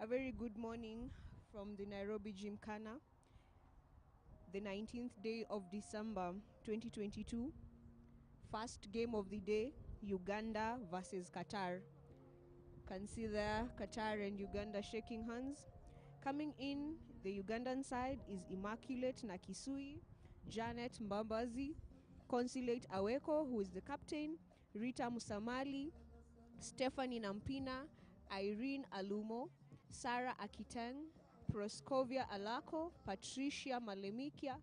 A very good morning from the Nairobi Gymkhana, the 19th day of December 2022. First game of the day, Uganda versus Qatar. Can see there Qatar and Uganda shaking hands. Coming in, the Ugandan side is Immaculate Nakisui, Janet Mbambazi, Consulate Aweko, who is the captain, Rita Musamali, Stephanie Nampina, Irene Alumo, Sarah Akiteng, Proscovia Alako, Patricia Malemikia,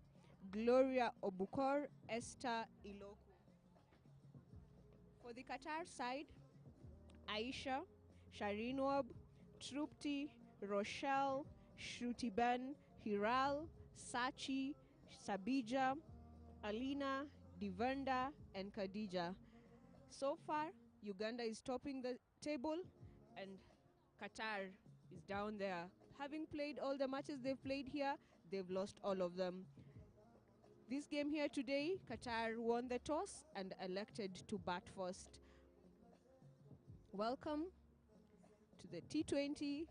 Gloria Obukor, Esther Iloku. For the Qatar side, Aisha, Sharinwab, Trupti, Rochelle, Shrutiben, Hiral, Sachi, Sabija, Alina, Divanda, and Khadija. So far, Uganda is topping the table and Qatar is down there. Having played all the matches they've played here, they've lost all of them. This game here today, Qatar won the toss and elected to bat first. Welcome to the T20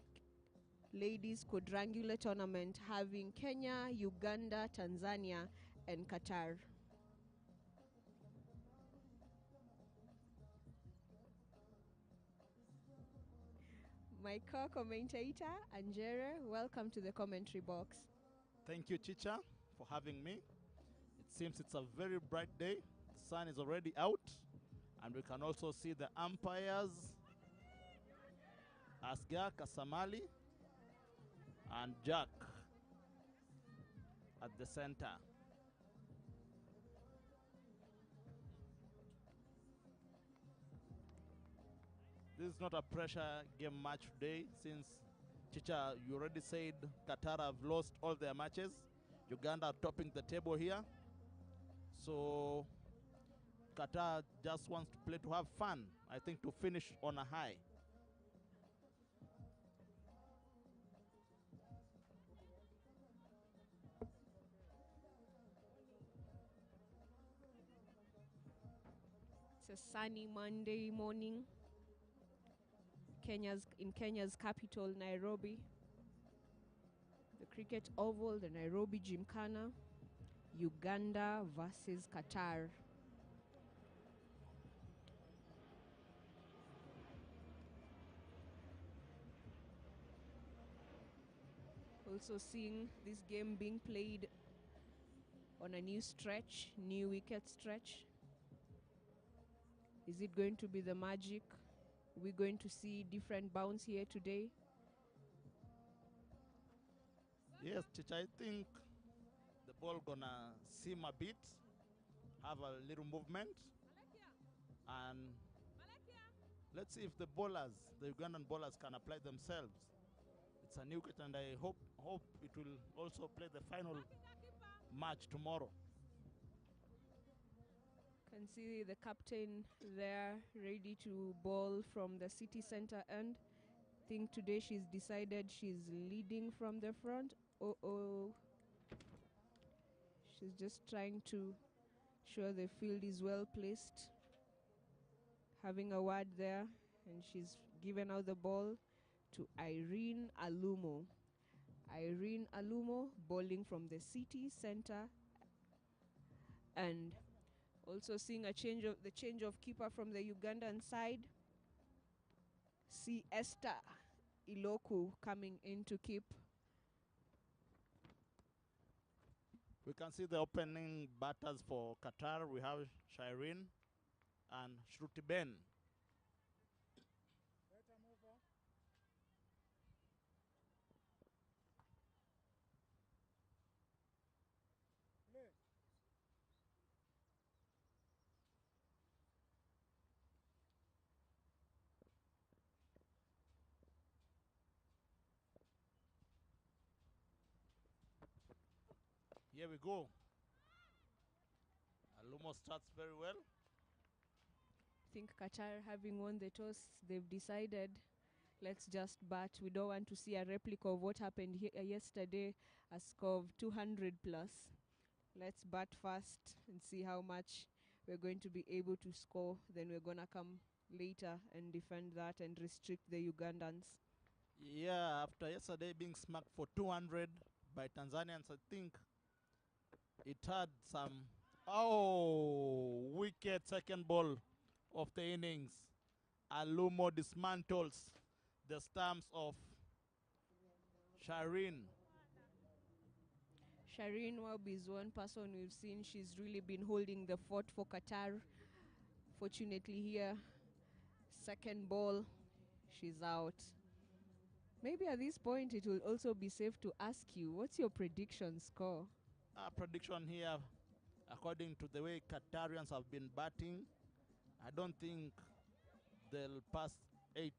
Ladies Quadrangular Tournament, having Kenya, Uganda, Tanzania, and Qatar. My co-commentator, Angera, welcome to the commentary box. Thank you, Chicha, for having me. It seems it's a very bright day. The sun is already out, and we can also see the umpires, Asgar Kasamali and Jack at the center. This is not a pressure game match today, since Chicha, you already said Qatar have lost all their matches. Uganda are topping the table here. So Qatar just wants to play to have fun, I think, to finish on a high. It's a sunny Monday morning in Kenya's capital, Nairobi. The cricket oval, the Nairobi Gymkhana, Uganda versus Qatar. Also seeing this game being played on a new wicket stretch. Is it going to be the magic? We're going to see different bounce here today. Yes, Chicha, I think the ball gonna seam a bit, have a little movement, and let's see if the Ugandan bowlers can apply themselves. It's a new kit, and I hope it will also play the final match tomorrow. Can see the captain there ready to bowl from the city center end. I think today she's decided she's leading from the front. She's just trying to show the field is well placed. Having a word there, and she's given out the ball to Irene Alumo. Irene Alumo bowling from the city center, and also seeing the change of keeper from the Ugandan side. See Esther Iloku coming in to keep. We can see the opening batters for Qatar. We have Shireen and Shrutiben. Here we go. Alumo starts very well. I think Qatar, having won the toss, they've decided, let's just bat. We don't want to see a replica of what happened yesterday, a score of 200 plus. Let's bat first and see how much we're going to be able to score. Then we're going to come later and defend that and restrict the Ugandans. Yeah, after yesterday being smacked for 200 by Tanzanians, I think it had some. Oh, wicked second ball of the innings. Alumo dismantles the stumps of Shireen. Shireen Wabi is one person we've seen. She's really been holding the fort for Qatar. Fortunately, here, second ball, she's out. Maybe at this point, it will also be safe to ask you, what's your prediction score? Our prediction here, according to the way Qatarians have been batting, I don't think they'll pass 80.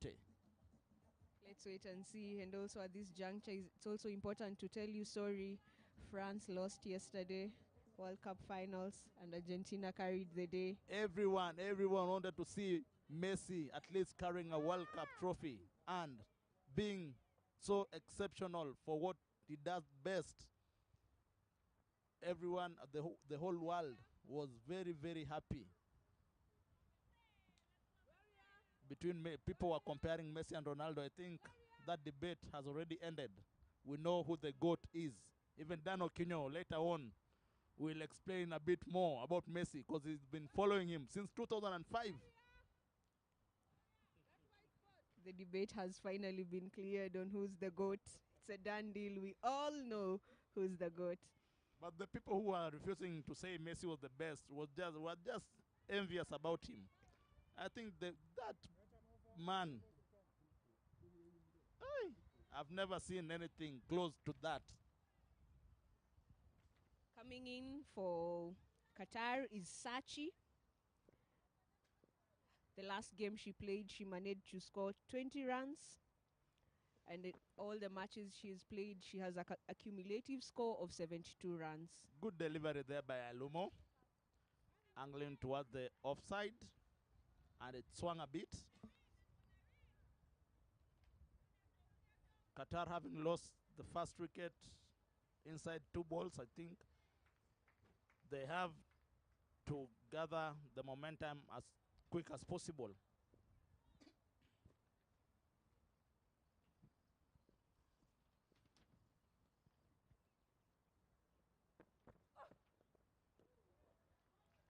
Let's wait and see. And also at this juncture, it's also important to tell you, sorry, France lost yesterday, World Cup finals, and Argentina carried the day. Everyone wanted to see Messi at least carrying a World Cup trophy and being so exceptional for what he does best. Everyone, the whole world was very, very happy. People were comparing Messi and Ronaldo. I think that debate has already ended. We know who the GOAT is. Even Dan Okinyo later on will explain a bit more about Messi because he's been following him since 2005. The debate has finally been cleared on who's the GOAT. It's a done deal. We all know who's the GOAT. But the people who are refusing to say Messi was the best were just envious about him. I think that man, I've never seen anything close to that. Coming in for Qatar is Sachi. The last game she played, she managed to score 20 runs. And all the matches she's played, she has a cumulative score of 72 runs. Good delivery there by Alumo. Angling towards the offside. And it swung a bit. Qatar having lost the first wicket inside 2 balls, I think they have to gather the momentum as quick as possible.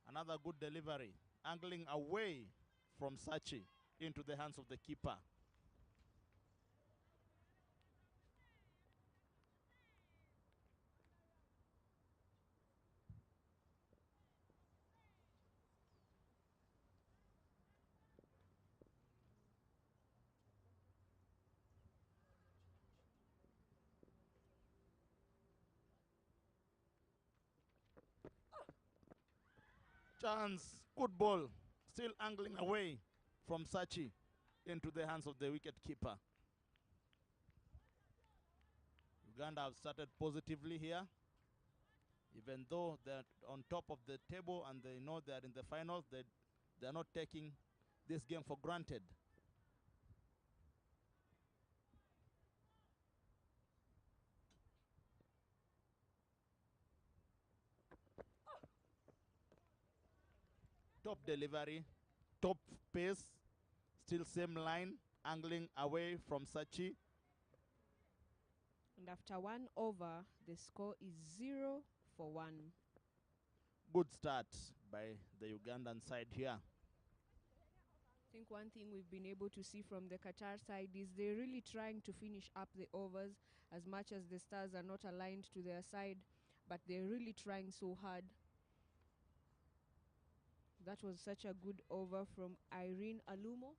Another good delivery, angling away from Sachi into the hands of the keeper. Chance, good ball, still angling away from Sachi into the hands of the wicket keeper. Uganda have started positively here. Even though they're on top of the table and they know they're in the finals, they're not taking this game for granted. Top delivery, top pace, still same line, angling away from Sachi. And after 1 over, the score is 0 for 1. Good start by the Ugandan side here. I think one thing we've been able to see from the Qatar side is they're really trying to finish up the overs as much as the stars are not aligned to their side, but they're really trying so hard. That was such a good over from Irene Alumo.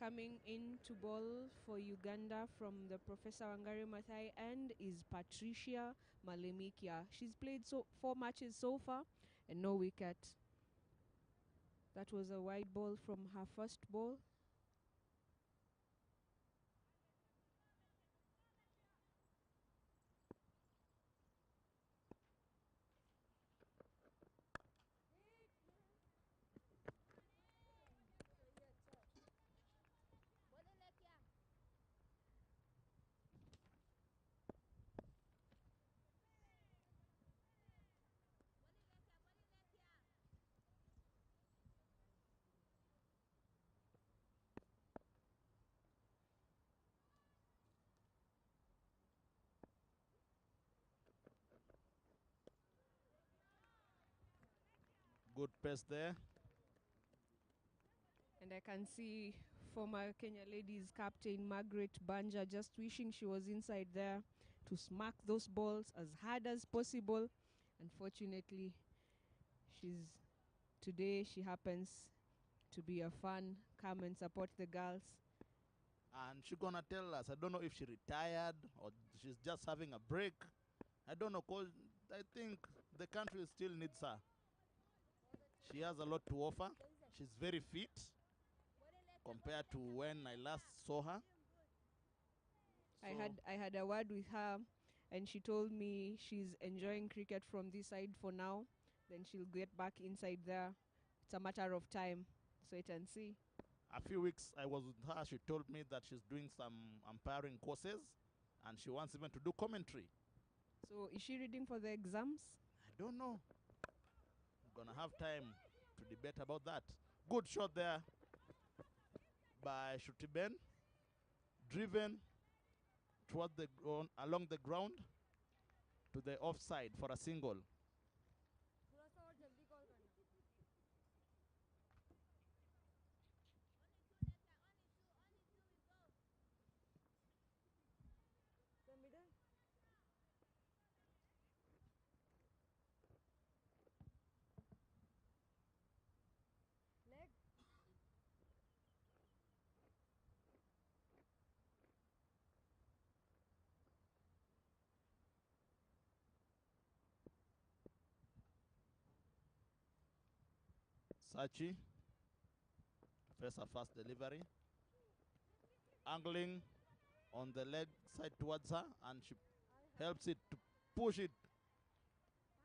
Coming in to bowl for Uganda from the Professor Wangari Maathai end is Patricia Malemikia. She's played 4 matches so far and no wicket. That was a wide ball from her first ball. Good pace there. And I can see former Kenya Ladies captain Margaret Banja just wishing she was inside there to smack those balls as hard as possible. Unfortunately, today she happens to be a fan. Come and support the girls. And she's gonna tell us, I don't know if she retired or she's just having a break. I don't know, cause I think the country still needs her. She has a lot to offer. She's very fit compared to when I last saw her. I had a word with her and she told me she's enjoying cricket from this side for now. Then she'll get back inside there. It's a matter of time. So wait and see. A few weeks I was with her, she told me that she's doing some umpiring courses and she wants even to do commentary. So is she reading for the exams? I don't know. We're gonna have time to debate about that. Good shot there by Shutiben. Driven towards the ground, along the ground to the offside for a single. Sachi, first a fast delivery. Angling on the leg side towards her, and she helps it to push it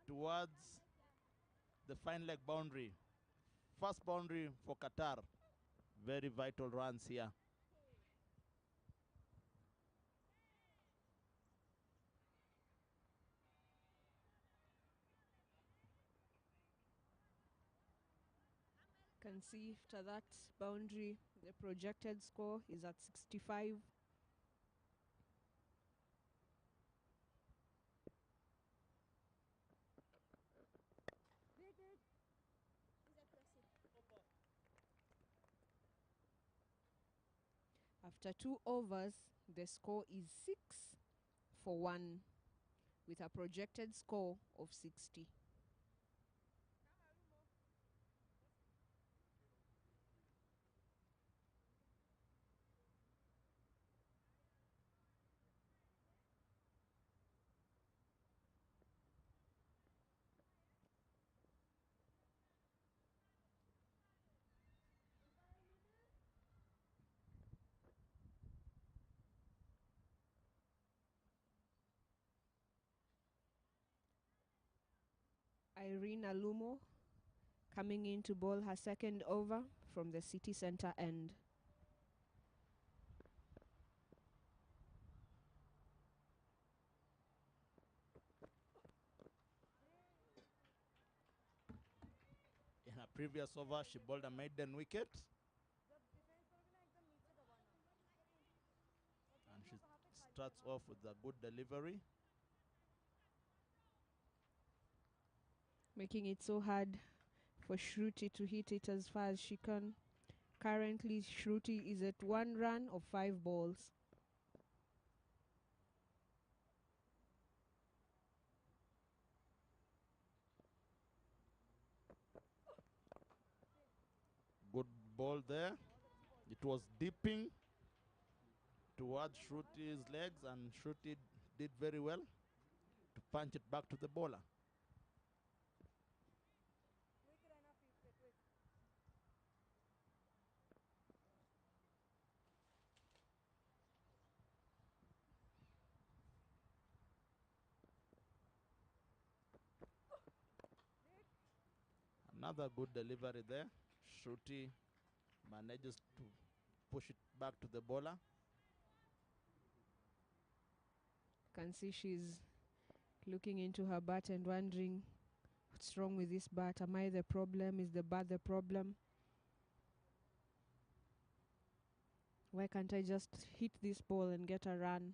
towards the fine leg boundary. First boundary for Qatar. Very vital runs here. Can see after that boundary, the projected score is at 65. After 2 overs, the score is 6 for 1 with a projected score of 60. Irene Alumo coming in to bowl her second over from the city centre end. In her previous over, she bowled a maiden wicket. And she starts off with a good delivery. Making it so hard for Shruti to hit it as far as she can. Currently, Shruti is at 1 run of 5 balls. Good ball there. It was dipping towards Shruti's legs, and Shruti did very well to punch it back to the bowler. Another good delivery there. Shruti manages to push it back to the bowler. Can see she's looking into her bat and wondering, what's wrong with this bat? Am I the problem? Is the bat the problem? Why can't I just hit this ball and get a run?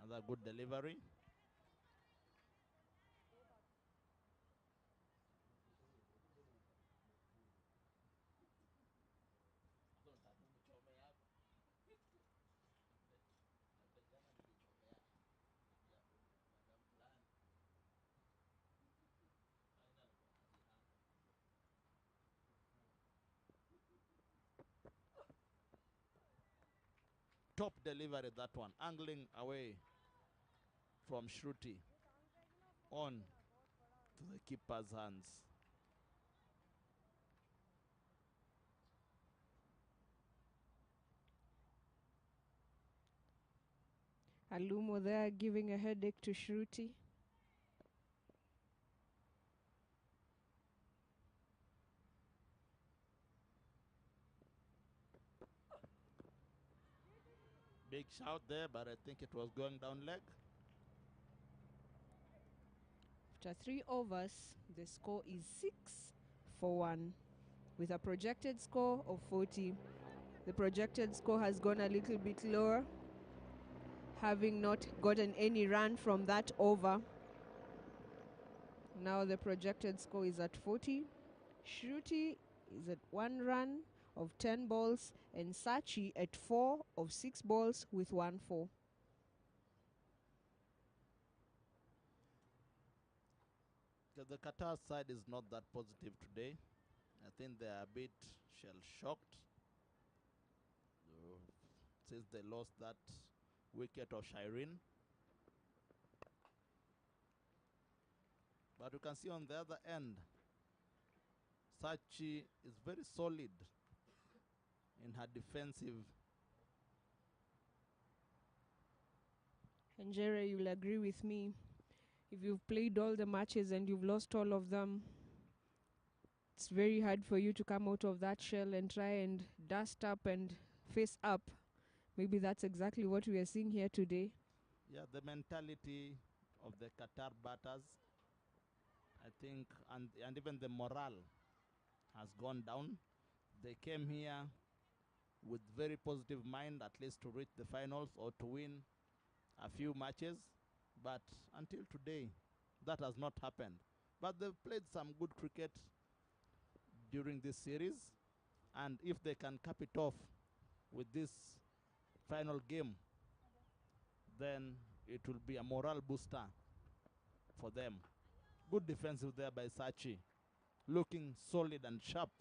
Another good delivery. Top delivery, that one. Angling away from Shruti on to the keeper's hands. Alumo there giving a headache to Shruti. Big shout there, but I think it was going down leg. After 3 overs, the score is 6-1 with a projected score of 40. The projected score has gone a little bit lower, having not gotten any run from that over. Now the projected score is at 40. Shruti is at 1 run of 10 balls and Sachi at 4 of 6 balls with 1 4. The Qatar side is not that positive today. I think they are a bit shell-shocked since they lost that wicket of Shireen. But you can see on the other end, Sachi is very solid in her defensive. And Jerry, you'll agree with me. If you've played all the matches and you've lost all of them, it's very hard for you to come out of that shell and try and dust up and face up. Maybe that's exactly what we are seeing here today. Yeah, the mentality of the Qatar batters, I think, and even the morale has gone down. They came here with very positive mind, at least to reach the finals or to win a few matches. But until today, that has not happened. But they've played some good cricket during this series. And if they can cap it off with this final game, then it will be a morale booster for them. Good defensive there by Sachi, looking solid and sharp.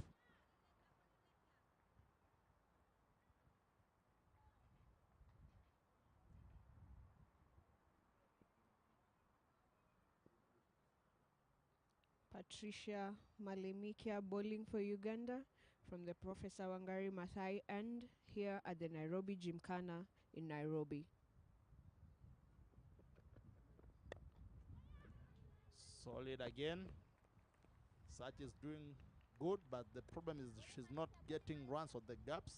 Patricia Malemikia bowling for Uganda from the Professor Wangari Maathai end here at the Nairobi Gymkhana in Nairobi. Solid again. Sachi is doing good, but the problem is she's not getting runs on the gaps,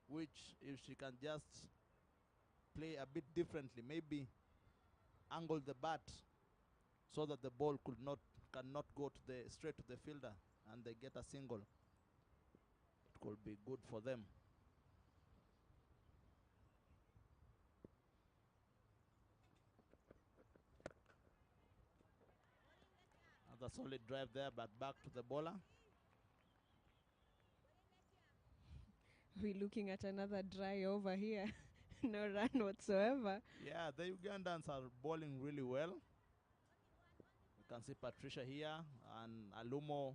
which if she can just play a bit differently, maybe angle the bat so that the ball cannot go to the straight to the fielder and they get a single, it could be good for them. Another solid drive there, but back to the bowler. We're looking at another dry over here. No run whatsoever. Yeah, the Ugandans are bowling really well. You can see Patricia here and Alumo,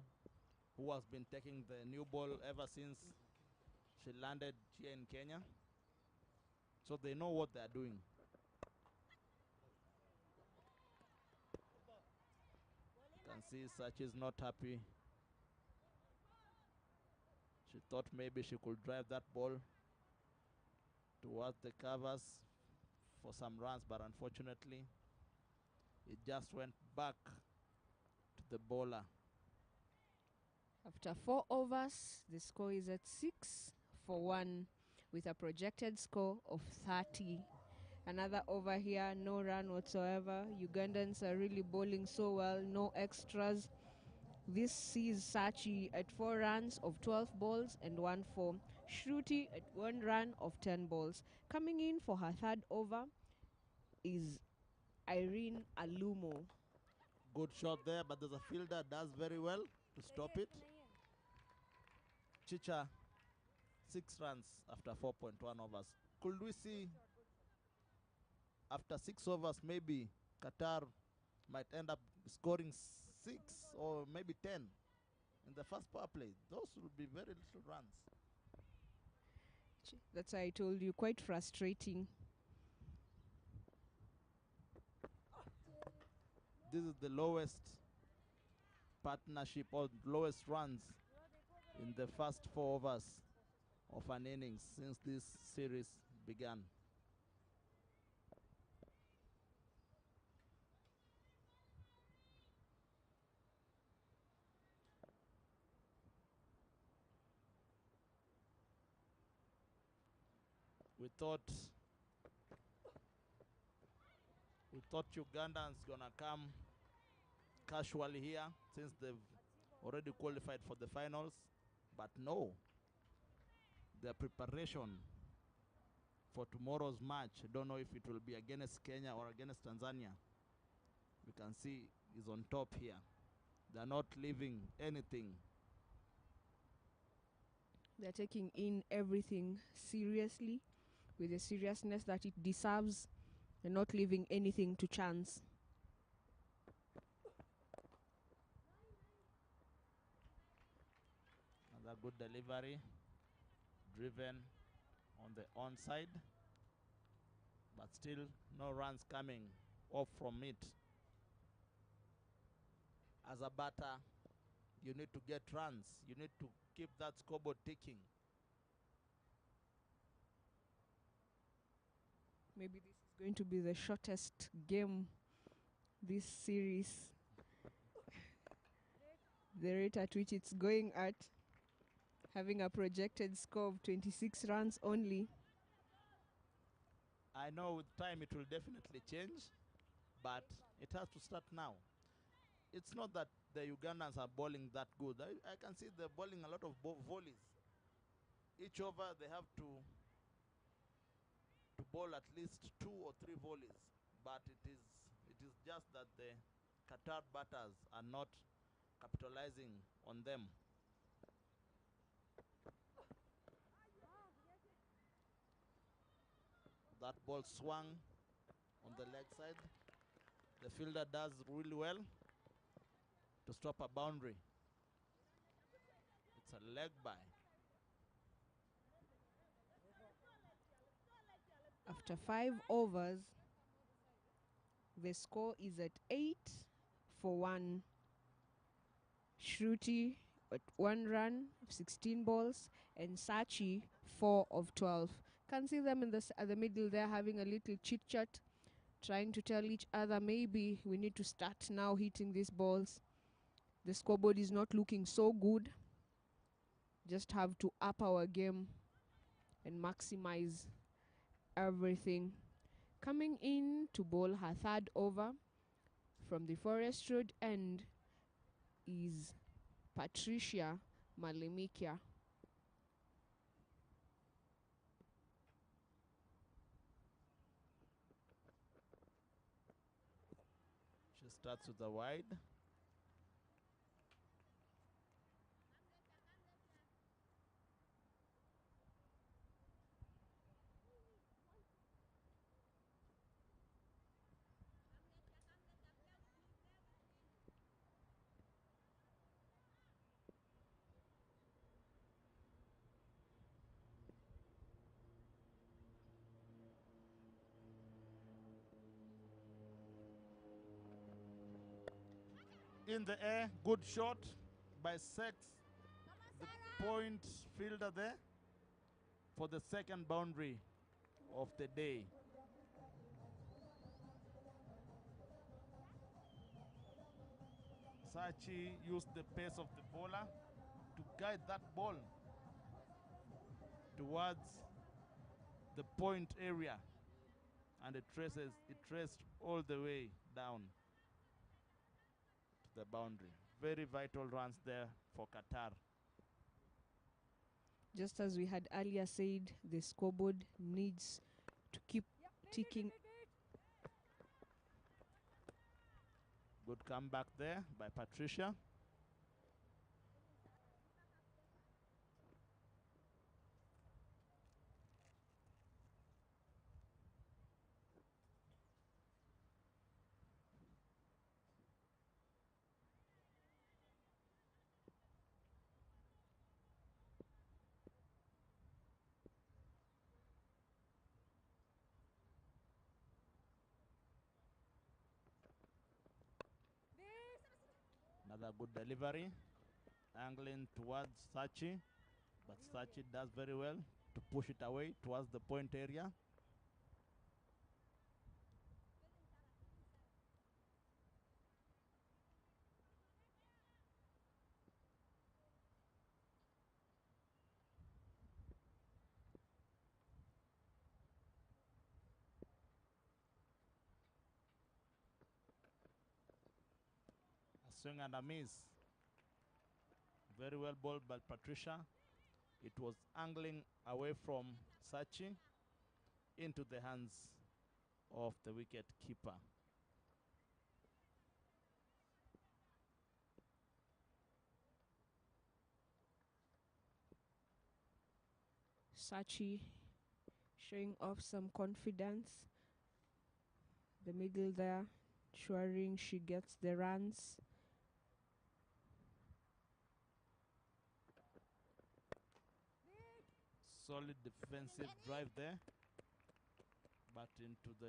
who has been taking the new ball ever since she landed here in Kenya. So they know what they're doing. You can see Sachi is not happy. She thought maybe she could drive that ball towards the covers for some runs, but unfortunately, it just went back to the bowler. After 4 overs, the score is at 6 for 1 with a projected score of 30. Another over here, no run whatsoever. Ugandans are really bowling so well, no extras. This sees Sachi at 4 runs of 12 balls and 1 4. Shruti at 1 run of 10 balls. Coming in for her third over is Irene Alumo. Good shot there, but there's a fielder does very well to stop it. Chicha, 6 runs after 4.1 overs. Could we see after 6 overs maybe Qatar might end up scoring 6 or maybe 10 in the first power play? Those will be very little runs. That's why I told you, quite frustrating. This is the lowest partnership or lowest runs in the first 4 overs of an innings since this series began. We thought Ugandans gonna come casually here since they've already qualified for the finals, but no. Their preparation for tomorrow's match, I don't know if it will be against Kenya or against Tanzania. You can see is on top here. They're not leaving anything. They're taking in everything seriously, with the seriousness that it deserves, and not leaving anything to chance. Another good delivery, driven on the onside, but still no runs coming off from it. As a batter, you need to get runs. You need to keep that scoreboard ticking. Maybe this is going to be the shortest game this series. The rate at which it's going at, having a projected score of 26 runs only. I know with time it will definitely change, but it has to start now. It's not that the Ugandans are bowling that good. I can see they're bowling a lot of volleys. Each over they have to bowl at least 2 or 3 volleys, but it is just that the Qatar batters are not capitalizing on them. That ball swung on the leg side. The fielder does really well to stop a boundary. It's a leg by. After 5 overs, the score is at 8 for 1. Shruti at 1 run of 16 balls, and Sachi 4 of 12. Can see them in at the middle there having a little chit chat, trying to tell each other maybe we need to start now hitting these balls. The scoreboard is not looking so good. Just have to up our game and maximize everything. Coming in to bowl her third over from the Forest Road end is Patricia Malemikia. She starts with the wide. in the air. Good shot by Sex, the point fielder there, for the second boundary of the day. Sachi used the pace of the bowler to guide that ball towards the point area, and it traced all the way down to the boundary. Very vital runs there for Qatar. Just as we had earlier said, the scoreboard needs to keep ticking. Good comeback there by Patricia. Another good delivery, angling towards Sachi, but Sachi does very well to push it away towards the point area. A swing and a miss. Very well bowled by Patricia. It was angling away from Sachi into the hands of the wicket keeper. Sachi showing off some confidence. The middle there, ensuring she gets the runs. Solid defensive drive there, but into the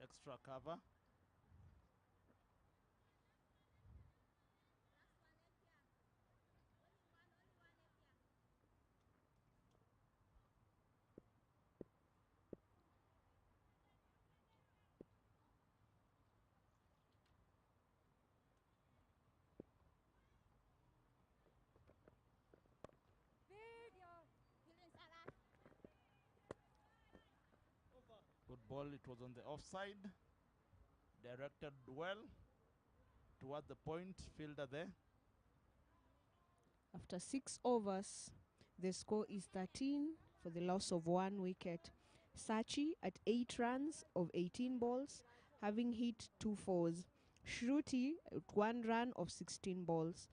extra cover. Good ball, it was on the offside. Directed well towards the point fielder there. After 6 overs, the score is 13 for the loss of 1 wicket. Sachi at 8 runs of 18 balls, having hit 2 fours. Shruti at 1 run of 16 balls.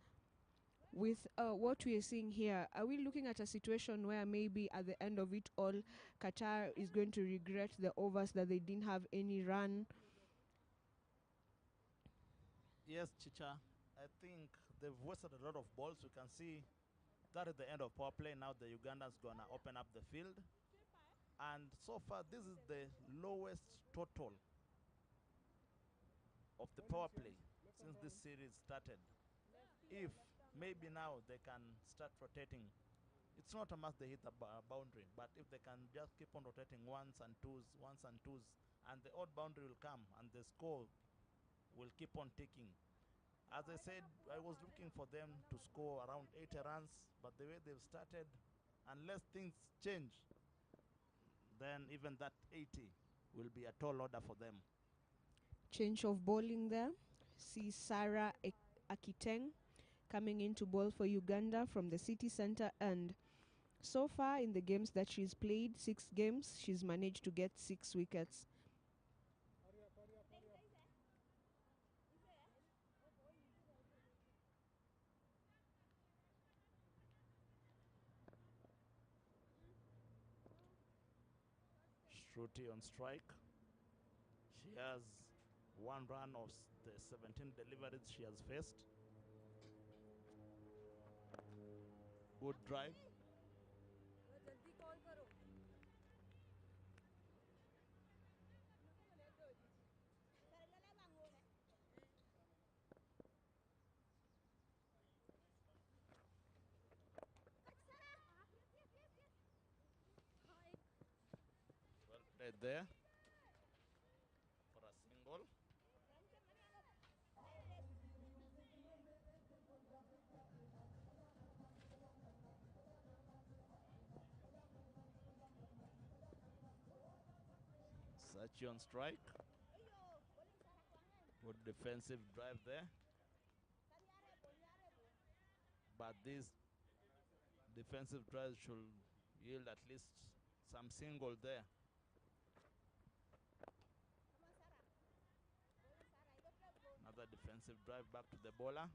With what we are seeing here, are we looking at a situation where maybe at the end of it all, Qatar is going to regret the overs that they didn't have any run? Yes, Chicha. I think they've wasted a lot of balls. You can see that at the end of power play. Now the Ugandans gonna open up the field. And so far, this is the lowest total of the power play since this series started. If maybe now they can start rotating, it's not a must they hit the boundary, but if they can just keep on rotating ones and twos, and the odd boundary will come and the score will keep on ticking. As I said, I was looking for them to score around 80 runs, but the way they've started, unless things change, then even that 80 will be a tall order for them. Change of bowling there. See Sarah Akiteng coming in to bowl for Uganda from the city centre end. So far in the games that she's played, 6 games, she's managed to get 6 wickets. Shruti on strike. She has 1 run of the 17 deliveries she has faced. Good drive. Right there for a single. Sachi on strike. Good defensive drive there. But these defensive drives should yield at least some single there. Another defensive drive back to the bowler.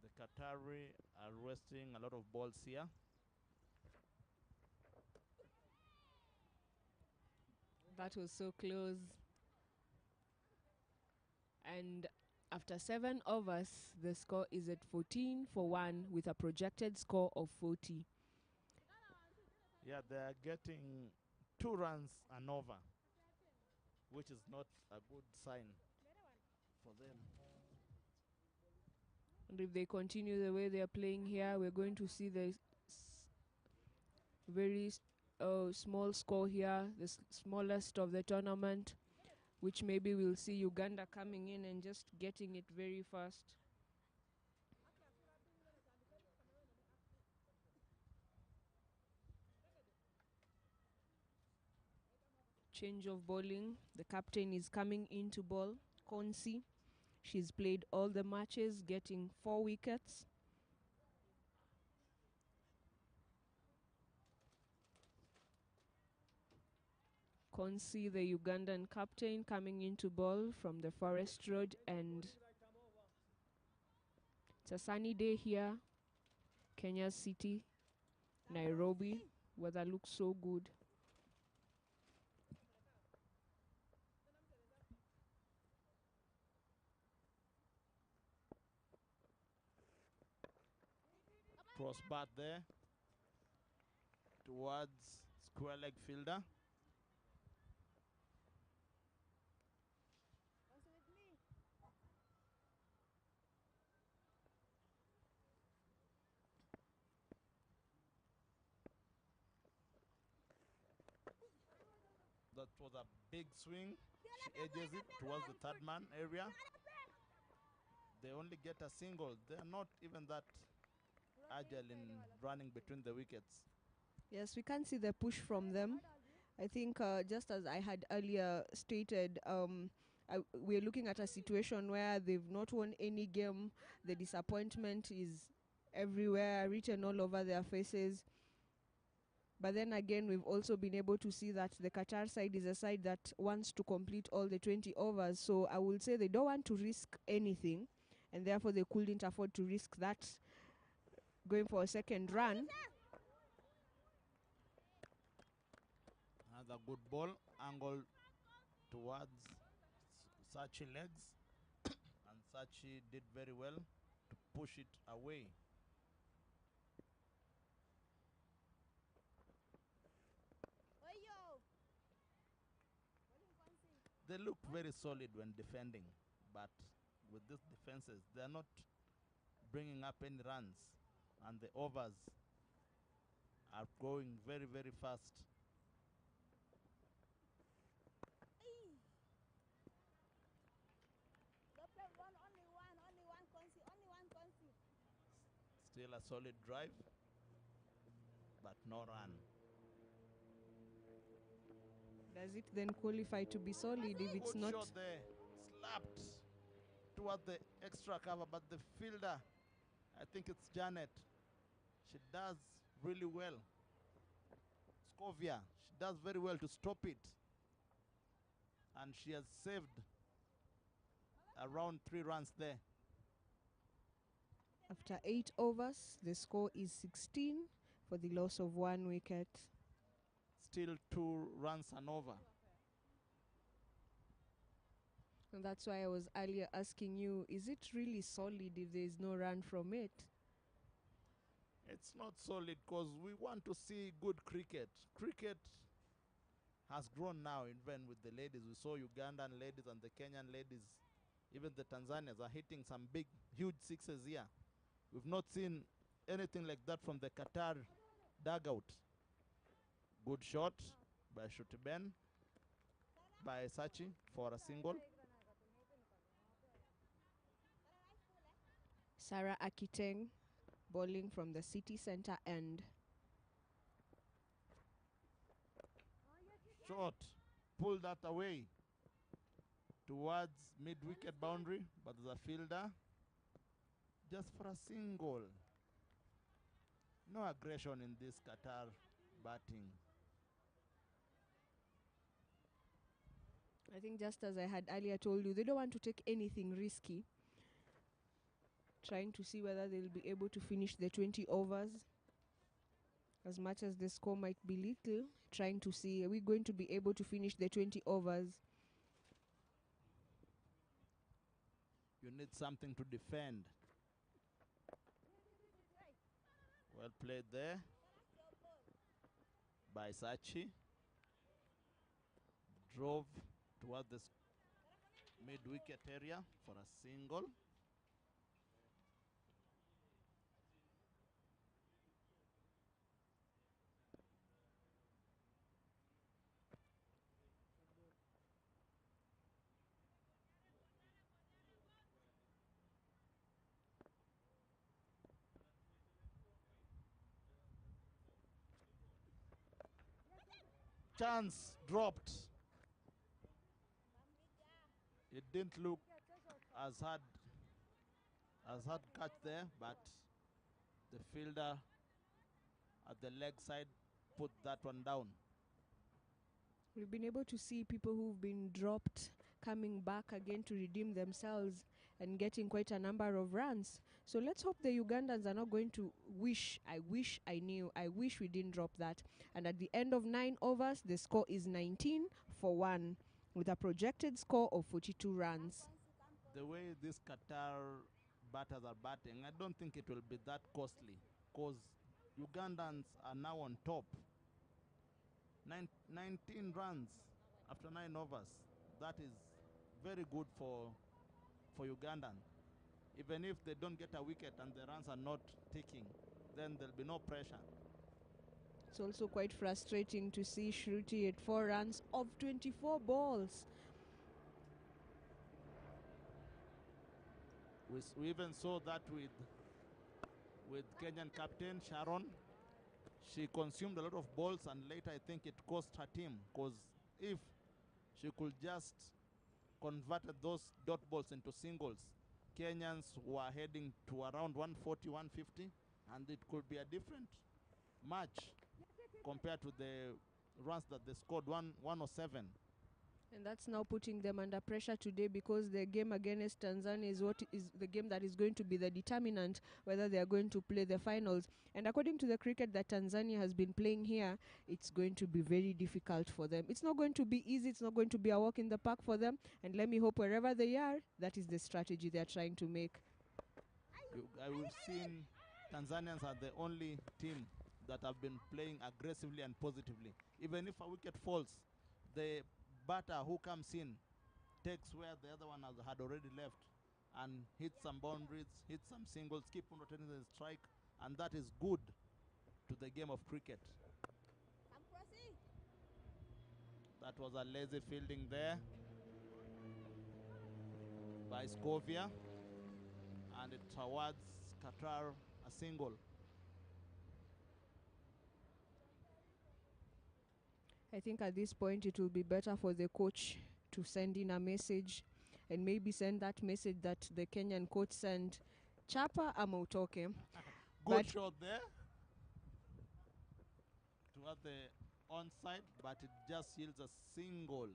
The Qatari are wasting a lot of balls here. That was so close. And after 7 overs, the score is at 14 for 1 with a projected score of 40. Yeah, they are getting 2 runs and over, which is not a good sign for them. And if they continue the way they are playing here, we're going to see the very small score here, the smallest of the tournament, which maybe we'll see Uganda coming in and just getting it very fast. Change of bowling. The captain is coming into ball. Konsi. She's played all the matches, getting 4 wickets. Konsi, the Ugandan captain, coming into ball from the Forest Road, and it's a sunny day here, Kenya City, Nairobi. Weather looks so good. Cross bat there towards square leg fielder. That was a big swing. She edges it towards the third man area. They only get a single. They are not even that agile in running between the wickets. Yes, we can't see the push from them. I think just as I had earlier stated, we're looking at a situation where they've not won any game. The disappointment is everywhere, written all over their faces. But then again, we've also been able to see that the Qatar side is a side that wants to complete all the 20 overs. So I would say they don't want to risk anything, and therefore they couldn't afford to risk that going for a second run. Another good ball angled towards Sachi legs, and Sachi did very well to push it away. They look very solid when defending, but with these defenses, they are not bringing up any runs, and the overs are going very, very fast. Still a solid drive, but no run. Does it then qualify to be solid if it's Good not? shot there, slapped toward the extra cover, but the fielder, I think it's Janet, she does really well. Scovia, she does very well to stop it, and she has saved around 3 runs there. After 8 overs, the score is 16 for the loss of 1 wicket. Still 2 runs and over. And that's why I was earlier asking you, is it really solid if there is no run from it? It's not solid because we want to see good cricket. Cricket has grown now, even with the ladies. We saw Ugandan ladies and the Kenyan ladies. Even the Tanzanians are hitting some big, huge sixes here. We've not seen anything like that from the Qatar dugout. Good shot by Shutiben, by Sachi for a single. Sarah Akiteng bowling from the city center end. Shot, pull that away towards mid-wicket boundary, but there's a fielder just for a single. No aggression in this Qatar batting. I think just as I had earlier told you, they don't want to take anything risky. Trying to see whether they'll be able to finish the 20 overs. As much as the score might be little, trying to see, are we going to be able to finish the 20 overs? You need something to defend. Well played there by Sachi. Drove towards the mid-wicket area for a single. Chance dropped. It didn't look as hard catch there, but the fielder at the leg side put that one down. We've been able to see people who've been dropped coming back again to redeem themselves and getting quite a number of runs. So let's hope the Ugandans are not going to wish I knew, I wish we didn't drop that. And at the end of 9 overs, the score is 19 for 1 with a projected score of 42 runs. The way these Qatar batters are batting, I don't think it will be that costly because Ugandans are now on top. 19 runs after 9 overs. That is very good for Ugandan. Even if they don't get a wicket and the runs are not ticking, then there'll be no pressure. It's also quite frustrating to see Shruti at 4 runs of 24 balls. We even saw that with Kenyan captain Sharon. She consumed a lot of balls, and later I think it cost her team, because if she could just convert those dot balls into singles, Kenyans were heading to around 140, 150, and it could be a different match compared to the runs that they scored, 107. And that's now putting them under pressure today, because the game against Tanzania is what is the game that is going to be the determinant whether they are going to play the finals. And according to the cricket that Tanzania has been playing here, it's going to be very difficult for them. It's not going to be easy. It's not going to be a walk in the park for them. And let me hope wherever they are, that is the strategy they are trying to make. We've seen Tanzanians are the only team that have been playing aggressively and positively. Even if a wicket falls, the batter who comes in takes where the other one had already left and hits some boundaries, hits some singles, keep on rotating the strike, and that is good to the game of cricket. That was a lazy fielding there by Scovia, and it towards Qatar a single. I think at this point it will be better for the coach to send in a message, and maybe send that message that the Kenyan coach sent, Chapa ama utoke. Good shot there towards the onside, but it just yields a single.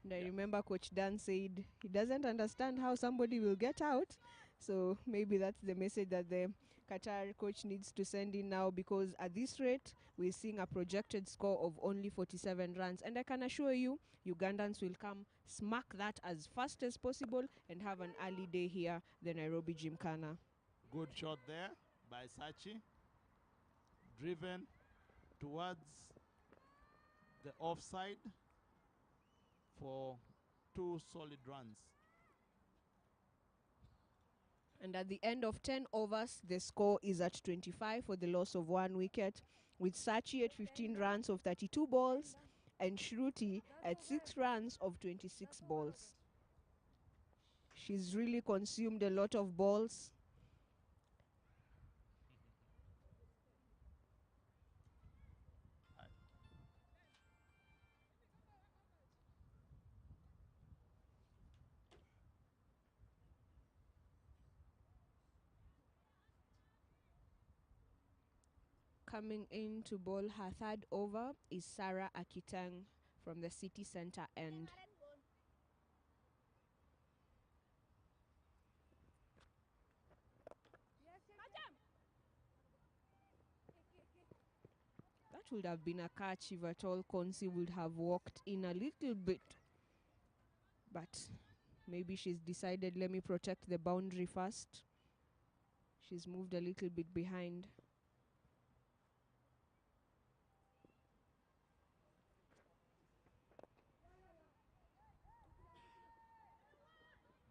And I remember Coach Dan said he doesn't understand how somebody will get out. So maybe that's the message that the Qatar coach needs to send in now, because at this rate, we're seeing a projected score of only 47 runs. And I can assure you, Ugandans will come smack that as fast as possible and have an early day here, the Nairobi Gymkhana. Good shot there by Sachi. Driven towards the offside for 2 solid runs. And at the end of 10 overs, the score is at 25 for the loss of 1 wicket. with Sachi at 15 runs of 32 balls and Shruti at 6 runs of 26 balls. She's really consumed a lot of balls. Coming in to bowl her third over is Sarah Akitang from the city centre end. That would have been a catch if at all Konsi would have walked in a little bit. But maybe she's decided, let me protect the boundary first. She's moved a little bit behind.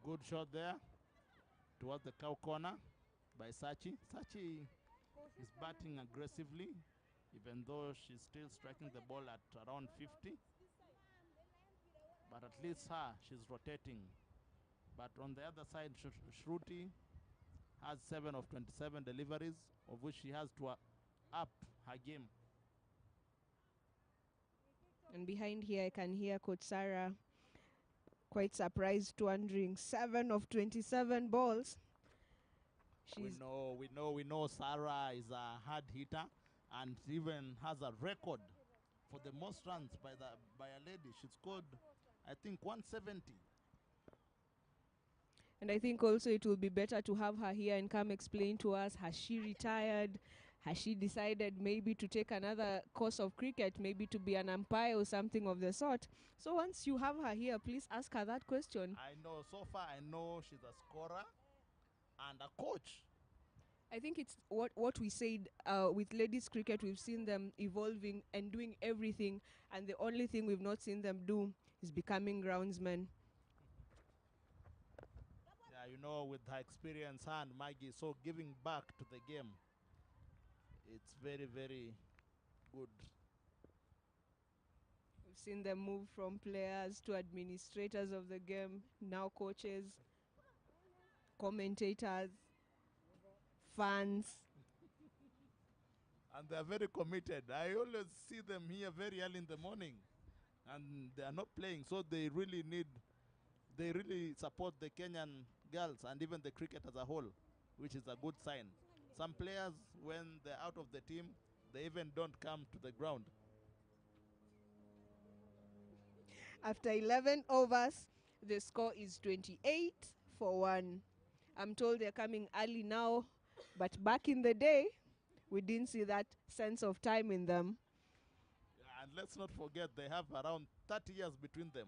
Good shot there towards the cow corner by Sachi. Sachi is batting aggressively, even though she's still striking the ball at around 50. But at least she's rotating. But on the other side, Shruti has 7 of 27 deliveries, of which she has to up her game. And behind here, I can hear Coach Sarah quite surprised, wondering 7 of 27 balls. We know Sarah is a hard hitter and even has a record for the most runs by a lady. She scored, I think, 170. And I think also it will be better to have her here and come explain to us, has she retired? Has she decided maybe to take another course of cricket, maybe to be an umpire or something of the sort? So once you have her here, please ask her that question. I know, so far I know she's a scorer and a coach. I think it's what we said with ladies cricket. We've seen them evolving and doing everything, and the only thing we've not seen them do is becoming groundsmen. Yeah, you know, with her experience and Maggie, so giving back to the game, it's very, very good. We've seen them move from players to administrators of the game, now coaches, commentators, fans. And they're very committed. I always see them here very early in the morning, and they are not playing, so they really support the Kenyan girls and even the cricket as a whole, which is a good sign. Some players, when they're out of the team, they even don't come to the ground. After 11 overs, the score is 28 for 1. I'm told they're coming early now, but back in the day, we didn't see that sense of time in them. And let's not forget, they have around 30 years between them.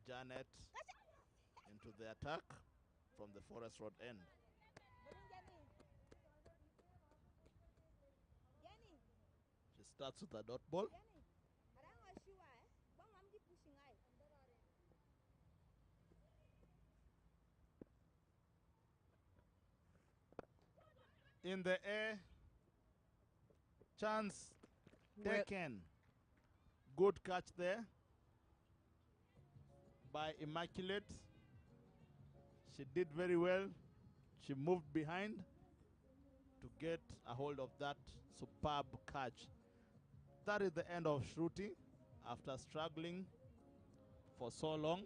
Janet into the attack from the Forest Road end. She starts with a dot ball. In the air, chance taken. Good catch there by Immaculate. She did very well. She moved behind to get a hold of that superb catch. That is the end of Shruti after struggling for so long.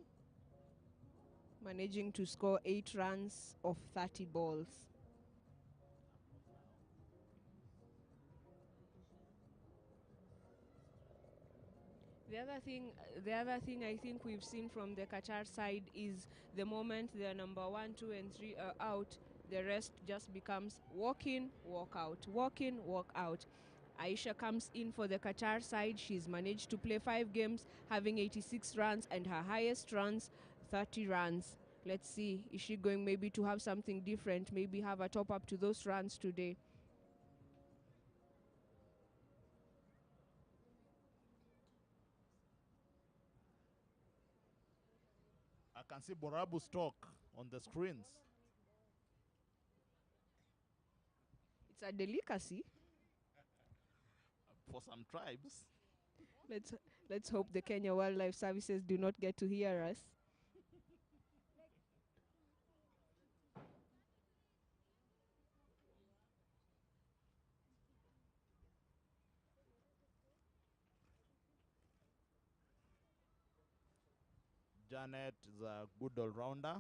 Managing to score 8 runs of 30 balls. The other thing I think we've seen from the Qatar side is the moment their number 1, 2, and 3 are out, the rest just becomes walk in, walk out, walk in, walk out. Aisha comes in for the Qatar side. She's managed to play 5 games, having 86 runs, and her highest runs, 30 runs. Let's see, is she going maybe to have something different, maybe have a top up to those runs today? I can see Borabu's talk on the screens. It's a delicacy. For some tribes. Let's let's hope the Kenya Wildlife Services do not get to hear us. Janet is a good all-rounder,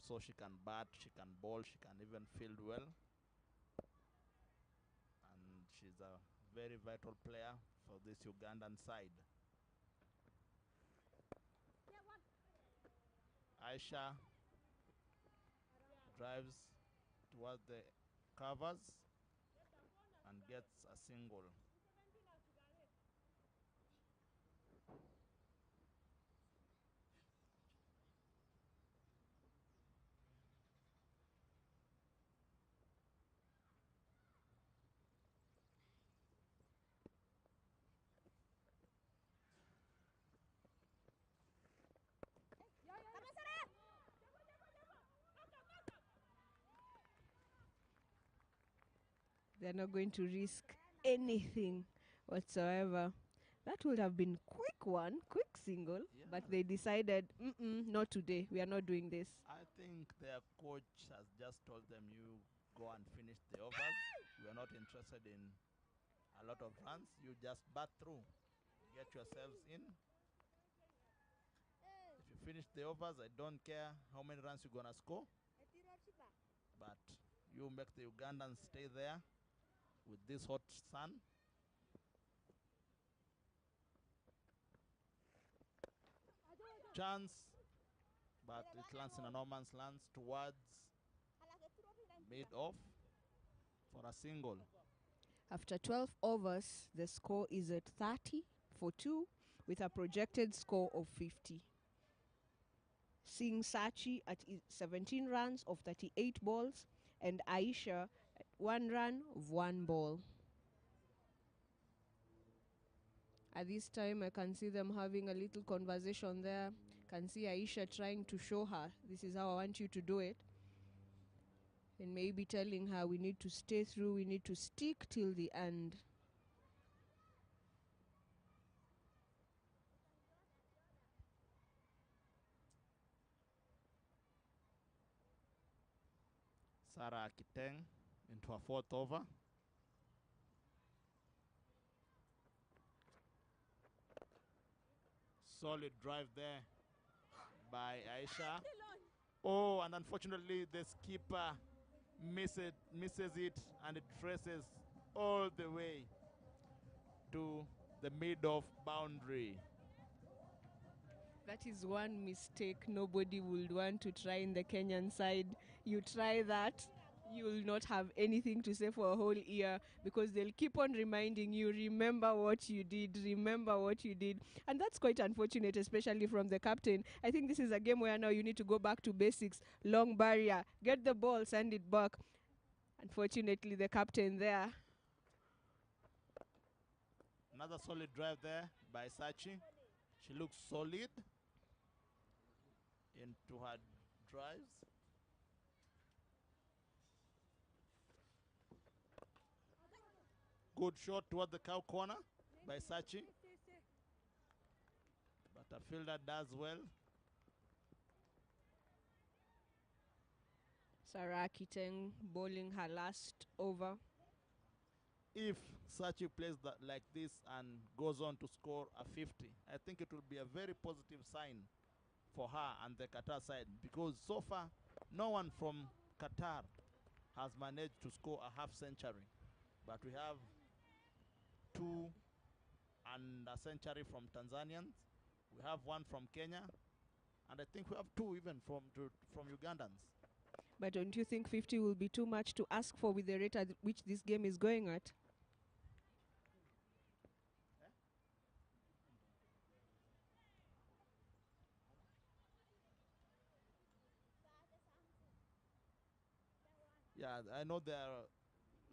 so she can bat, she can bowl, she can even field well. And she's a very vital player for this Ugandan side. Aisha drives towards the covers and gets a single. They're not going to risk anything whatsoever. That would have been quick single, but they decided, not today. We are not doing this. I think their coach has just told them, you go and finish the overs. We are not interested in a lot of runs. You just bat through, get yourselves in. If you finish the overs, I don't care how many runs you're gonna score, but you make the Ugandans stay there with this hot sun. Chance, but it lands in a no man's land towards mid-off for a single. After 12 overs, the score is at 30 for 2 with a projected score of 50. Seeing Sachi at 17 runs of 38 balls and Aisha at 1 run of 1 ball. At this time, I can see them having a little conversation there. Can see Aisha trying to show her, this is how I want you to do it. And maybe telling her we need to stay through, we need to stick till the end. Sarah Akiteng into a 4th over. Solid drive there by Aisha. Oh, and unfortunately the skipper misses it, and it traces all the way to the mid-off boundary. That is one mistake nobody would want to try in the Kenyan side. You try that, you will not have anything to say for a whole year because they'll keep on reminding you, remember what you did, remember what you did. And that's quite unfortunate, especially from the captain. I think this is a game where now you need to go back to basics. Long barrier, get the ball, send it back. Unfortunately, the captain there. Another solid drive there by Sachi. She looks solid into her drives. Good shot toward the cow corner by Sachi. But a fielder does well. Sarah Kiteng bowling her last over. If Sachi plays that like this and goes on to score a 50, I think it will be a very positive sign for her and the Qatar side, because so far no one from Qatar has managed to score a half century, but we have 2 and a century from Tanzanians, we have 1 from Kenya, and I think we have 2 even from Ugandans. But don't you think 50 will be too much to ask for with the rate at which this game is going at? Yeah, I know they are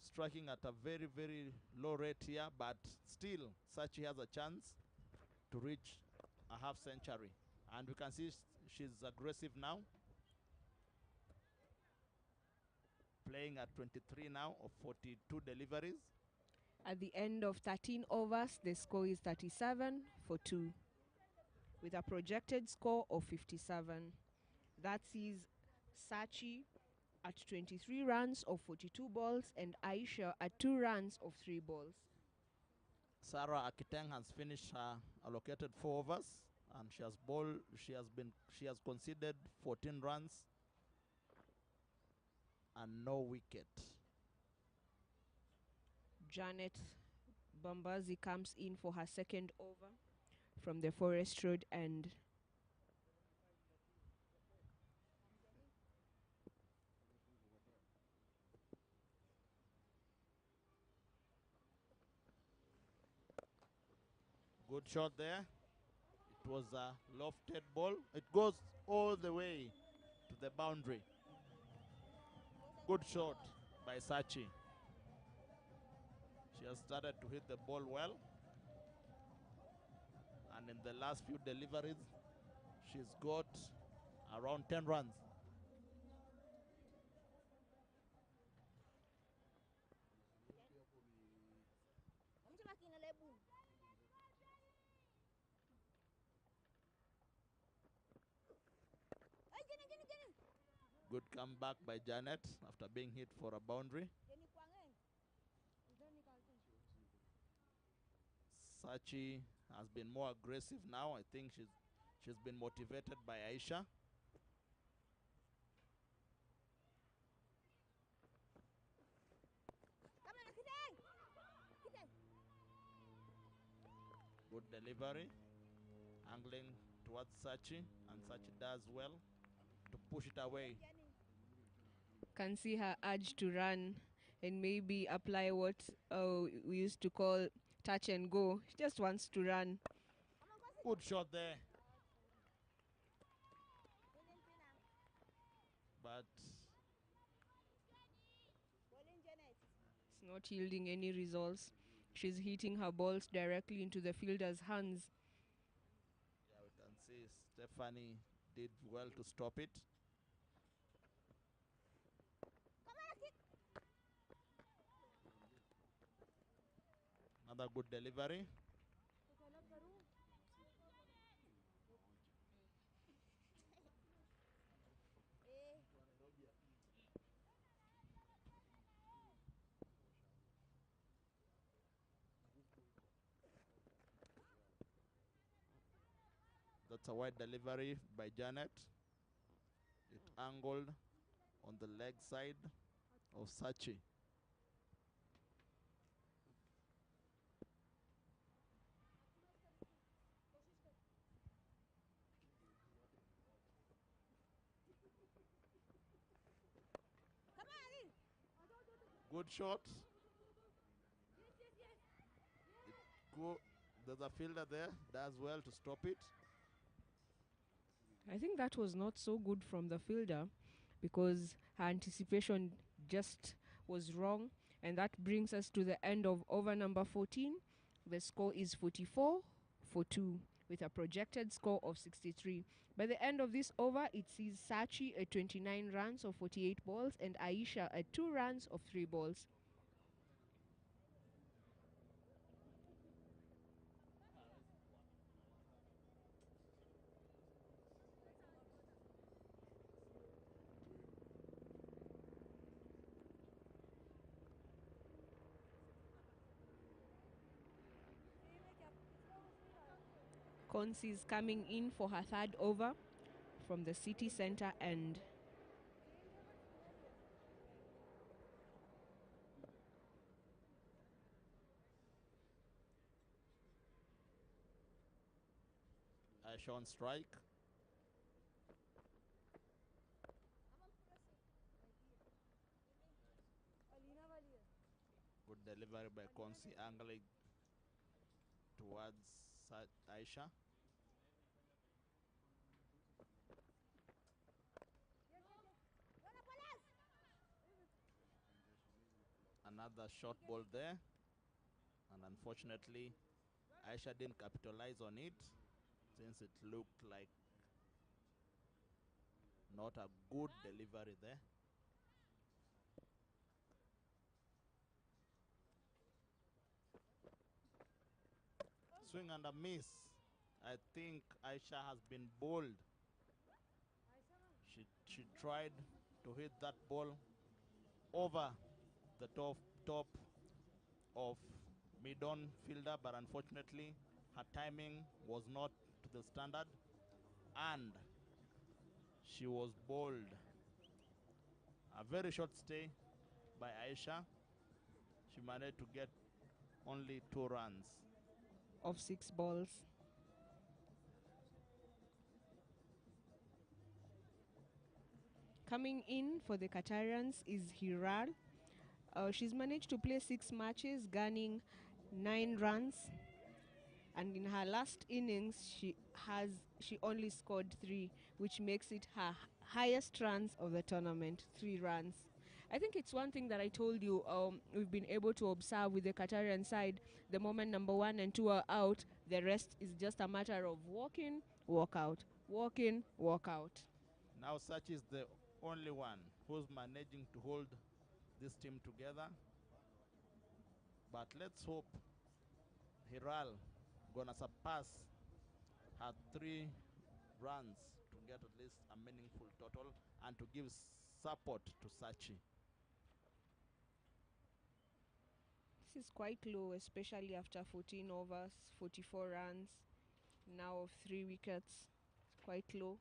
striking at a very, very low rate here, but still, Sachi has a chance to reach a half century. And we can see she's aggressive now, playing at 23 now of 42 deliveries. At the end of 13 overs, the score is 37 for 2, with a projected score of 57. That sees Sachi at 23 runs of 42 balls and Aisha at 2 runs of 3 balls. Sarah Akiteng has finished her allocated 4 overs, and she has conceded 14 runs and no wicket. Janet Bambazi comes in for her second over from the Forest Road end. Good shot there. It was a lofted ball. It goes all the way to the boundary. Good shot by Sachi. She has started to hit the ball well. And in the last few deliveries, she's got around 10 runs. Good comeback by Janet after being hit for a boundary. Sachi has been more aggressive now. I think she's been motivated by Aisha. Good delivery. Angling towards Sachi, and Sachi does well to push it away. Can see her urge to run and maybe apply what we used to call touch and go. She just wants to run. Good shot there. But It's not yielding any results. She's hitting her balls directly into the fielder's hands. yeah, we can see Stephanie did well to stop it. Another good delivery. That's a wide delivery by Janet. It angled on the leg side of Sachi. Good shot. There's a fielder there, does well to stop it. I think that was not so good from the fielder because her anticipation just was wrong. And that brings us to the end of over number 14. The score is 44 for 2 with a projected score of 63. By the end of this over, it sees Sachi at 29 runs of 48 balls and Aisha at 2 runs of 3 balls. Konsi is coming in for her third over from the city center end. Aisha on strike. Good delivery by Konsi, angling towards Aisha. Another short ball there. And unfortunately, Aisha didn't capitalize on it since it looked like not a good delivery there. Swing and a miss. I think Aisha has been bold. She tried to hit that ball over the top of mid-on fielder, but unfortunately her timing was not to the standard and she was bowled. A very short stay by Aisha. She managed to get only 2 runs. Of 6 balls. Coming in for the Qatarians is Hiral. She's managed to play 6 matches, gaining 9 runs. And in her last innings, she only scored 3, which makes it her highest runs of the tournament, 3 runs. I think it's one thing that I told you we've been able to observe with the Qatarian side. The moment number 1 and 2 are out, the rest is just a matter of walk in, walk out, walk in, walk out. Now Sachi is the only one who's managing to hold this team together. But let's hope Hiral gonna surpass her 3 runs to get at least a meaningful total and to give support to Sachi. This is quite low, especially after 14 overs, 44 runs, now 3 wickets. It's quite low.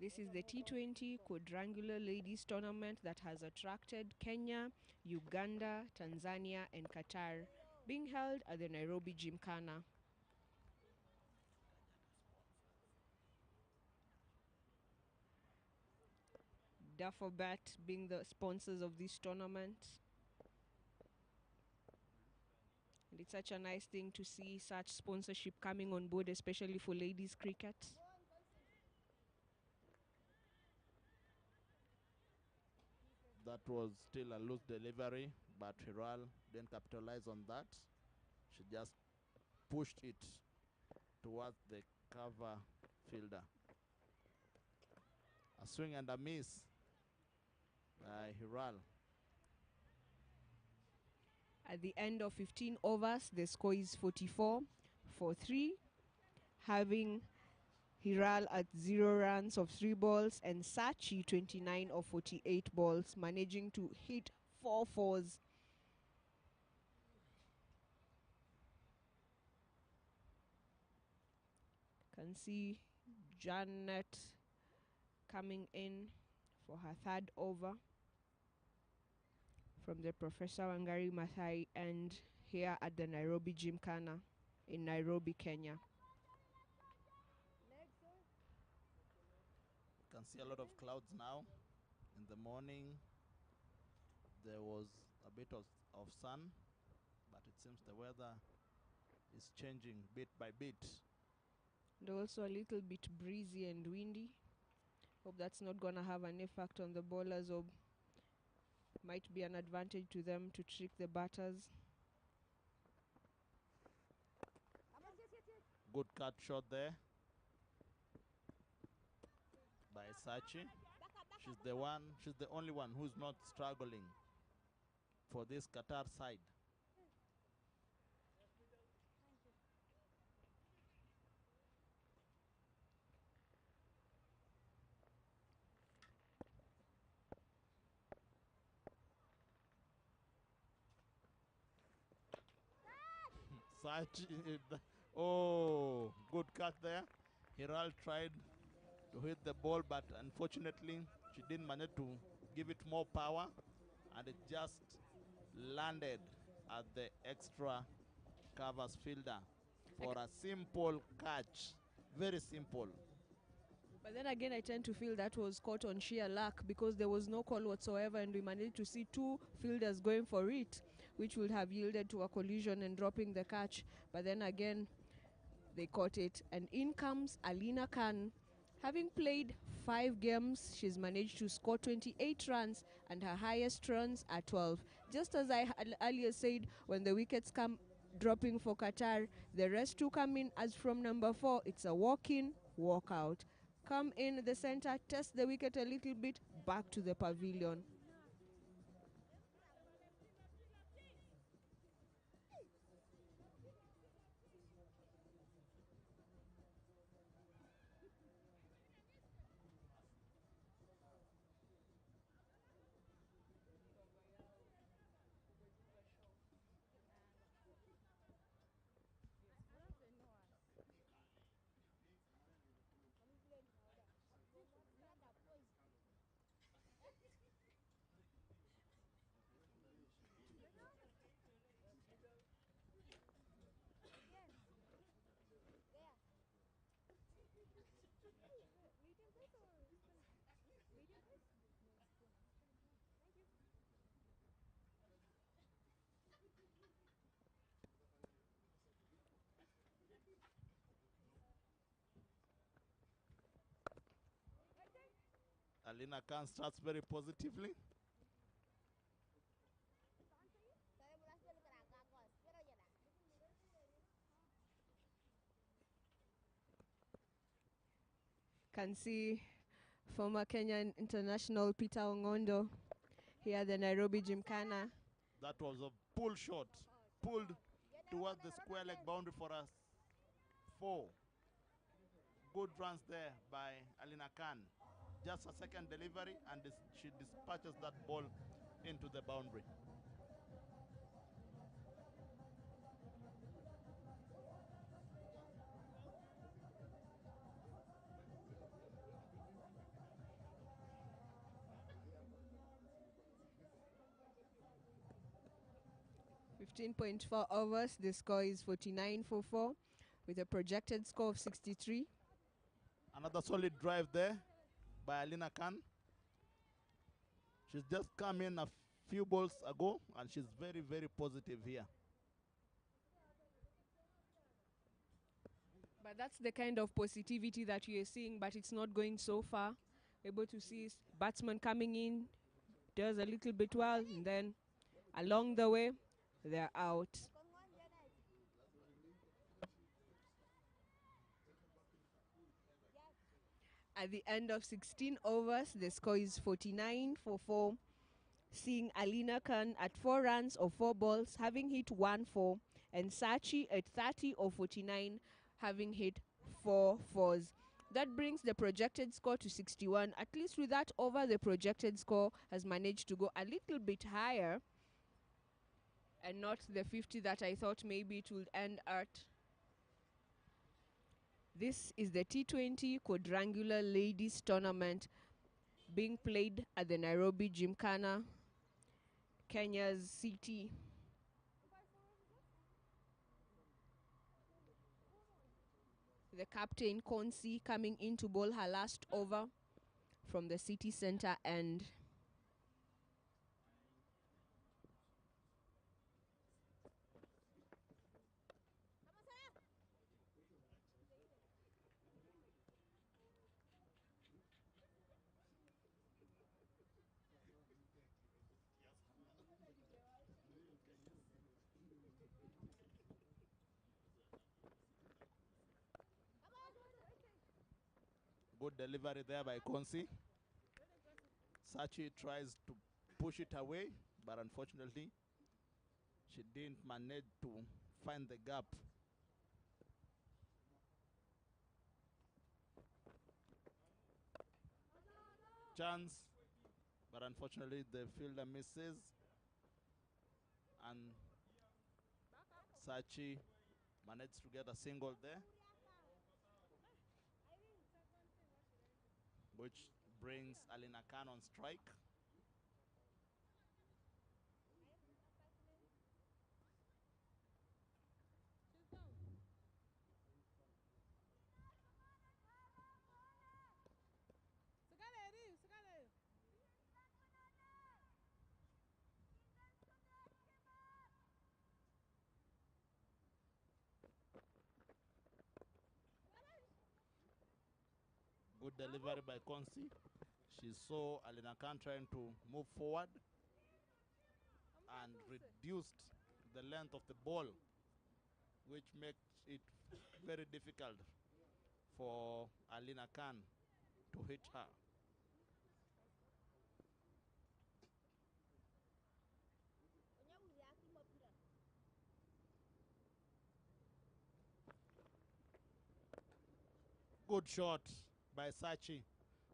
This is the T20 Quadrangular Ladies Tournament that has attracted Kenya, Uganda, Tanzania and Qatar, being held at the Nairobi Gymkhana. Dufferbat being the sponsors of this tournament. And it's such a nice thing to see such sponsorship coming on board, especially for ladies cricket. That was still a loose delivery, but Hiral didn't capitalize on that. She just pushed it towards the cover fielder. A swing and a miss by Hiral. At the end of 15 overs, the score is 44 for 3, having Hiral at 0 runs of 3 balls and Sachi 29 of 48 balls, managing to hit 4 fours. Can see Janet coming in for her 3rd over from the Professor Wangari Maathai end here at the Nairobi Gymkhana in Nairobi, Kenya. You can see a lot of clouds now. In the morning, there was a bit of sun, but it seems the weather is changing bit by bit. And also a little bit breezy and windy. Hope that's not going to have an effect on the bowlers, or might be an advantage to them to trick the batters. Good cut shot there by Sachi. She's the only one who's not struggling for this Qatar side. Sachi, oh, good cut there. Hiral tried to hit the ball, but unfortunately, she didn't manage to give it more power, and it just landed at the extra covers fielder for a simple catch. Very simple. But then again, I tend to feel that was caught on sheer luck, because there was no call whatsoever and we managed to see 2 fielders going for it, which would have yielded to a collision and dropping the catch. But then again, they caught it, and in comes Alina Khan Having played 5 games, she's managed to score 28 runs and her highest runs are 12. Just as I had earlier said, when the wickets come dropping for Qatar, the rest to come in as from number 4, it's a walk in, walk out. Come in the center, test the wicket a little bit, back to the pavilion. Alina Khan starts very positively. Can see former Kenyan international Peter Ongondo here at the Nairobi Gymkhana. That was a pull shot. Pulled towards the square leg boundary for us. 4. Good runs there by Alina Khan. Just a second delivery and she dispatches that ball into the boundary. .4 overs, the score is 49 for 4 with a projected score of 63. Another solid drive there by Alina Khan. She's just come in a few balls ago and she's very, very positive here. But that's the kind of positivity that you're seeing, but it's not going so far. Able to see batsman coming in, does a little bit well, and then along the way, they're out. At the end of 16 overs, the score is 49 for 4. Seeing Alina Khan at 4 runs or 4 balls, having hit 1-4, and Sachi at 30 or 49, having hit 4 fours. That brings the projected score to 61. At least with that over, the projected score has managed to go a little bit higher and not the 50 that I thought maybe it would end at. This is the T20 Quadrangular Ladies Tournament being played at the Nairobi Gymkhana, Kenya's city. The captain, Konsi, coming in to bowl her last over from the city center end. Good delivery there by Konsi. Sachi tries to push it away, but unfortunately, she didn't manage to find the gap. Chance, but unfortunately the fielder misses. And Sachi managed to get a single there, which brings Alina Khan on strike. Good delivery by Konsi. She saw Alina Khan trying to move forward and reduced the length of the ball, which makes it very difficult for Alina Khan to hit her. Good shot by Sachi.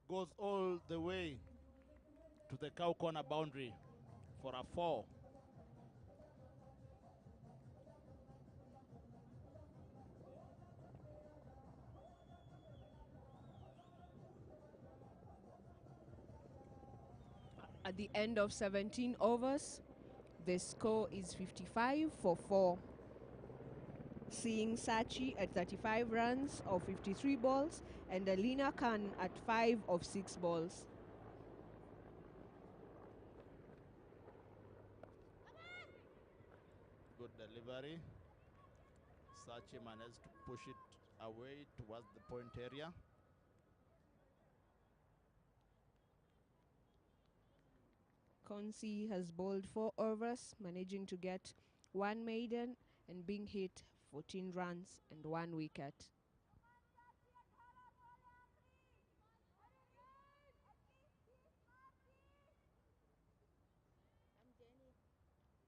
Goes all the way to the cow corner boundary for a 4. At the end of 17 overs, the score is 55 for 4. Seeing Sachi at 35 runs of 53 balls and Alina Khan at 5 of 6 balls. Good delivery. Sachi managed to push it away towards the point area. Konsi has bowled 4 overs, managing to get 1 maiden and being hit 14 runs and 1 wicket.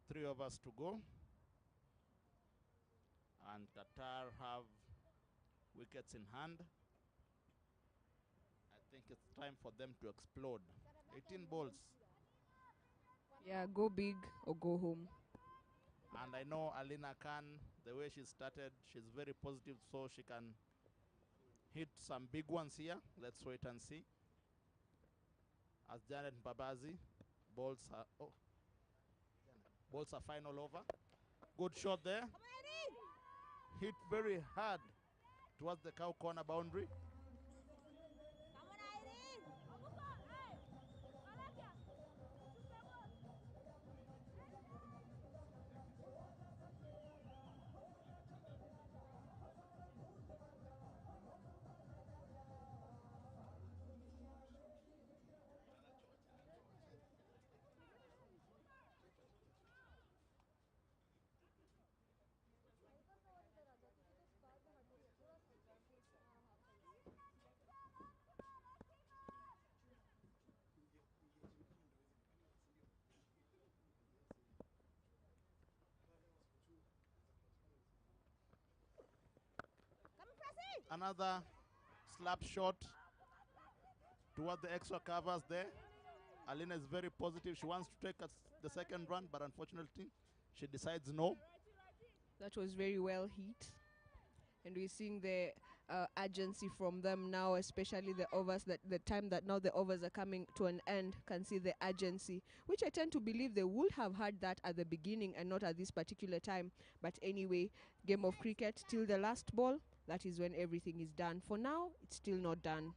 Three overs to go. And Qatar have wickets in hand. I think it's time for them to explode. 18 balls. Yeah, go big or go home. And I know Alina Khan, the way she started, she's very positive, so she can hit some big ones here. Let's wait and see. As Janet Babazi balls are final over. Good shot there. Hit very hard towards the cow corner boundary. Another slap shot toward the extra covers there. Alina is very positive. She wants to take the second run, but unfortunately, she decides no. That was very well hit. And we're seeing the urgency from them now, especially the overs, that the time that now the overs are coming to an end, can see the urgency, which I tend to believe they would have had that at the beginning and not at this particular time. But anyway, game of cricket till the last ball, that is when everything is done. For now, it's still not done.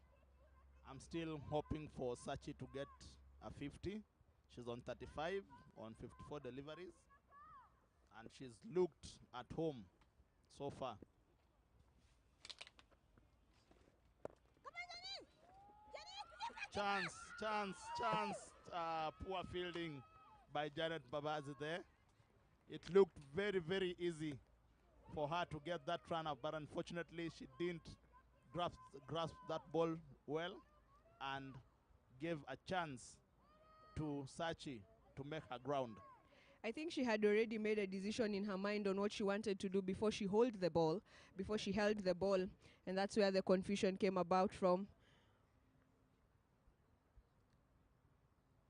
I'm still hoping for Sachi to get a 50. She's on 35 on 54 deliveries, and she's looked at home so far. Chance, chance, chance. Poor fielding by Janet Babazi there. It looked very, very easy for her to get that run up, but unfortunately she didn't grasp that ball well and gave a chance to Sachi to make her ground. I think she had already made a decision in her mind on what she wanted to do before she held the ball, and that's where the confusion came about from.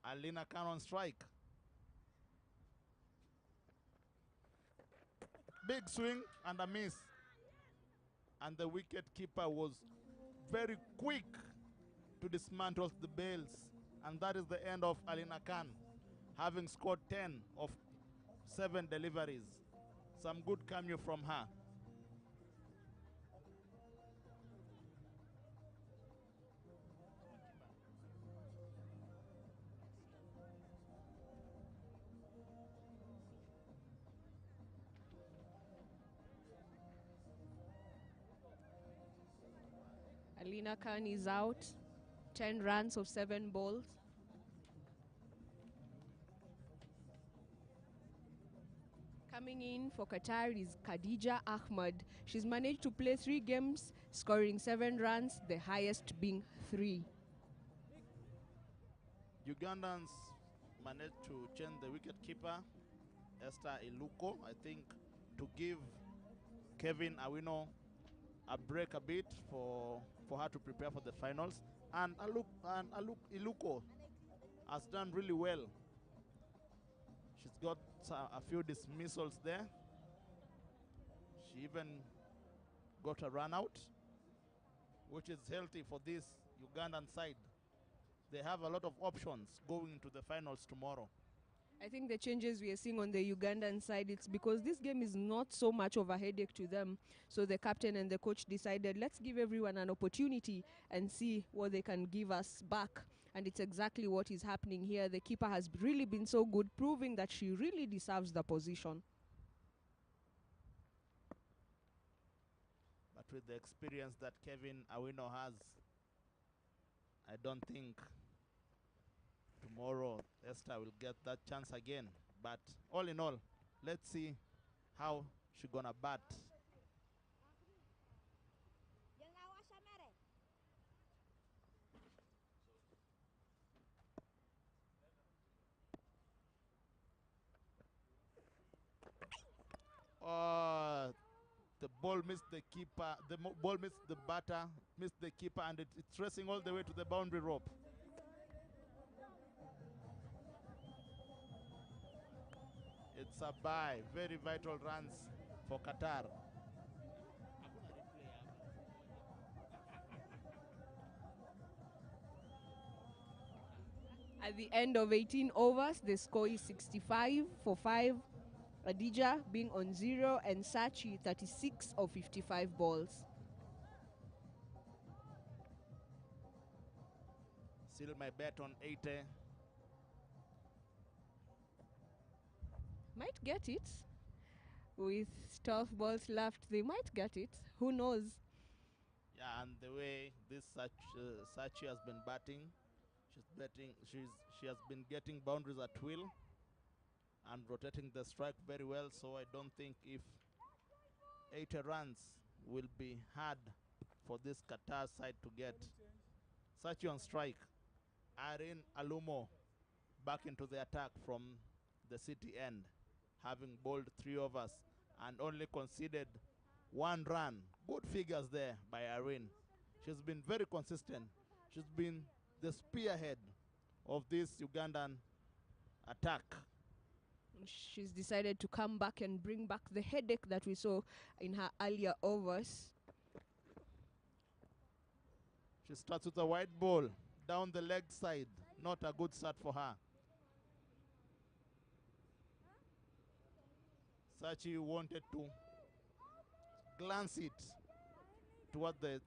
Alina Khan on strike. Big swing and a miss. And the wicket keeper was very quick to dismantle the bails. And that is the end of Alina Khan, having scored 10 of 7 deliveries. Some good cameo from her. Alina Khan is out. 10 runs of 7 balls. Coming in for Qatar is Khadija Ahmad. She's managed to play 3 games, scoring 7 runs, the highest being 3. Ugandans managed to change the wicket keeper, Esther Iluko, I think, to give Kevin Awino a break a bit for her to prepare for the finals. And Iluko has done really well. She's got a few dismissals there. She even got a run out, which is healthy for this Ugandan side. They have a lot of options going into the finals tomorrow. I think the changes we are seeing on the Ugandan side, it's because this game is not so much of a headache to them. So the captain and the coach decided, let's give everyone an opportunity and see what they can give us back. And it's exactly what is happening here. The keeper has really been so good, proving that she really deserves the position. But with the experience that Kevin Awino has, I don't think tomorrow Esther will get that chance again. But all in all, let's see how she's gonna bat. The ball missed the keeper. The ball missed the batter, missed the keeper, and it's racing all the way to the boundary rope. It's a bye. Very vital runs for Qatar. At the end of 18 overs, the score is 65 for 5. Adija being on 0 and Sachi 36 of 55 balls. Still my bet on 80. Might get it. With 12 balls left, they might get it. Who knows? Yeah, and the way this Sachi has been batting, she has been getting boundaries at will and rotating the strike very well. So I don't think if 80 runs will be hard for this Qatar side to get. Sachi on strike. Irene Alumo back into the attack from the city end, having bowled 3 overs and only conceded 1 run. Good figures there by Irene. She's been very consistent. She's been the spearhead of this Ugandan attack. She's decided to come back and bring back the headache that we saw in her earlier overs. She starts with a wide ball down the leg side. Not a good start for her. Sachi wanted to glance it toward the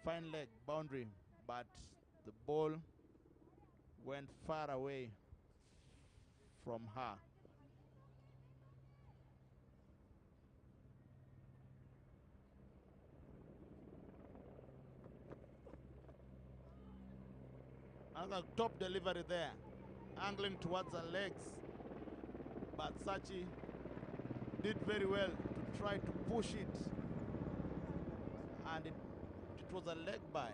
fine leg boundary, but the ball went far away from her. Another top delivery there, angling towards her legs, but Sachi did very well to try to push it, and it was a leg bye.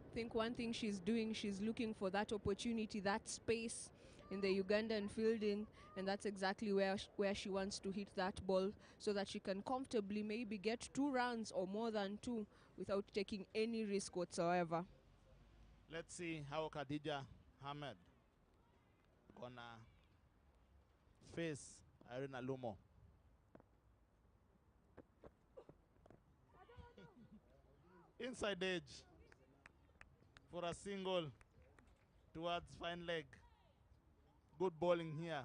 I think one thing she's doing, she's looking for that opportunity, that space in the Ugandan fielding, and that's exactly where she wants to hit that ball so that she can comfortably maybe get 2 runs or more than 2 without taking any risk whatsoever. Let's see how Khadija Ahmed gonna face Irene Alumo. Inside edge for a single towards fine leg. Good bowling here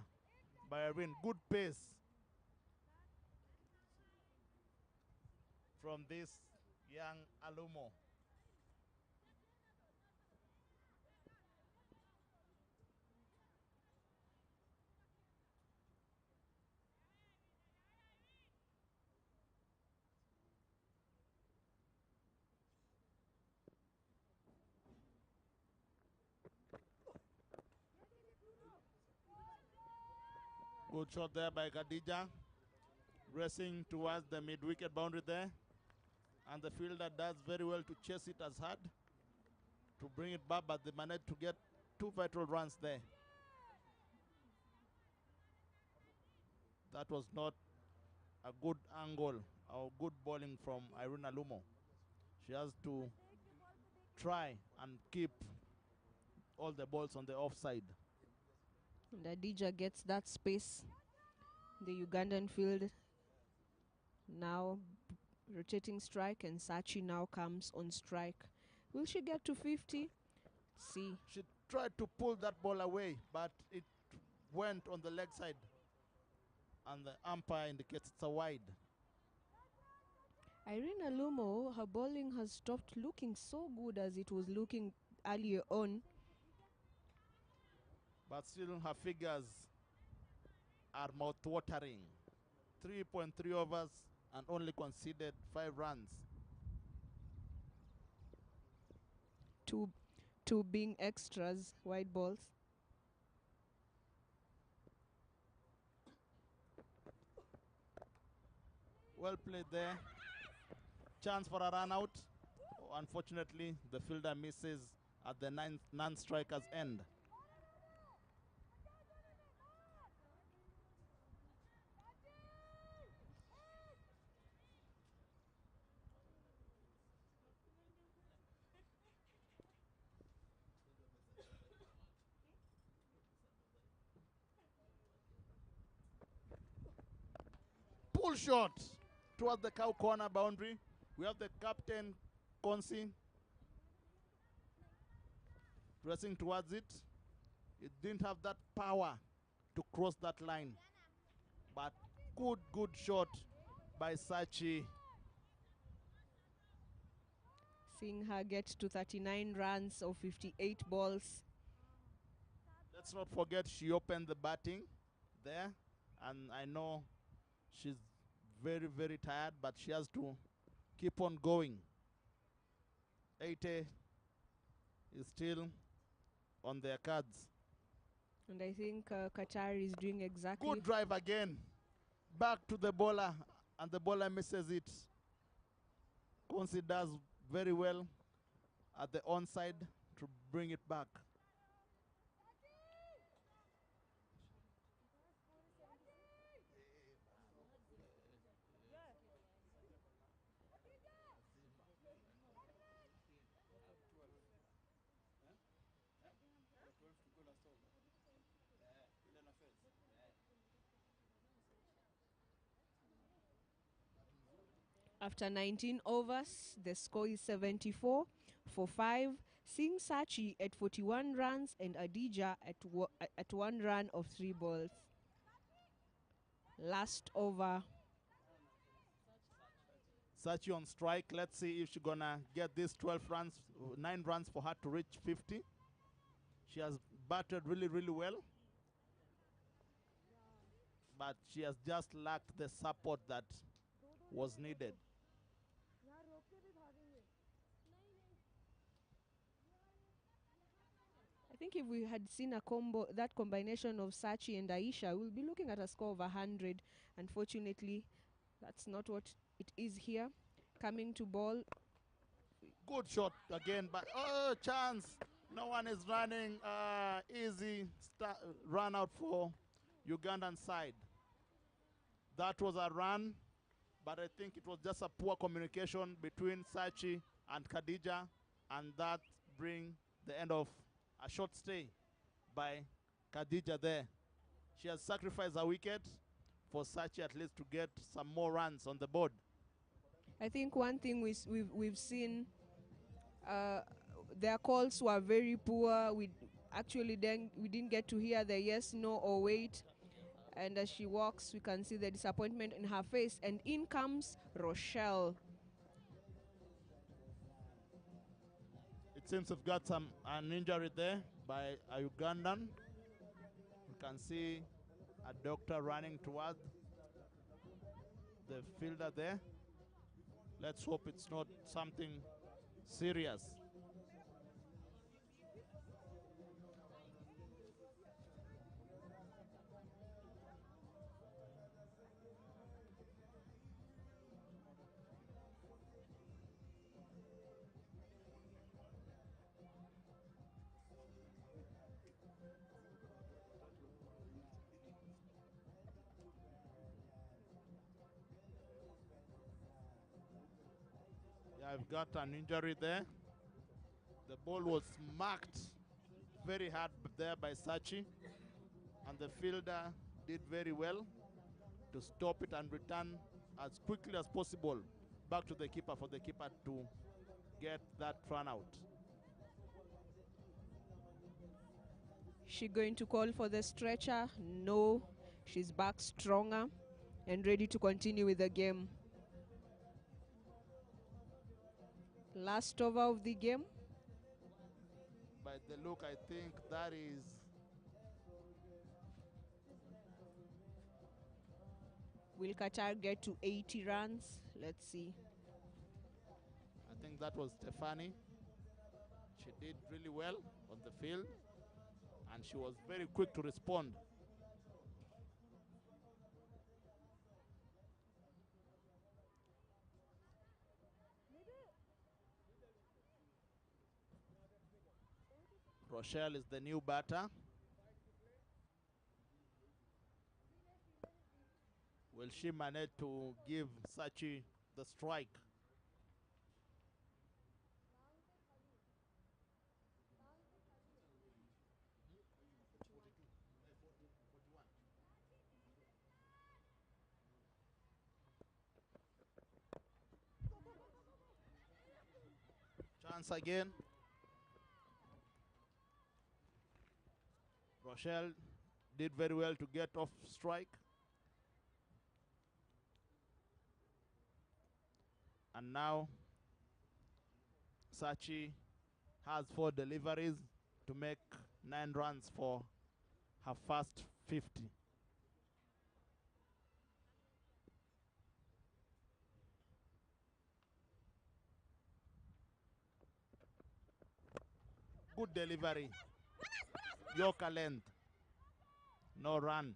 by Irene. Good pace from this young Alumo. Good shot there by Khadija. Racing towards the mid-wicket boundary there. And the fielder does very well to chase it as hard to bring it back, but they managed to get 2 vital runs there. That was not a good angle or good bowling from Irina Lumo. She has to try and keep all the balls on the offside. And Adija gets that space. The Ugandan field now rotating strike, and Sachi now comes on strike. Will she get to 50? See. She tried to pull that ball away, but it went on the leg side. And the umpire indicates it's a wide. Irina Lumo, her bowling has stopped looking so good as it was looking earlier on. But still her figures are mouth-watering. 3.3 overs and only conceded 5 runs. Two being extras, wide balls. Well played there. Chance for a run out. Unfortunately, the fielder misses at the non-striker's end. Pull shot towards the cow corner boundary. We have the captain, Konsi, racing towards it. It didn't have that power to cross that line. But good shot by Sachi. Seeing her get to 39 runs of 58 balls. Let's not forget she opened the batting there. And I know she's very tired, but she has to keep on going. 80 is still on their cards. And I think Qatar is doing exactly. Good drive again. Back to the bowler, and the bowler misses it. Konsi does very well at the onside to bring it back. After 19 overs, the score is 74 for 5. Seeing Sachi at 41 runs and Adija at 1 run of 3 balls. Last over. Sachi on strike. Let's see if she's gonna get these 12 runs, 9 runs for her to reach 50. She has batted really well, but she has just lacked the support that was needed. I think if we had seen that combination of Sachi and Aisha, we'll be looking at a score of 100. Unfortunately, that's not what it is here. Coming to ball. Good shot again, but oh, chance. No one is running. Easy run out for Ugandan side. That was a run, but I think it was just a poor communication between Sachi and Khadija, and that bring the end of a short stay by Khadija there. She has sacrificed a wicket for Sachi at least to get some more runs on the board. I think one thing we've seen, their calls were very poor. We didn't get to hear the yes, no, or wait. And as she walks, we can see the disappointment in her face. And in comes Rochelle. It seems we've got an injury there by a Ugandan. You can see a doctor running toward the fielder there. Let's hope it's not something serious. I've got an injury there. The ball was smacked very hard there by Sachi, and the fielder did very well to stop it and return as quickly as possible back to the keeper for the keeper to get that run out. She going to call for the stretcher? No. She's back stronger and ready to continue with the game. Last over of the game. By the look, I think that is Will Qatar get to 80 runs? Let's see. I think that was Stefani. She did really well on the field, and she was very quick to respond. Rochelle is the new batter. Will she manage to give Sachi the strike? Chance again. Rochelle did very well to get off strike. And now Sachi has 4 deliveries to make 9 runs for her first 50. Good delivery. Yorker length. No run.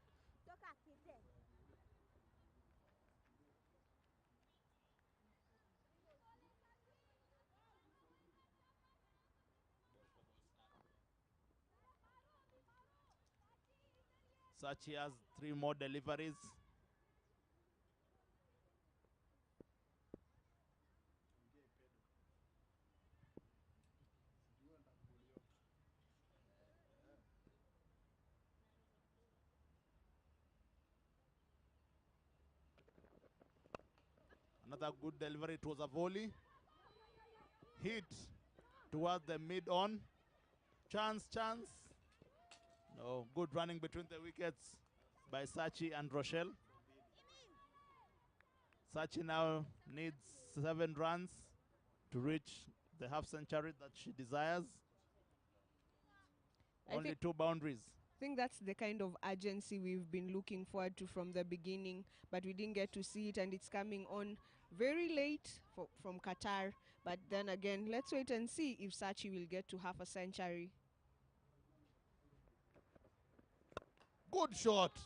Sachi has 3 more deliveries. Another good delivery. It was a volley. Hit towards the mid-on. Chance. No, good running between the wickets by Sachi and Rochelle. Sachi now needs 7 runs to reach the half century that she desires. Only 2 boundaries. I think that's the kind of urgency we've been looking forward to from the beginning, but we didn't get to see it, and it's coming on very late from Qatar. But then again, let's wait and see if Sachi will get to half a century. Good shot.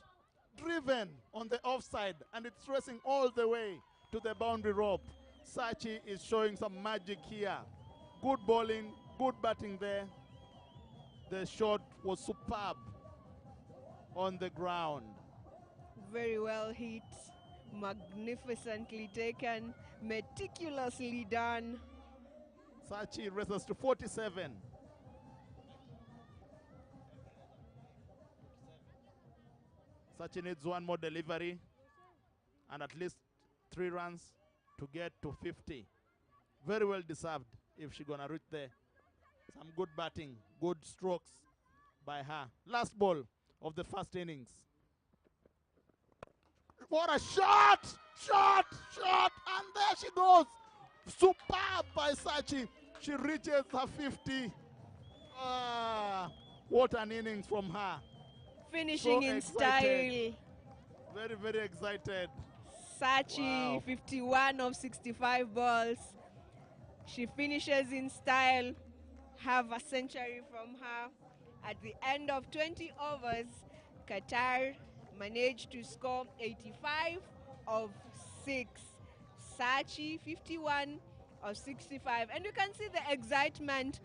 Driven on the offside, and it's racing all the way to the boundary rope. Sachi is showing some magic here. Good bowling, good batting there. The shot was superb on the ground. Very well hit, magnificently taken, meticulously done. Sachi races to 47. Sachi needs 1 more delivery and at least 3 runs to get to 50. Very well deserved if she's gonna reach there. Some good batting, good strokes by her. Last ball of the first innings. What a shot! And there she goes. Superb by Sachi. She reaches her 50. What an innings from her. Finishing in style. Very, very excited. Sachi, wow. 51 of 65 balls. She finishes in style. Have a century from her. At the end of 20 overs, Qatar managed to score 85 of 6. Sachi, 51 of 65. And you can see the excitement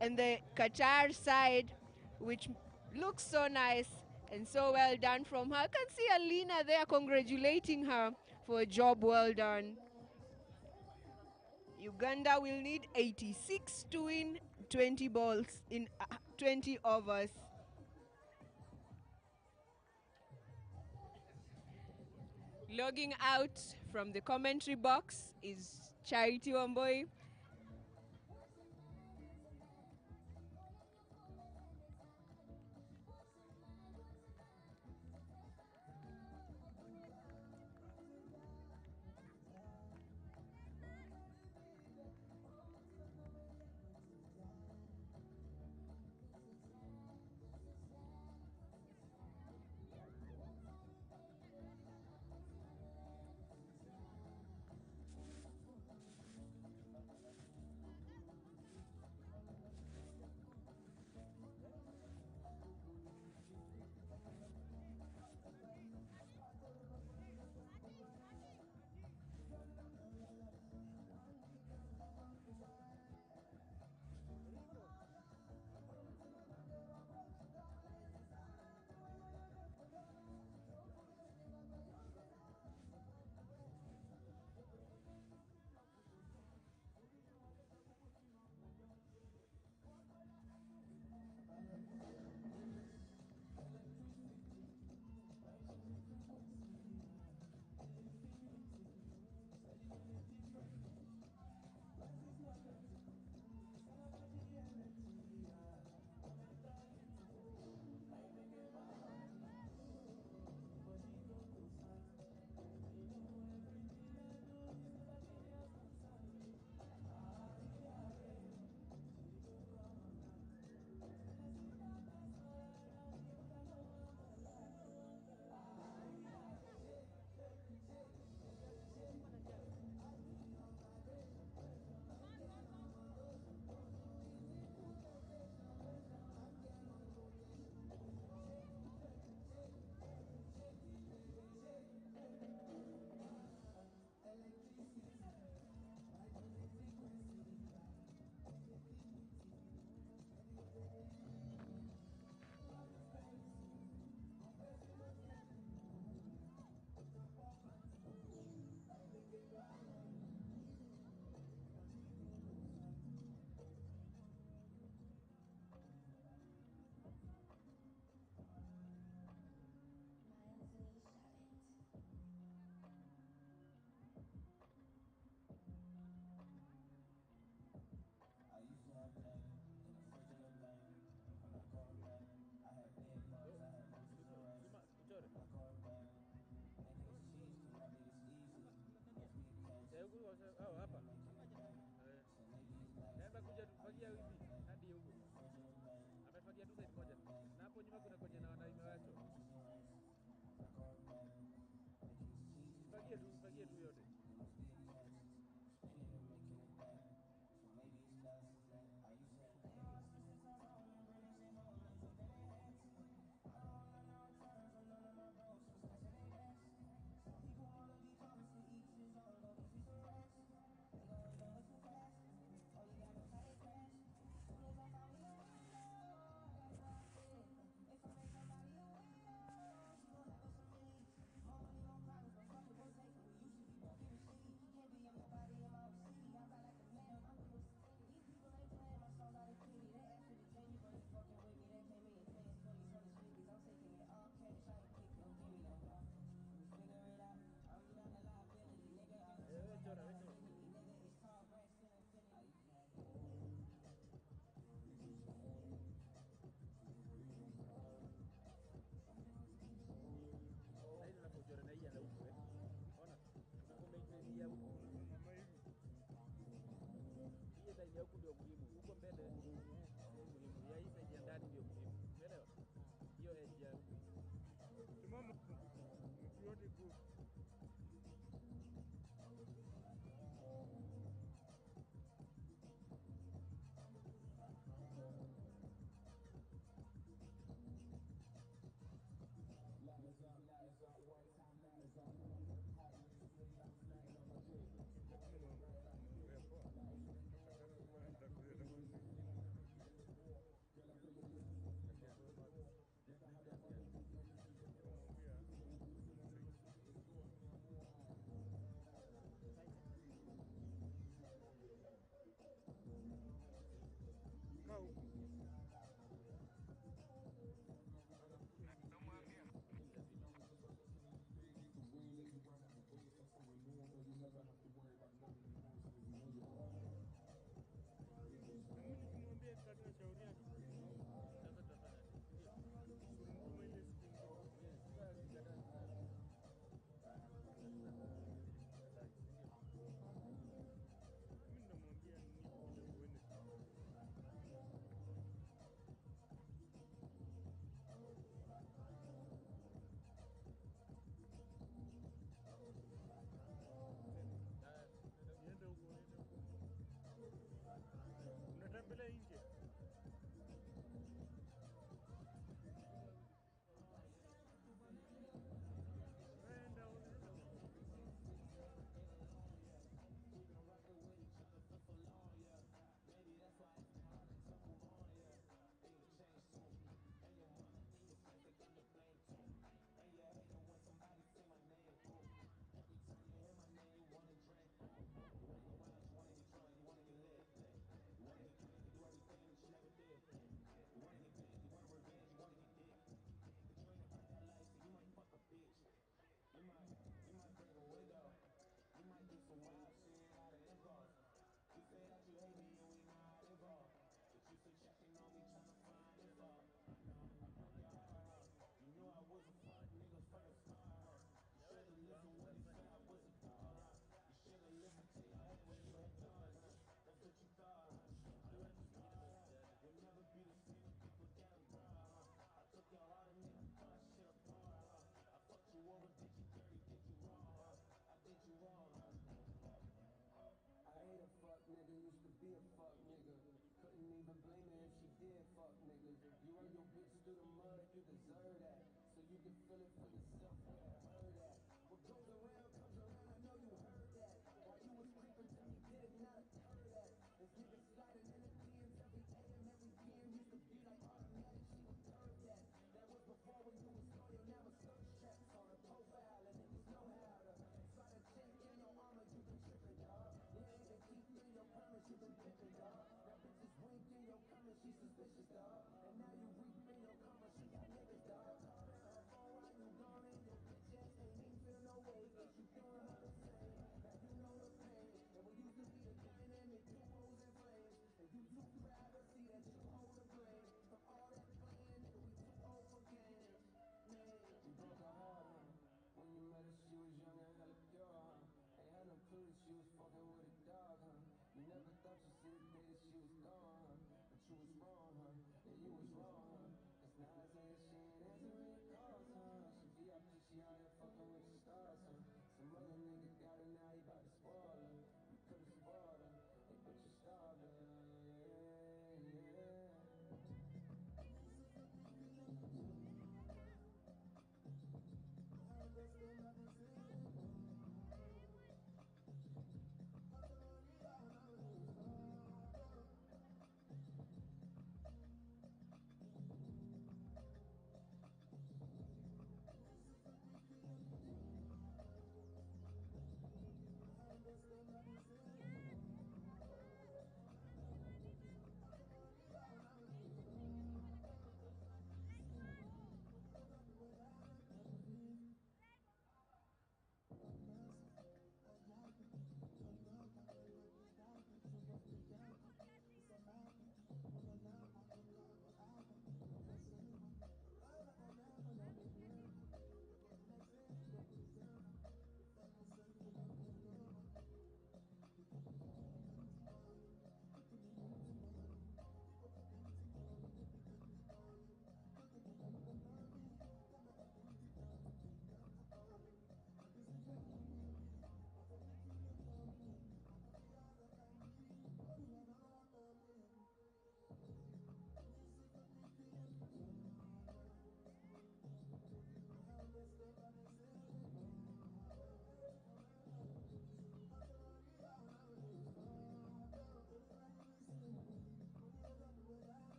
in the Qatar side, which looks so nice and so well done from her. You can see Alina there congratulating her for a job well done. Uganda will need 86 to win 20 balls in 20 overs. Logging out from the commentary box is Charity Wamboi.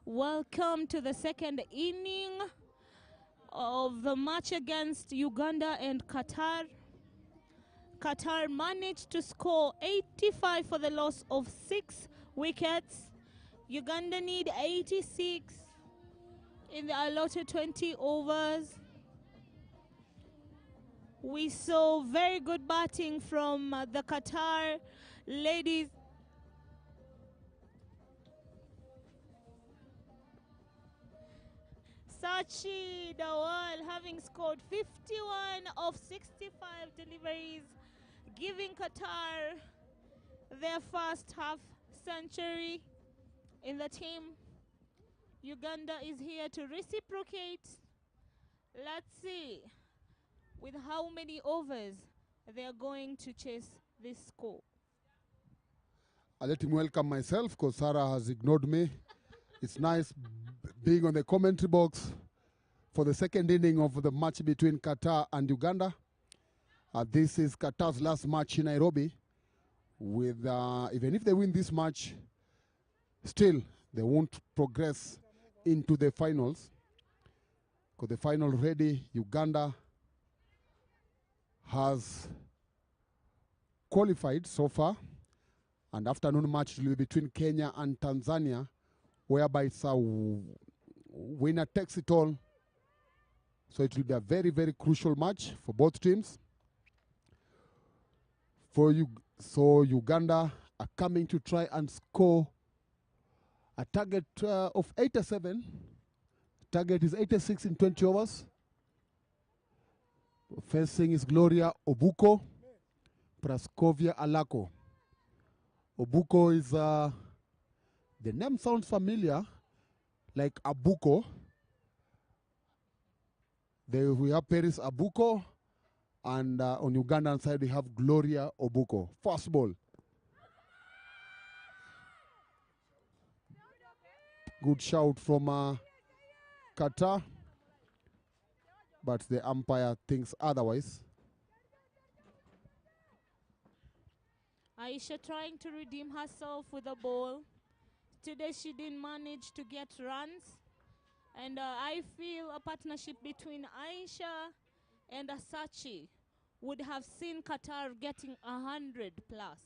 Welcome to the second inning of the match against Uganda and Qatar. Qatar managed to score 85 for the loss of 6 wickets. Uganda need 86 in the allotted 20 overs. We saw very good batting from the Qatar ladies. Sachi Dawal having scored 51 of 65 deliveries, giving Qatar their first half century in the team. Uganda is here to reciprocate. Let's see with how many overs they are going to chase this score. I let him welcome myself because Sarah has ignored me. It's nice being on the commentary box for the second inning of the match between Qatar and Uganda. This is Qatar's last match in Nairobi. With even if they win this match, still they won't progress into the finals. Because the final ready, Uganda has qualified so far. And afternoon match will be between Kenya and Tanzania, whereby it's a winner takes it all. So it will be a very, very crucial match for both teams. So Uganda are coming to try and score a target of 87. Target is 86 in 20 overs. Facing is Gloria Obuko, Praskovia Alako. Obuko is, the name sounds familiar, like Abuko. We have Paris Abuko, and on Ugandan side we have Gloria Obuko. First ball. Good shout from Qatar, but the umpire thinks otherwise. Aisha trying to redeem herself with a ball. Today she didn't manage to get runs. And I feel a partnership between Aisha and Asachi would have seen Qatar getting 100 plus.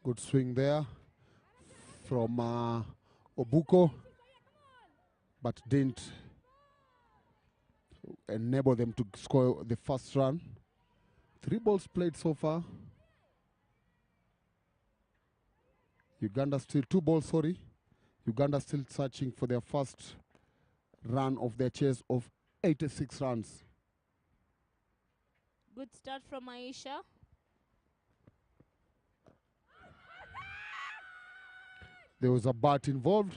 Good swing there from Obuko, but didn't enable them to score the first run. 3 balls played so far. Uganda still 2 balls, sorry. Uganda still searching for their first run of their chase of 86 runs. Good start from Aisha. There was a bat involved.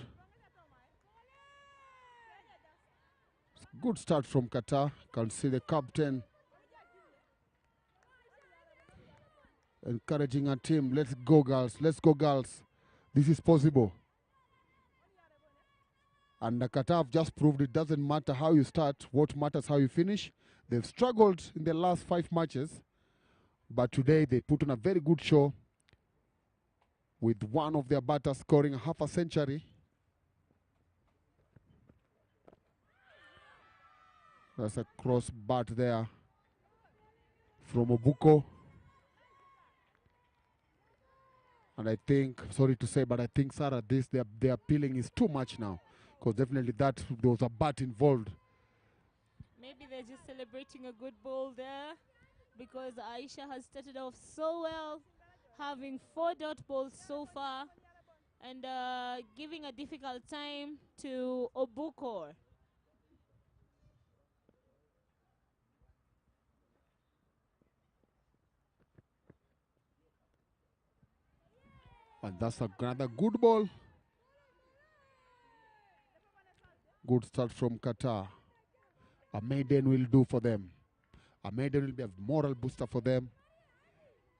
Good start from Qatar. Can see the captain encouraging a team. Let's go, girls. Let's go, girls. This is possible. And Qatar have just proved it doesn't matter how you start. What matters how you finish. They've struggled in the last 5 matches. But today they put on a very good show, with one of their batters scoring half a century. That's a cross bat there from Obuko. And I think, sorry to say, but I think, Sarah, their appealing is too much now. Because definitely there was a bat involved. Maybe they're just celebrating a good ball there, because Aisha has started off so well, having 4 dot balls so far, and giving a difficult time to Obuko. And that's another good ball. Good start from Qatar. A maiden will do for them. A maiden will be a moral booster for them.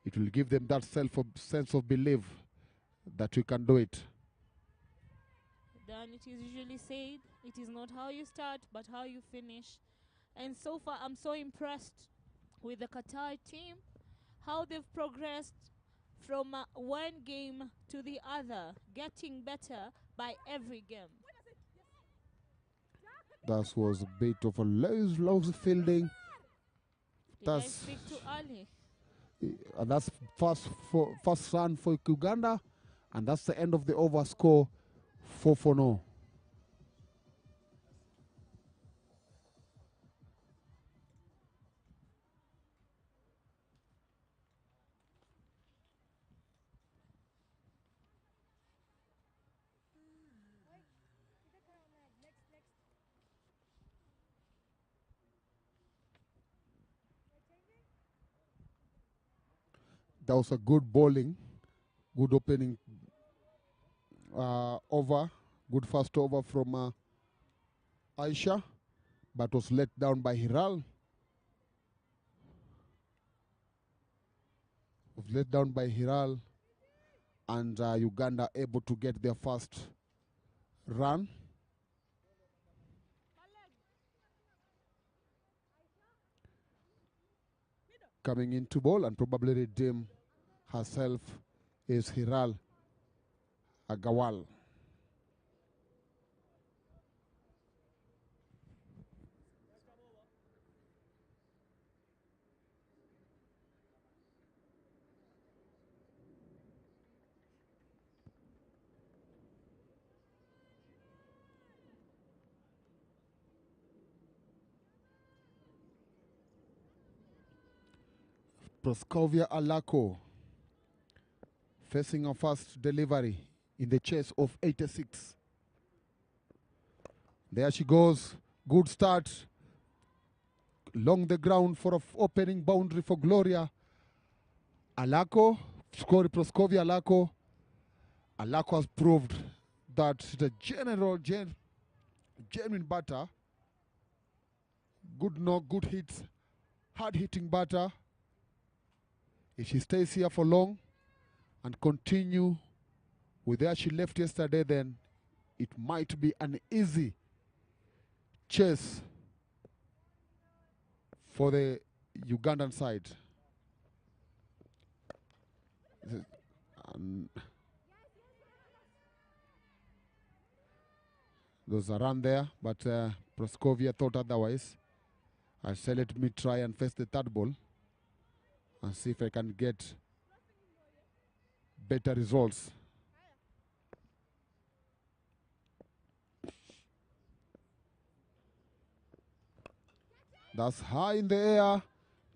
It will give them that sense of belief that we can do it. done. It is usually said, it is not how you start, but how you finish. And so far, I'm so impressed with the Qatar team, how they've progressed from one game to the other, getting better by every game. That was a bit of a lousy fielding. Did I That's speak too early? and that's first run for Uganda, and that's the end of the over score 4-0. That was a good bowling, good opening over, good first over from Aisha, but was let down by Hiral. Was let down by Hiral, and Uganda able to get their first run. Coming into ball and probably redeem herself is Hiral Agawal. Proskovia Alako facing a first delivery in the chase of 86. There she goes. Good start. Along the ground for an opening boundary for Gloria. Alako, score Proskovia Alako. Alako has proved that the genuine batter. Good knock, good hits, hard hitting batter. If she stays here for long and continue with where she left yesterday, then it might be an easy chase for the Ugandan side. There's a run there, but Proskovia thought otherwise. I said, let me try and face the third ball and see if I can get better results. That's high in the air.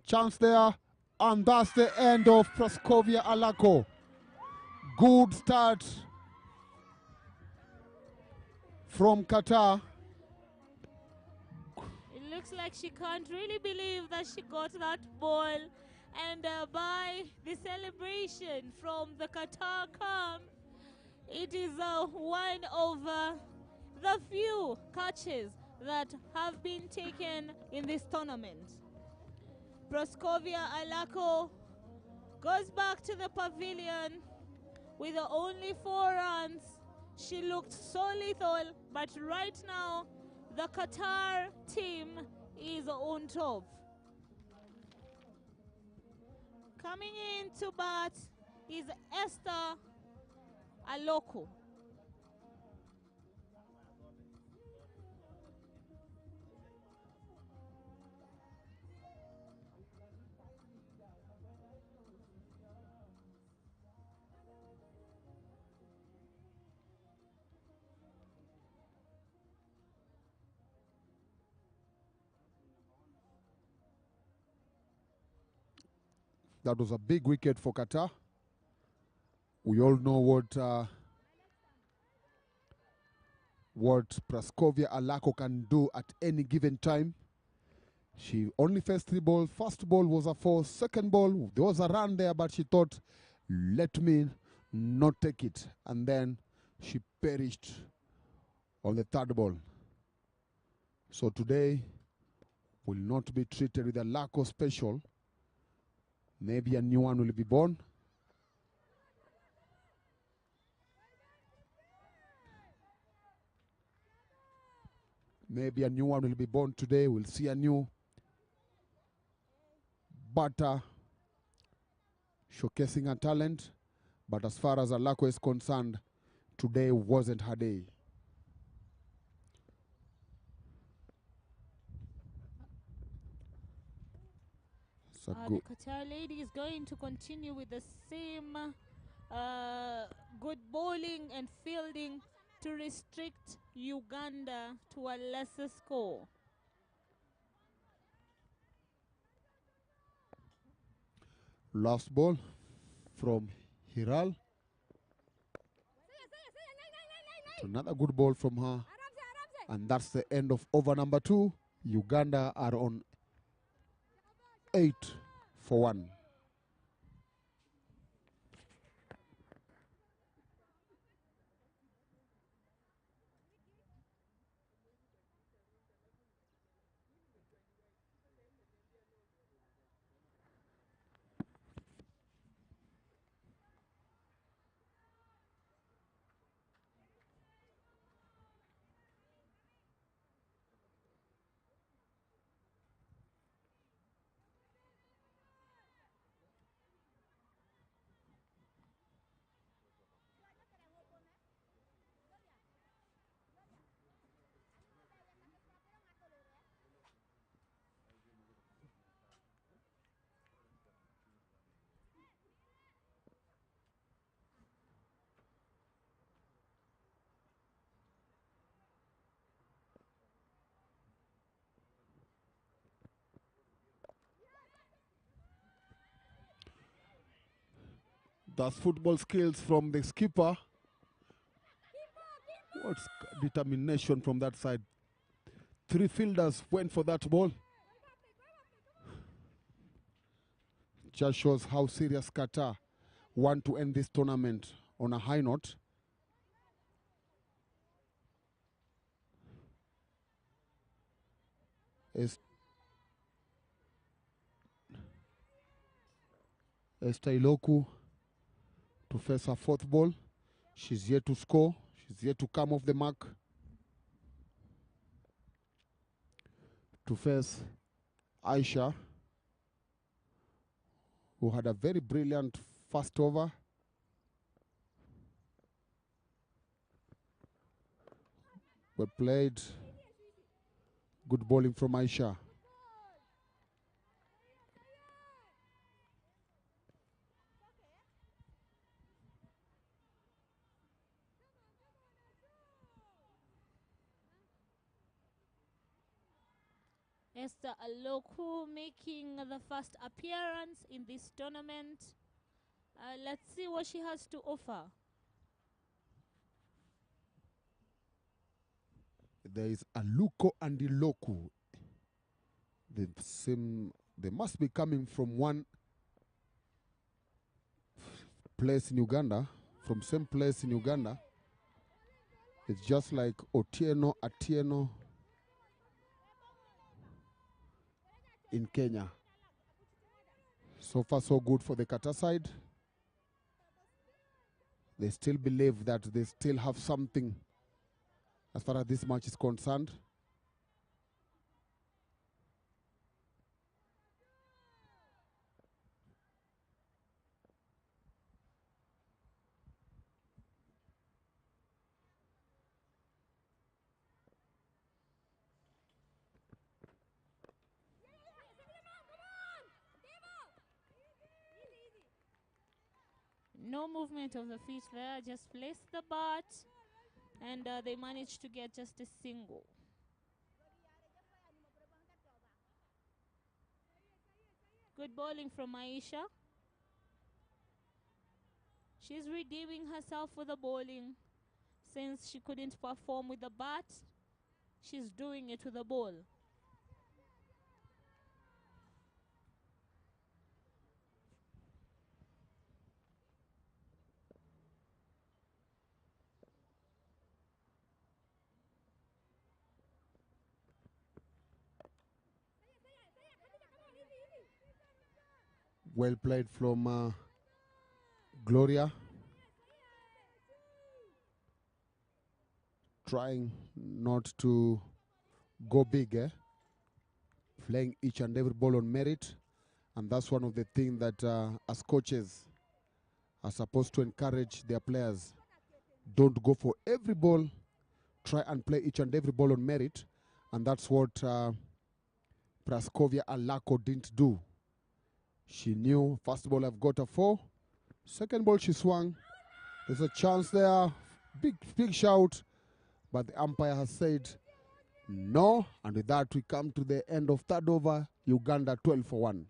Chance there. And that's the end of Proskovia Alako. Good start from Qatar. It looks like she can't really believe that she got that ball. And by the celebration from the Qatar camp, it is one of the few catches that have been taken in this tournament. Proskovia Alako goes back to the pavilion with only 4 runs. She looked so lethal, but right now the Qatar team is on top. Coming in to bat is Esther Aloko. That was a big wicket for Qatar. We all know what Proskovia Alako can do at any given time. She only faced 3 balls. First ball was a 4. Second ball, there was a run there, but she thought, let me not take it. And then she perished on the third ball. So today will not be treated with a Alako special. Maybe a new one will be born. Maybe a new one will be born today. We'll see a new batter showcasing her talent. But as far as Alako is concerned, today wasn't her day. So The Qatar lady is going to continue with the same good bowling and fielding to restrict Uganda to a lesser score. Last ball from Hiral. Another good ball from her. And that's the end of over number 2. Uganda are on 8 for 1. That's football skills from the skipper. What's determination from that side? 3 fielders went for that ball. Just shows how serious Qatar want to end this tournament on a high note. Estailoku to face her 4th ball. She's yet to score. She's yet to come off the mark. To face Aisha, who had a very brilliant first over. But played. Good bowling from Aisha. Esther Aloku making the first appearance in this tournament. Let's see what she has to offer. There is Aluko and Iloku. They must be coming from one place in Uganda, from same place in Uganda. It's just like Otieno, Atieno in Kenya. So far, so good for the Qatar side. They still believe that they still have something as far as this match is concerned. No movement of the feet there, just place the bat, and they managed to get just a single. Good bowling from Aisha. She's redeeming herself with the bowling. Since she couldn't perform with the bat, she's doing it with the ball. Well played from Gloria. Trying not to go big, playing each and every ball on merit. And that's one of the things that as coaches are supposed to encourage their players. Don't go for every ball. Try and play each and every ball on merit. And that's what Praskovia Alako didn't do. She knew, first ball I've got a 4. Second ball she swung. There's a chance there. Big shout. But the umpire has said no. And with that we come to the end of third over. Uganda 12-1.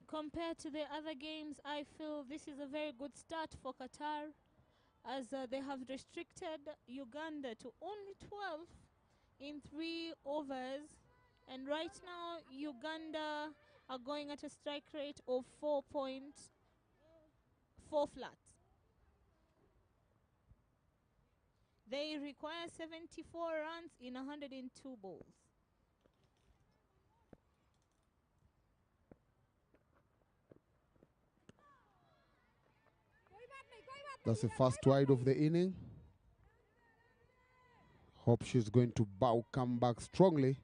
Compared to the other games, I feel this is a very good start for Qatar, as they have restricted Uganda to only 12 in 3 overs. And right now, Uganda are going at a strike rate of 4.4 flats. They require 74 runs in 102 balls. That's the first wide of the inning. Hope she's going to come back strongly.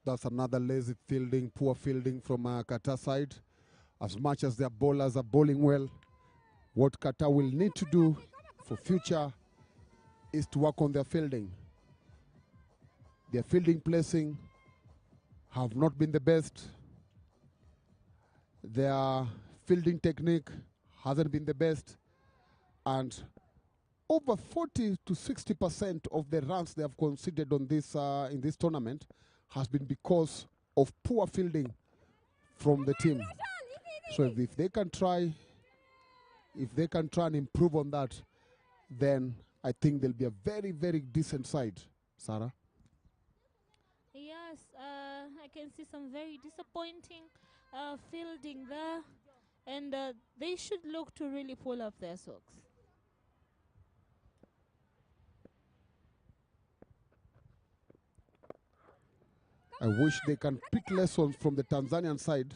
That's another lazy fielding, poor fielding from Qatar side. As much as their bowlers are bowling well, what Qatar will need to do for future is to work on their fielding. Their fielding placing have not been the best. Their fielding technique hasn't been the best. And over 40 to 60% of the runs they have conceded on this in this tournament has been because of poor fielding from the team. So if they can try and improve on that, then I think they'll be a very, very decent side. Sarah? Yes, I can see some very disappointing fielding there, and they should look to really pull up their socks. I wish they can pick lessons from the Tanzanian side,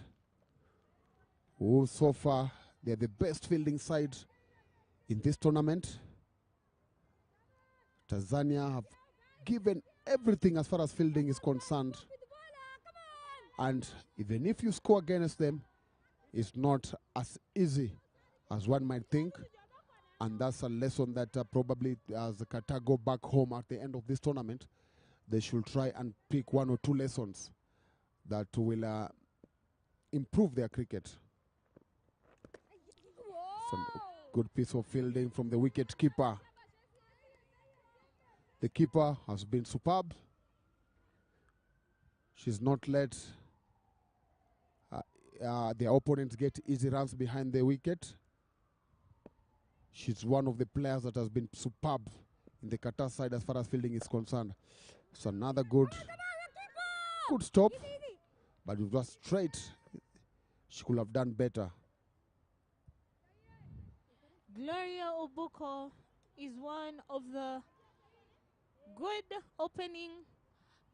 who so far they're the best fielding side in this tournament. Tanzania have given everything as far as fielding is concerned. And even if you score against them, it's not as easy as one might think. And that's a lesson that probably as Qatar go back home at the end of this tournament, they should try and pick 1 or 2 lessons that will improve their cricket. Some good piece of fielding from the wicket keeper. The keeper has been superb. She's not let their opponents get easy runs behind the wicket. She's one of the players that has been superb in the Qatar side as far as fielding is concerned. So another good stop, but it was straight. She could have done better. Gloria Obuko is one of the good opening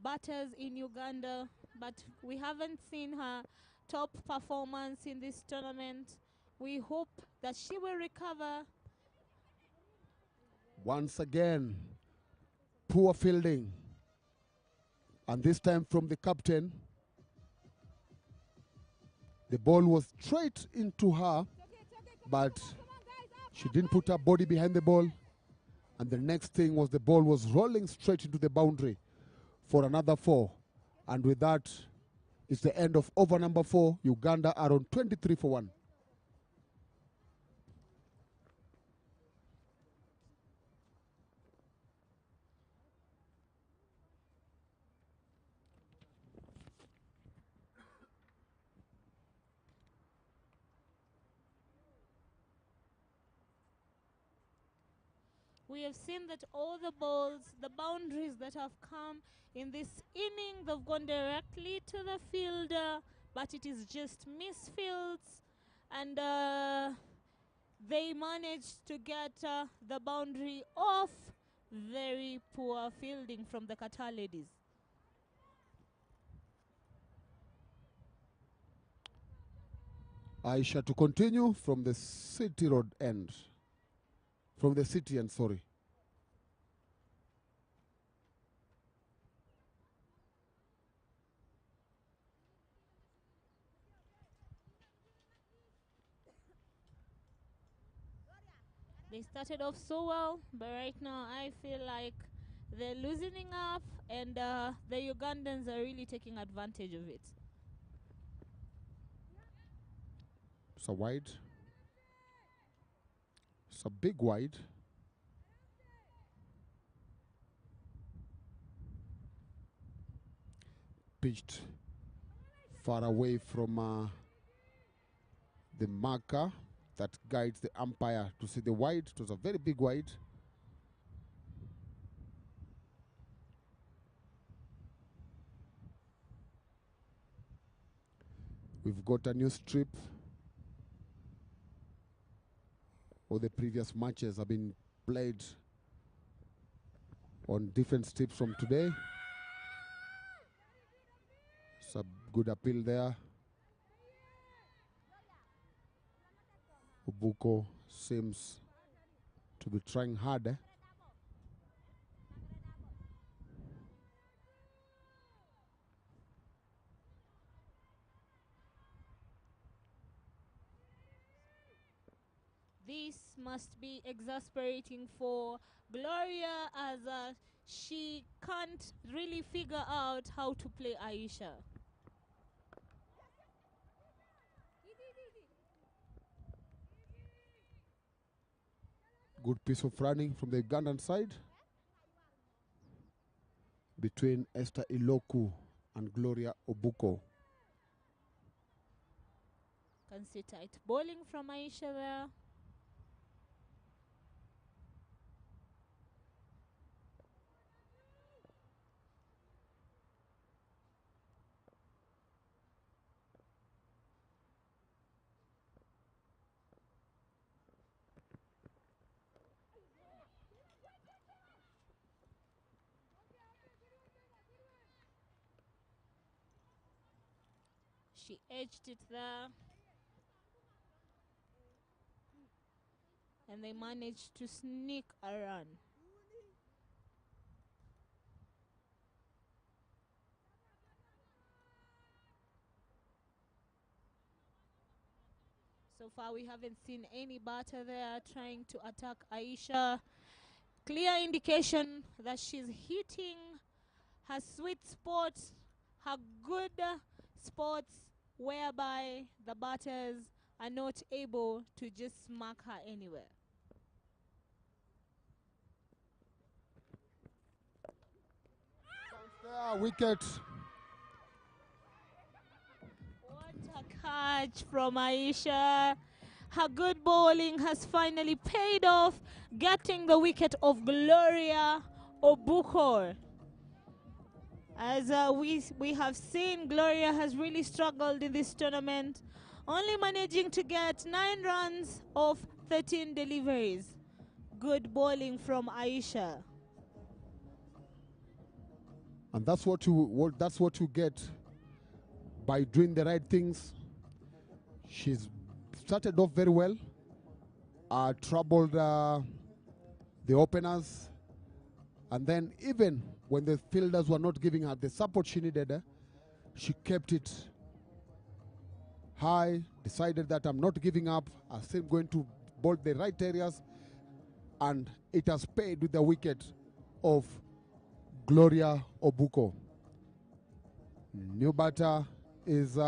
batters in Uganda, but we haven't seen her top performance in this tournament. We hope that she will recover. Once again, poor fielding. And this time from the captain. The ball was straight into her, but she didn't put her body behind the ball. And the next thing was the ball was rolling straight into the boundary for another 4. And with that, it's the end of over number 4. Uganda are on 23-1. We have seen that all the balls, the boundaries that have come in this inning, they've gone directly to the fielder, but but it is just misfields, and they managed to get the boundary off. Very poor fielding from the Qatar ladies. Aisha to continue from the city road end. From the city end, sorry. They started off so well, but right now I feel like they're loosening up, and the Ugandans are really taking advantage of it. It's a wide. It's a big wide. Pitched far away from the marker that guides the umpire to see the wide. It was a very big wide. We've got a new strip. All the previous matches have been played on different strips from today. It's a good appeal there. Obuko seems to be trying hard. This must be exasperating for Gloria, as she can't really figure out how to play Aisha. Good piece of running from the Ugandan side between Esther Iloku and Gloria Obuko. Can see tight bowling from Aisha there. She edged it there, and they managed to sneak a run. So far, we haven't seen any batter there trying to attack Aisha. Clear indication that she's hitting her sweet spot, her good spots, whereby the batters are not able to just mark her anywhere. Wicket. What a catch from Aisha. Her good bowling has finally paid off, getting the wicket of Gloria Obuko. As we have seen, Gloria has really struggled in this tournament, only managing to get 9 runs of 13 deliveries. Good bowling from Aisha. And that's what you get by doing the right things. She's started off very well, troubled the openers, and then even when the fielders were not giving her the support she needed, she kept it high, decided that I'm not giving up, I'm still going to bowl the right areas, and it has paid with the wicket of Gloria Obuko. New batter is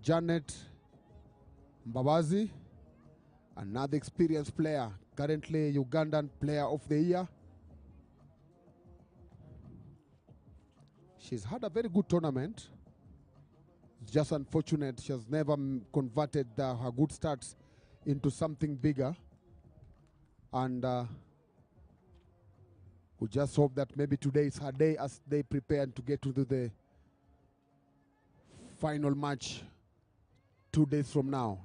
Janet Mbabazi, another experienced player, currently Ugandan Player of the Year. She's had a very good tournament. It's just unfortunate she has never converted her good starts into something bigger. And We just hope that maybe today is her day as they prepare to get to the final match 2 days from now.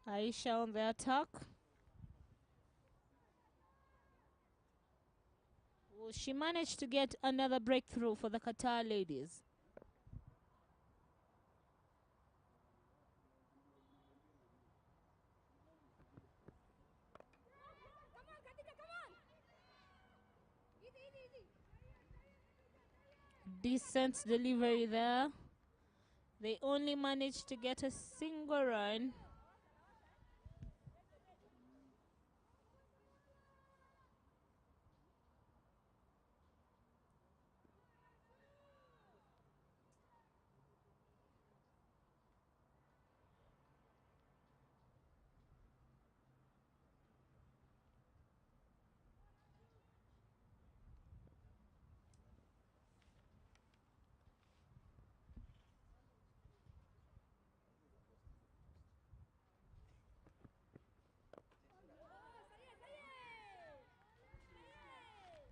Aisha on the attack. Will she manage to get another breakthrough for the Qatar ladies? Decent delivery there. They only managed to get a single run.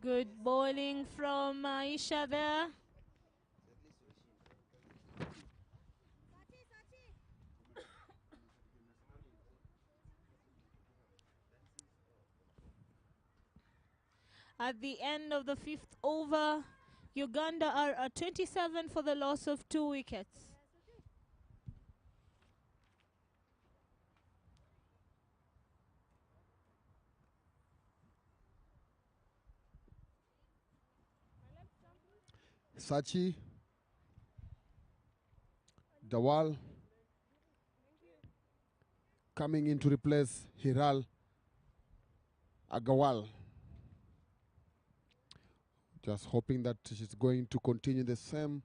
Good bowling from Aisha there. At the end of the 5th over, Uganda are at 27 for the loss of 2 wickets. Sachi, Dawal coming in to replace Hiral Agawal. Just hoping that she's going to continue the same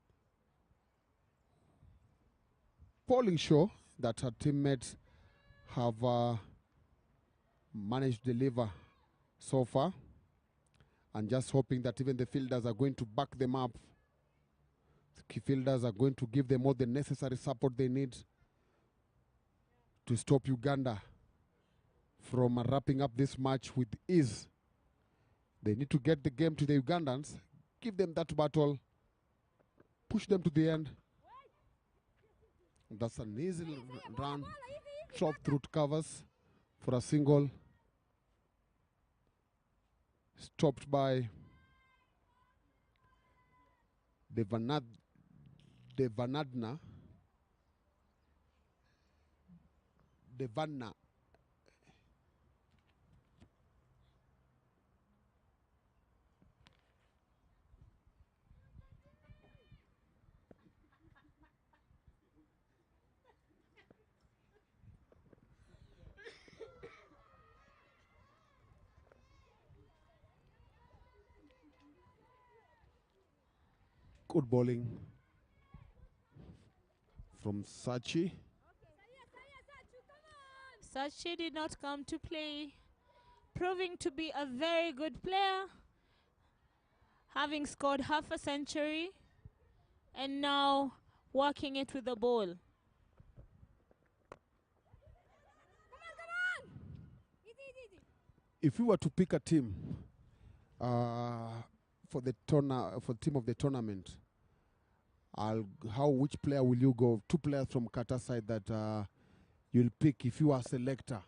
polling show that her teammates have managed to deliver so far. And just hoping that even the fielders are going to back them up. The key fielders are going to give them all the necessary support they need to stop Uganda from wrapping up this match with ease. They need to get the game to the Ugandans, give them that battle, push them to the end. That's an easy run, drop through covers for a single. Stopped by Devanadna. Devanna. Good bowling from Sachi. Sachi did not come to play, proving to be a very good player, having scored half a century and now working it with the ball. If you were to pick a team for the team of the tournament, which player will you go? 2 players from Qatar side that you'll pick if you are selector.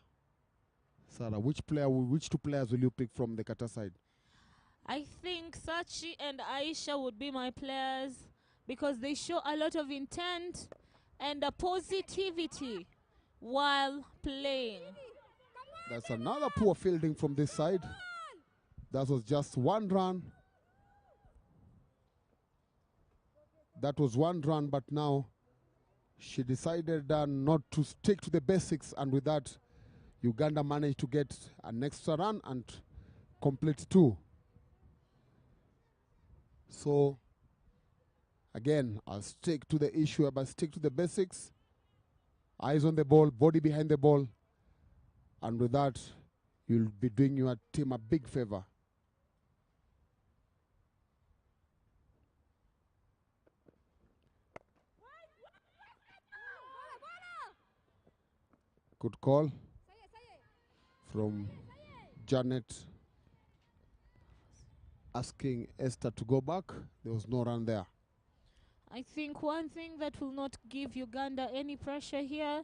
Sarah, which 2 players will you pick from the Qatar side? I think Sachi and Aisha would be my players because they show a lot of intent and a positivity while playing. That's another poor fielding from this side. That was just 1 run. That was 1 run, but now she decided not to stick to the basics, and with that, Uganda managed to get an extra run and complete 2. So, again, I'll stick to the issue, but stick to the basics. Eyes on the ball, body behind the ball, and with that, you'll be doing your team a big favor. Good call from Janet asking Esther to go back. There was no run there. I think one thing that will not give Uganda any pressure here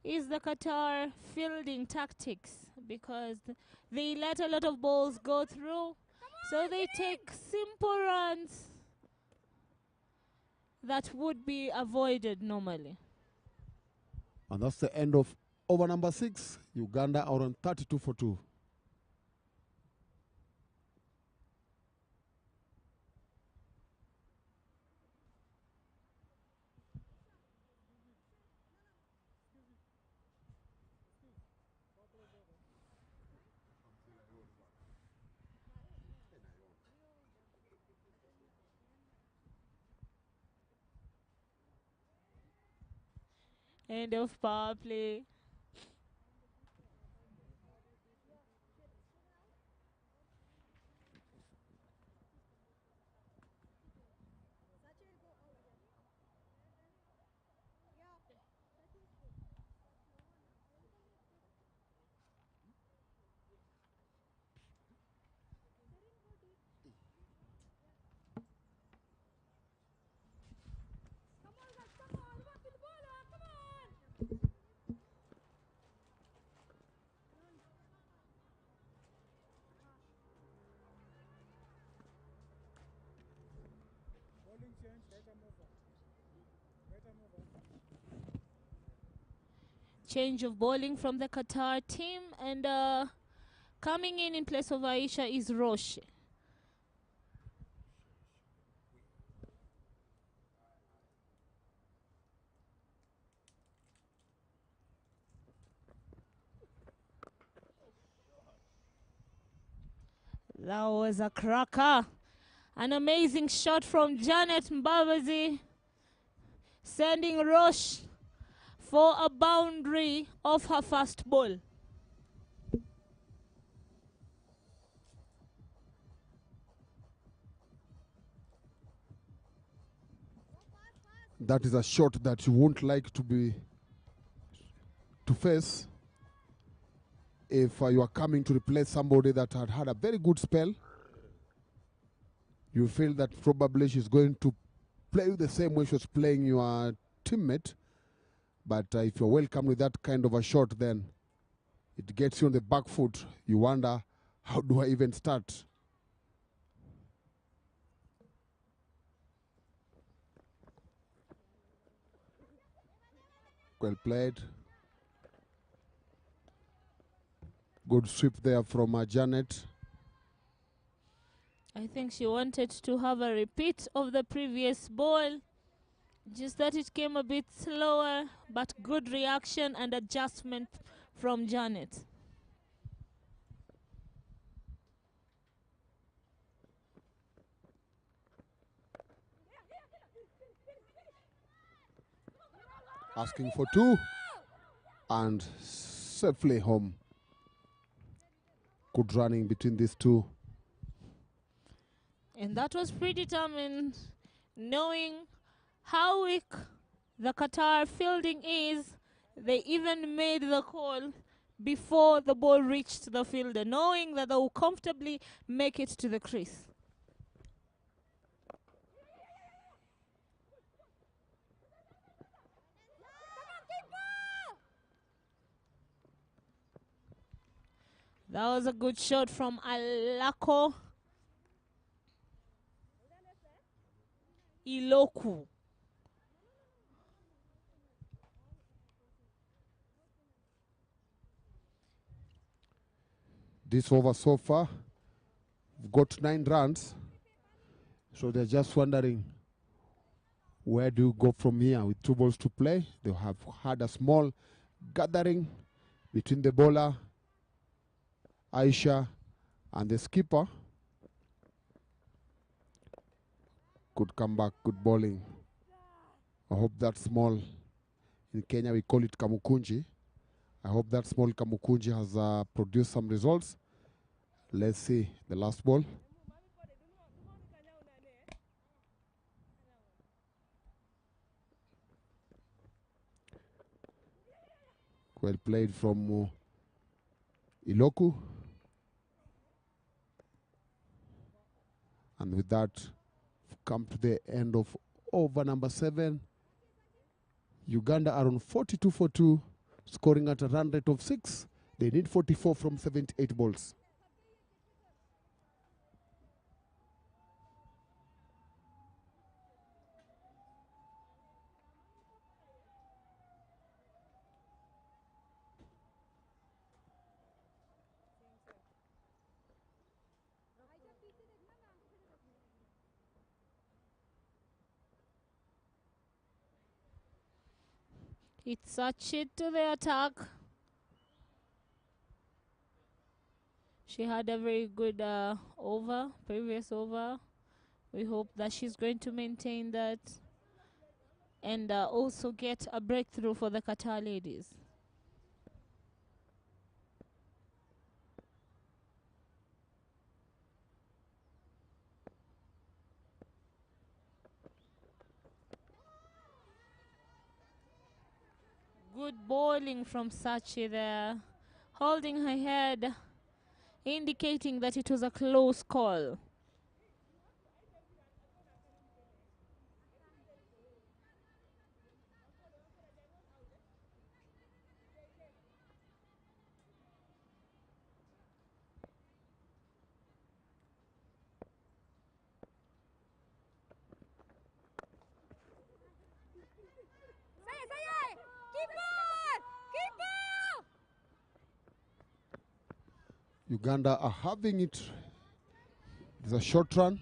is the Qatar fielding tactics, because they let a lot of balls go through, so they take simple runs that would be avoided normally. And that's the end of over number 6. Uganda are on 32 for 2. End of power play. Change of bowling from the Qatar team, and coming in place of Aisha is Roche. That was a cracker. An amazing shot from Janet Mbabazi, sending Roche for a boundary of her first ball. That is a shot that you won't like to face if you are coming to replace somebody that had had a very good spell. You feel that probably she's going to play the same way she was playing your teammate. But if you're welcome with that kind of a shot, then it gets you on the back foot. You wonder, how do I even start? Well played. Good sweep there from Janet. I think she wanted to have a repeat of the previous ball, just that it came a bit slower, but good reaction and adjustment from Janet. Asking for 2 and safely home. Good running between these two. And that was predetermined, knowing how weak the Qatar fielding is. They even made the call before the ball reached the fielder, knowing that they will comfortably make it to the crease. That was a good shot from Alako Iloku. This over so far, we've got 9 runs. So they're just wondering, where do you go from here with 2 balls to play? They have had a small gathering between the bowler, Aisha, and the skipper. Good comeback, good bowling. I hope that's small. In Kenya, we call it kamukunji. I hope that small Kamukunji has produced some results. Let's see the last ball. Well played from Iloku. And with that, we've come to the end of over number 7. Uganda are on 42 for 2, scoring at a run rate of 6. They need 44 from 78 balls. It's such it to the attack. She had a very good previous over. We hope that she's going to maintain that and also get a breakthrough for the Qatar ladies. Good bowling from Sachi there, holding her head, indicating that it was a close call. Uganda are having it. It's a short run.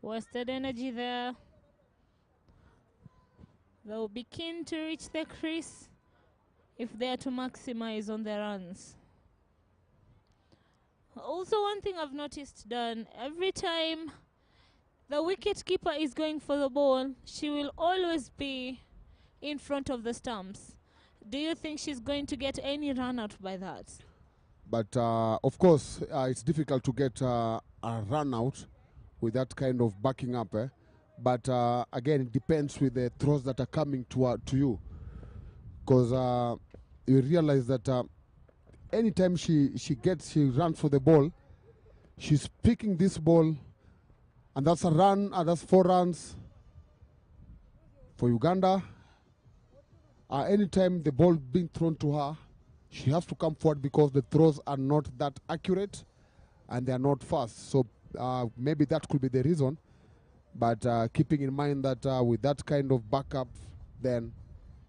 Wasted energy there. They'll be keen to reach the crease if they are to maximize on their runs. Also, one thing I've noticed, Dan, every time the wicket keeper is going for the ball, she will always be in front of the stumps. Do you think she's going to get any run out by that? But of course, it's difficult to get a run out with that kind of backing up. But again, it depends with the throws that are coming to you. Because you realize that anytime she runs for the ball, she's picking this ball, and that's a run, and that's 4 runs for Uganda. Anytime the ball being thrown to her, she has to come forward because the throws are not that accurate and they are not fast. So maybe that could be the reason. But keeping in mind that with that kind of backup, then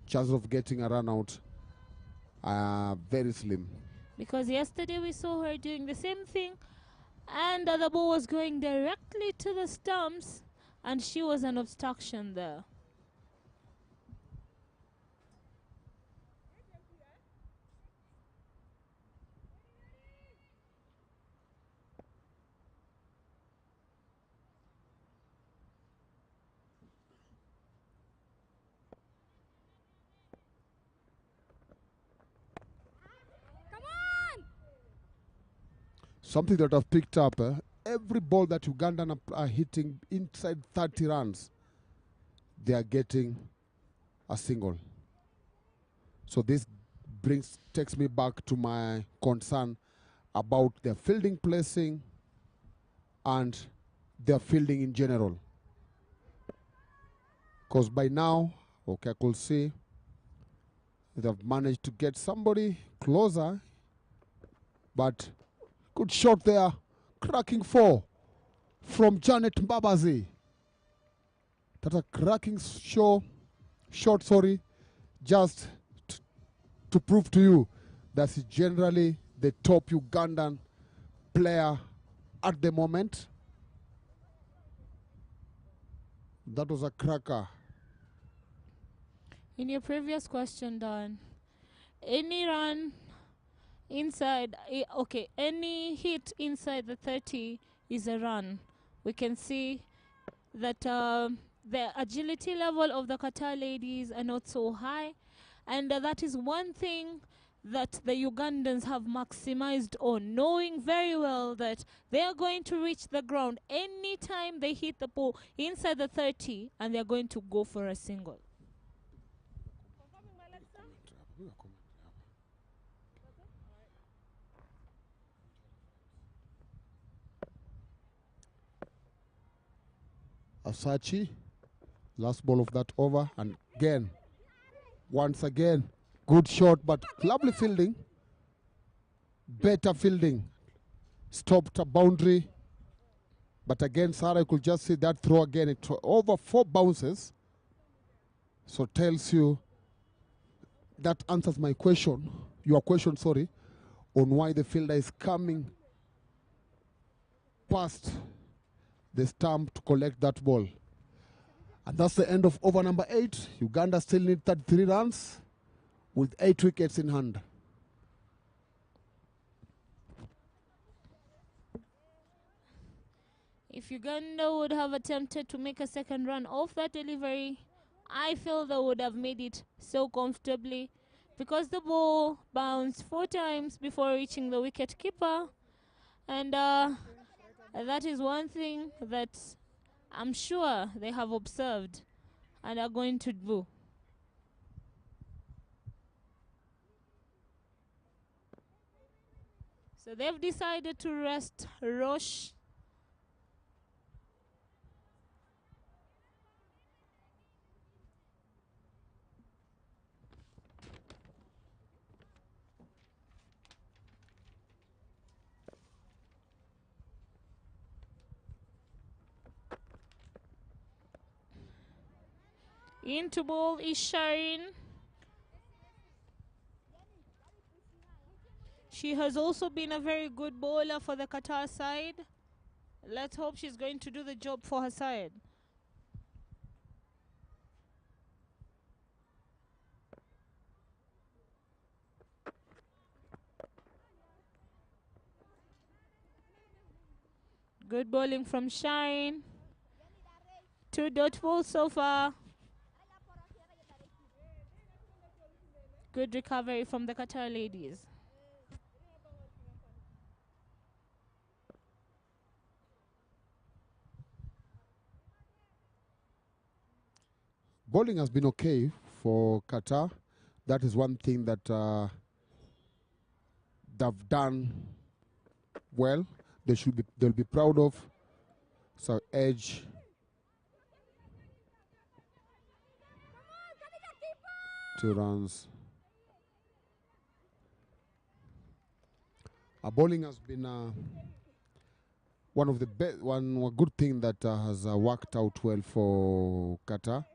chances of getting a run out are very slim. Because yesterday we saw her doing the same thing, and the ball was going directly to the stumps, and she was an obstruction there. Something that I've picked up, every ball that Ugandan are hitting inside 30 runs, they are getting a single. So this takes me back to my concern about their fielding placing and their fielding in general. Because by now, okay, I could see they've managed to get somebody closer, but good shot there, cracking 4 from Janet Mbabazi. That's a cracking shot, just to prove to you that he's generally the top Ugandan player at the moment. That was a cracker. In your previous question, Don, any run inside, any hit inside the 30 is a run. We can see that the agility level of the Qatar ladies are not so high, And that is one thing that the Ugandans have maximized on, knowing very well that they are going to reach the ground anytime they hit the ball inside the 30, and they're going to go for a single. Asachi, last ball of that over, and again, once again, good shot, but lovely fielding, better fielding, stopped a boundary, but again, Sarah could just see that throw again, it over 4 bounces, so tells you, that answers my question, your question, sorry, on why the fielder is coming past the stump to collect that ball. And that's the end of over number 8. Uganda still need 33 runs with 8 wickets in hand. If Uganda would have attempted to make a second run off that delivery, I feel they would have made it so comfortably, because the ball bounced 4 times before reaching the wicket keeper. And that is one thing that I'm sure they have observed and are going to do. So they've decided to rest Roche. Into ball is Shireen. She has also been a very good bowler for the Qatar side. Let's hope she's going to do the job for her side. Good bowling from Shireen. 2 dot balls so far. Good recovery from the Qatar ladies. Bowling has been okay for Qatar. That is one thing that they've done well. They'll be proud of. So edge. Two runs. Bowling has been one of the one good thing that has worked out well for Qatar.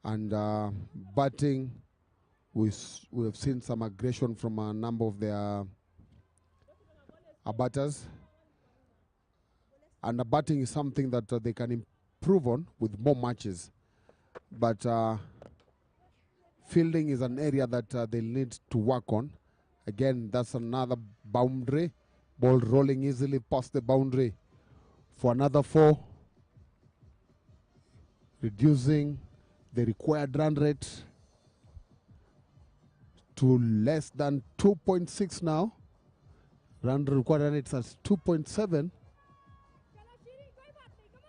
And batting, we have seen some aggression from a number of their batters. And batting is something that they can improve on with more matches. But fielding is an area that they'll need to work on. Again, that's another boundary. Ball rolling easily past the boundary for another 4. Reducing the required run rate to less than 2.6 now. Run required run rate is 2.7.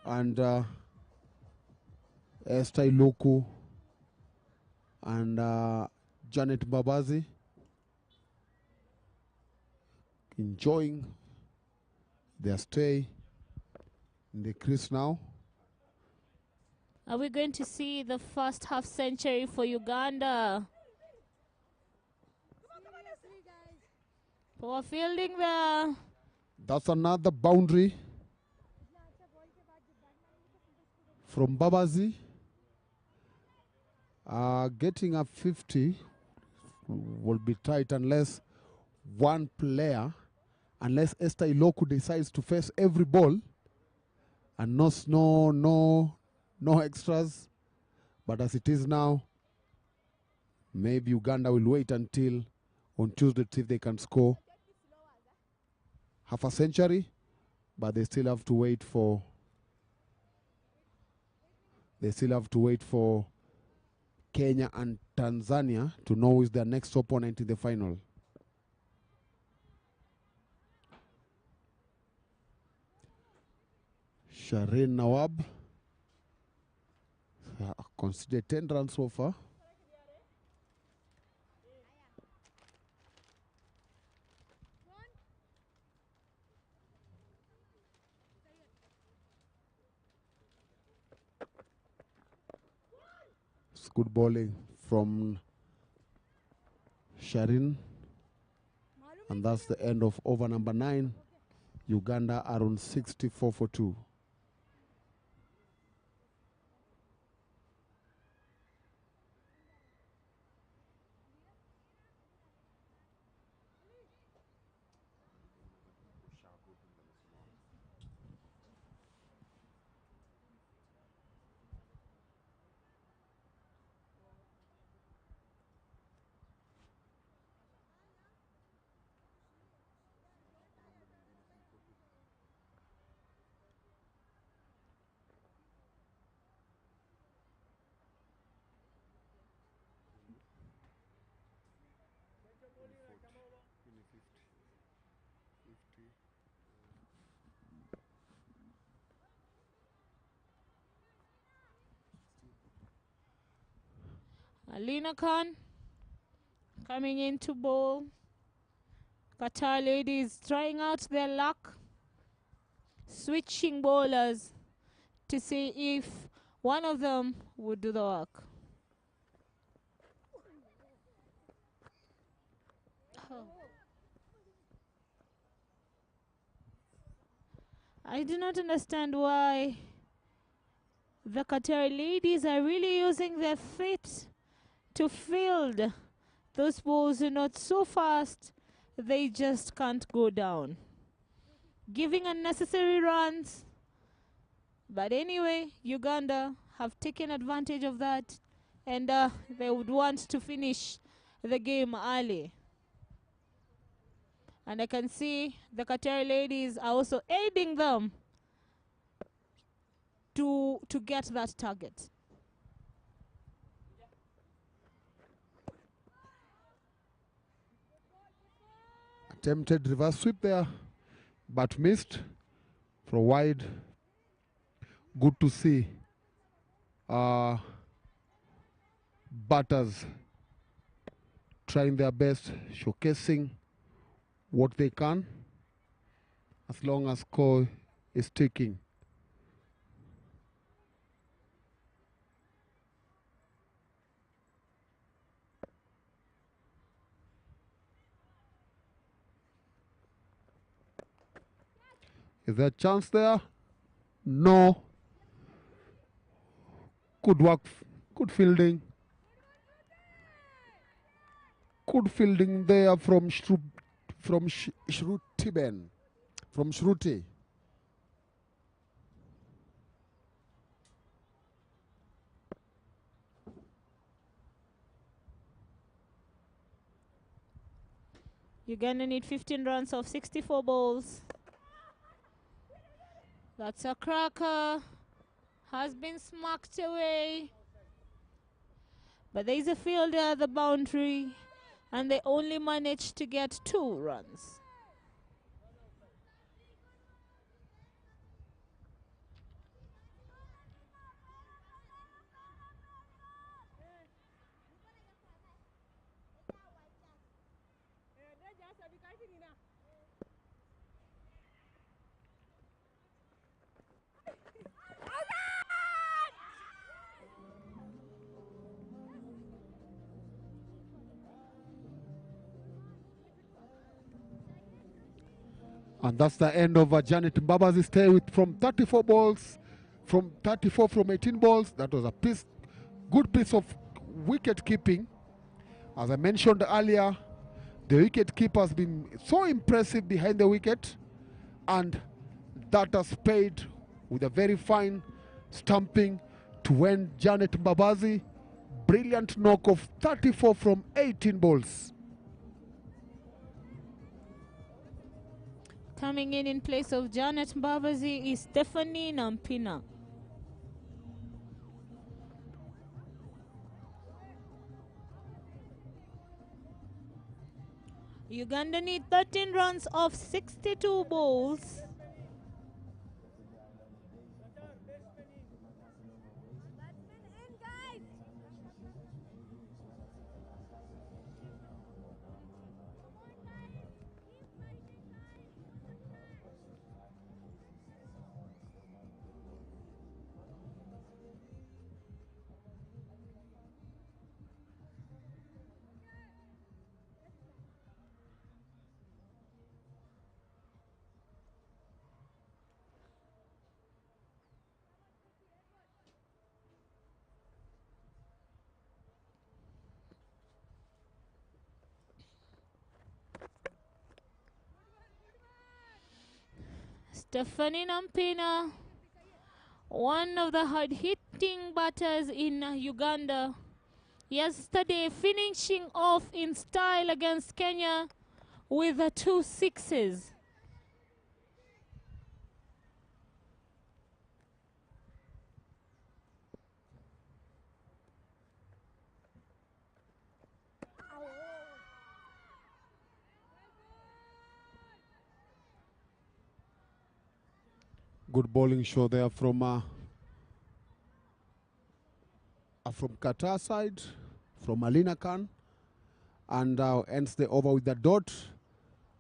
And Esther Iloku and Janet Babazi enjoying their stay in the crease now. Are we going to see the first half century for Uganda? Poor fielding there. That's another boundary from Babazi. Getting a 50 will be tight unless one player, unless Esther Iloku decides to face every ball and no extras. But as it is now, maybe Uganda will wait until on Tuesday to see if they can score half a century, but they still have to wait for Kenya and Tanzania to know who is their next opponent in the final. Shireen Nawab considered 10 runs so far. It's good bowling from Shireen. And that's the end of over number 9. Uganda are on 64 for 2. Alina Khan coming in to bowl. Qatar ladies trying out their luck, switching bowlers to see if one of them would do the work. I do not understand why the Qatari ladies are really using their feet to field those balls. Are not so fast, they just can't go down, giving unnecessary runs. But anyway, Uganda have taken advantage of that, and they would want to finish the game early. And I can see the Qatari ladies are also aiding them to get that target. Attempted reverse sweep there, but missed for wide. Good to see batters trying their best, showcasing what they can, as long as score is ticking. Is there a chance there? No. Good work, good fielding. Good fielding there from Shruti. From Shruti. Uganda need 15 runs of 64 balls. That's a cracker. Has been smacked away. But there is a fielder at the boundary, and they only managed to get 2 runs. And that's the end of Janet Mbabazi's stay with from 34 balls, from 18 balls. That was a good piece of wicket keeping. As I mentioned earlier, the wicket keeper has been so impressive behind the wicket, and that has paid with a very fine stumping to end Janet Mbabazi. Brilliant knock of 34 from 18 balls. Coming in place of Janet Mbabazi is Stephanie Nampina. Uganda need 13 runs off 62 balls. Stephanie Nampina, one of the hard-hitting batters in Uganda, yesterday finishing off in style against Kenya with 2 sixes. Good bowling show there from Qatar side, from Alina Khan. And ends the over with the dot.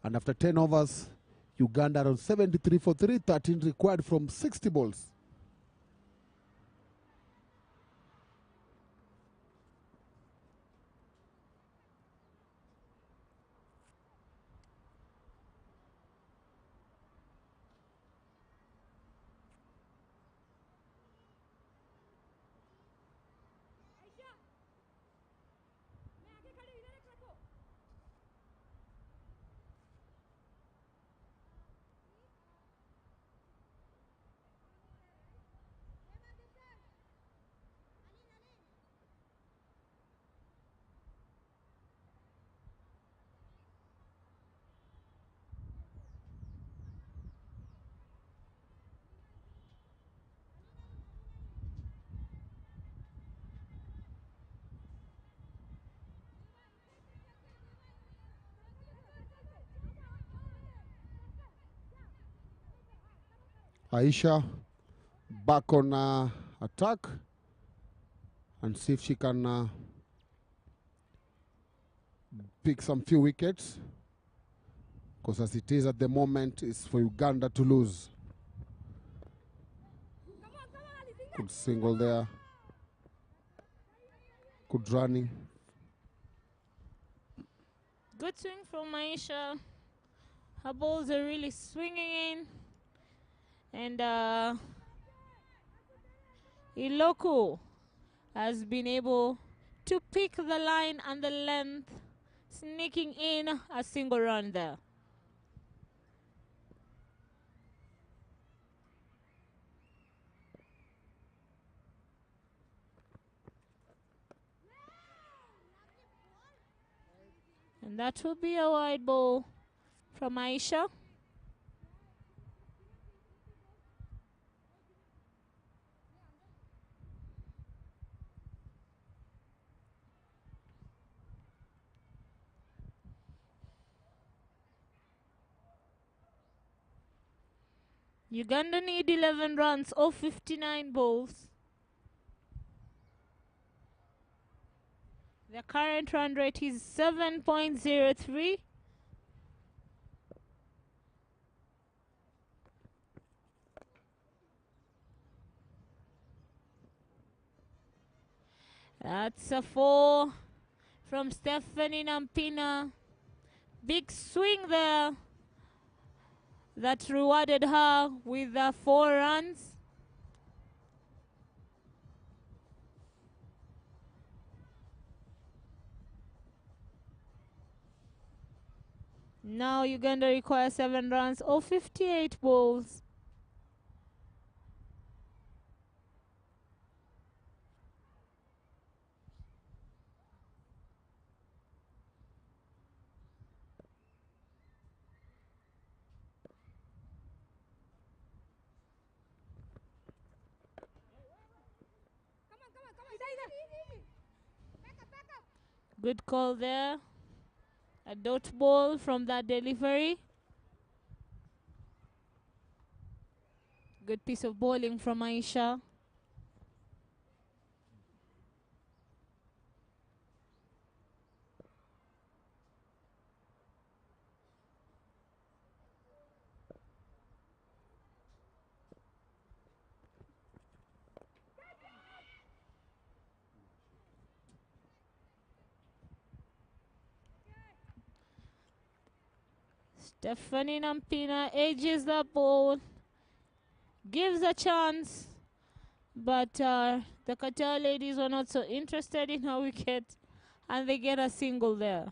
And after 10 overs, Uganda on 73 for 3, 13 required from 60 balls. Aisha back on attack and see if she can pick some few wickets, because as it is at the moment, it's for Uganda to lose. Good single there. Good running. Good swing from Aisha. Her balls are really swinging in. And Iloku has been able to pick the line and the length, sneaking in a single run there. And that will be a wide ball from Aisha. Uganda need 11 runs off 59 balls. The current run rate is 7.03. That's a 4 from Stephanie Nampina. Big swing there that rewarded her with 4 runs. Now Uganda requires 7 runs or 58 balls. Good call there. A dot ball from that delivery. Good piece of bowling from Aisha. Stephanie Nampina edges the ball, gives a chance, but the Qatar ladies were not so interested in her wicket, and they get a single there.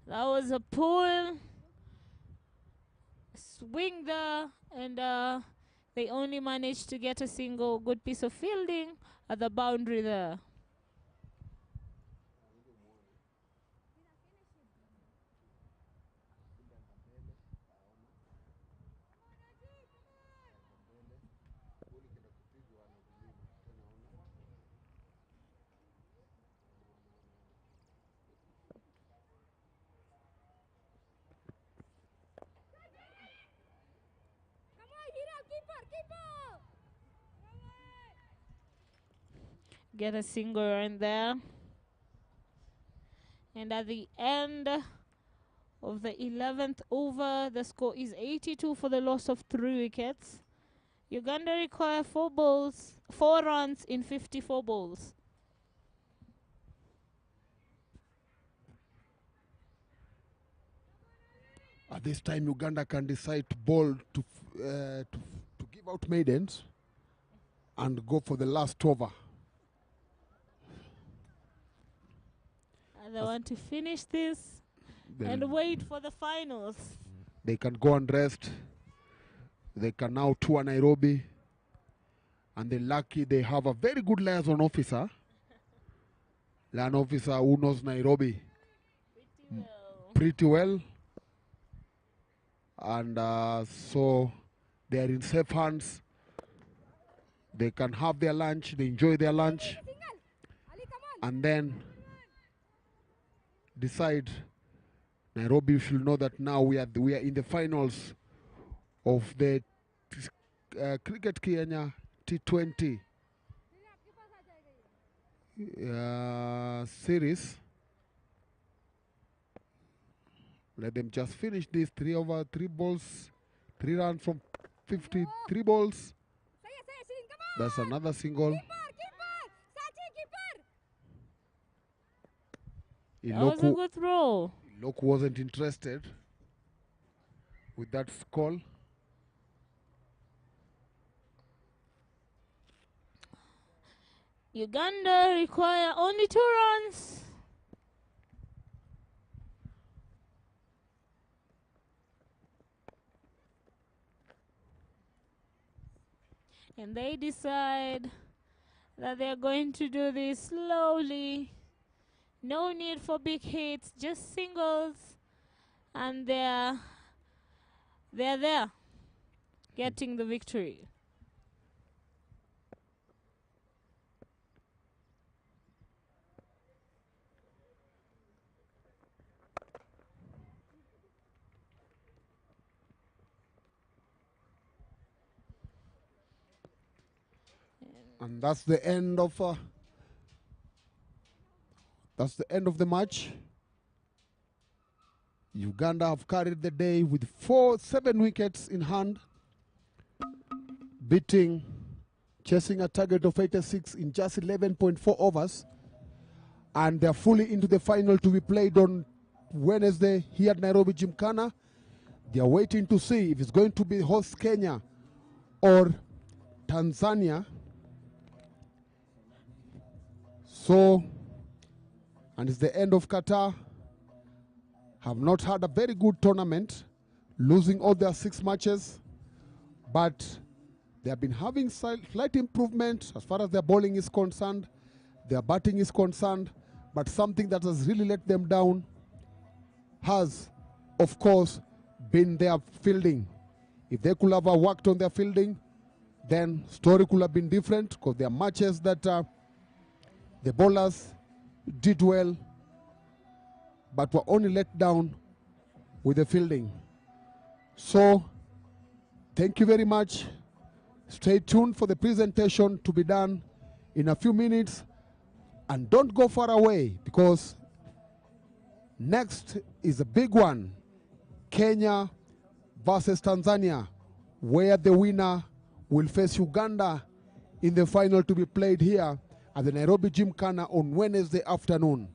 That was a pull, swing there, and they only managed to get a single. Good piece of fielding at the boundary there. Get a single run there. And at the end of the 11th over, the score is 82 for the loss of 3 wickets. Uganda require 4 runs in 54 balls. At this time, Uganda can decide to bowl to give out maidens and go for the last over. And they want to finish this and wait for the finals. They can go and rest. They can now tour Nairobi. And they're lucky they have a very good liaison officer. Liaison officer who knows Nairobi pretty well. And so they are in safe hands. They can have their lunch. They enjoy their lunch. And then decide. Nairobi should know that now we are in the finals of the Cricket Kenya T20 series. Let them just finish this 3 over 3 balls, 3 runs from 53 balls. That's another single. That was a good throw. Loku wasn't interested with that call. Uganda require only 2 runs. And they decide that they're going to do this slowly. No need for big hits, just singles. And they're there, getting the victory. And that's the end of the match. Uganda have carried the day with 7 wickets in hand, chasing a target of 86 in just 11.4 overs. And they're fully into the final to be played on Wednesday here at Nairobi Gymkhana. They're waiting to see if it's going to be host Kenya or Tanzania. So, and it's the end of Qatar. Have not had a very good tournament, losing all their 6 matches, but they have been having slight improvement as far as their bowling is concerned, their batting is concerned, but something that has really let them down has, of course, been their fielding. If they could have worked on their fielding, then story could have been different, because there are matches that the bowlers did well, but were only let down with the fielding. So, thank you very much. Stay tuned for the presentation to be done in a few minutes. And don't go far away, because next is a big one. Kenya versus Tanzania, where the winner will face Uganda in the final to be played here at the Nairobi Gymkhana on Wednesday afternoon.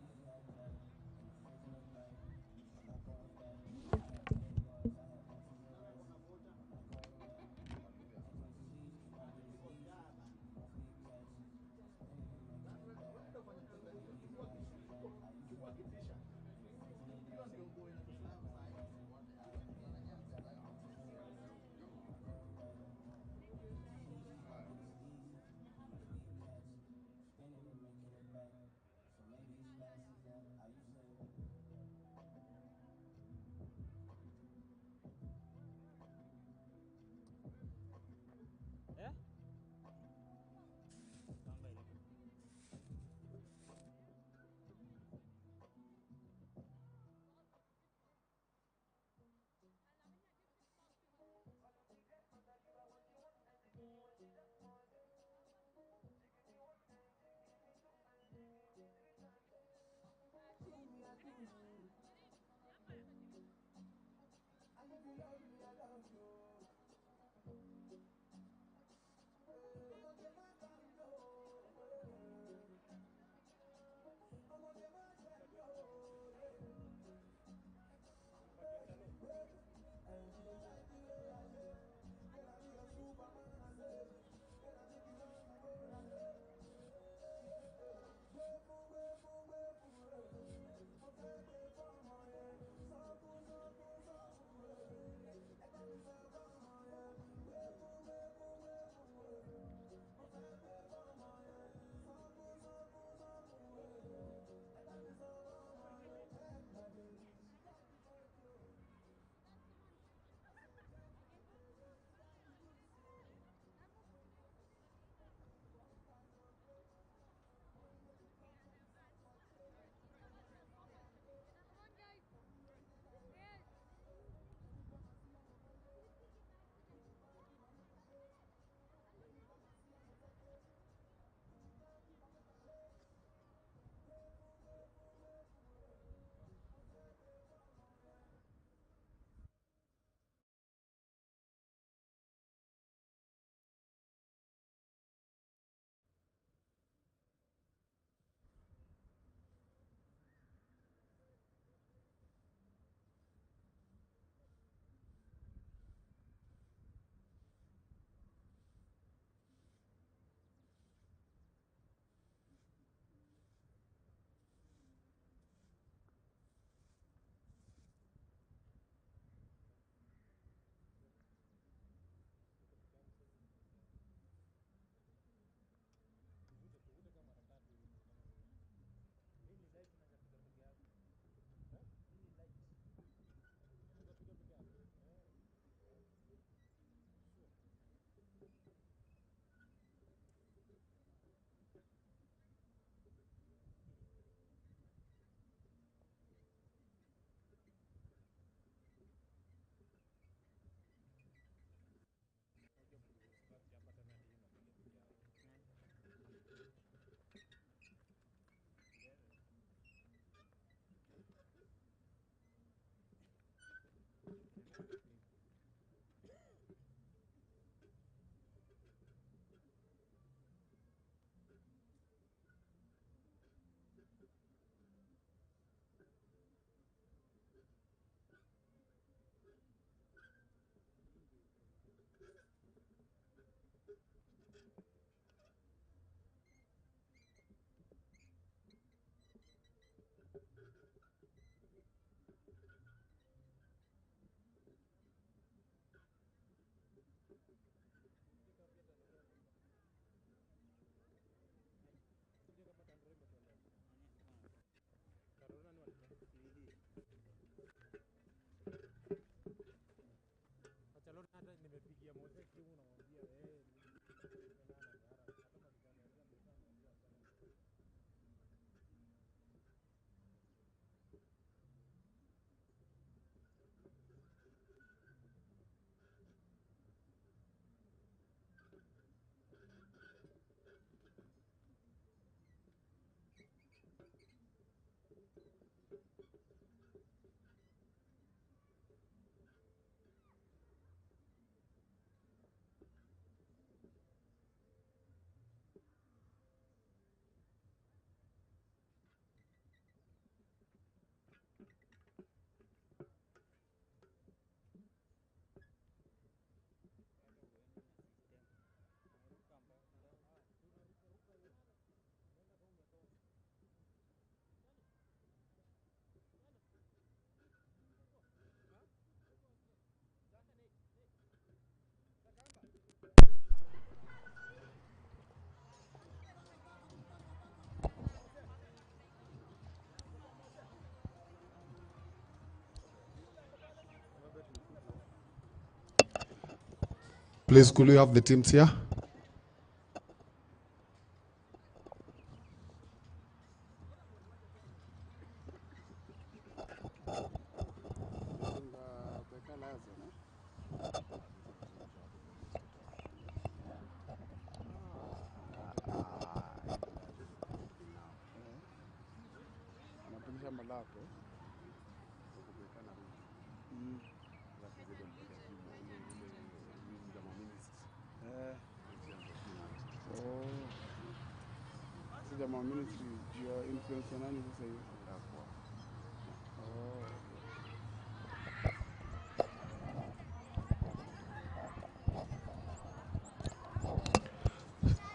Please, could we have the teams here?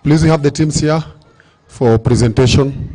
Please, we have the teams here for presentation.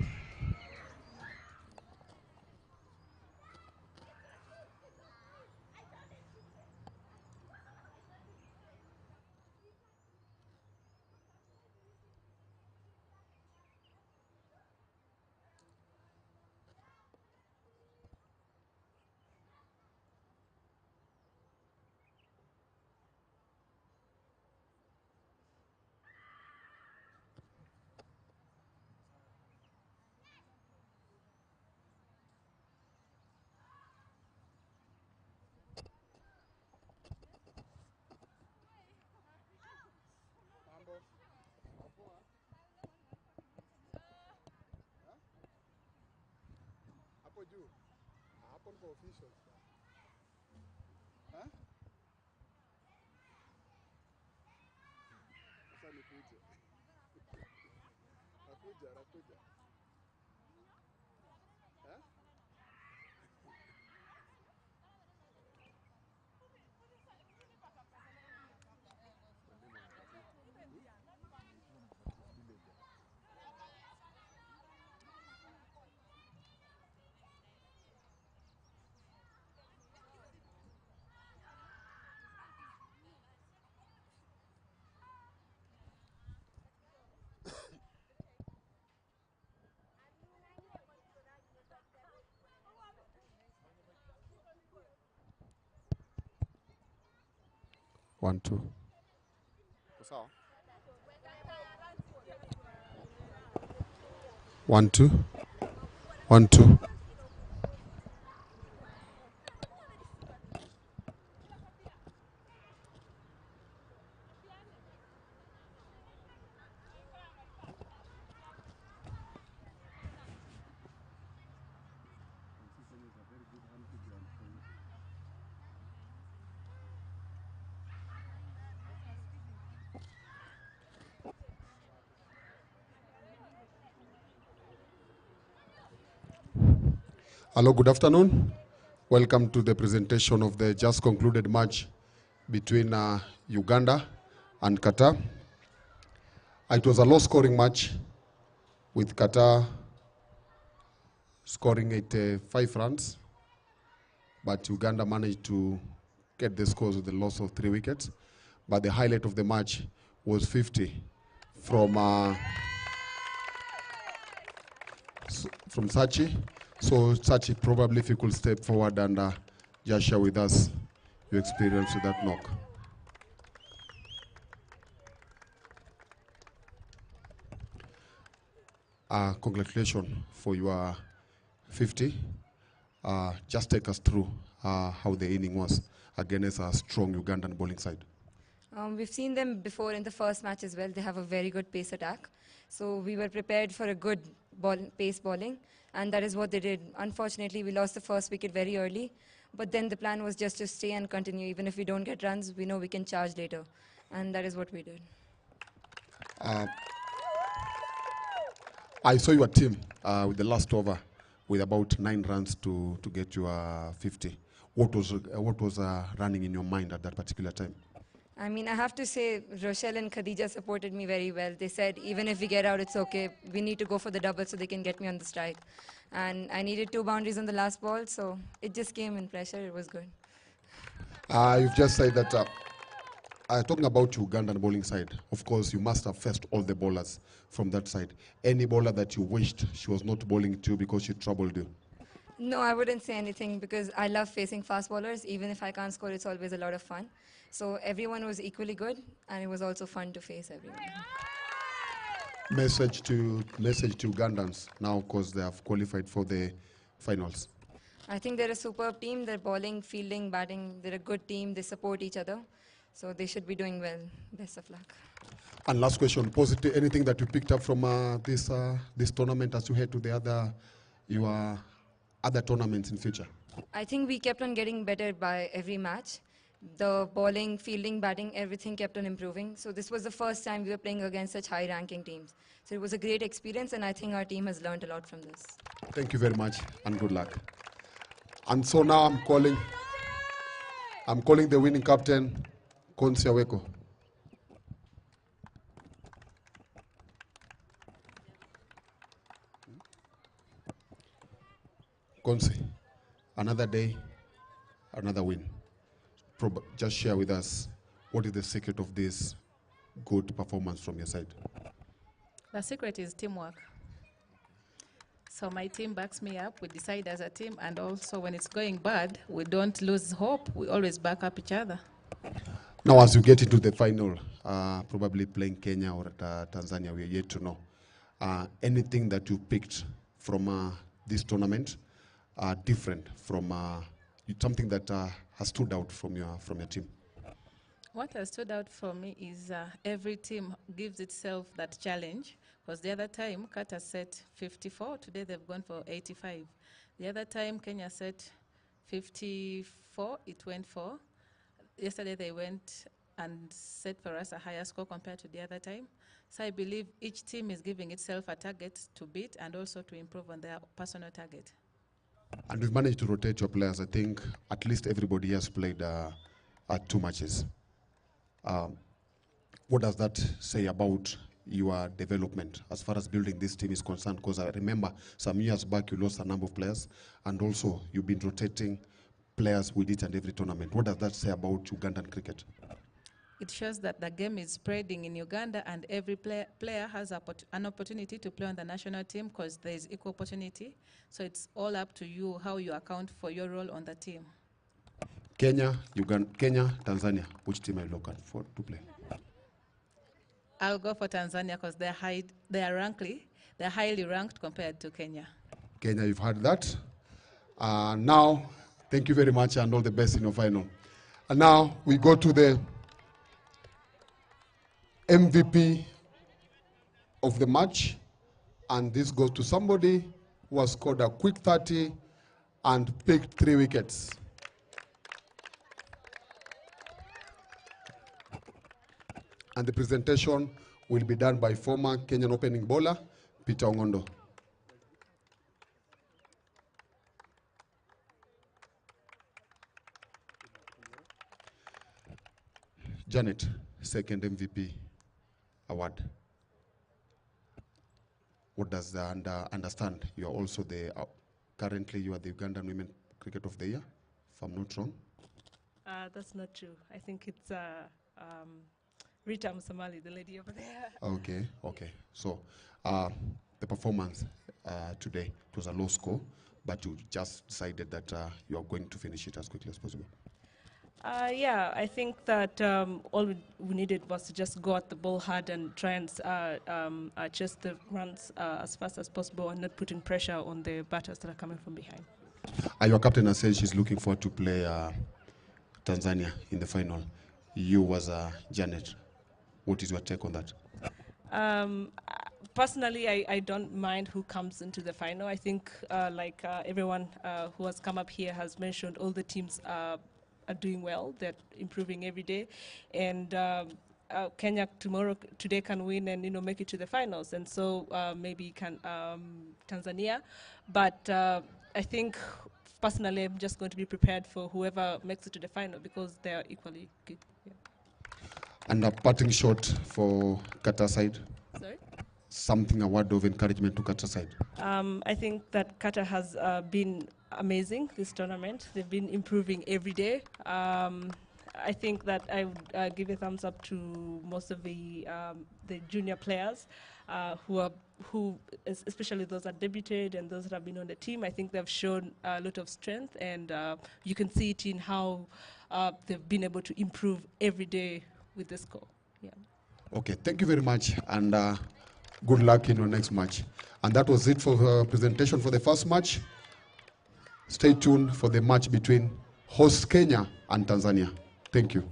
One, two. One, two. One, two. Hello, good afternoon. Welcome to the presentation of the just concluded match between Uganda and Qatar. It was a low-scoring match with Qatar scoring 85 runs, but Uganda managed to get the scores with the loss of 3 wickets. But the highlight of the match was 50 from Sachi. So Sachi, probably if you could step forward and just share with us your experience with that knock. Congratulations for your 50. Just take us through how the inning was against a strong Ugandan bowling side. We've seen them before in the first match as well. They have a very good pace attack. So we were prepared for a good pace bowling, and that is what they did. Unfortunately, we lost the first wicket very early, but then the plan was just to stay and continue. Even if we don't get runs, we know we can charge later, and that is what we did. I saw your team with the last over with about 9 runs to get you 50. What was running in your mind at that particular time? I mean, I have to say, Rochelle and Khadija supported me very well. They said, even if we get out, it's okay. We need to go for the double so they can get me on the strike. And I needed 2 boundaries on the last ball, so it just came in pressure. It was good. You've just said that, talking about Ugandan bowling side, of course, you must have faced all the bowlers from that side. Any bowler that you wished she was not bowling to you because she troubled you? No, I wouldn't say anything because I love facing fast bowlers. Even if I can't score, it's always a lot of fun. So everyone was equally good, and it was also fun to face everyone. Message to Ugandans now because they have qualified for the finals. I think they're a superb team. They're bowling, fielding, batting. They're a good team. They support each other. So they should be doing well. Best of luck. And last question, positive, anything that you picked up from this tournament as you head to your other tournaments in future? I think we kept on getting better by every match. The bowling, fielding, batting, everything kept on improving. So this was the first time we were playing against such high-ranking teams. So it was a great experience, and I think our team has learned a lot from this. Thank you very much, and good luck. And so now I'm calling the winning captain, Konsi Aweko. Konsi, another day, another win. Just share with us, what is the secret of this good performance from your side? The secret is teamwork. So my team backs me up. We decide as a team, and also when it's going bad, we don't lose hope. We always back up each other. Now, as you get into the final, probably playing Kenya or Tanzania, we are yet to know. Anything that you picked from this tournament different from something that has stood out from your team? What has stood out for me is every team gives itself that challenge. Because the other time, Qatar set 54. Today they've gone for 85. The other time, Kenya set 54. It went for. Yesterday they went and set for us a higher score compared to the other time. So I believe each team is giving itself a target to beat and also to improve on their personal target. And we've managed to rotate your players. I think at least everybody has played 2 matches. What does that say about your development as far as building this team is concerned? Because I remember some years back you lost a number of players, and also you've been rotating players with each and every tournament. What does that say about Ugandan cricket? It shows that the game is spreading in Uganda, and every player has an opportunity to play on the national team because there is equal opportunity. So it's all up to you how you account for your role on the team. Kenya, Tanzania, which team are you looking for to play? I'll go for Tanzania because they're highly ranked compared to Kenya. Kenya, you've heard that. Now, thank you very much and all the best in your final. And now we go to the MVP of the match, and this goes to somebody who has scored a quick 30 and picked 3 wickets. And the presentation will be done by former Kenyan opening bowler, Peter Ongondo. Janet, second MVP award. What does the understand? You are also currently you are the Ugandan Women Cricket of the Year, if I'm not wrong. That's not true. I think it's Rita Msamali, the lady over there. Okay. So the performance today, it was a low score, but you just decided that you are going to finish it as quickly as possible. Yeah, I think that all we needed was to just go at the ball hard and try and chase the runs as fast as possible and not putting pressure on the batters that are coming from behind. Your captain has said she's looking forward to play Tanzania in the final. You was Janet. What is your take on that? Personally, I don't mind who comes into the final. I think like everyone who has come up here has mentioned, all the teams are doing well. They're improving every day, and Kenya today can win and make it to the finals, and so maybe can Tanzania. But I think personally, I'm just going to be prepared for whoever makes it to the final because they are equally good. Yeah. And a parting shot for Qatar side. Sorry? A word of encouragement to Qatar side. I think that Qatar has been amazing this tournament. They've been improving every day. I think that I would give a thumbs up to most of the junior players especially those that debuted and those that have been on the team. I think they've shown a lot of strength, and you can see it in how they've been able to improve every day with the score. Yeah. Okay, thank you very much, and good luck in your next match. And that was it for her presentation for the first match. Stay tuned for the match between host Kenya and Tanzania. Thank you.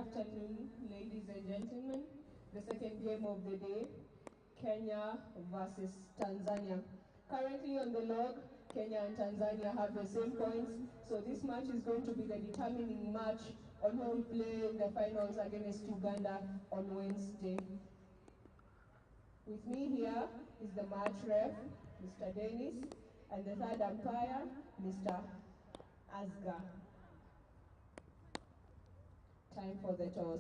afternoon, ladies and gentlemen. The second game of the day, Kenya versus Tanzania. Currently on the log, Kenya and Tanzania have the same points, so this match is going to be the determining match on who will play the finals against Uganda on Wednesday. With me here is the match ref, Mr. Dennis, and the third umpire, Mr. Asgar. Time for the toss.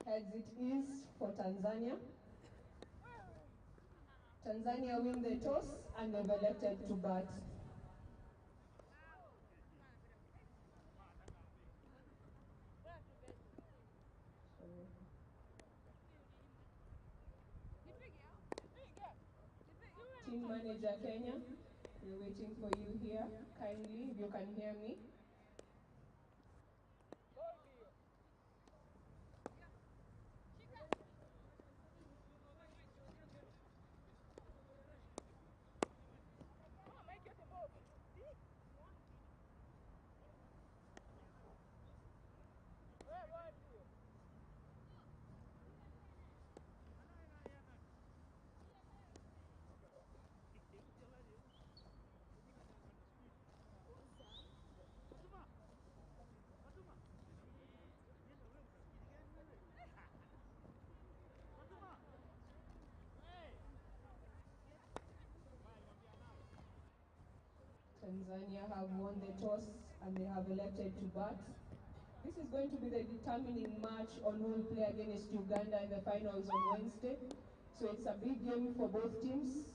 Heads it is for Tanzania. Tanzania win the toss and they've elected to bat. Team manager Kenya, we're waiting for you here. Kindly, if you can hear me. Tanzania have won the toss and they have elected to bat. This is going to be the determining match on who will play against Uganda in the finals on Wednesday. So it's a big game for both teams.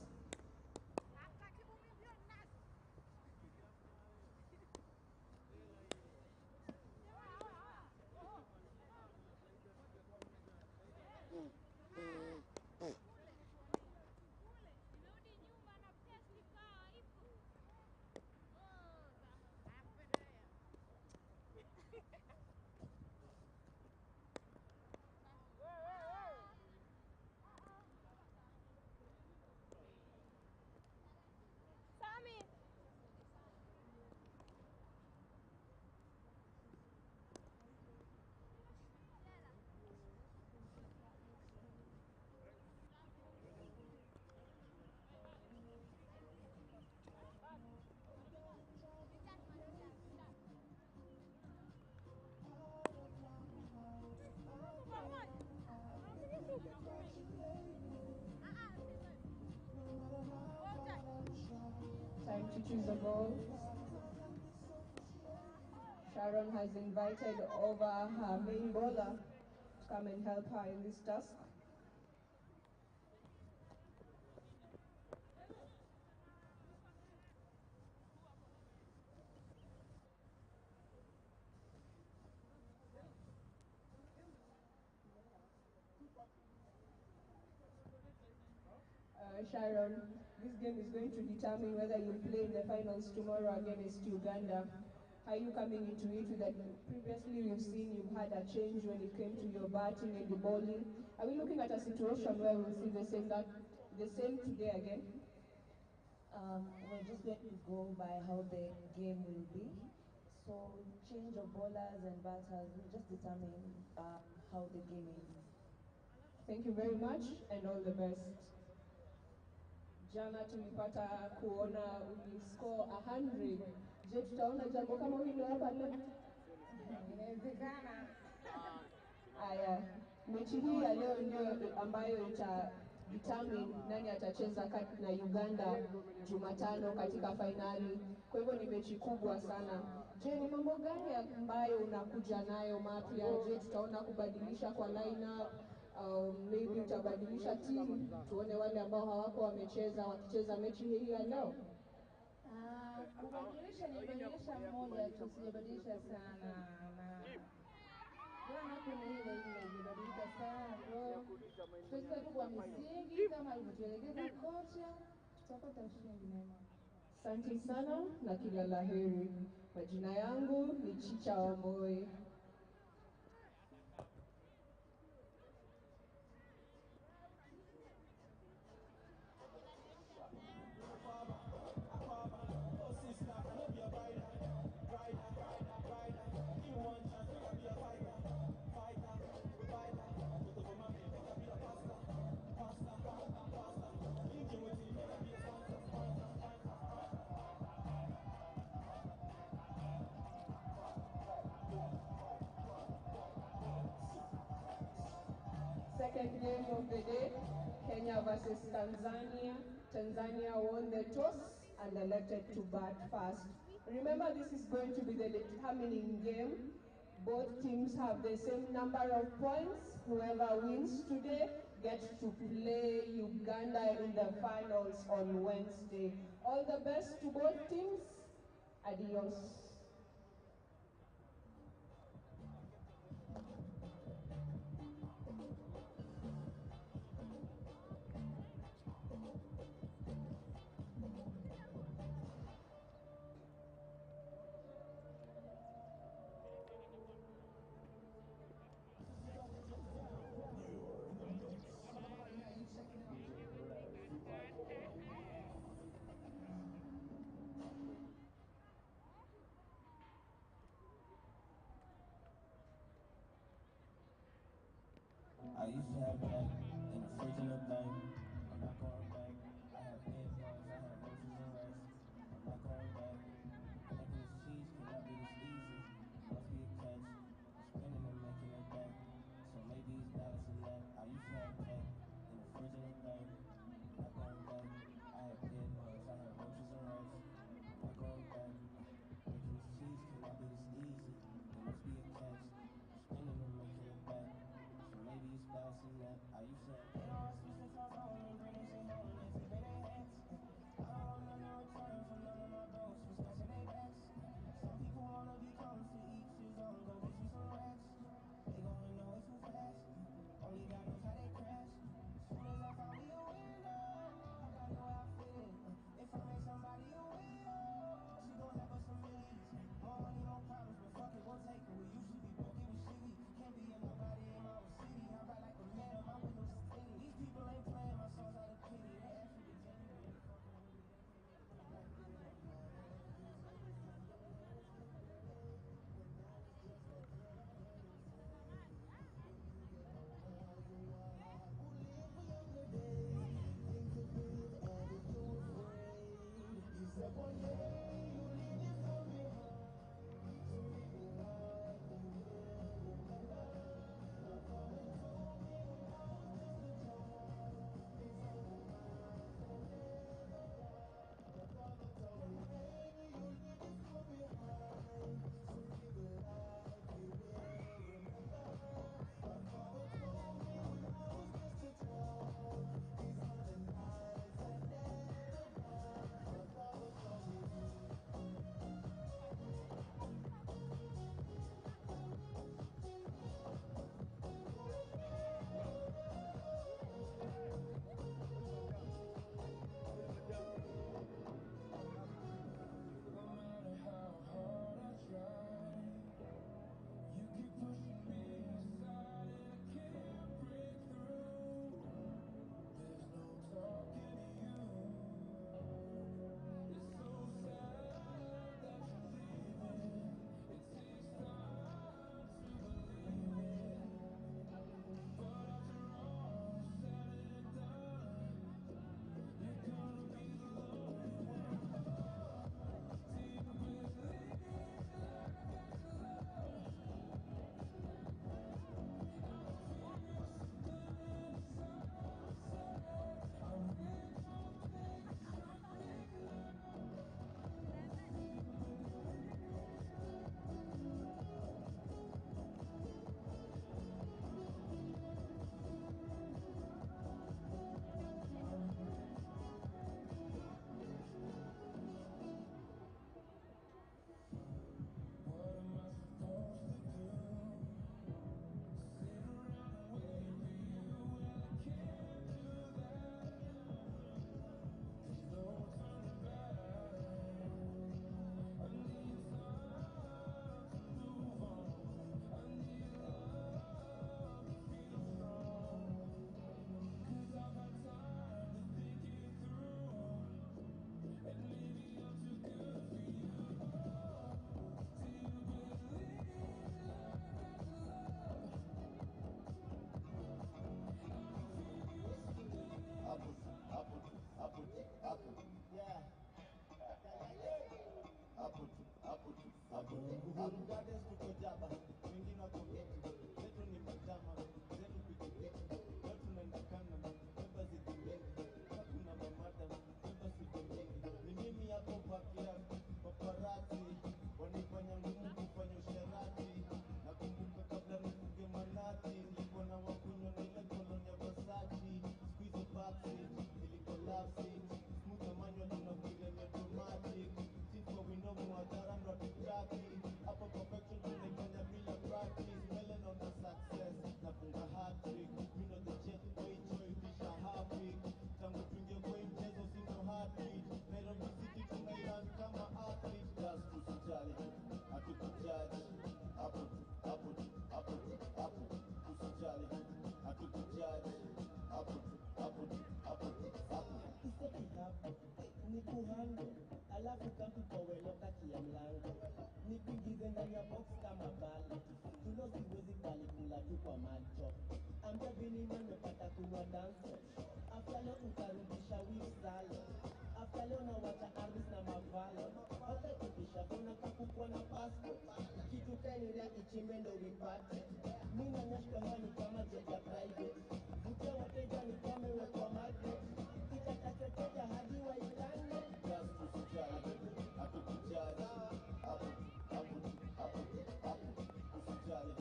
Time to choose a ball. Sharon has invited over her main bowler to come and help her in this task. Sharon, this game is going to determine whether you play in the finals tomorrow against Uganda. How are you coming into it with that? Previously we've seen you've had a change when it came to your batting and the bowling. Are we looking at a situation where we'll see the same today again? We're just going to go by how the game will be. So change of bowlers and batters will just determine how the game is. Thank you very much and all the best. Jana tulipata kuona uliscore 100. Je, tutaona jambo kama hilo hapa leo? Inawezekana. Aya, mechi hii ya leo ndio ambayo ita determine nani atacheza kati na Uganda Jumatano katika fainali. Kwa hivyo ni mechi kubwa sana. Je, ni mambo gani ambayo unakuja nayo mapya? Je, tutaona kubadilisha kwa lineup? Maybe utabadilisha timu tuone wale ambao hawako wakicheza mechi hii ya leo. Kubadilisha nibadilisha mmoja tu, sijabadilisha sana na jana kuna ile ilibadilika sana. Tutacheza tu kwa misingi kama alivyotuelekeza kocha, tutapata ushindi mema. Asante sana na kila laheri. Majina yangu ni Chicha Wamboi. second game of the day, Kenya versus Tanzania. Tanzania won the toss and elected to bat first. Remember, this is going to be the determining game. Both teams have the same number of points. Whoever wins today gets to play Uganda in the finals on Wednesday. All the best to both teams. Adios. I used to have that in the fridge in the bank. I'm not going back. I have bed bugs, I have roaches and rats. I'm not going back. Making this cheese cannot be this easy. Must be a catch. Spinning and making it back. So maybe it's balancing that. I used to have that in the fridge in the bank. I'm not going back. I have bed bugs, I have roaches and rats. I'm not going back. Making this cheese cannot be this easy. There must be a catch. Spinning and making it back. So maybe it's balancing that. I used to have that. backyard. Paparazzi wanifanya ngumu kufanya usherati. Nakumbuka kabla nifuge manati, nilikuwa na wakunywa na ile koloni ya Versace. Squeeze backseat, ilikuwa love seat. Smooth manual unafikiria ni automatic. Since we know muadhara ndo hatutaki. Hapa perfection tunaifanya bila practice. Mbele naona success, nafunga hat-trick. Mi know the jet way, joy kisha happy. Tangu tuingie kwa hii mchezo sino heartbeat. Nairobi City tunairan kama athlete. Just tusijali, hatukujaji. Hapo, hapo, hapo, hapo. Tusijali, hatukujaji. Hapo, hapo, hapo, hapo. Iseti hapo, ni kuhando, alafu kampi powelo kati ya mlango. Ni kuingize ndani ya box kama balo. Tulo siwezi kalikula tu kwa macho. Ambia Vini man mepata kunywa dance. After leo utarudisha wisalo. After leo na wacha Aris na Mavalo. Hata kupisha bona kakukua na passport. Kitu kani ria ichimendo wipate. Mina nyashka hani kama jeja private. Vuta wateja ni kame wekwa magnet. Itakateteja hadi wa itane. Just tusijali, hatukujaji. Hapo, hapo, hapo, hapo. Tusijali,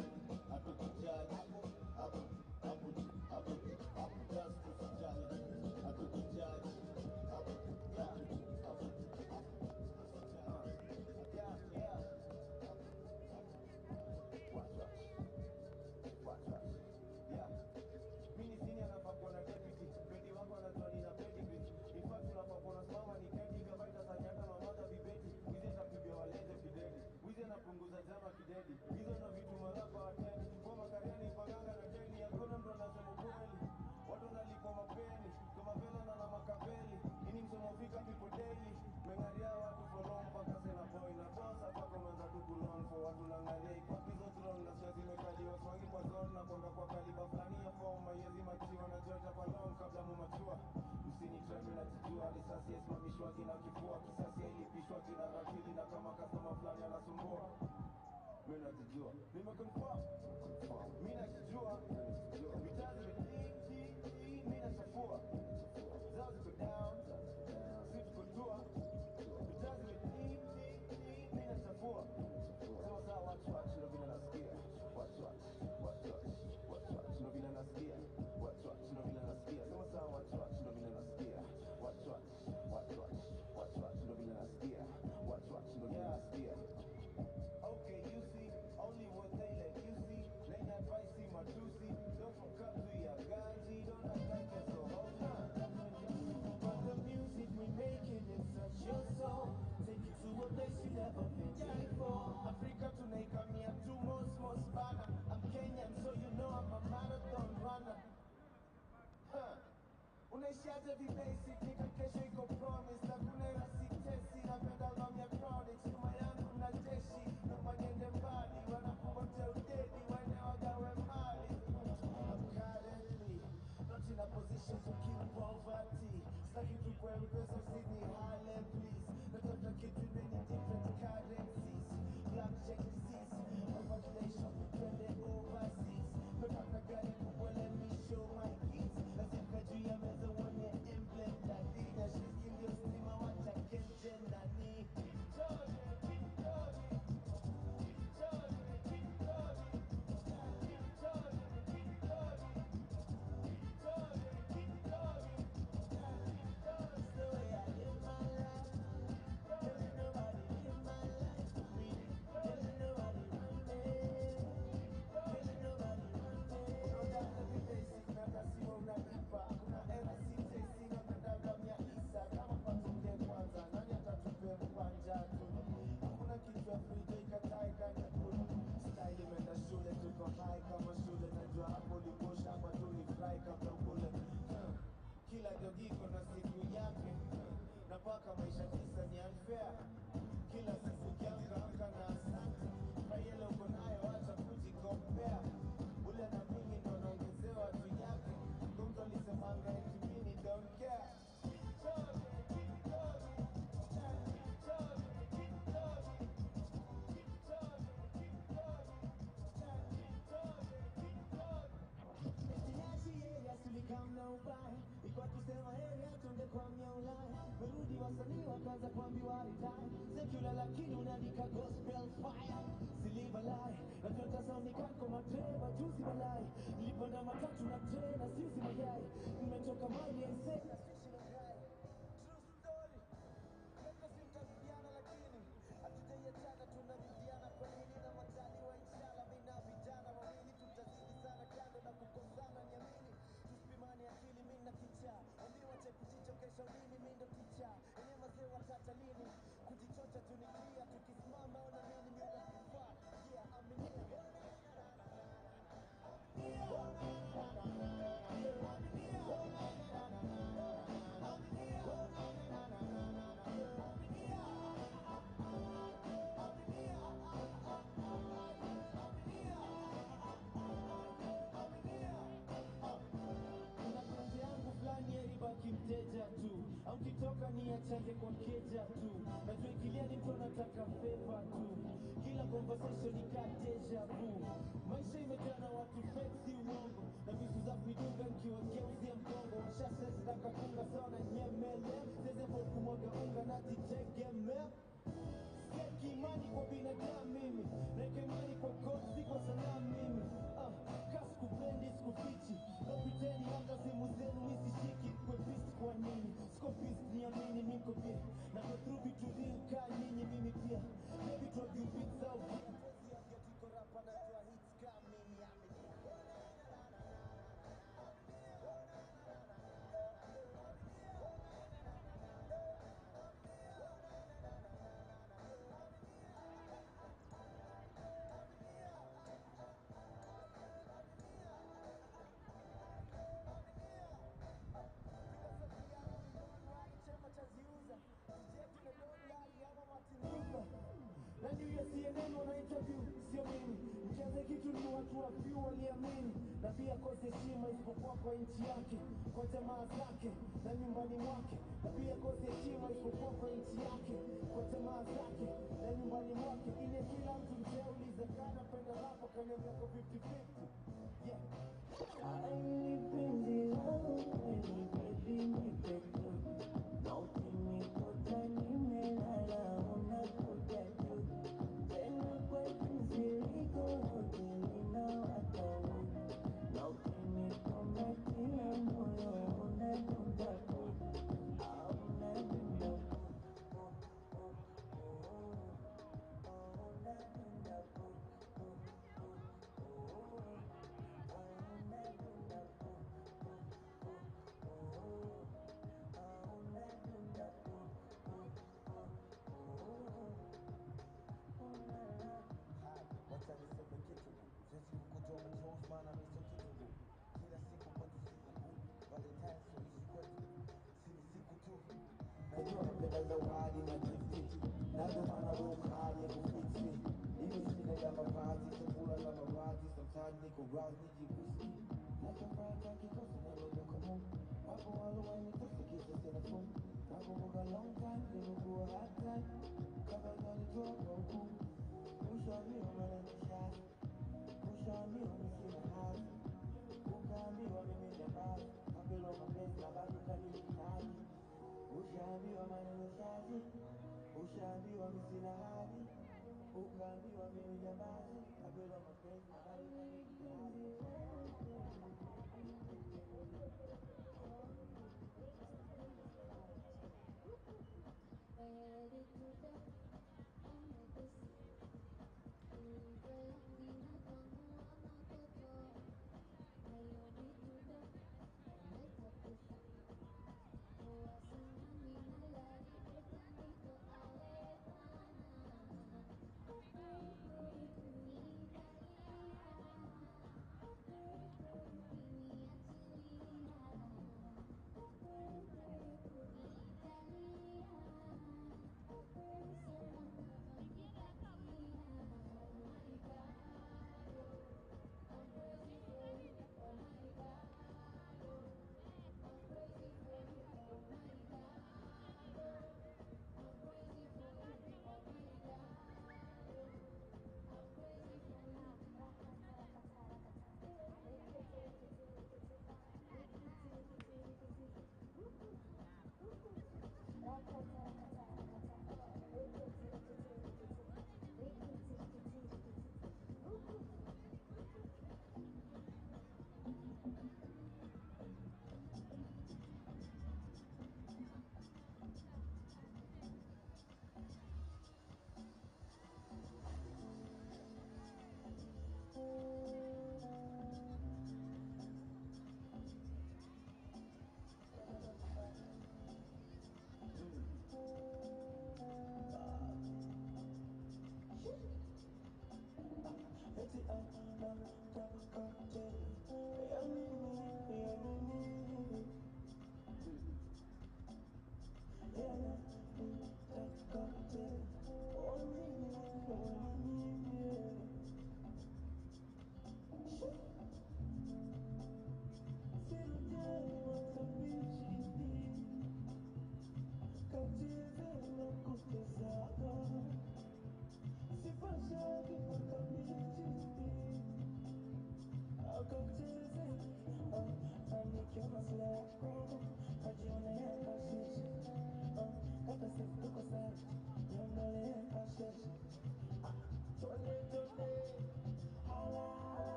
hatukujaji. Hapo, hapo, hapo, hapo. Just tusijali, hatukujaji. Hapo, yeah, hapo, yeah, yeah. Watch. Yeah. Mini senior nafaa kuwa na deputy. Pedi wako anajua nina pedigree. In fact unafaa kuwa unasimama ni kedi. Gavaita sanyata mamata vibeti. Wizi atakibia waleze kidedi. Wizi anapunguza jama kidedi. Hizo ndo vitu marapa watendi. Kwa makariani panganga na deni. Hakuna mtu anasema ukweli. Watu wanalipwa mapeni. Kama vela na makapeli. Ini msomo fika people daily. Mengaria watu for long mpaka sena boy na boss. Hapa kumanza tu kulong for watu nangaria. Kwa hizo throne na siya zimekaliwa swangi kwa zone. Na kwanga kwa kaliba flani ya form. Mayezi machiwa na joja kwa long kabla mumachua. Usini treme na jijua. Risasi ya simamishwa kina kifua. Kisasi ya ilipishwa kina ratili. Na kama customer flani anasumbua. Mina jijua. Nimeconfirm. Mina jijua. Vitazi mina chafua. Zao ziko down. Sisi kutua. Vitazi mina chafua. Sema saa watch ndo vile nasikia. Watch ndo vile nasikia. Watch ndo vile nasikia. Sema saa watch ndo vile nasikia. Watch ndo vile nasikia. Watch ndo vile nasikia. Okay, you see, only what they let you see. Late advice, see my juicy. Don't fuck up to your ganji. Don't act like you're so hold on. But the music we making it such your soul. Take it to a place you never been before. Africa tonight, come here, two most banner. I'm Kenyan, so you know I'm a marathon runner. Huh. Unaishiaje vibasic, nika kesho iko promise. Na kuna rasi tesi, napenda album ya Chronics. Nyuma yangu na jeshi, noma niende mbali. Wanapotea udedi, wene wagawe mali. I'm currently not in a position to kill poverty. Staki tu kwa request Sydney Harlem, please. Natafuta kitu in many different currencies. Black check disease, population, twende overseas. Mepaka gari kubwa, let me show my kids. Lazima juu ya meza uone emblem daddy. Na shiski ndio stima wacha kenje nani. Kila dogi kona siku yake. Napaka maisha tisa ni unfair. Kila siku kiamka na asante. Mayele uko nayo acha kujikompea. Ule na mimi ndo naongezewa tu yake. Mtu alisemanga eti mimi don't care. Ikuwa tusema heri atunge kwa mia Ulaya. Merudi wasanii wakaanza kuambiwa alitaya. lakini unaandika gospel fire. Siliva lie, na tuata sound nikako matreva juzi walai. Nilipanda matatu na trena siusi mayai. Nimetoka mali ya isena sushi na gai. True story. Leko simtarudiana lakini hatujaiachana tunarudiana kwa nini na majaliwa inshallah mimi na vijana wawili tutazidi sana kando na kukosana niamini tusipimane akili mimi na kicha ambia wache kujichokesha ulimi mimi ndo ticha enye mazee watata lini kujichocha tunikia tukisimama ona nini mimi unakufaa yeah aminia mteja tu au kitoka ni achange kwa keja tu najua ikilia ni mtu anataka favor tu kila conversation ni deja vu maisha imejaa na watu fake si uongo na visu za kuidunga nikiwageuzia mgongo shashes za kafunga sana nyemele seze kwa kumwaga unga na jitegemea Seki imani kwa binadamu mimi naika imani kwa God si kwa sanamu mimi kasi kupendi sikufichi no pretend hata simu zenu misishiki kwe beast kwa nini siko beast niamini niko bia na go through vitu real ka nyinyi mimi pia maybe drug you beats out Pozi ya getiko rapa na jua hits ka mimi aminia na New Year CNN wana interview sio mimi mkianza kitu ni watu wa few waliamini na pia kosa heshima isipokuwa kwa nchi yake kwa jamaa zake na nyumbani mwake na pia kosa heshima isipokuwa kwa nchi yake kwa jamaa zake na nyumbani mwake ile kila mtu mteuliza kana penda rapo kaniambia kwa 50-50 yeah penzi langu kweli baby nipe tu na ukinikuta nimelala unakuja tu tena kwa penzi liko hoteli na watau na ukinikumbatia moyo unadunda tu au unadunda tu unadunda tu wacha niseme kitu siwezi kukutoa machozi maana mimi sio kitu kila siku kwetu siku kuu Valentine so ishi kwetu si ni siku tu najua napenda zawadi na gifti na ndo maana ukali ya kufiksi hiyo shida ya mavazi chakula na mavazi sometimes niko round nijibwiski nachofanya kikosi na lobe kwa Mungu hapo walo wanitosikisha sina fungu nakumbuka long time nilikuwa hard time kabla nalitoa kwa hukumu ushaambiwa maneno shazi ushaambiwa misina hazi ukaambiwa mimi jambazi kapelwa mapenzi na bado kanihitaji ushaambiwa maneno shazi ushaambiwa misina hazi ukaambiwa mimi jambazi kapelwa mapenzi na bado kanihitaji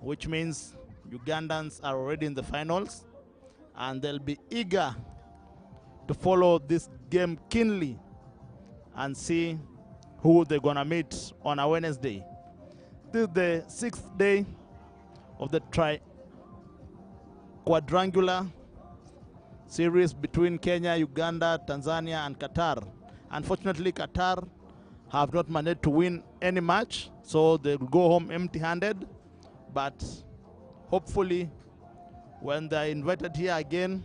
which means Ugandans are already in the finals, and they'll be eager to follow this game keenly and see who they're gonna meet on a Wednesday. This is the 6th day of the quadrangular series between Kenya, Uganda, Tanzania, and Qatar. Unfortunately, Qatar have not managed to win any match, so they'll go home empty-handed. But hopefully, when they're invited here again,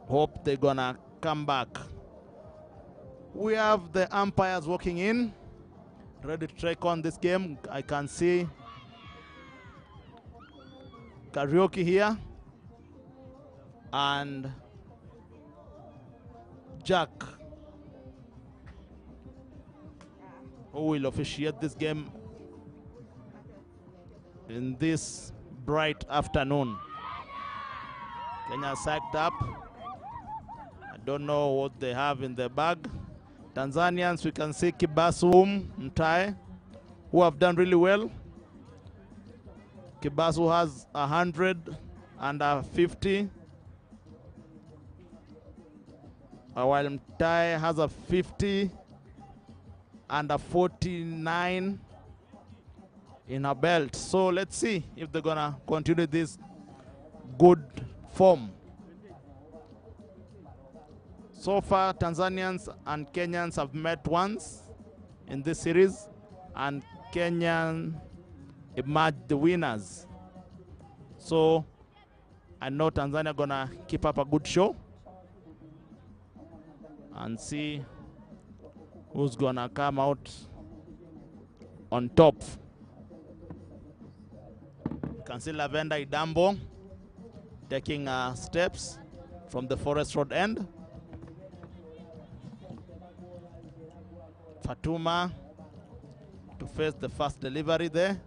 hope they're gonna come back. We have the umpires walking in, ready to take on this game. I can see Karaoke here and Jack, who will officiate this game in this bright afternoon. Kenya sacked up. I don't know what they have in their bag. Tanzanians, we can see Kibasu Mtai, who have done really well. Kibasu has 150, while Mtai has a 50 and a 49 in her belt. So let's see if they're gonna continue this good form. So far, Tanzanians and Kenyans have met once in this series, and Kenyan emerged the winners. So I know Tanzania gonna keep up a good show and see who's gonna come out on top. You can see Lavender Idambo taking steps from the Forest Road end. Fatuma to face the first delivery there.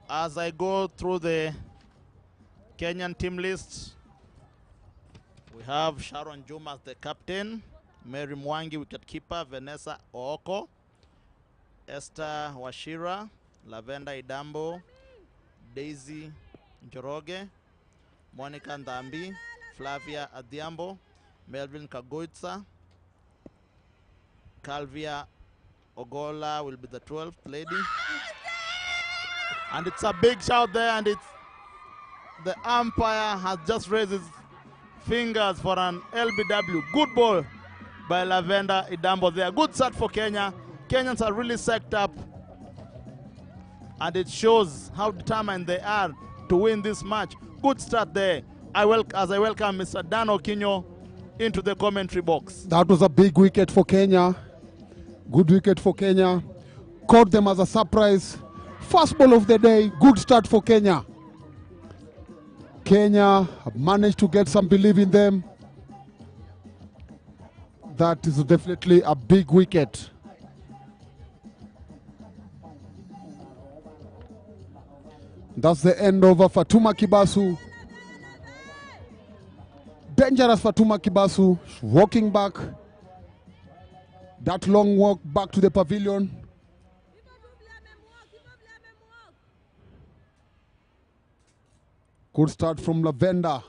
As I go through the Kenyan team list, we have Sharon Juma as the captain, Mary Mwangi wicketkeeper, Vanessa Ooko, Esther Washira, Lavender Idambo, Daisy Njoroge, Monica Ndambi, Flavia Adhiambo, Melvin Kagoitsa, Calvia Ogola will be the 12th lady. And it's a big shout there, and it's the umpire has just raised his fingers for an LBW. Good ball by Lavender Idambo there. Good start for Kenya. Kenyans are really sacked up, and it shows how determined they are to win this match. Good start there. As I welcome Mr. Dan Okinyo into the commentary box. That was a big wicket for Kenya. Good wicket for Kenya. Caught them as a surprise. First ball of the day, good start for Kenya. Kenya have managed to get some belief in them. That is definitely a big wicket. That's the end of Fatuma Kibasu. Dangerous Fatuma Kibasu, walking back. That long walk back to the pavilion. Good start from Lavender.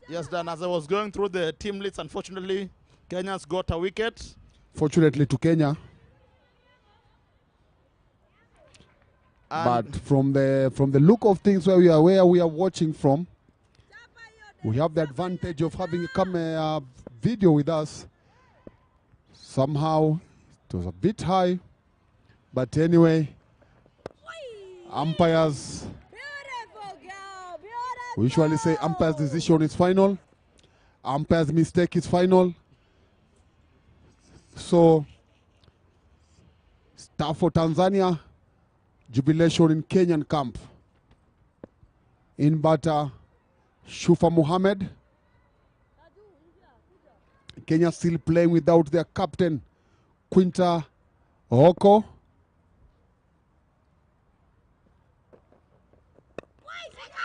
Yes, Dan, as I was going through the team list, unfortunately, Kenya's got a wicket. Fortunately to Kenya. But And from the look of things where we are watching from, we have the advantage of having a camera video with us. Somehow it was a bit high, but anyway, umpires, we usually say umpire's decision is final, umpire's mistake is final. So, star for Tanzania, jubilation in Kenyan camp. In batter, Shufa Mohammed. Kenya still playing without their captain, Quinta Oko.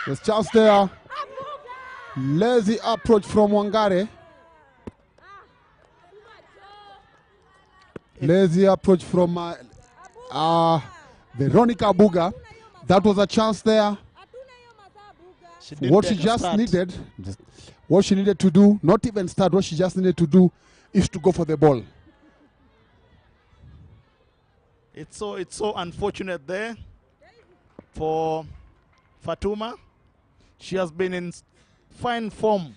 There's chance there. Lazy approach from Wangare. Lazy approach from Veronica Buga. That was a chance there. What she just needed, what she needed to do, not even start, what she just needed to do is to go for the ball. it's so unfortunate there for Fatuma. She has been in fine form,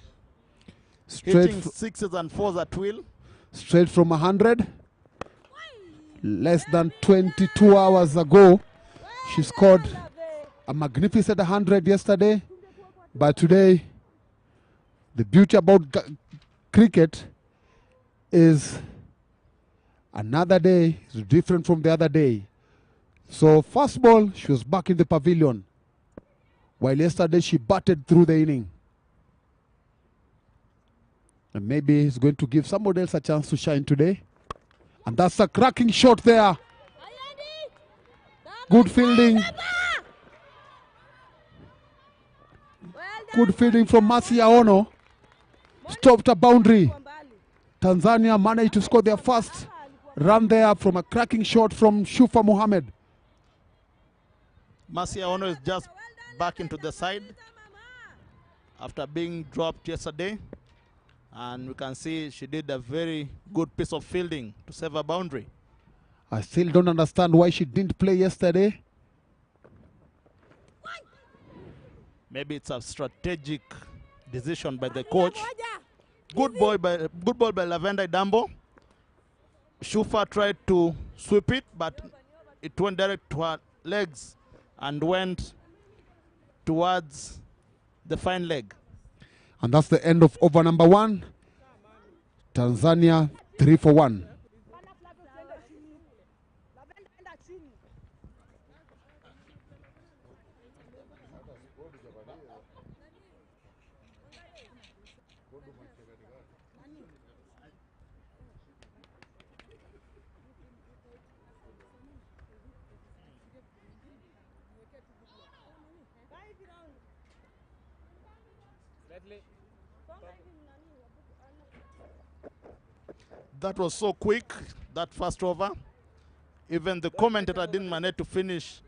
hitting sixes and fours at will. Straight from 100. Less than 22 hours ago, she scored a magnificent 100 yesterday. But today, the beauty about cricket is another day is different from the other day. So first ball, she was back in the pavilion, while yesterday she batted through the inning. And maybe it's going to give somebody else a chance to shine today. And that's a cracking shot there. Good fielding. Good fielding from Masia Ono. Stopped a boundary. Tanzania managed to score their first run there from a cracking shot from Shufa Mohammed. Masia Ono is just back into the side after being dropped yesterday. And we can see she did a very good piece of fielding to save a boundary. I still don't understand why she didn't play yesterday. Maybe it's a strategic decision by the coach. Good ball by Lavender Idambo. Shufa tried to sweep it, but it went direct to her legs and went towards the fine leg. And that's the end of over number 1. Tanzania 3 for 1. That was so quick, that first over. Even the commentator didn't manage to finish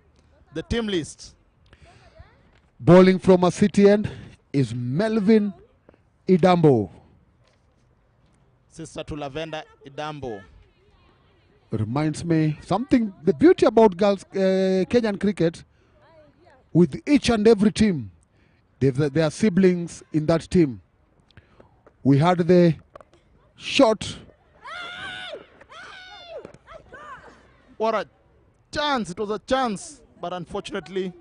the team list. Bowling from a city end is Melvin Idambo. Sister to Lavender Idambo. Reminds me something, the beauty about girls Kenyan cricket, with each and every team, there are siblings in that team. We had the shot. What a chance. It was a chance. But unfortunately,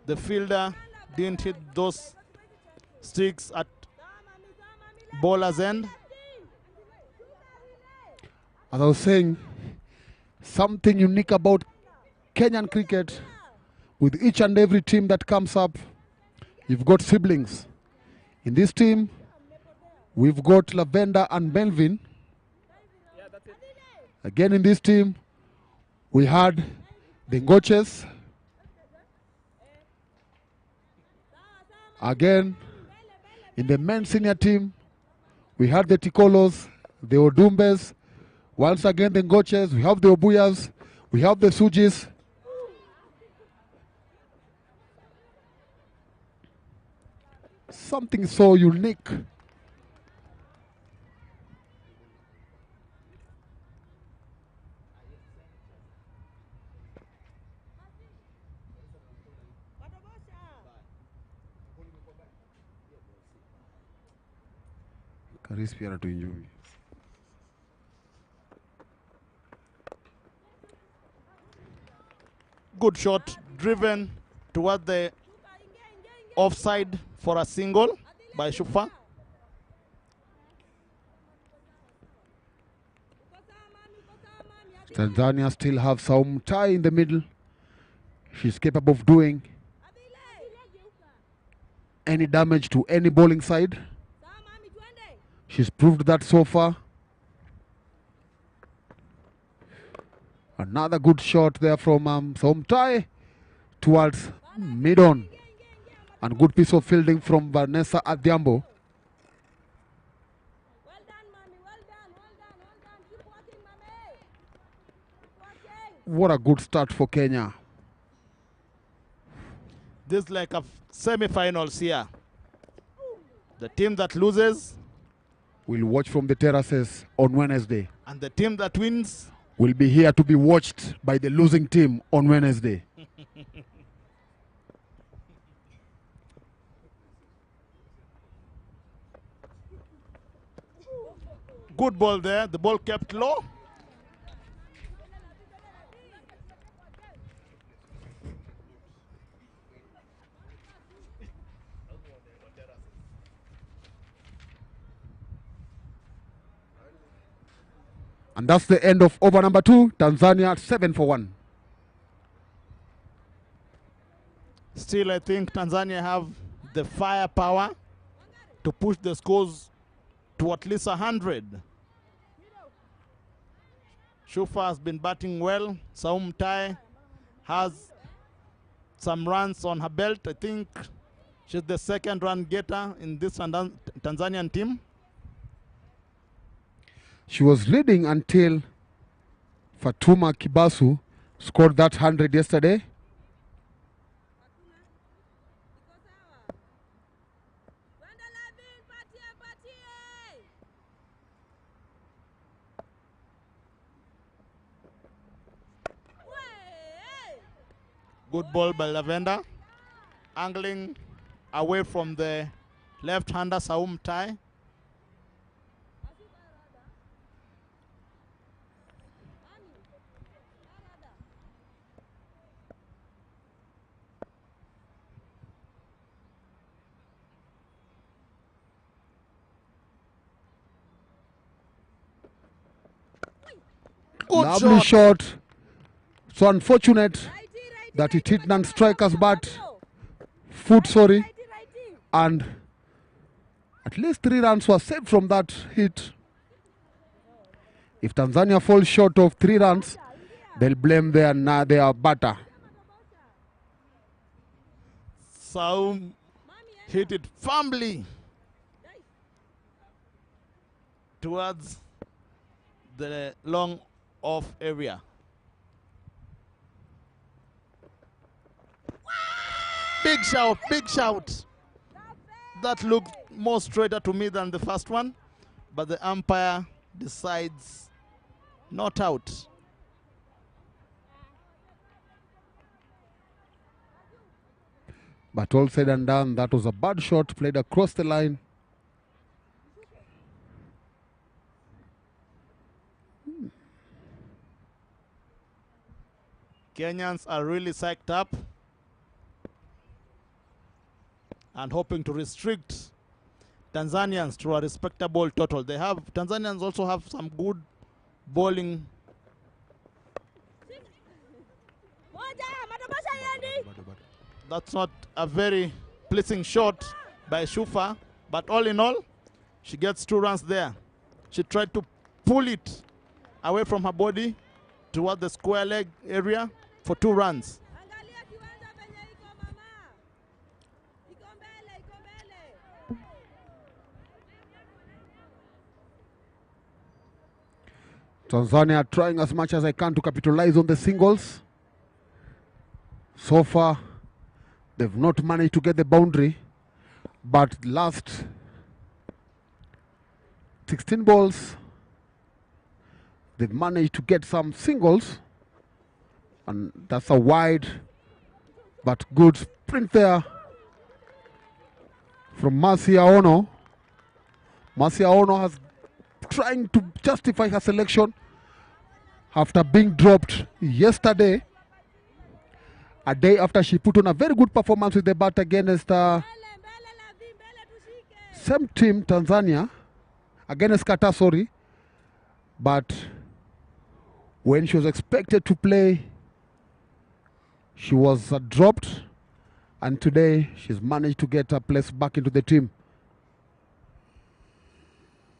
the fielder didn't hit those sticks at bowler's end. As I was saying, something unique about Kenyan cricket, with each and every team that comes up, you've got siblings. In this team, we've got Lavender and Melvin. Again in this team, we had the Ngoches. Again, in the men's senior team, we had the Tikolos, the Odumbes. Once again, the Ngoches, we have the Obuyas, we have the Sujis. Something so unique. Karis pia anatuenjoy. Good shot driven toward the offside for a single by Shufa. Tanzania still have some tie in the middle. She's capable of doing any damage to any bowling side. She's proved that so far. Another good shot there from Somtai towards mid-on. And good piece of fielding from Vanessa Adhiambo. What a good start for Kenya. This is like a semi-finals here. The team that loses, We'll watch from the terraces on Wednesday. and the team that wins, Will be here to be watched by the losing team on Wednesday. good ball there. The ball kept low. And that's the end of over number 2. Tanzania 7 for 1. Still, I think Tanzania have the firepower to push the scores to at least 100. Shufa has been batting well. Saum Tai has some runs on her belt. I think she's the second run getter in this Tanzanian team. She was leading until Fatuma Kibasu scored that 100 yesterday. Good ball by Lavender. Angling away from the left-hander Saum Tai. Good Lovely shot. shot. So unfortunate that it hit non-strikers but foot, sorry. And at least 3 runs were saved from that hit. If Tanzania falls short of 3 runs, they'll blame their batter. Saum hit it firmly towards the long off area. Big shout, big shout. That looked more straighter to me than the first one, but the umpire decides not out. But all said and done, that was a bad shot played across the line. Kenyans are really psyched up and hoping to restrict Tanzanians to a respectable total. Tanzanians also have some good bowling. That's not a very pleasing shot by Shufa, but all in all, she gets 2 runs there. She tried to pull it away from her body toward the square leg area for 2 runs. Tanzania trying as much as I can to capitalize on the singles. So far, they've not managed to get the boundary, but last 16 balls, they've managed to get some singles, and that's a wide but good sprint there from Marcia Ono. Marcia Ono has trying to justify her selection after being dropped yesterday, a day after she put on a very good performance with the bat against same team, Tanzania, against Qatar, sorry. But when she was expected to play, she was dropped, and today she's managed to get her place back into the team,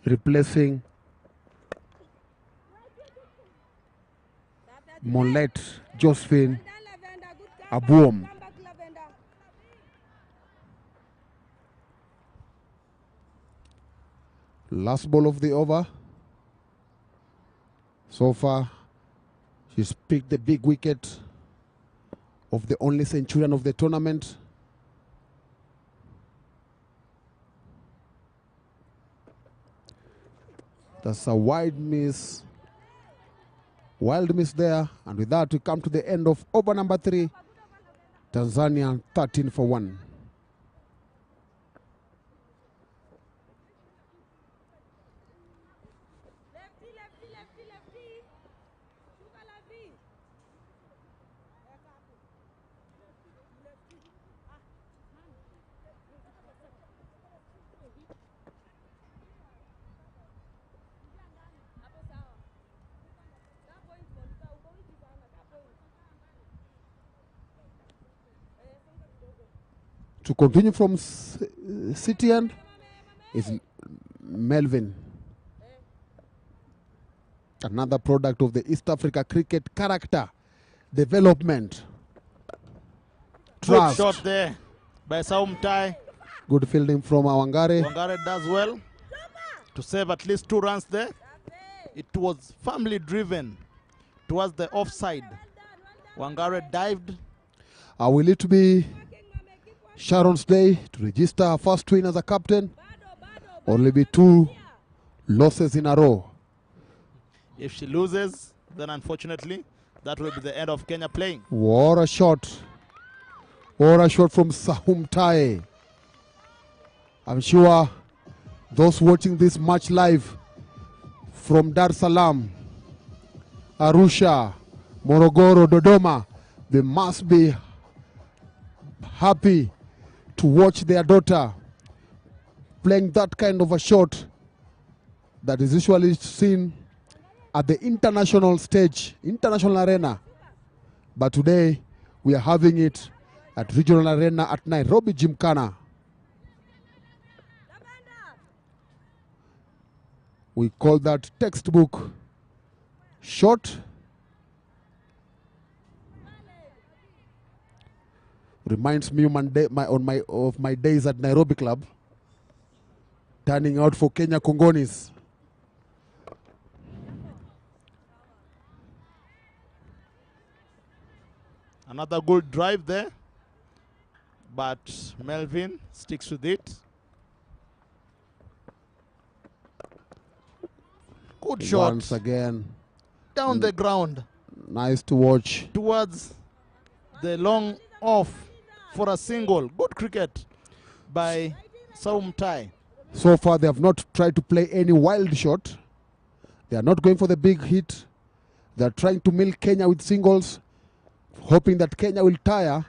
replacing Molet Josephine Abuom. Last ball of the over. So far, she's picked the big wicket of the only centurion of the tournament. That's a wild miss there. And with that, we come to the end of over number 3. Tanzania 13 for 1. To continue from City end is Melvin, another product of the East Africa cricket character development. Good shot there by Saumtai. Good fielding from Wangare. Wangare does well to save at least 2 runs there. It was firmly driven towards the offside. Wangare dived. Will it be Sharon's day to register her first win as a captain, or will it be 2 losses in a row? If she loses, then unfortunately, that will be the end of Kenya playing. What a shot. What a shot from Sahum Tai. I'm sure those watching this match live from Dar es Salaam, Arusha, Morogoro, Dodoma, they must be happy to watch their daughter playing that kind of a shot that is usually seen at the international stage, international arena. But today, we are having it at regional arena at Nairobi Gymkhana. We call that textbook shot. Reminds me of my days at Nairobi Club, turning out for Kenya Kongonis. Another good drive there, but Melvin sticks with it. Good shot. Once again. Down the ground. Nice to watch. Towards the long off for a single. Good cricket by Saumtai. So far, they have not tried to play any wild shot. They are not going for the big hit. They are trying to milk Kenya with singles, hoping that Kenya will tire.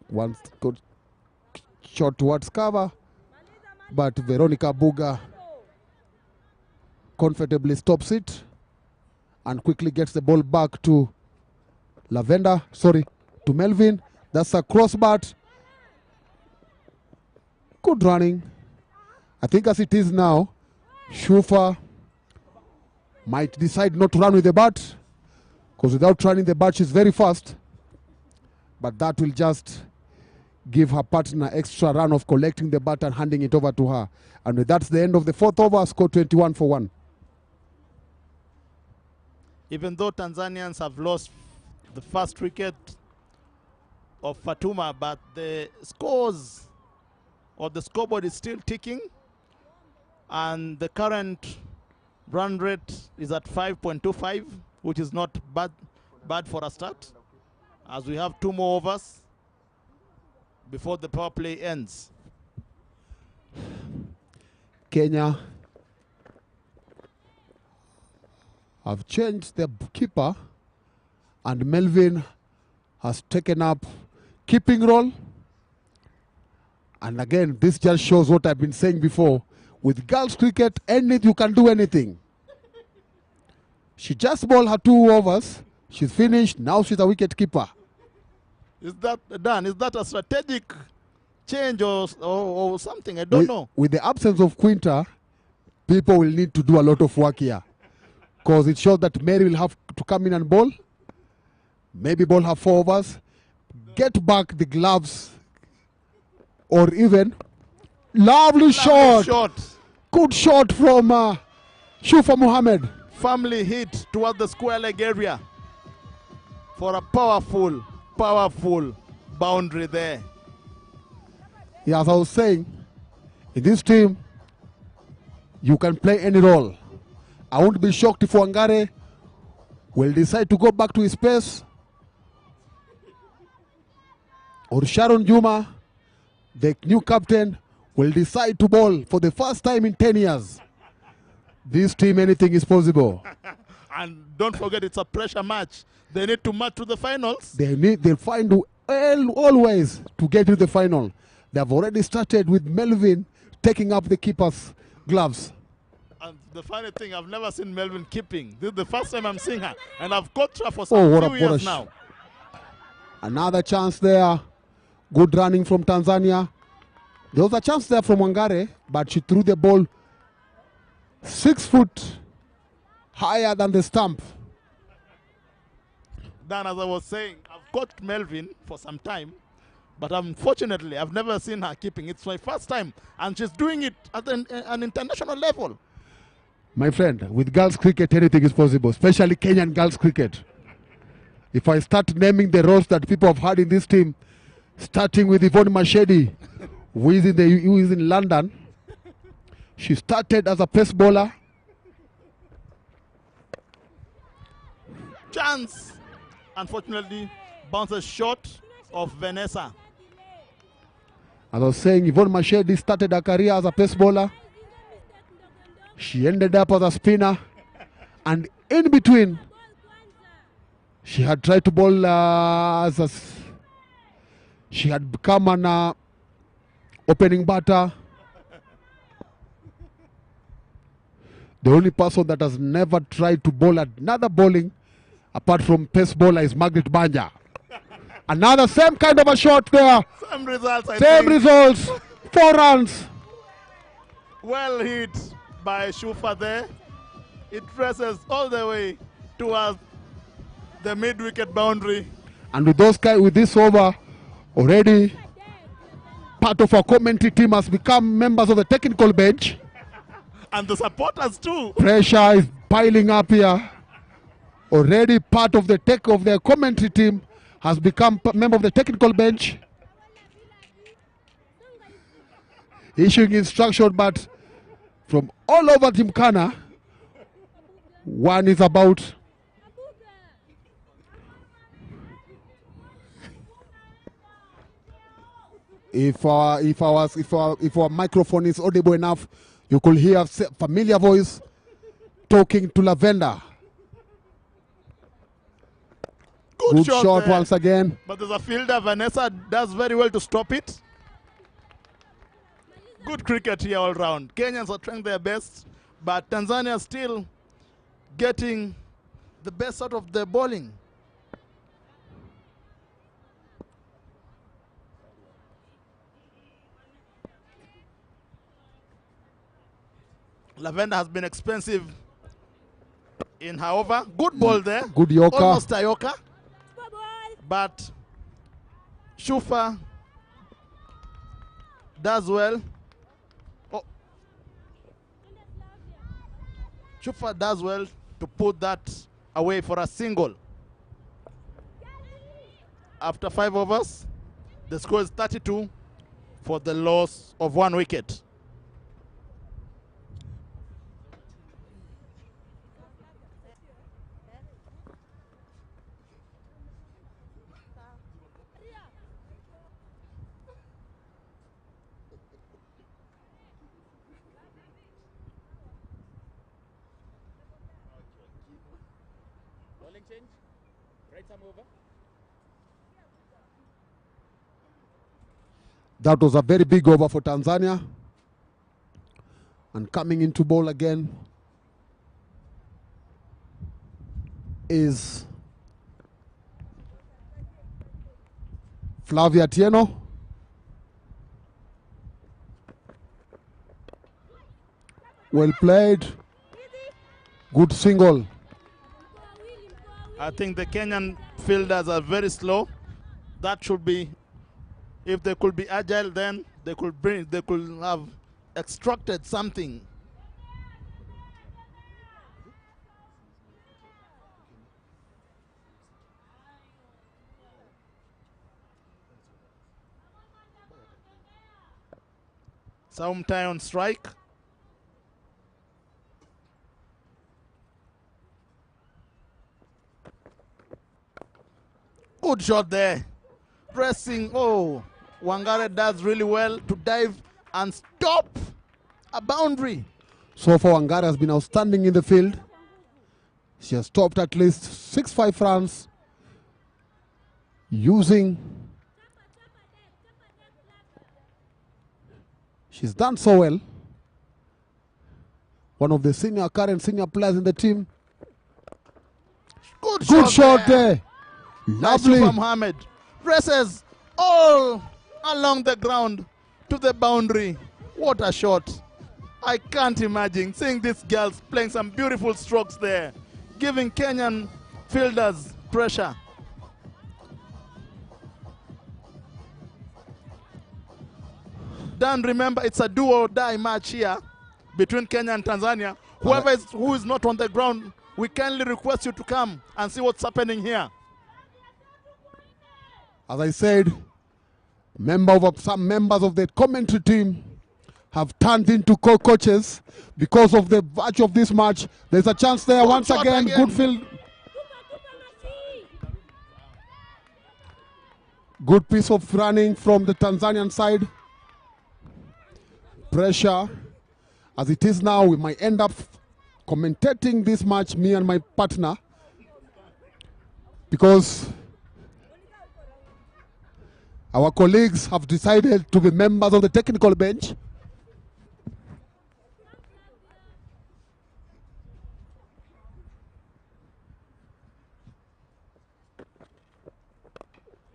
One good shot towards cover, but Veronica Buga comfortably stops it and quickly gets the ball back to to Melvin. That's a crossbar. Good running. I think as it is now, Shufa might decide not to run with the bat, because without running the bat, she's very fast. But that will just give her partner extra run of collecting the bat and handing it over to her. And that's the end of the 4th over, score 21 for 1. Even though Tanzanians have lost the first wicket of Fatuma, but the scores or the scoreboard is still ticking, and the current run rate is at 5.25, which is not bad for a start, as we have 2 more overs before the power play ends. Kenya have changed their keeper, and Melvin has taken up keeping role. And again, this just shows what I've been saying before. With girls cricket, you can do anything. She just bowled her 2 overs. She's finished. Now she's a wicket keeper. Is that done? Is that a strategic change or something? I don't know. With the absence of Quinta, people will need to do a lot of work here. Because it shows that Mary will have to come in and bowl. Maybe bowl her 4 overs. Get back the gloves. Or even, lovely shot. Good shot from Shufa Mohammed. Firmly hit toward the square leg area for a powerful boundary there. Yeah, as I was saying, in this team, you can play any role. I won't be shocked if Wangare will decide to go back to his pace, or Sharon Juma, the new captain, will decide to bowl for the first time in 10 years. This team, anything is possible. And don't forget, it's a pressure match. They need to march to the finals. They'll find all ways to get to the final. They have already started with Melvin taking up the keeper's gloves. And the funny thing, I've never seen Melvin keeping. This is the first time I'm seeing her. And I've coached her for some few years now. Another chance there. Good running from Tanzania. There was a chance there from Wangare, but she threw the ball 6 foot higher than the stump. Dan, as I was saying, I've coached Melvin for some time, but unfortunately, I've never seen her keeping. It's my first time, and she's doing it at an international level. My friend, with girls cricket, anything is possible, especially Kenyan girls cricket. If I start naming the roles that people have had in this team, starting with Yvonne Mashedi, who is in London. She started as a pace bowler. Chance, unfortunately, bounces short of Vanessa. As I was saying, Yvonne Mashedi started her career as a pace bowler. She ended up as a spinner. And in between, she had tried to bowl she had become an opening batter. The only person that has never tried to bowl another bowling apart from pace bowler is Margaret Banja. Another same kind of a shot there. Same results, I Same think. results. 4 runs. Well hit by Shufa there. It traces all the way towards the mid-wicket boundary. And with this over, already part of our commentary team has become members of the technical bench. And the supporters too. Pressure is piling up here. Already part of the commentary team has become member of the technical bench. Issuing instruction, but from all over Gymkhana, one is about if our microphone is audible enough, you could hear a familiar voice talking to Lavender. Good shot once again. But there's a fielder. Vanessa does very well to stop it. Good cricket here all round. Kenyans are trying their best, but Tanzania still getting the best out of their bowling. Lavender has been expensive in her over. Good ball there. Good Yorker. Almost a Yorker. But Shufa does well. Oh. Shufa does well to put that away for a single. After 5 overs, the score is 32 for the loss of 1 wicket. That was a very big over for Tanzania. And coming into ball again is Flavia Tieno. Well played. Good single. I think the Kenyan fielders are very slow. That should be, if they could be agile, then they could have extracted something. Saumtai on strike. Good shot there. Pressing. Oh, Wangare does really well to dive and stop a boundary. So far, Wangare has been outstanding in the field. She has stopped at least 6-5 runs using. She's done so well. One of the current senior players in the team. Good shot there. Lovely. Nice Mohammed races all along the ground to the boundary. What a shot. I can't imagine seeing these girls playing some beautiful strokes there, giving Kenyan fielders pressure. Dan, remember, it's a do or die match here between Kenya and Tanzania. Who is not on the ground, we kindly request you to come and see what's happening here. As I said, some members of the commentary team have turned into co-coaches because of the virtue of this match. There's a chance there once again. Good field. Good piece of running from the Tanzanian side. Pressure. As it is now, we might end up commentating this match, me and my partner, because our colleagues have decided to be members of the technical bench.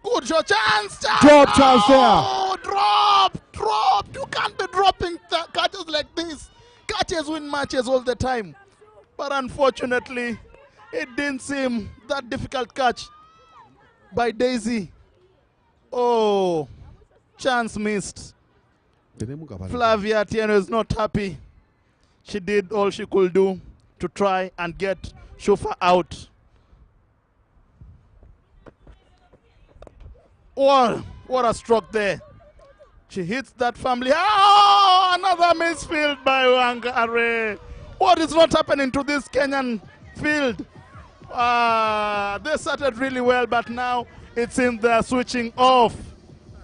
Good shot, chance! Drop chance there. Oh, drop! You can't be dropping catches like this. Catches win matches all the time. But unfortunately, it didn't seem that difficult catch by Daisy. Oh, chance missed. Flavia Tieno is not happy. She did all she could do to try and get Shufa out. Oh, what a stroke there. She hits that family. Oh, another misfield by Wangare. What is not happening to this Kenyan field? They started really well, but now it seems they're switching off.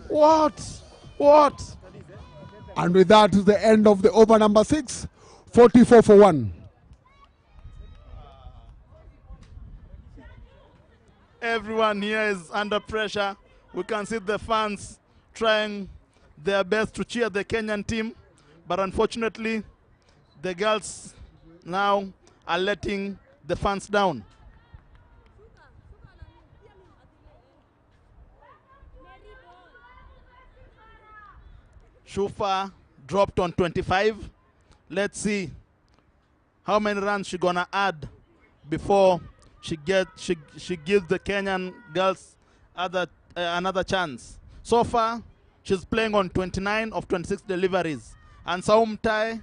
What? And with that is the end of the over number 6, 44-1. Everyone here is under pressure. We can see the fans trying their best to cheer the Kenyan team, but unfortunately, the girls now are letting the fans down. Shufa dropped on 25. Let's see how many runs she's gonna add before she gives the Kenyan girls another chance. So far, she's playing on 29 of 26 deliveries, and Saumtai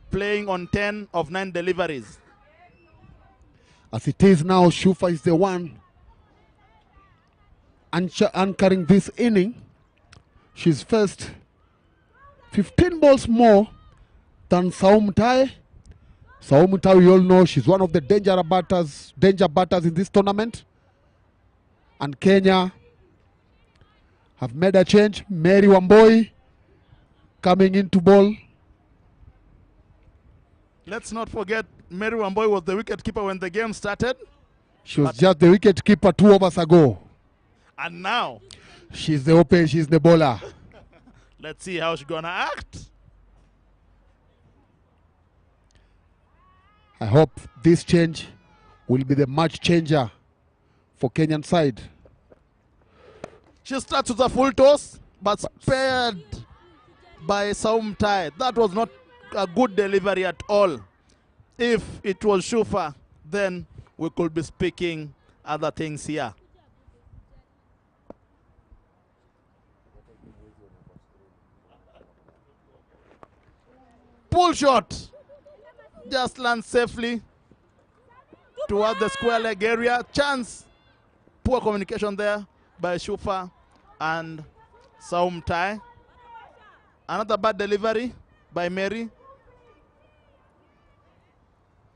playing on 10 of 9 deliveries. As it is now, Shufa is the one anchoring this inning. She's faced 15 balls more than Saumtai. Saumtai, we all know, she's one of the danger batters in this tournament. And Kenya have made a change. Mary Wamboi coming into ball. Let's not forget Mary Wamboi was the wicketkeeper when the game started. She was just the wicket keeper 2 overs ago. And now, She's the open, she's the bowler. let's see how she's gonna act. I hope this change will be the match changer for Kenyan side. She starts with a full toss, but spared by Saumtai. That was not a good delivery at all. If it was Shufa, then we could be speaking other things here. Pull shot. Just lands safely toward the square leg area. Chance. Poor communication there by Shufa and Saumtai. Another bad delivery by Mary.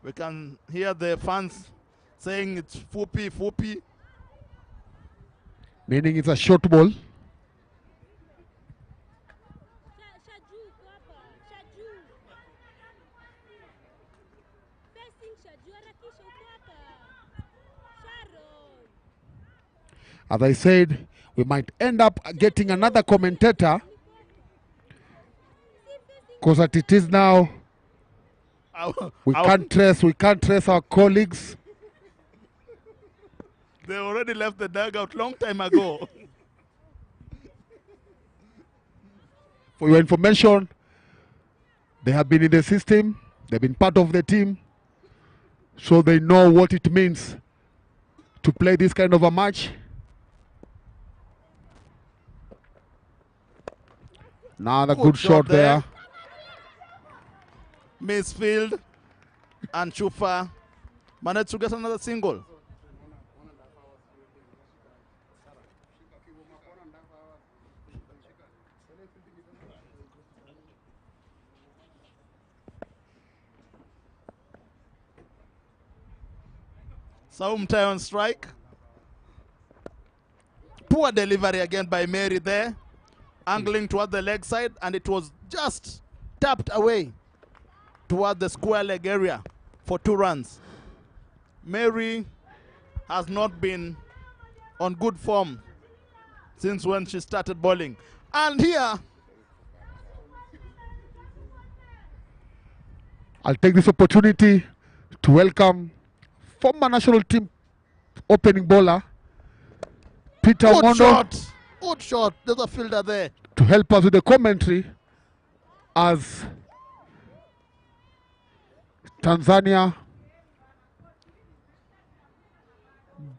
We can hear the fans saying it's Fupi, Fupi. Meaning it's a short ball. As I said, we might end up getting another commentator, because as it is now, we can't trace our colleagues. They already left the dugout long time ago. For your information, they have been in the system, they've been part of the team, so they know what it means to play this kind of a match. Another good shot there. Misfield and Shufa managed to get another single. Saumtai on strike. Poor delivery again by Mary there. Angling toward the leg side, and it was just tapped away toward the square leg area for 2 runs. Mary has not been on good form since when she started bowling. And here, I'll take this opportunity to welcome former national team opening bowler Peter good Mondo shot. Good shot. There's a fielder there. to help us with the commentary as Tanzania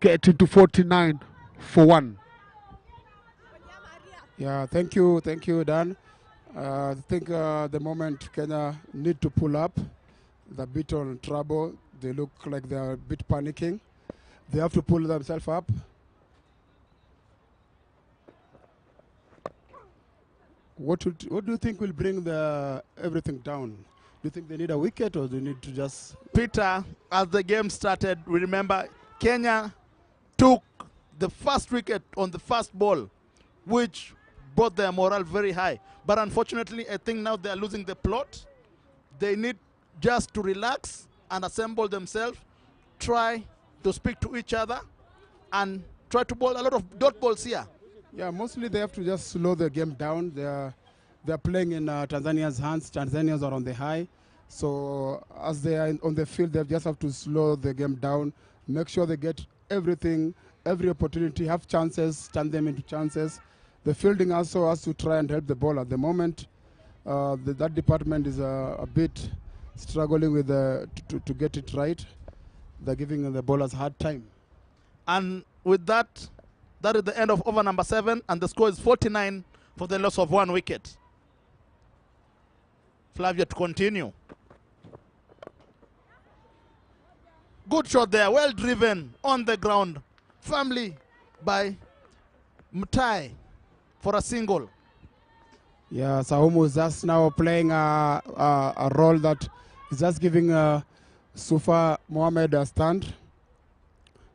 get into 49 for 1. Yeah, thank you, Dan. I think the moment Kenya need to pull up, they're a bit on trouble. They look like they're a bit panicking. They have to pull themselves up. What do you think will bring everything down? Do you think they need a wicket, or do they need to just... Peter, as the game started, we remember Kenya took the first wicket on the first ball, which brought their morale very high. But unfortunately, I think now they are losing the plot. They need just to relax and assemble themselves, try to speak to each other, and try to bowl a lot of dot balls here. Yeah, mostly they have to just slow the game down. They're playing in Tanzania's hands. Tanzanians are on the high. So as they are on the field, they just have to slow the game down, make sure they get everything, every opportunity, have chances, turn them into chances. The fielding also has to try and help the ball. At the moment, that department is a bit struggling with to get it right. They're giving the bowlers a hard time. And with that, that is the end of over number 7, and the score is 49 for the loss of 1 wicket. Flavia to continue. Good shot there, well driven on the ground. Firmly by Mutai for a single. Yeah, Saumu is just now playing a role that is just giving Sufa Mohammed a stand.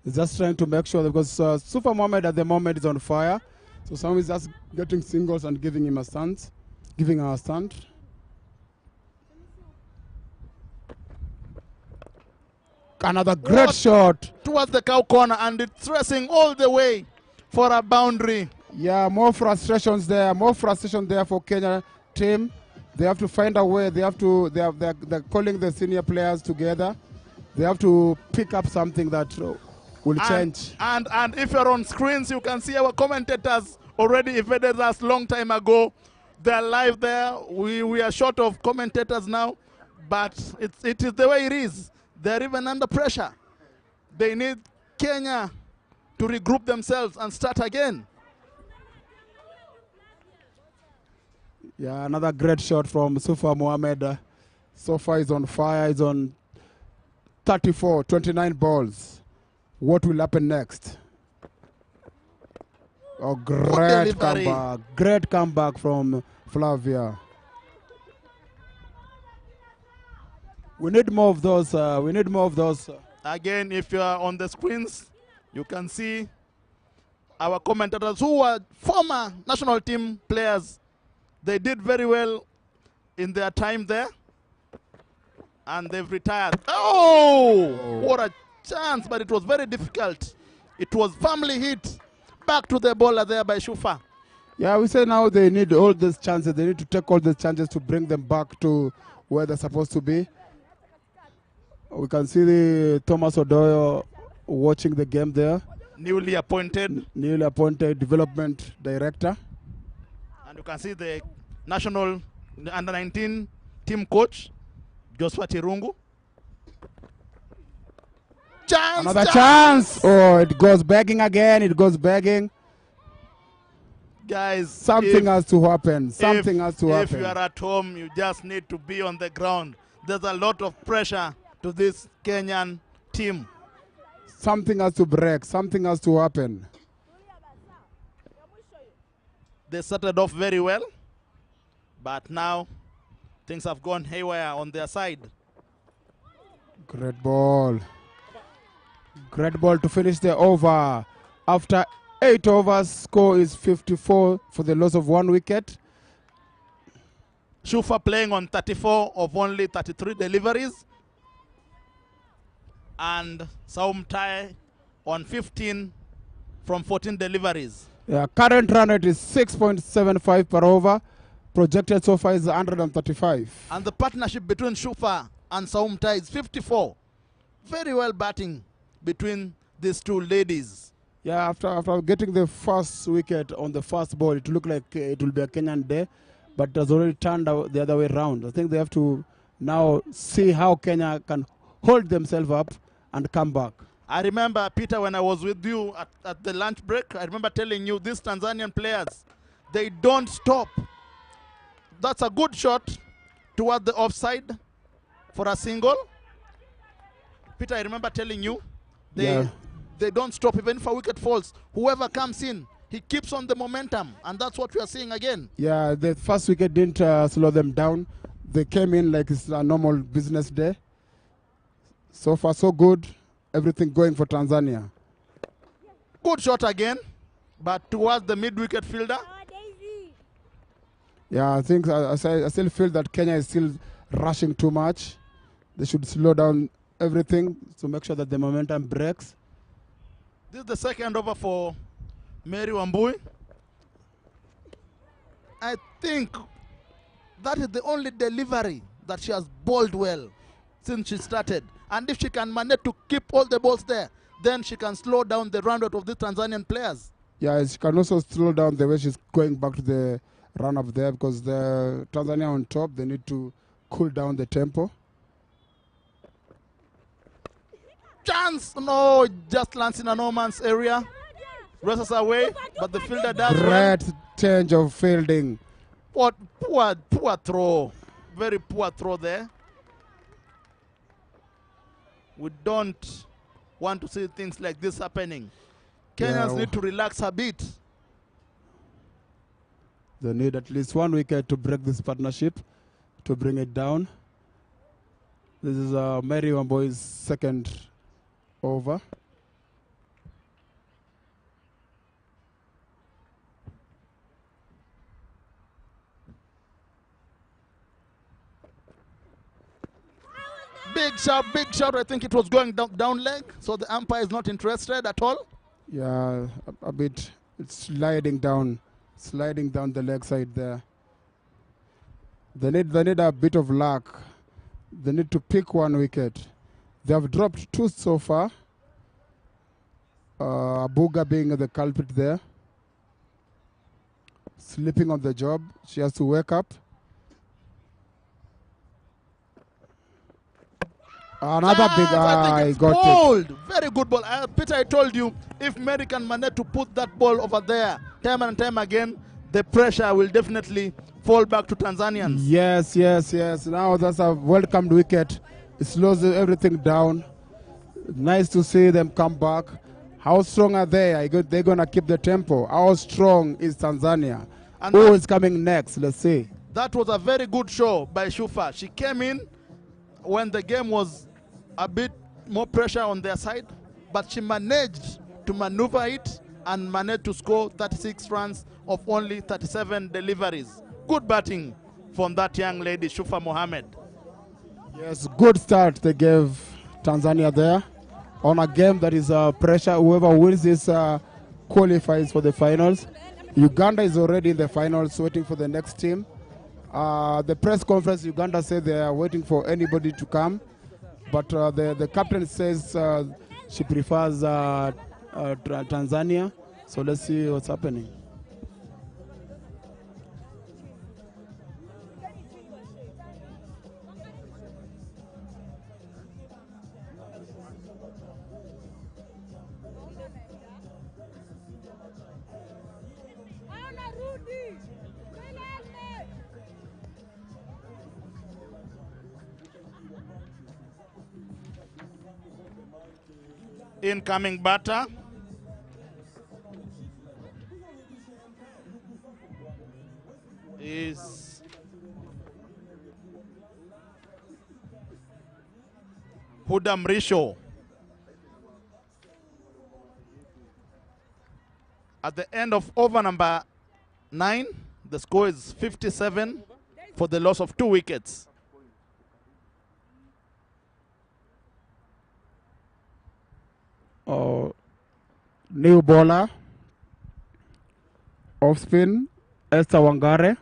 He's just trying to make sure, because Sufa Mohammed at the moment is on fire. So Saumu is just getting singles and giving him a stand, giving her a stand. Another great What? shot. Towards the cow corner, and it's racing all the way for a boundary. Yeah, more frustrations there. More frustration there for Kenya team. They have to find a way. They're calling the senior players together. They have to pick up something that will change. And if you're on screens, you can see our commentators already evaded us long time ago. They're live there. We are short of commentators now, but it is the way it is. They're even under pressure. They need Kenya to regroup themselves and start again. Yeah, another great shot from Sufa Mohammed. Sofa is on fire. He's on 29 balls. What will happen next? Oh, great comeback. Great comeback from Flavia. We need more of those. We need more of those. Again, if you are on the screens, you can see our commentators who are former national team players. They did very well in their time there, and they've retired. Oh, what a chance, but it was very difficult. It was firmly hit back to the bowler there by Shufa. Yeah, we say now they need all these chances. They need to take all these chances to bring them back to where they're supposed to be. We can see the Thomas Odoyo watching the game there. Newly appointed development director. And you can see the national under-19 team coach, Joshua Tirungu. Chance! Another chance! Oh, it goes begging again. It goes begging. Guys, something has to happen. Something has to happen. If you are at home, you just need to be on the ground. There's a lot of pressure to this Kenyan team. Something has to break. Something has to happen. They started off very well, but now things have gone haywire on their side. Great ball. Great ball to finish the over. After 8 overs, score is 54 for the loss of 1 wicket. Shufa playing on 34 of only 33 deliveries. And Saum Tai on 15 from 14 deliveries. Yeah, current run rate is 6.75 per over. Projected so far is 135. And the partnership between Shufa and Saum Tai is 54. Very well batting between these two ladies. Yeah, after getting the first wicket on the first ball, it looked like it will be a Kenyan day, but it has already turned out the other way around. I think they have to now see how Kenya can hold themselves up and come back. I remember, Peter, when I was with you at the lunch break, I remember telling you these Tanzanian players, they don't stop. That's a good shot toward the offside for a single. Peter, I remember telling you, they don't stop even if a wicket falls. Whoever comes in, he keeps on the momentum, and that's what we are seeing again. Yeah, the first wicket didn't slow them down. They came in like it's a normal business day. So far, so good. Everything going for Tanzania. Good shot again, but towards the mid-wicket fielder. Yeah, I think I still feel that Kenya is still rushing too much. They should slow down everything to make sure that the momentum breaks. This is the second over for Mary Wambui. I think that is the only delivery that she has bowled well since she started. And if she can manage to keep all the balls there, then she can slow down the run out of the Tanzanian players. Yeah, she can also slow down the way she's going back to the run up there, because the Tanzania on top, they need to cool down the tempo. Chance! No, just lands in a no man's area. Races away, but the fielder does Great change of fielding. What poor throw. Very poor throw there. We don't want to see things like this happening. Kenyans need to relax a bit. They need at least 1 wicket to break this partnership, to bring it down. This is Mary Wamboi's second over. Big shot, big shot. I think it was going down leg, so the umpire is not interested at all. Yeah, a bit. It's sliding down the leg side there. They need a bit of luck. They need to pick one wicket. They have dropped two so far. Abuga being the culprit there. Sleeping on the job. She has to wake up. Another big I think it's got bold. Very good ball. Peter, I told you, if Mary can manage to put that ball over there time and time again, the pressure will definitely fall back to Tanzanians. Yes. Now that's a welcomed wicket. It slows everything down. Nice to see them come back. How strong are they? They're going to keep the tempo. How strong is Tanzania? And Who is coming next? Let's see. That was a very good show by Shufa. She came in when the game was a bit more pressure on their side, but she managed to maneuver it and managed to score 36 runs of only 37 deliveries. Good batting from that young lady, Shufa Mohammed. Yes, good start they gave Tanzania there on a game that is pressure. Whoever wins this qualifies for the finals. Uganda is already in the finals, waiting for the next team. The press conference, Uganda said they are waiting for anybody to come, but the captain says she prefers Tanzania. So let's see what's happening. Incoming batter. Is Huda Mrisho. At the end of over number 9, the score is 57 for the loss of 2 wickets. New bowler, off spin, Esther Wangare.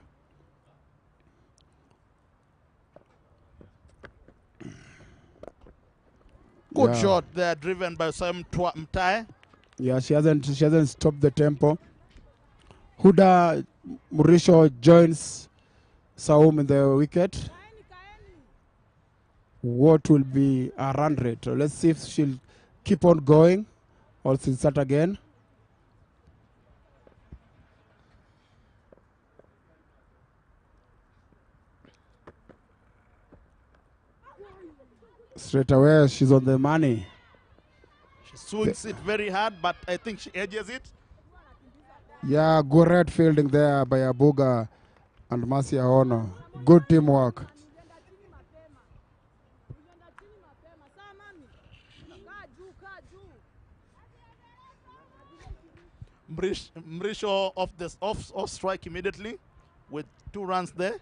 Good shot there, driven by Sam Mtai. Yeah, she hasn't stopped the tempo. Huda Mrisho joins Saum in the wicket. What will be a run rate? So let's see if she'll keep on going or she'll start again. Straight away, she's on the money. She swings it very hard, but I think she edges it. Yeah, great fielding there by Abuga and Marcia Ono. Good teamwork. Mrisho off strike immediately with 2 runs there.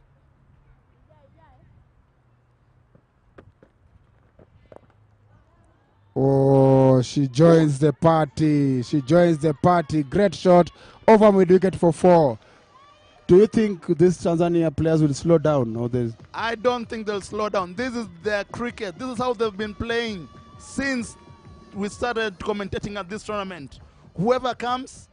Oh, she joins the party. She joins the party. Great shot over mid wicket for 4. Do you think these Tanzania players will slow down? Or I don't think they'll slow down. This is their cricket. This is how they've been playing since we started commentating at this tournament. Whoever comes,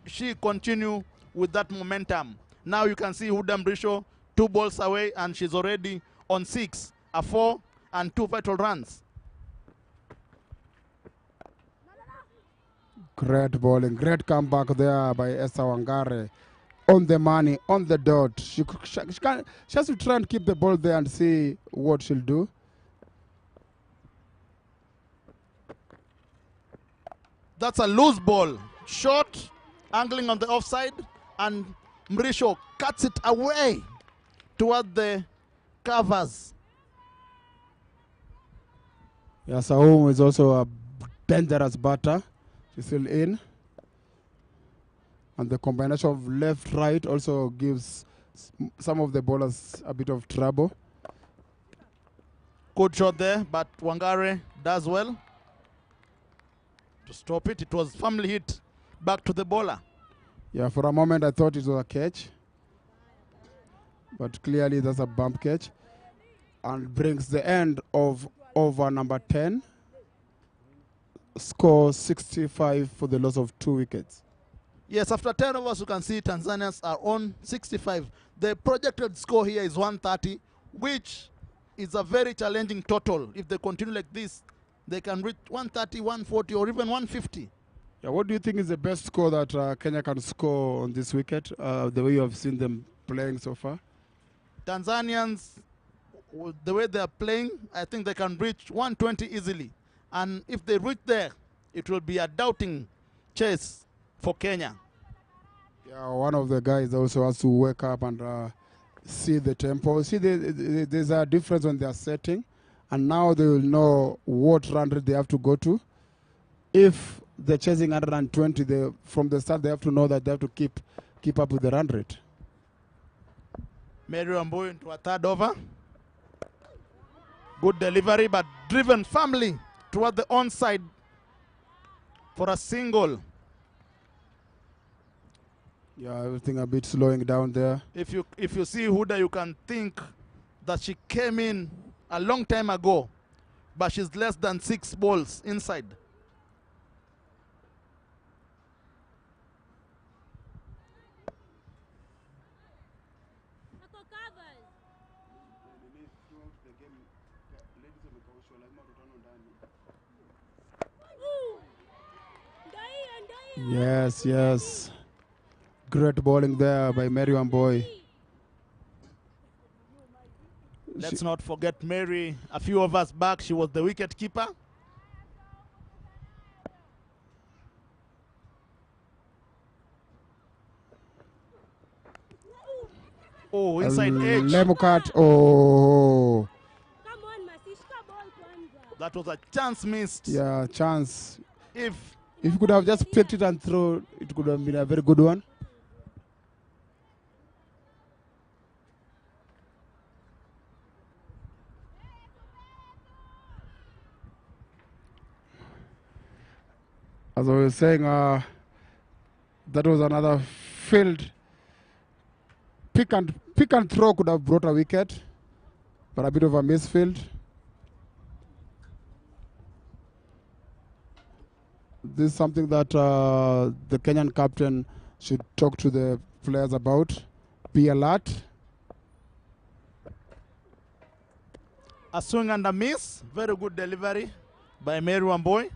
she continue with that momentum. Now you can see Huda Mrisho 2 balls away and she's already on 6, a 4 and 2 vital runs. Great bowling, great comeback there by Esther Wangare. On the money, on the dot. She has to try and keep the ball there and see what she'll do. That's a loose ball. Short, angling on the offside, and Mrisho cuts it away toward the covers. Yeah, Saum is also a dangerous batter. She's still in. And the combination of left-right also gives some of the bowlers a bit of trouble. Good shot there, but Wangare does well to stop it. It was firmly hit back to the bowler. Yeah, for a moment I thought it was a catch, but clearly that's a bump catch, and brings the end of over number 10. Score 65 for the loss of 2 wickets. Yes, after 10 overs, you can see Tanzanians are on 65. The projected score here is 130, which is a very challenging total. If they continue like this, they can reach 130, 140, or even 150. Yeah, what do you think is the best score that Kenya can score on this wicket, the way you have seen them playing so far? Tanzanians, the way they are playing, I think they can reach 120 easily. And if they reach there, it will be a doubting chase for Kenya. Yeah, one of the guys also has to wake up and see the tempo. See, there's a difference when they are setting, and now they will know what run rate they have to go to. If they're chasing 120, from the start they have to know that they have to keep up with the run rate. Mary Wambui into a third over. Good delivery, but driven firmly toward the onside for a single. Yeah, everything a bit slowing down there. If you see Huda, you can think that she came in a long time ago, but she's less than 6 balls inside. Yes, yes. Great bowling there by Mary Wambui. Let's not forget Mary. A few overs back, she was the wicket keeper. Oh, inside edge. Lemukat. Oh. That was a chance missed. Yeah, chance. If you could have just picked it and thrown, it could have been a very good one. As I was saying, that was another field. Pick and throw could have brought a wicket, but a bit of a misfield. This is something that the Kenyan captain should talk to the players about. Be alert. A swing and a miss. Very good delivery by Mary Wambui.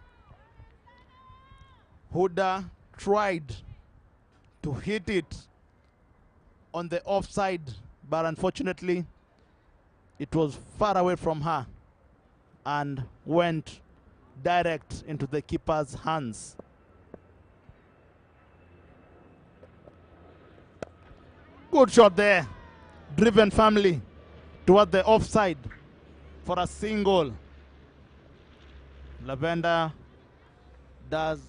Huda tried to hit it on the offside, but unfortunately it was far away from her and went direct into the keeper's hands. Good shot there. Driven firmly toward the offside for a single. Lavender does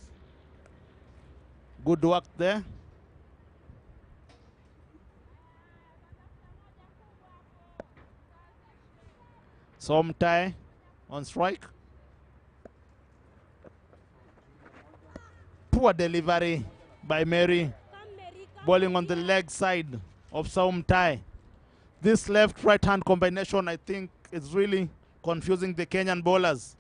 good work there. Somtai on strike. Poor delivery by Mary. Bowling on the leg side of Somtai. This left-right hand combination, I think, is really confusing the Kenyan bowlers.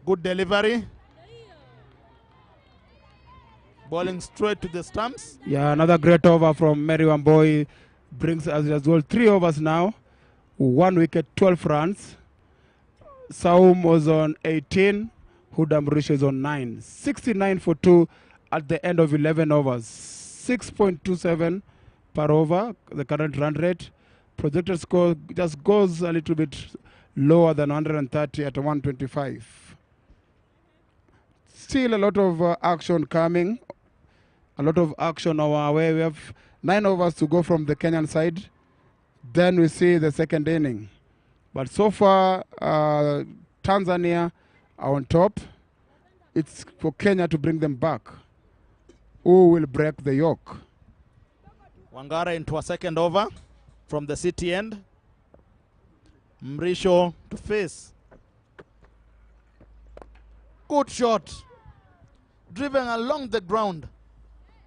Good delivery. Bowling straight to the stumps. Yeah, another great over from Mary Wambui. Brings us as well 3 overs now. 1 wicket, 12 runs. Saum was on 18. Huda Mrisho is on 9. 69 for 2 at the end of 11 overs. 6.27 per over, the current run rate. Projected score just goes a little bit lower than 130 at 125. Still a lot of action coming. A lot of action our way. We have 9 overs to go from the Kenyan side. Then we see the second inning. But so far, Tanzania are on top. It's for Kenya to bring them back. Who will break the yoke? Wangara into a second over from the city end. Mrisho to face. Good shot. Driven along the ground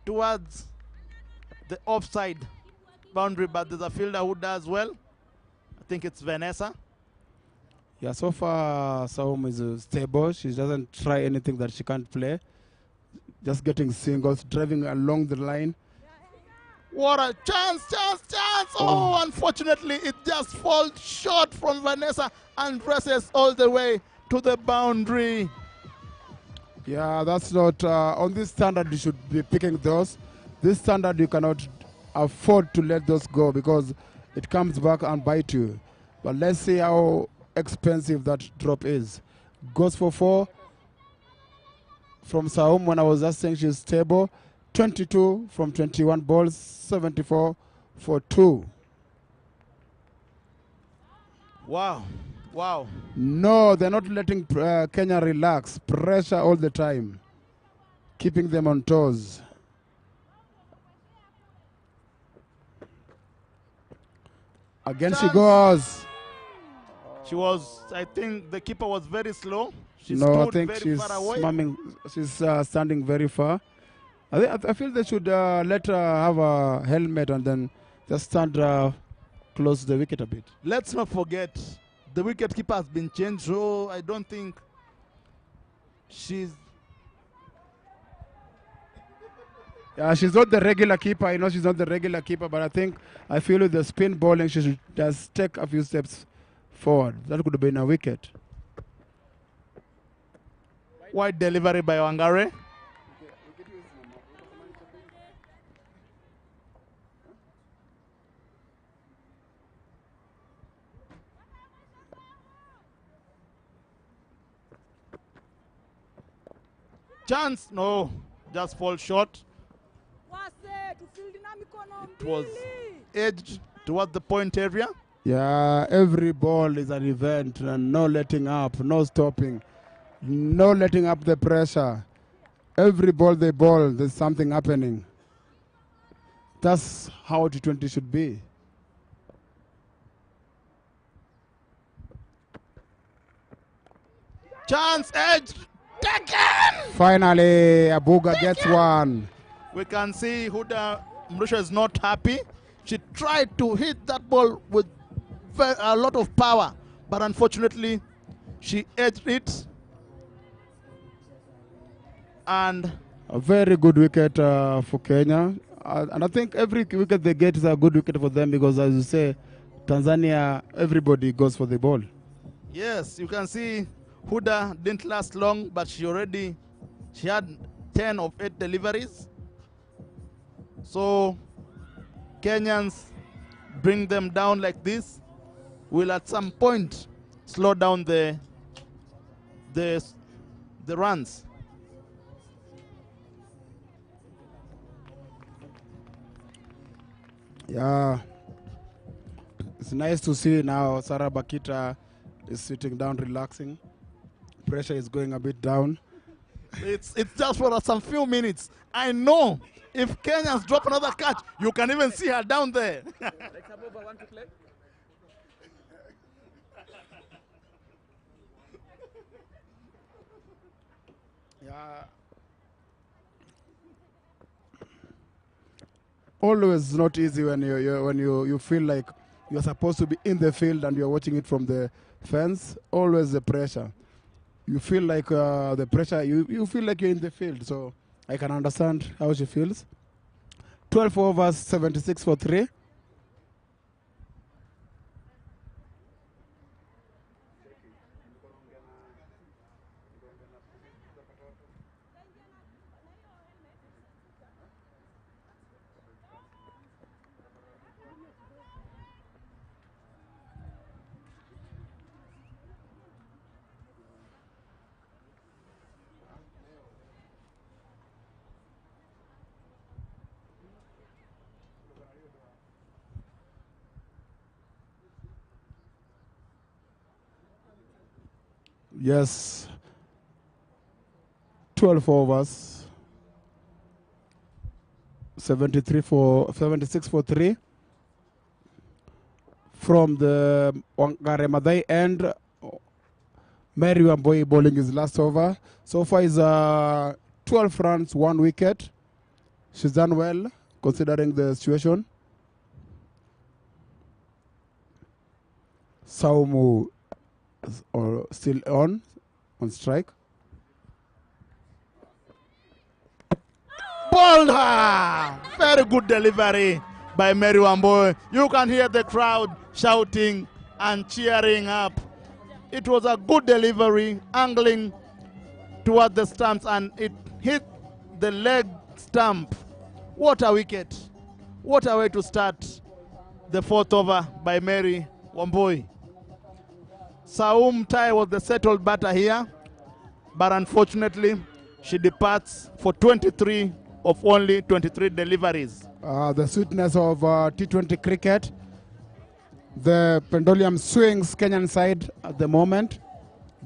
towards the offside boundary, but there's a fielder who does well. I think it's Vanessa. Yeah, so far Saum is stable. She doesn't try anything that she can't play. Just getting singles, driving along the line. What a chance, chance, chance. Oh, unfortunately, it just falls short from Vanessa and races all the way to the boundary. Yeah, that's not, on this standard you should be picking those. This standard you cannot afford to let those go because it comes back and bite you. But let's see how expensive that drop is. Goes for 4 from Saum when I was just saying she's stable. 22 from 21 balls, 74 for 2. Wow, wow. No, they're not letting Kenya relax. Pressure all the time. Keeping them on toes. Again she goes. She was, I think the keeper was very slow. She No, I stood think very she's far away. she's standing very far. I feel they should let her have a helmet and then just stand close to the wicket a bit. Let's not forget, the wicket keeper has been changed, so I don't think she's... Yeah, she's not the regular keeper. I know she's not the regular keeper, but I feel with the spin bowling, she should just take a few steps forward. That could have been a wicket. Wide delivery by Wangare. Chance, no, just fall short. It was edged towards the point area. Yeah, every ball is an event and no letting up, no stopping, no letting up the pressure. Every ball they ball, there's something happening. That's how T20 should be. Chance, edge, taken! Finally, Abuga gets one. We can see Huda Mrisho is not happy. She tried to hit that ball with a lot of power, but unfortunately, she edged it. And a very good wicket for Kenya. And I think every wicket they get is a good wicket for them because, as you say, Tanzania, everybody goes for the ball. yes, you can see Huda didn't last long, but she had 10 of 8 deliveries. So Kenyans bring them down like this will at some point slow down the runs. Yeah, it's nice to see now Sarah Bakita is sitting down relaxing. Pressure is going a bit down. It's just for some few minutes. I know if Kenyans drop another catch, you can even see her down there. Yeah. Always not easy when you feel like you're supposed to be in the field and you're watching it from the fence. Always the pressure. You feel like the pressure. You feel like you're in the field. So I can understand how she feels. 12 overs, 76 for 3. Yes, 12 overs. 76 for 3. From the Wangare Madai end, Mary Wamboi bowling his last over. So far is 12 runs, 1 wicket. She's done well considering the situation. Saumu is still on strike. Bowled her! Very good delivery by Mary Wamboi. You can hear the crowd shouting and cheering up. It was a good delivery, angling toward the stumps, and it hit the leg stump. What a wicket. What a way to start the 4th over by Mary Wamboi. Saum Tai was the settled batter here, but unfortunately, she departs for 23 of only 23 deliveries. The sweetness of T20 cricket. The pendulum swings Kenyan side at the moment.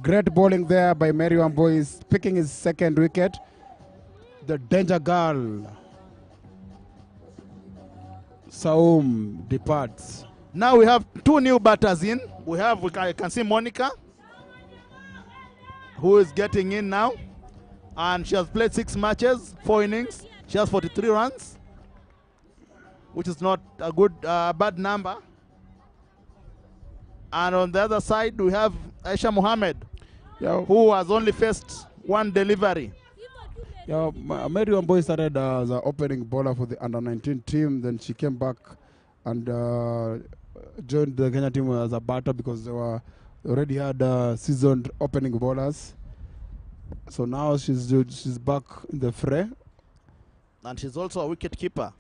Great bowling there by Mary Wamboi, is picking his 2nd wicket. The danger girl, Saum, departs. Now we have 2 new batters in. We can see Monica, who is getting in now. And she has played 6 matches, 4 innings. She has 43 runs, which is not a bad number. And on the other side, we have Aisha Mohammed, who has only faced 1 delivery. Yeah, Mary Wamboi started as an opening bowler for the under-19 team. Then she came back and joined the Kenya team as a batter because they already had seasoned opening bowlers. So now she's back in the fray. And she's also a wicket keeper.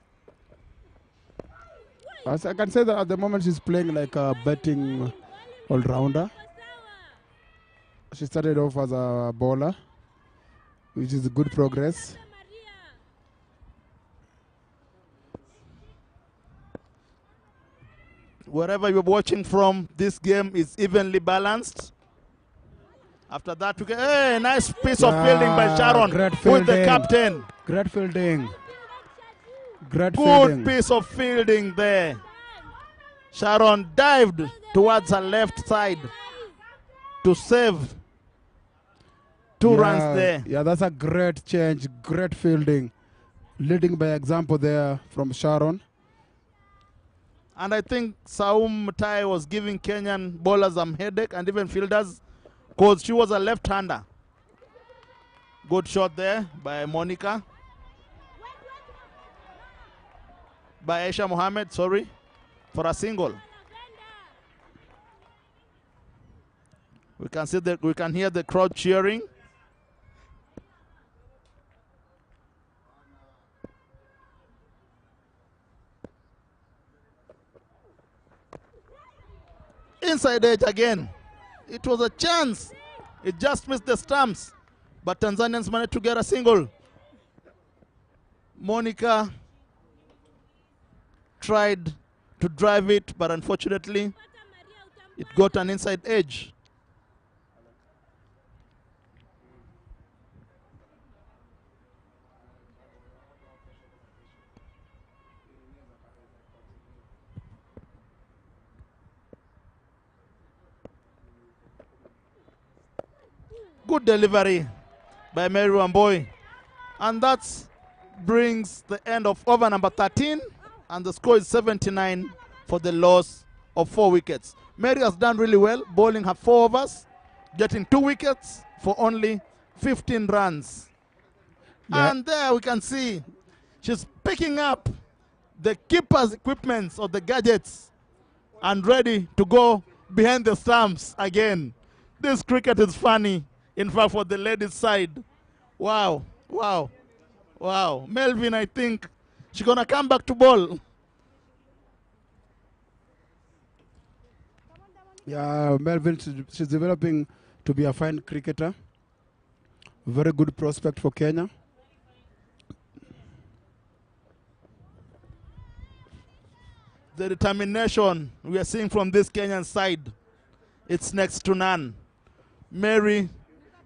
As I can say that at the moment she's playing like a batting all-rounder. She started off as a bowler, which is good progress. Wherever you're watching from, this game is evenly balanced. After that, we get a nice piece of fielding by Sharon, who is the captain. Great fielding. Great Good fielding. piece of fielding there. Sharon dived towards her left side to save 2 runs there. Yeah, that's a great change. Great fielding. Leading by example there from Sharon. And I think Saum Tai was giving Kenyan bowlers some headache and even fielders, because she was a left-hander. Good shot there by Monica. By Aisha Mohammed, sorry, for a single. We can hear the crowd cheering. Inside edge again. It was a chance. It just missed the stumps. But Tanzanians managed to get a single. Monica tried to drive it, but unfortunately, it got an inside edge. Good delivery by Mary Wamboi. And that brings the end of over number 13. And the score is 79 for the loss of 4 wickets. Mary has done really well, bowling her 4 overs, getting 2 wickets for only 15 runs. Yeah. And there we can see she's picking up the keeper's equipments or the gadgets and ready to go behind the stumps again. This cricket is funny. In fact, for the ladies' side. Wow, wow, wow. Melvin, I think she's going to come back to bowl. Yeah, Melvin, she's developing to be a fine cricketer. Very good prospect for Kenya. The determination we are seeing from this Kenyan side, it's next to none. Mary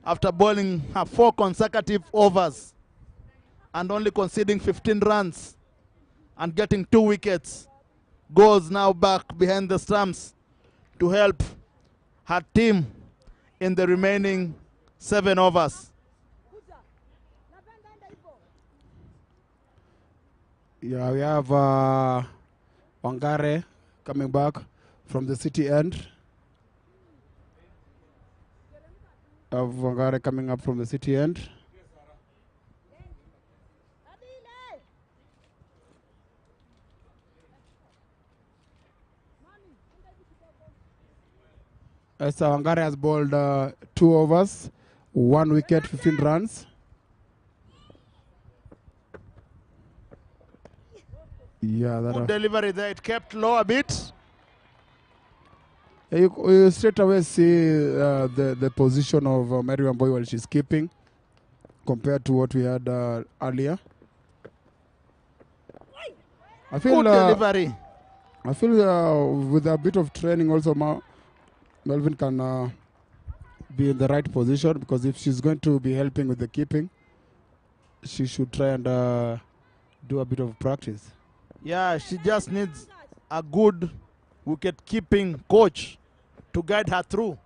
after bowling her 4 consecutive overs and only conceding 15 runs and getting 2 wickets, goes now back behind the stumps to help her team in the remaining 7 overs. Yeah, we have Wangare coming back from the city end. Wangare coming up from the city end. Esther Wangare has bowled 2 overs, 1 wicket, 15 runs. Yeah, Good delivery there. It kept low a bit. You straight away see the position of Mary Wambui while she's keeping compared to what we had earlier. I feel Good delivery. I feel with a bit of training also Melvin can be in the right position, because if she's going to be helping with the keeping, she should try and do a bit of practice. Yeah, she just needs a good wicket-keeping coach to guide her through.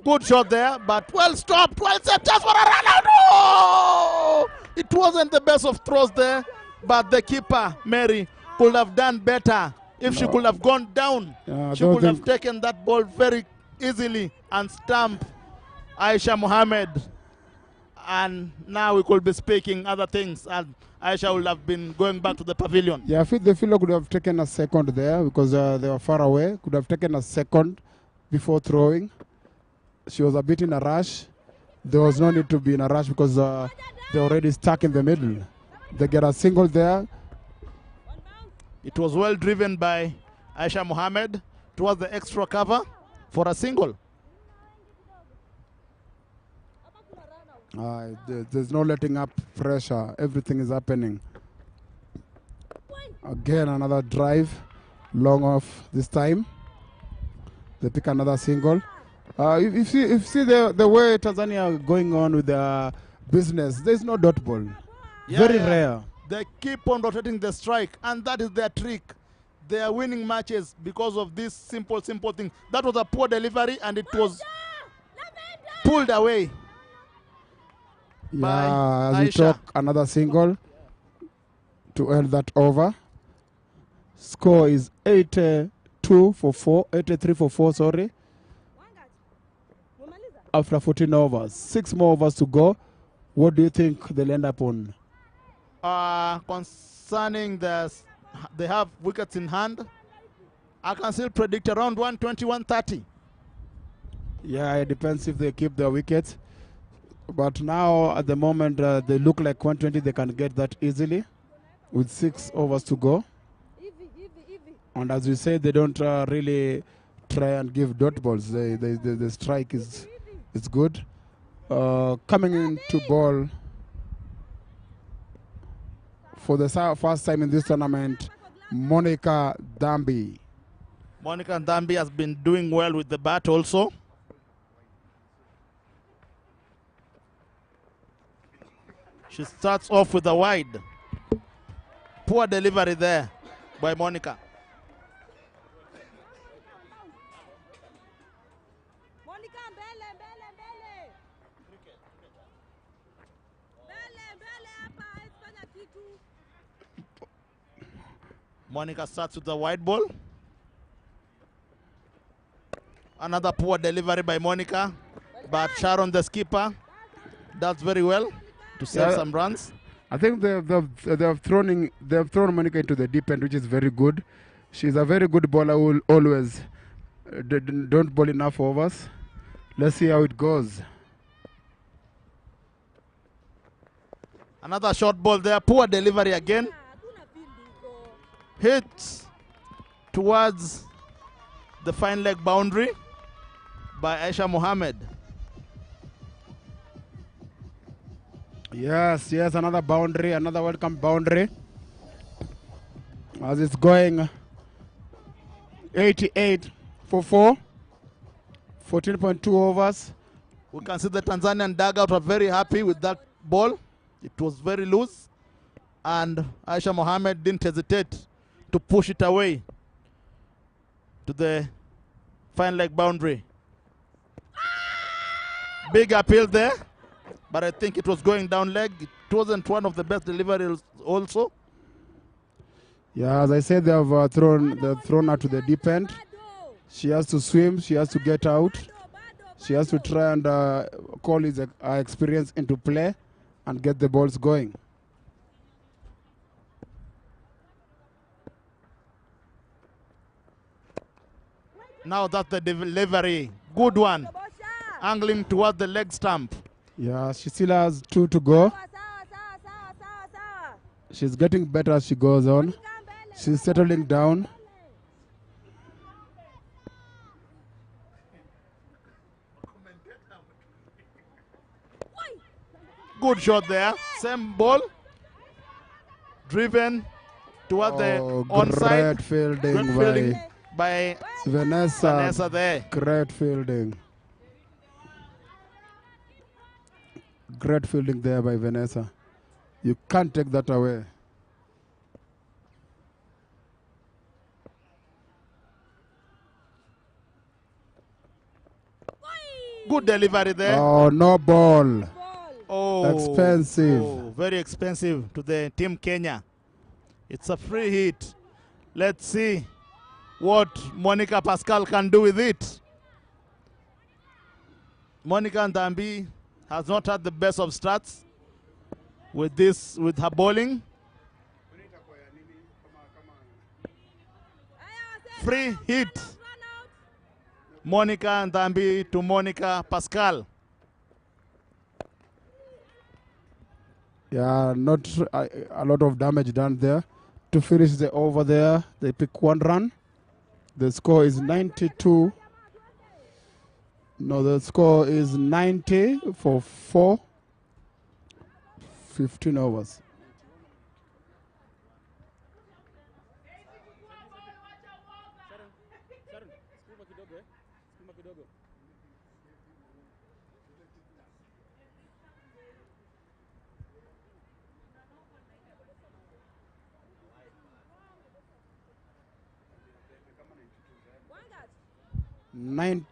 Good shot there, but well stopped. Well set, just for a run out. Oh! It wasn't the best of throws there, but the keeper, Mary, could have done better. If she could have gone down, she could have taken that ball very easily and stamped Aisha Mohammed. And now we could be speaking other things, and Aisha would have been going back to the pavilion. Yeah, I feel the fielder could have taken a second there, because they were far away. Could have taken a second before throwing. She was a bit in a rush. There was no need to be in a rush, because they're already stuck in the middle. They get a single there. It was well driven by Aisha Mohammed towards the extra cover for a single. There's no letting up pressure. Everything is happening. Again, another drive. Long off this time. They pick another single. If you see the way Tanzania are going on with their business, there's no dot ball. Very rare. They keep on rotating the strike, and that is their trick. They are winning matches because of this simple thing. That was a poor delivery, and it was pulled away. Yeah, as we talk, another single to end that over. Score is 83 for 4, sorry. After 14 overs. 6 more overs to go. What do you think they'll end up on? Concerning they have wickets in hand, I can still predict around 120, 130. Yeah, it depends if they keep their wickets. But now, at the moment, they look like 120. They can get that easily with 6 overs to go. And as you say, they don't really try and give dot balls. The strike is good. Coming into ball for the first time in this tournament, Monica Dambi. Monica Dambi has been doing well with the bat also. She starts off with a wide. Poor delivery there by Monica. Monica starts with the wide ball. Another poor delivery by Monica, but Sharon, the skipper, does very well to save some runs. I think they've thrown Monica into the deep end, which is very good. She's a very good bowler who always don't bowl enough overs. Let's see how it goes. Another short ball there, poor delivery again. Hits towards the fine leg boundary by Aisha Mohammed. Yes, another boundary, another welcome boundary. As it's going 88 for 4, 14.2 overs, We can see the Tanzanian dugout are very happy with that ball. It was very loose. And Aisha Mohammed didn't hesitate to push it away to the fine leg boundary. Big appeal there, but I think it was going down leg. It wasn't one of the best deliveries also. Yeah, as I said, they have thrown her to the deep end. She has to swim. She has to get out. She has to try and call his experience into play and get the balls going. Now that's the delivery. Good one. Angling towards the leg stump. Yeah, she still has 2 to go. She's getting better as she goes on. She's settling down. Good shot there. Same ball. Driven toward the onside. Great fielding by Vanessa there. Great fielding. Great fielding there by Vanessa. You can't take that away. Good delivery there. Oh, no ball. Oh, expensive. Oh, very expensive to the Team Kenya. It's a free hit. Let's see what Monica Pascal can do with it. Monica Ndambi has not had the best of starts with her bowling. Free hit. Monica Ndambi to Monica Pascal. Yeah, not a lot of damage done there. To finish the over there, they pick 1 run. The score is 92. No, the score is 90 for 4. 15 overs. Nine,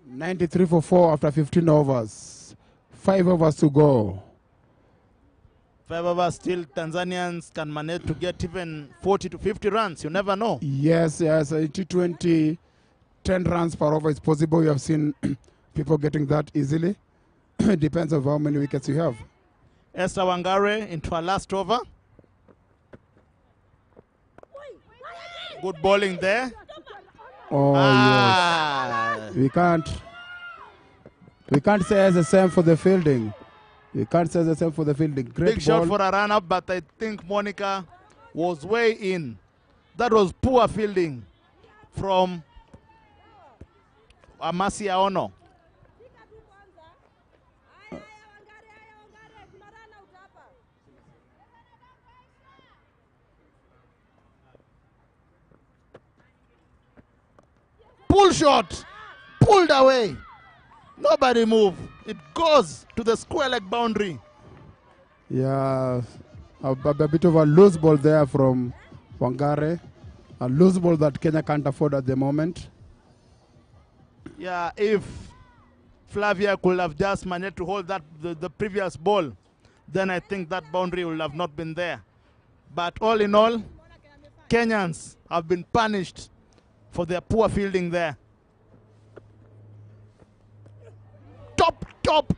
93 for 4 after 15 overs. 5 overs to go. 5 overs still. Tanzanians can manage to get even 40 to 50 runs. You never know. Yes, yes. In T20, 10 runs per over is possible. You have seen people getting that easily. It depends on how many wickets you have. Esther Wangare into her last over. Good bowling there. Oh, yes. We can't say the same for the fielding. We can't say the same for the fielding. Great Big ball. shot for a run-up, but I think Monica was way in. That was poor fielding from Amasia Ono. Pull shot, pulled away. Nobody move. It goes to the square leg boundary. Yeah, a bit of a loose ball there from Wangare. A loose ball that Kenya can't afford at the moment. Yeah, if Flavia could have just managed to hold that the previous ball, then I think that boundary would have not been there. But all in all, Kenyans have been punished for their poor fielding there.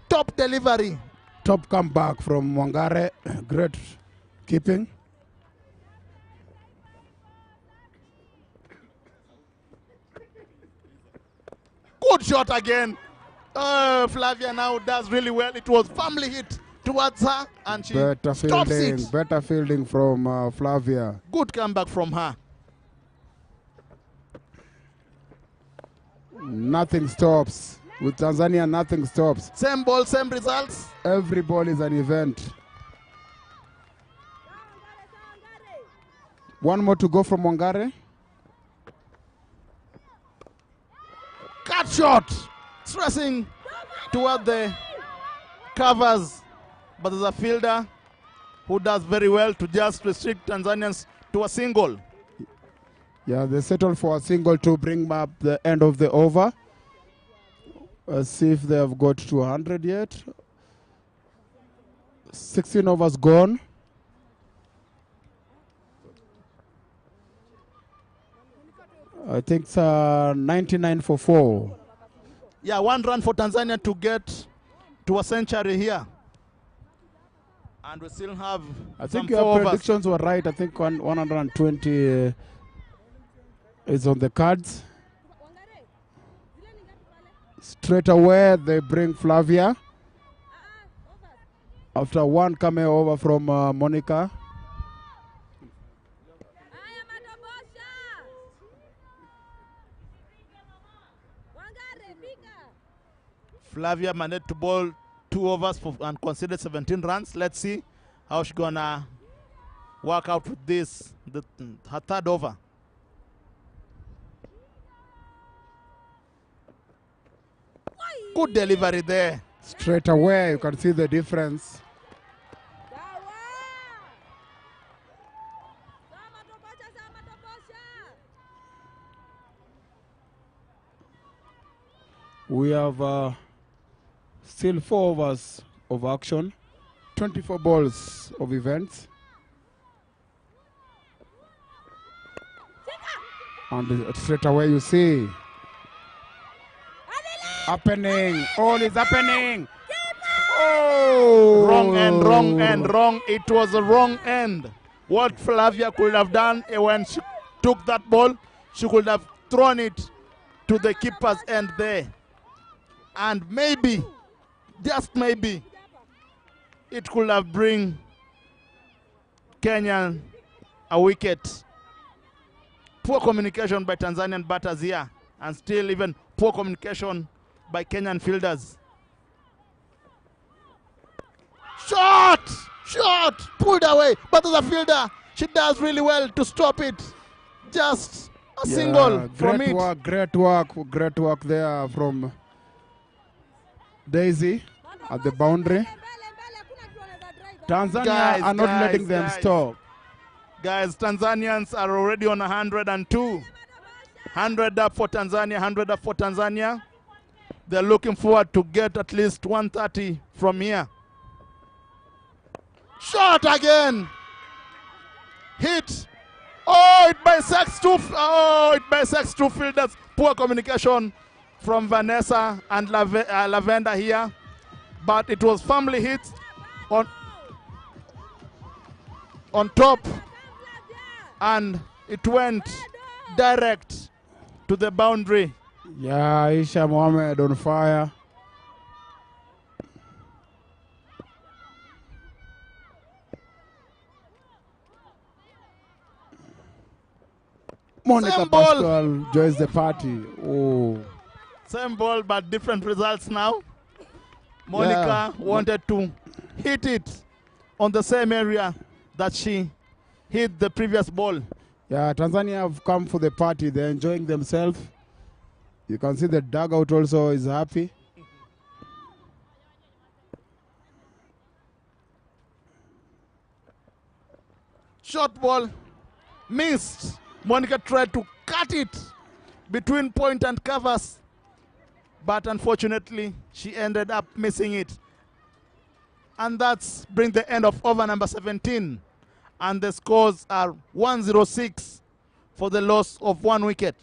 Top delivery. Top comeback from Wangare. Great keeping. Good shot again. Flavia now does really well. It was firmly hit towards her and she stops it. Better fielding from Flavia. Good comeback from her. Nothing stops. With Tanzania, nothing stops. Same ball, same results. Every ball is an event. 1 more to go from Wangare. Cut shot, stressing toward the covers, but there's a fielder who does very well to just restrict Tanzanians to a single. Yeah, they settled for a single to bring up the end of the over. Let's see if they have got to 100 yet. 16 overs gone. I think it's 99 for 4. Yeah, 1 run for Tanzania to get to a century here. And we still have I some think your 4 overs. predictions were right. I think 120 is on the cards. Straight away, they bring Flavia. After one coming over from Monica. Flavia managed to bowl 2 overs and conceded 17 runs. Let's see how she's gonna work out with this, her 3rd over. Good delivery there. Straight away, you can see the difference. We have still 4 overs of action, 24 balls of events. And straight away you see happening. All is happening. Oh! Wrong end, wrong end, wrong. It was a wrong end. What Flavia could have done when she took that ball, she could have thrown it to the keeper's end there. And maybe, just maybe, it could have bring Kenya a wicket. Poor communication by Tanzanian batters here, and still even poor communication by Kenyan fielders. Shot! Shot! Pulled away, but the fielder, she does really well to stop it. Just a single from it. Great work there from Daisy at the boundary. Tanzania are not letting them stop. Guys, Tanzanians are already on 102. 100 up for Tanzania, 100 up for Tanzania. They're looking forward to get at least 130 from here. Shot again. Hit. Oh, it bisects two fielders. Poor communication from Vanessa and Lavender here. But it was firmly hit on top. And it went direct to the boundary. Yeah, Aisha Mohammed on fire. Monica Pascal joins the party. Oh. Same ball, but different results now. Monica wanted to hit it on the same area that she hit the previous ball. Yeah, Tanzania have come for the party. They're enjoying themselves. You can see the dugout also is happy. Short ball missed. Monica tried to cut it between point and covers, but unfortunately she ended up missing it. And that's bring the end of over number 17. And the scores are 106 for the loss of 1 wicket.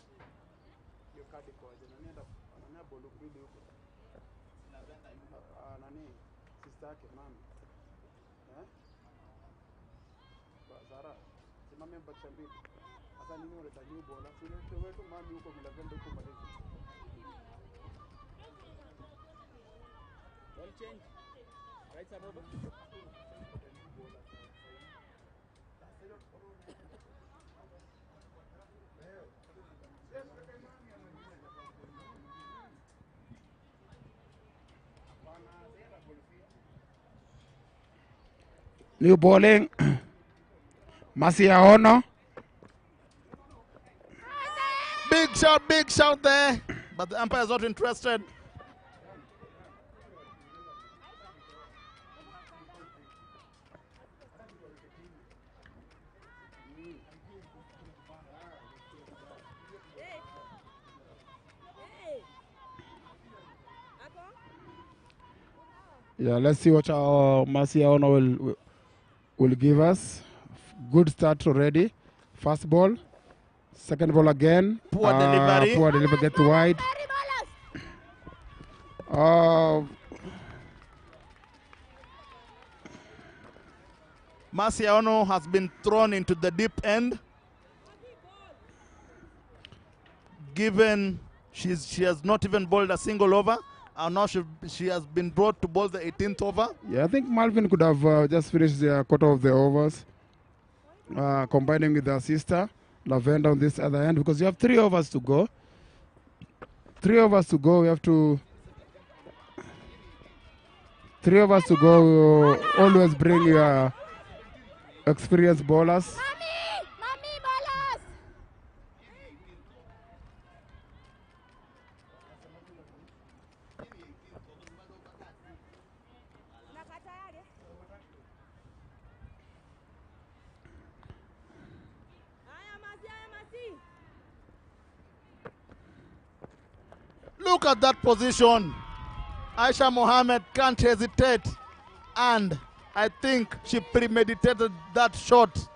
New bowling. Masia Ono. Big shot there. but the umpire is not interested. Yeah, let's see what our Marciano will give us. Good start already. First ball. Second ball again. Poor delivery. Poor delivery, gets wide. Marciano has been thrown into the deep end. Given she has not even bowled a single over, and now she has been brought to bowl the 18th over. Yeah, I think Malvin could have just finished the quarter of the overs, combining with her sister, Lavender, on this other end, because you have 3 overs to go. 3 overs to go, we have to... 3 overs to go, always bring your experienced bowlers. Look at that position. Aisha Mohammed can't hesitate, and I think she premeditated that shot.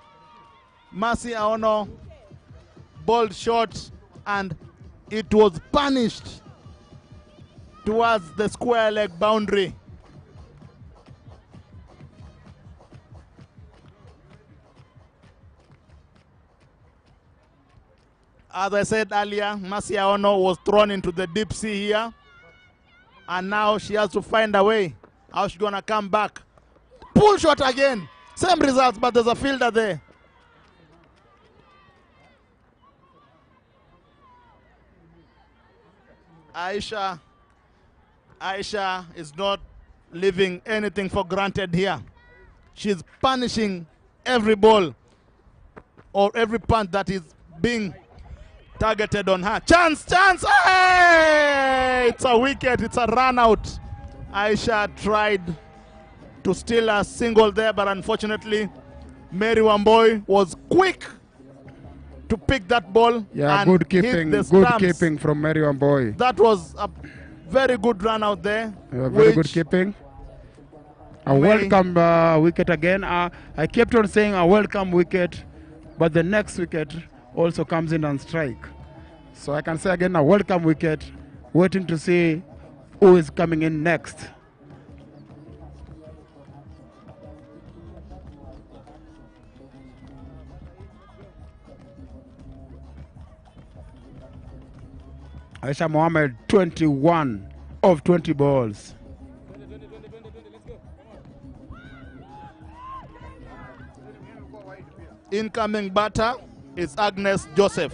Mercy Aono bowled short, and it was punished towards the square leg boundary. As I said earlier, Mercy Aono was thrown into the deep sea here, and now she has to find a way. How she gonna come back? Pull shot again. Same results, but there's a fielder there. Aisha is not leaving anything for granted here. She's punishing every ball or every punt that is being targeted on her. Chance! Hey! It's a wicket, it's a run out. Aisha tried to steal a single there, but unfortunately, Mary Wamboy was quick to pick that ball. Yeah, and good hit keeping, the good stumps. keeping from Mary Wamboy. That was a very good run out there. Very good keeping. A welcome wicket again. I kept on saying a welcome wicket, but the next wicket also comes in and strike. So I can say again a welcome wicket, waiting to see who is coming in next. Aisha Mohammed, 21 of 20 balls. Incoming batter is Agnes Joseph.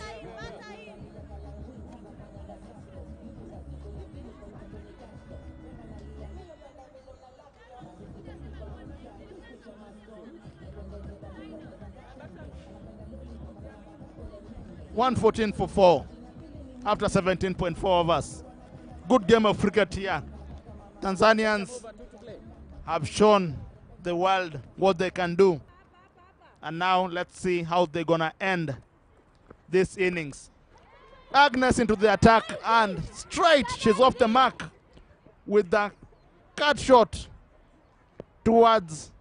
$114 for 4 after 17.4 overs. Good game of cricket here. Tanzanians have shown the world what they can do. And now let's see how they're gonna end this innings. Agnes into the attack, and straight, she's off the mark with the cut shot towards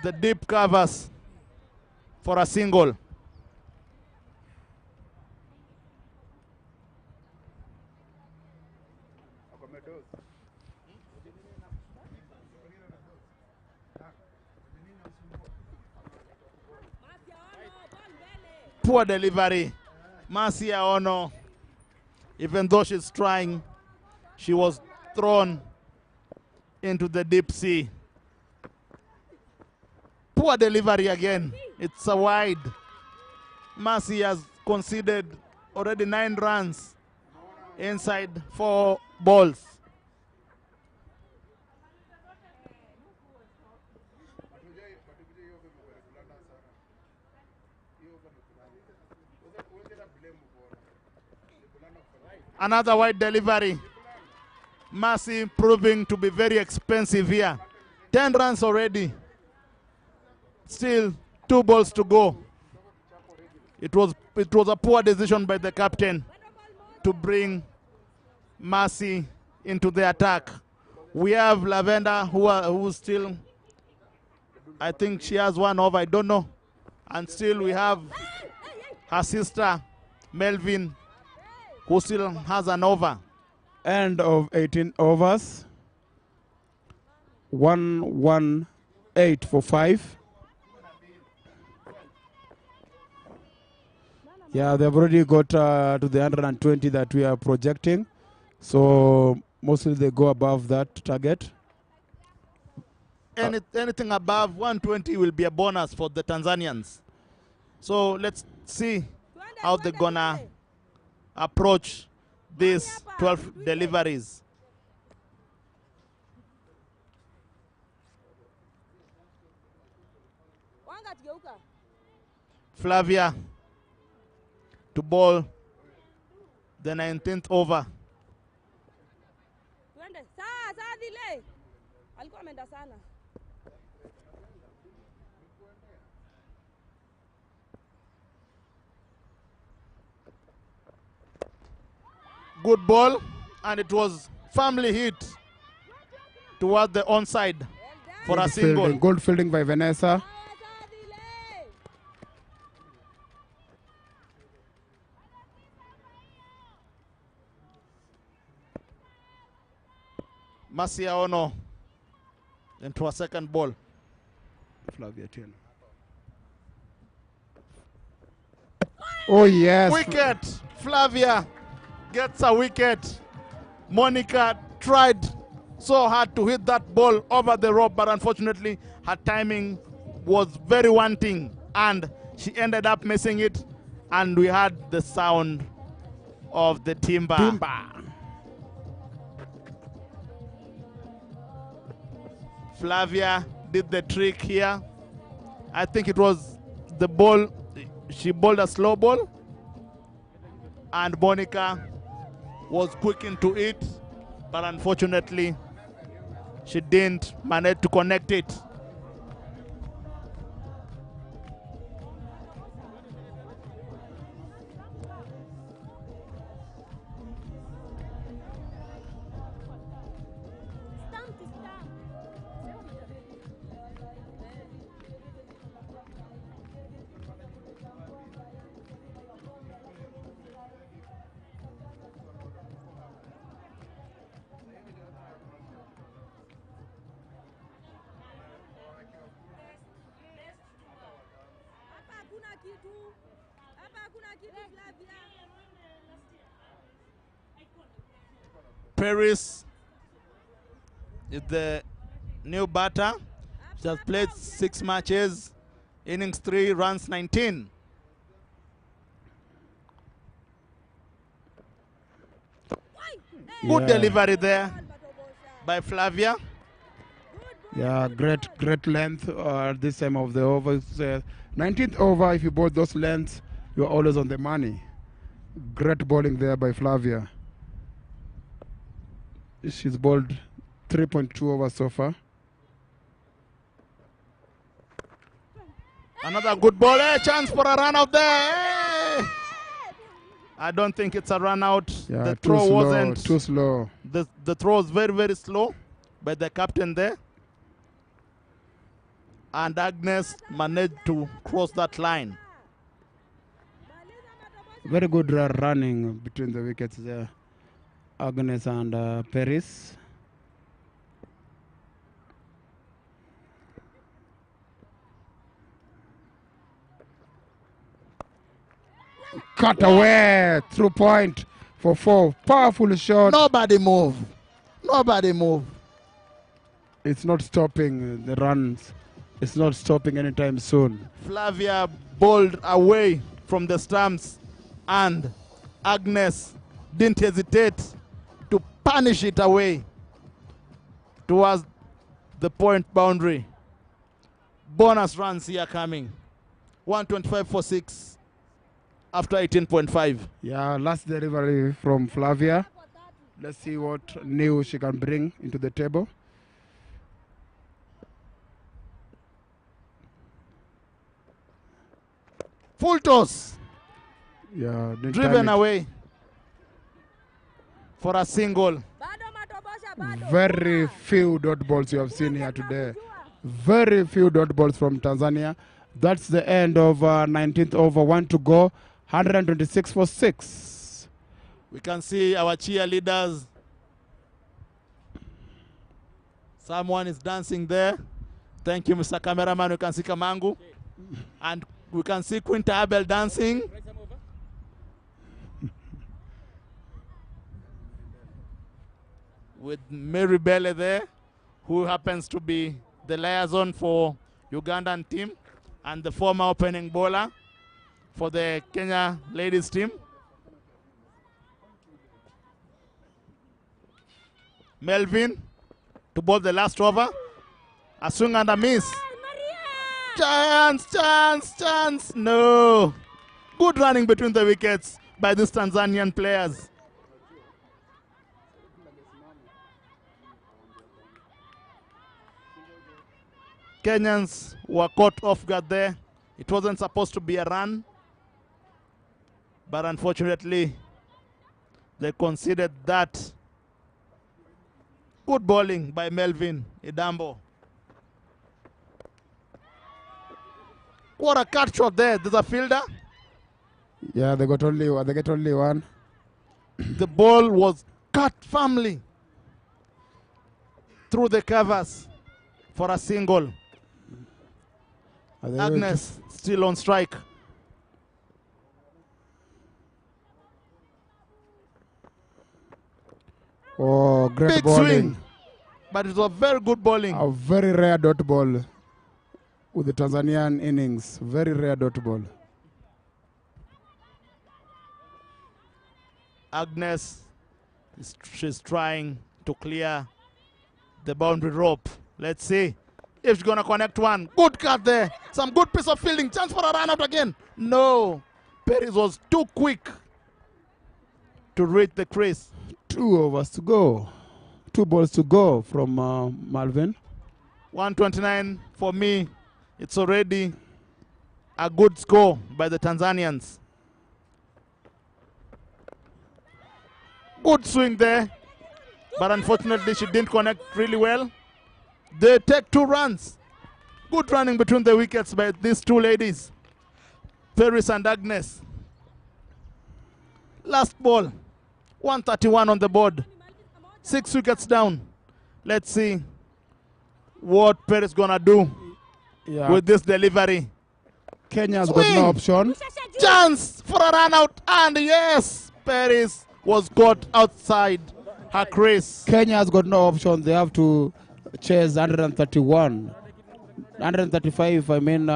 the deep covers for a single. Poor delivery. Mercy Aono, even though she's trying, she was thrown into the deep sea. Poor delivery again. It's a wide. Mercy has conceded already 9 runs inside 4 balls. Another wide delivery. Mercy proving to be very expensive here. 10 runs already. Still 2 balls to go. It was a poor decision by the captain to bring Mercy into the attack. We have Lavender who still, I think she has 1 over, I don't know. And still we have her sister Melvin who still has an over. End of 18 overs. 118 for 5. Yeah, they've already got to the 120 that we are projecting. So mostly they go above that target. Anything above 120 will be a bonus for the Tanzanians. So let's see how they're gonna approach these 12 deliveries. Flavia to bowl the 19th over. Good ball, and it was firmly hit toward the onside for a single. Good fielding by Vanessa. Masia Ono into a second ball. Flavia 10. Oh, yes. Wicket. Flavia gets a wicket. Monica tried so hard to hit that ball over the rope, but unfortunately her timing was very wanting and she ended up missing it, and we had the sound of the timber. Flavia did the trick here. I think it was the ball. She bowled a slow ball, and Monica was quick into it, but unfortunately she didn't manage to connect it. Paris is the new batter. She has played 6 matches, innings 3, runs 19. Good delivery there by Flavia. Yeah, great length this time of the overs. 19th over, if you bowl those lengths, you're always on the money. Great bowling there by Flavia. She's bowled 3.2 overs so far. Another good ball. Hey, chance for a run out there. Hey! I don't think it's a run out. Yeah, the throw wasn't too slow. The throw was very slow by the captain there. And Agnes managed to cross that line. Very good running between the wickets there. Agnes and Paris. Cut away, through point for 4. Powerful shot. Nobody move. Nobody move. It's not stopping the runs. It's not stopping anytime soon. Flavia bowled away from the stumps, and Agnes didn't hesitate to punish it away towards the point boundary. Bonus runs here coming. 125 for 6. after 18.5. Yeah, last delivery from Flavia. Let's see what new she can bring into the table. Full toss. Yeah, didn't Driven time it. away for a single. Very few dot balls you have seen here today. Very few dot balls from Tanzania. That's the end of 19th over. 1 to go. 126 for 6. We can see our cheerleaders. Someone is dancing there. Thank you, Mr. Cameraman. We can see Kamangu. And we can see Quinta Abel dancing. With Mary Bele there, who happens to be the liaison for Ugandan team and the former opening bowler for the Kenya ladies team. Melvin to bowl the last over. A swing and a miss. Chance, chance, chance. No. Good running between the wickets by these Tanzanian players. Kenyans were caught off guard there. It wasn't supposed to be a run, but unfortunately, they conceded that. Good bowling by Melvin Idambo. What a cut shot there. There's a fielder. Yeah, they get only one. The ball was cut firmly through the covers for a single. Agnes still on strike. Oh, great Big bowling. swing. But it was very good bowling. A very rare dot ball with the Tanzanian innings. Very rare dot ball. Agnes, she's trying to clear the boundary rope. Let's see if she's going to connect one. Good cut there. Some good piece of fielding. Chance for a run out again. No. Perez was too quick to reach the crease. 2 overs to go. 2 balls to go from Malvin. 129 for me. It's already a good score by the Tanzanians. Good swing there, but unfortunately she didn't connect really well. They take 2 runs. Good running between the wickets by these two ladies, Paris and Agnes. Last ball, 131 on the board, 6 wickets down. Let's see what Paris gonna do with this delivery. Kenya's got no option. Chance for a run out, and yes, Paris was caught outside her crease. Kenya's got no option. They have to chase 131. 135, if I mean,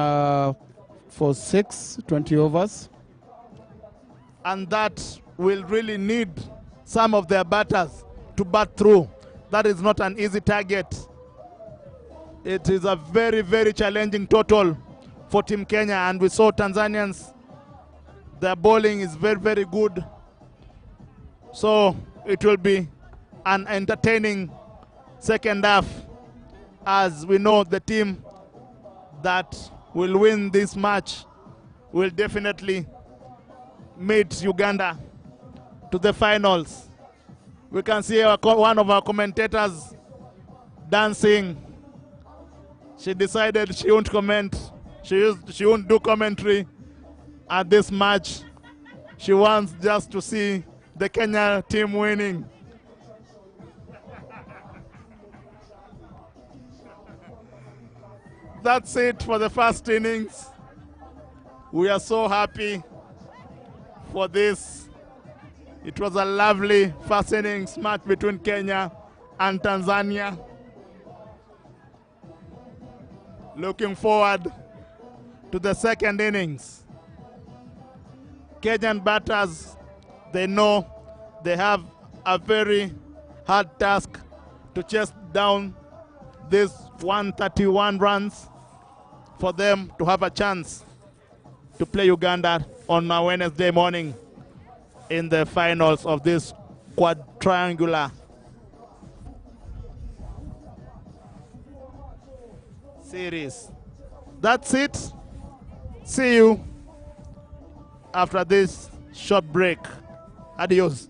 for 20 overs. And that will really need some of their batters to bat through. That is not an easy target. It is a very, very challenging total for Team Kenya, and we saw Tanzanians, their bowling is very, very good. So it will be an entertaining second half, as we know the team that will win this match will definitely meet Uganda to the finals. We can see one of our commentators dancing. She decided she won't comment. She won't do commentary at this match. She wants just to see the Kenya team winning. That's it for the first innings. We are so happy for this. It was a lovely first innings match between Kenya and Tanzania. Looking forward to the second innings. Kenyan batters, they know they have a very hard task to chase down these 131 runs for them to have a chance to play Uganda on a Wednesday morning in the finals of this quadrangular series. That's it. See you after this short break. Adios.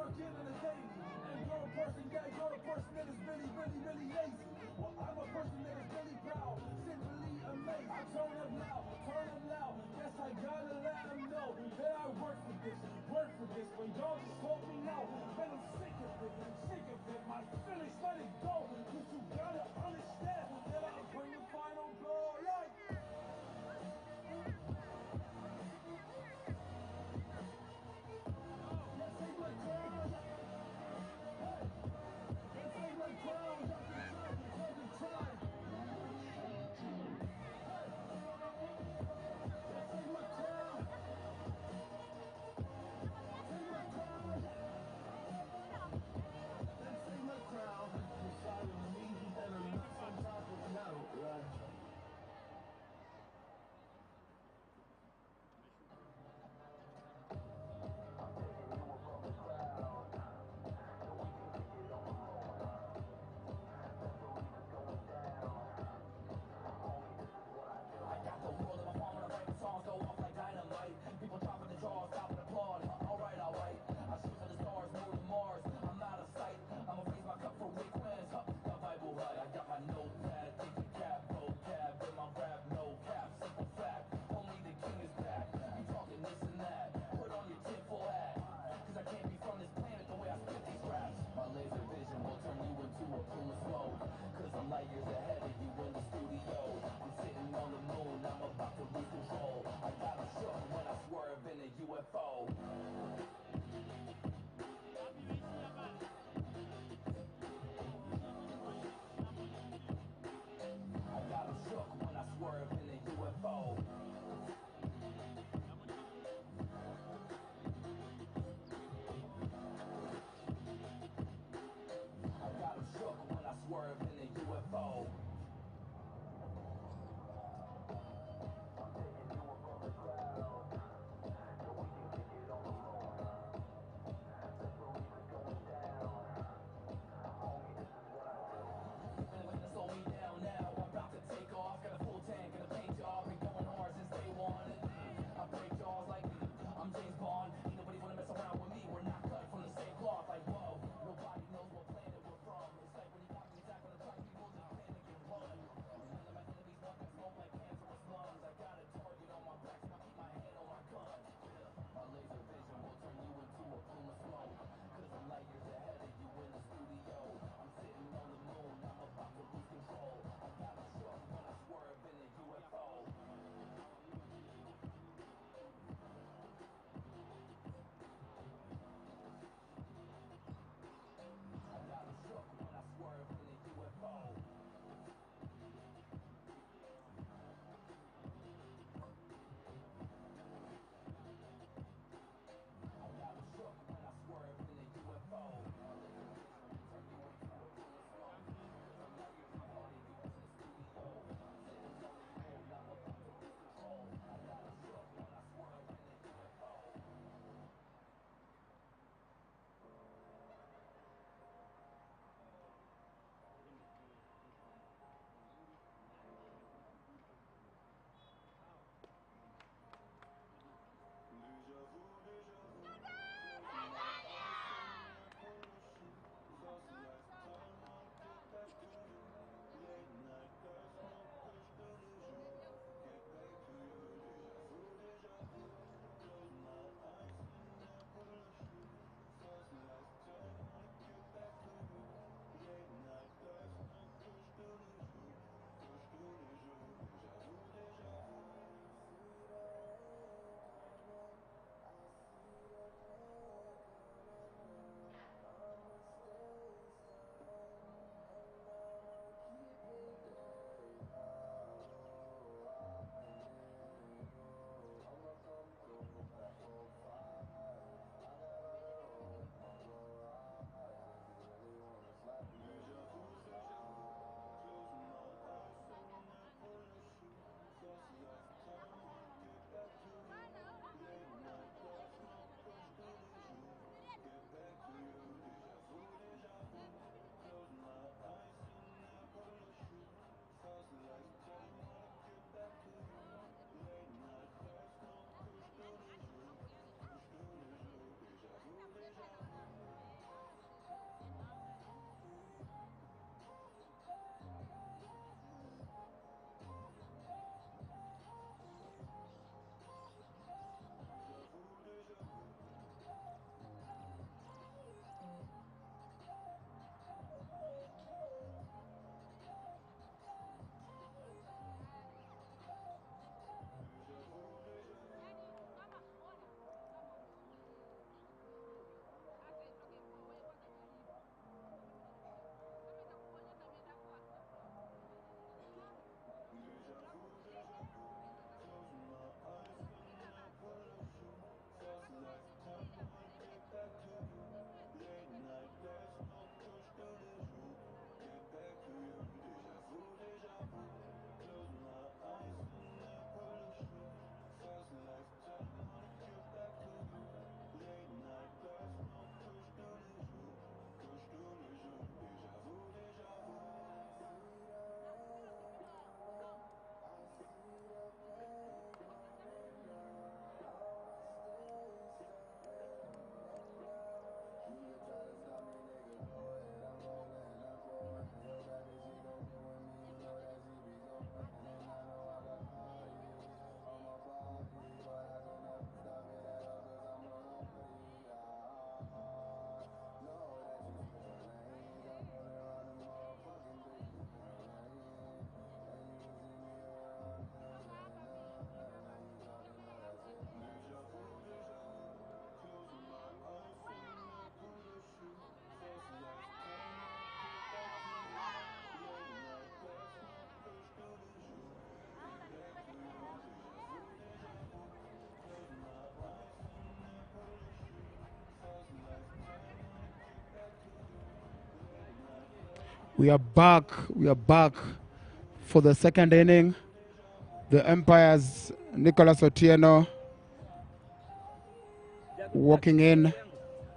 I'm killing the daily. And you're a person, yeah, you're a person that is really, really, really lazy. Well, I'm a person that is really proud, simply amazed. I turn up loud. Yes, I gotta let them know that I work for this. When y'all just hold me now, man, I'm sick of it. My feelings let it go. Cause you gotta understand that I bring the final blow. Like, yes, take my crown. Hey, yes, take my crown. Dr. Time. We are back. We are back for the second inning. The Empire's Nicholas Otieno walking in,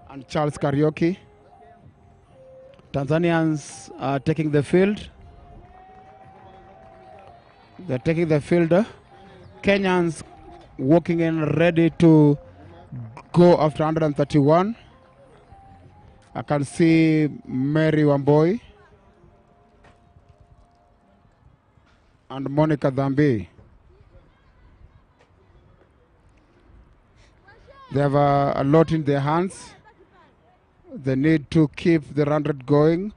and Charles Karaoke. Tanzanians are taking the field. They're taking the field. Kenyans walking in, ready to go after 131. I can see Mary Wamboi and Monica Dhambi. They have a lot in their hands. They need to keep the run rate going.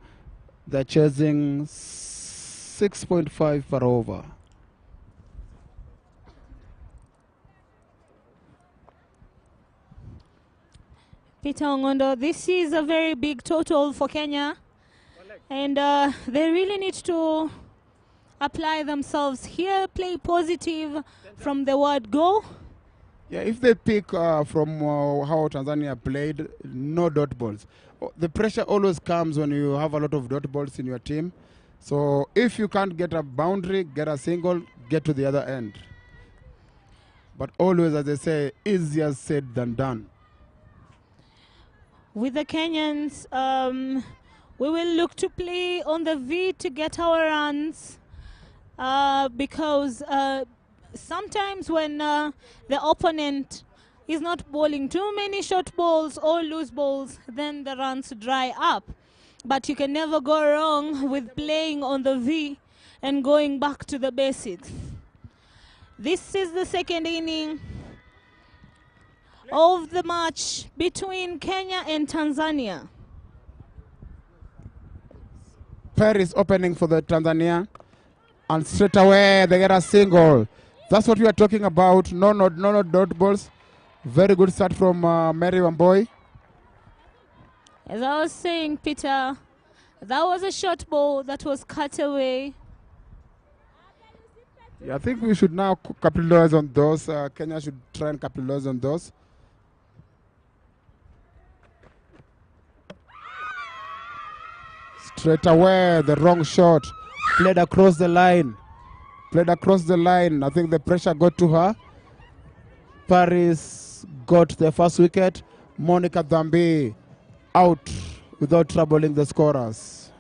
They're chasing 6.5 per over. Peter Ongondo, this is a very big total for Kenya. And they really need to apply themselves here, play positive from the word go. Yeah, if they pick from how Tanzania played, no dot balls. The pressure always comes when you have a lot of dot balls in your team. So if you can't get a boundary, get a single, get to the other end. But always, as they say, easier said than done. With the Kenyans, we will look to play on the V to get our runs because sometimes when the opponent is not bowling too many short balls or loose balls, then the runs dry up. But you can never go wrong with playing on the V and going back to the basics. This is the second inning of the match between Kenya and Tanzania. Paris opening for the Tanzania, and straight away they get a single. That's what we are talking about. No dot balls. Very good start from Mary Wamboi. As I was saying, Peter, that was a short ball that was cut away. Yeah, I think we should now capitalize on those. Kenya should try and capitalize on those. Straight away, the wrong shot. Played across the line. Played across the line. I think the pressure got to her. Paris got the first wicket. Monica Dhambi out without troubling the scorers.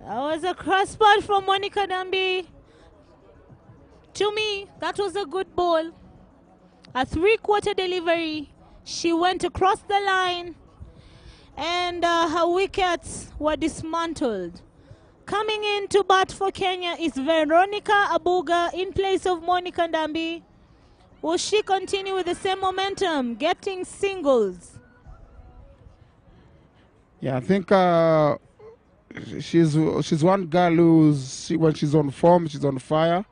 That was a crossbar from Monica Dhambi. To me, that was a good ball. A three-quarter delivery. She went across the line and her wickets were dismantled. Coming in to bat for Kenya is Veronica Abuga in place of Monica Dhambi. Will she continue with the same momentum, getting singles? Yeah, I think she's one girl who's, when she's on form, she's on fire.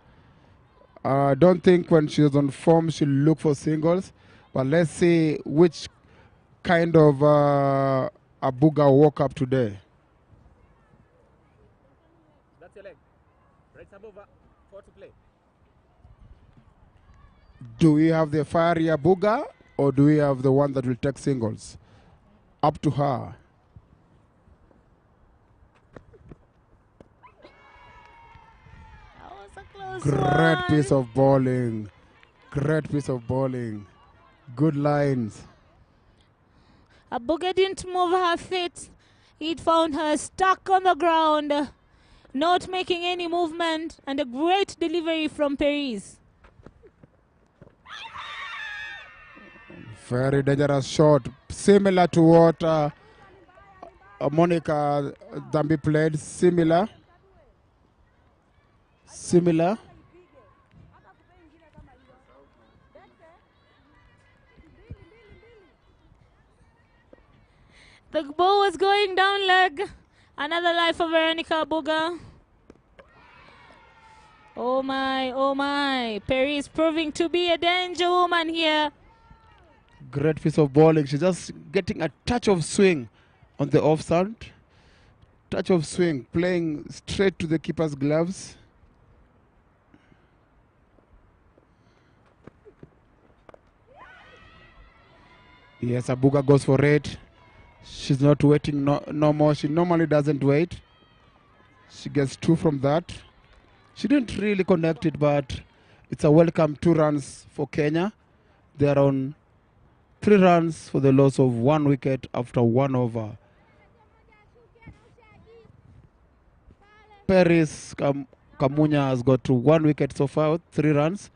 I don't think when she's on form she'll look for singles. But let's see which kind of Abuga woke up today. That's your leg. Right above, 4 to play. Do we have the fiery Abuga or do we have the one that will take singles? Up to her. That was a close Great one. piece of bowling. Great piece of bowling. Good lines. Abuga didn't move her feet. It found her stuck on the ground, not making any movement, and a great delivery from Paris. Very dangerous shot. Similar to what Monica Dhambi played. Similar. The ball was going down leg. Another life for Veronica Abuga. Oh my, oh my. Perry is proving to be a danger woman here. Great piece of bowling. She's just getting a touch of swing on the offside. Touch of swing. Playing straight to the keeper's gloves. Yes, Abuga goes for it. She's not waiting no more. She normally doesn't wait. She gets 2 from that. She didn't really connect it, but it's a welcome 2 runs for Kenya. They are on 3 runs for the loss of 1 wicket after 1 over. Paris Kamunya has got 1 wicket so far, 3 runs.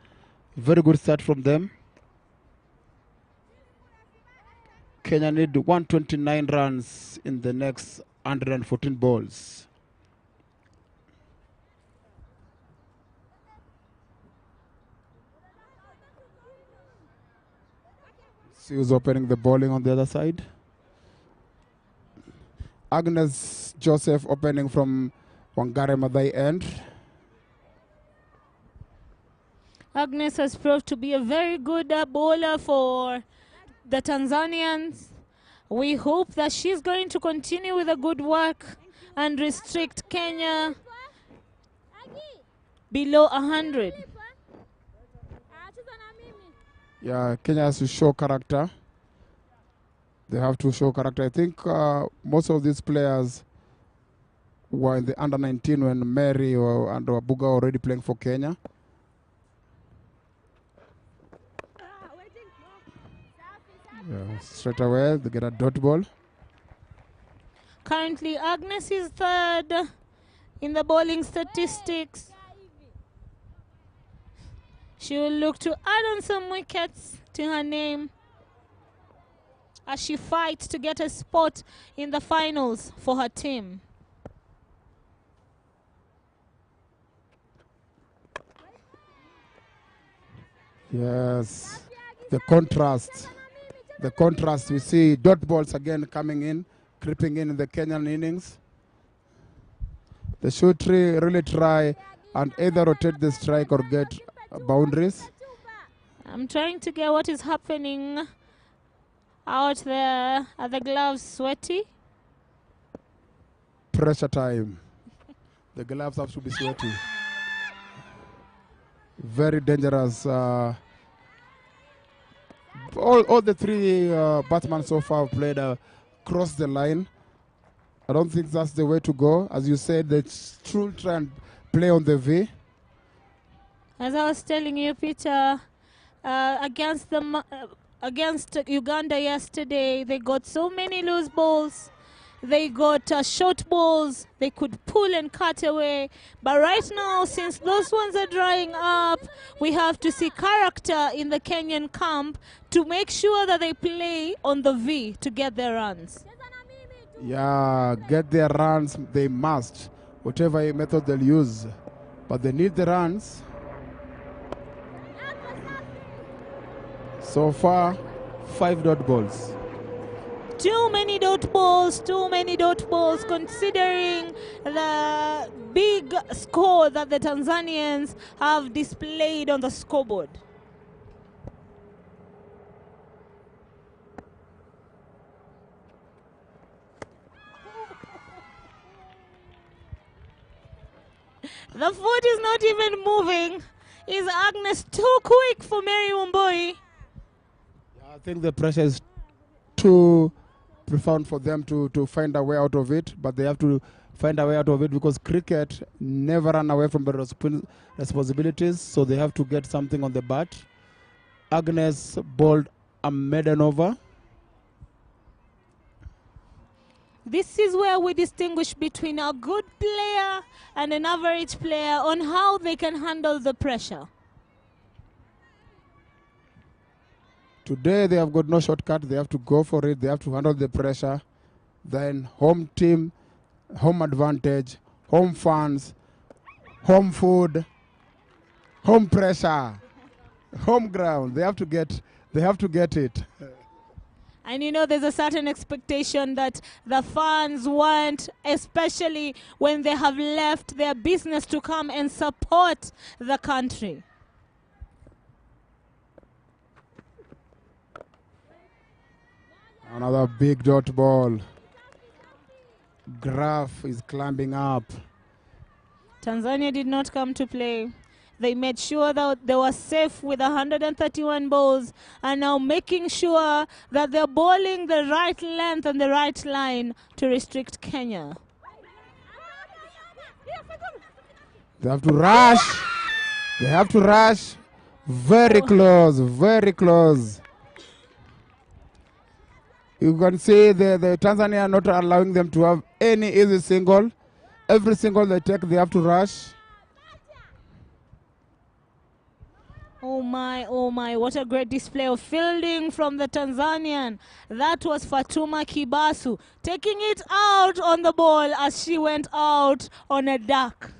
Very good start from them. Kenya need 129 runs in the next 114 balls. See who's opening the bowling on the other side. Agnes Joseph opening from Wangare Madai end. Agnes has proved to be a very good bowler for the Tanzanians. We hope that she's going to continue with the good work and restrict Kenya below 100. Yeah, Kenya has to show character. They have to show character. I think most of these players were in the under-19 when Mary and Abuga were already playing for Kenya. Yeah, straight away, they get a dot ball. Currently, Agnes is third in the bowling statistics. She will look to add on some wickets to her name as she fights to get a spot in the finals for her team. Yes, the contrast we see dot balls again coming in, creeping in the Kenyan innings. They should really try and either rotate the strike or get boundaries. I'm trying to get what is happening out there. Are the gloves sweaty? Pressure time. The gloves have to be sweaty. Very dangerous. All the 3 batsmen so far have played across the line. I don't think that's the way to go. As you said, they should try and play on the V. As I was telling you, Peter, against Uganda yesterday, they got so many loose balls. They got short balls. They could pull and cut away. But right now, since those ones are drying up, we have to see character in the Kenyan camp to make sure that they play on the V to get their runs. Yeah, get their runs. They must, whatever method they'll use. But they need the runs. So far, 5 dot balls. Too many dot balls, considering the big score that the Tanzanians have displayed on the scoreboard. The foot is not even moving. Is Agnes too quick for Mary Womboi? I think the pressure is too profound for them to find a way out of it, but they have to find a way out of it because cricket never run away from the responsibilities, so they have to get something on the bat. Agnes bowled a maiden over. This is where we distinguish between a good player and an average player on how they can handle the pressure. Today they have got no shortcut. They have to go for it. They have to handle the pressure. Then home team, home advantage, home fans, home food, home pressure, home ground. They have to get it. And you know, there's a certain expectation that the fans want, especially when they have left their business to come and support the country. Another big dot ball. Graph is climbing up. Tanzania did not come to play. They made sure that they were safe with 131 balls and now making sure that they're bowling the right length and the right line to restrict Kenya. They have to rush. They have to rush. Very close, very close. You can see the Tanzania not allowing them to have any easy single. Every single they take, they have to rush. Oh my, what a great display of fielding from the Tanzanian. That was Fatuma Kibasu taking it out on the ball as she went out on a duck.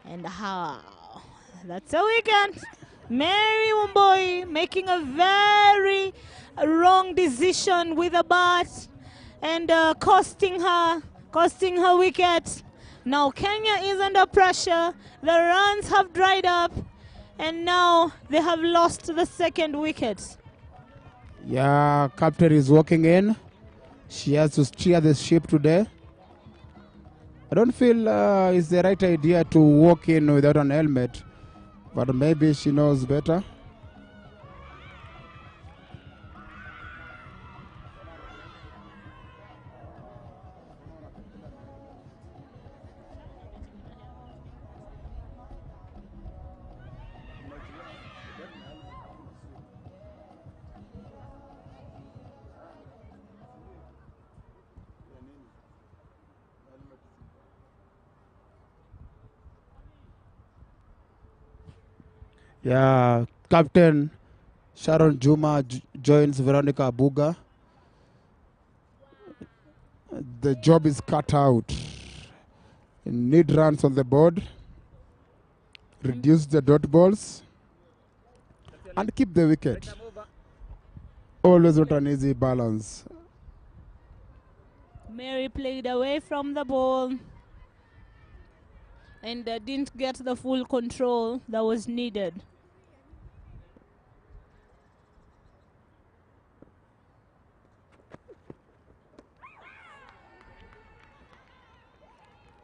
And how? That's a wicket. Mary Wamboi making a very wrong decision with a bat and costing her wicket. Now Kenya is under pressure. The runs have dried up and now they have lost the second wicket. Yeah, captain is walking in. She has to steer the ship today. I don't feel it's the right idea to walk in without an helmet, but maybe she knows better. Yeah, Captain Sharon Juma joins Veronica Abuga. The job is cut out. Need runs on the board. Reduce the dot balls. And keep the wicket. Always not an easy balance. Mary played away from the ball and didn't get the full control that was needed.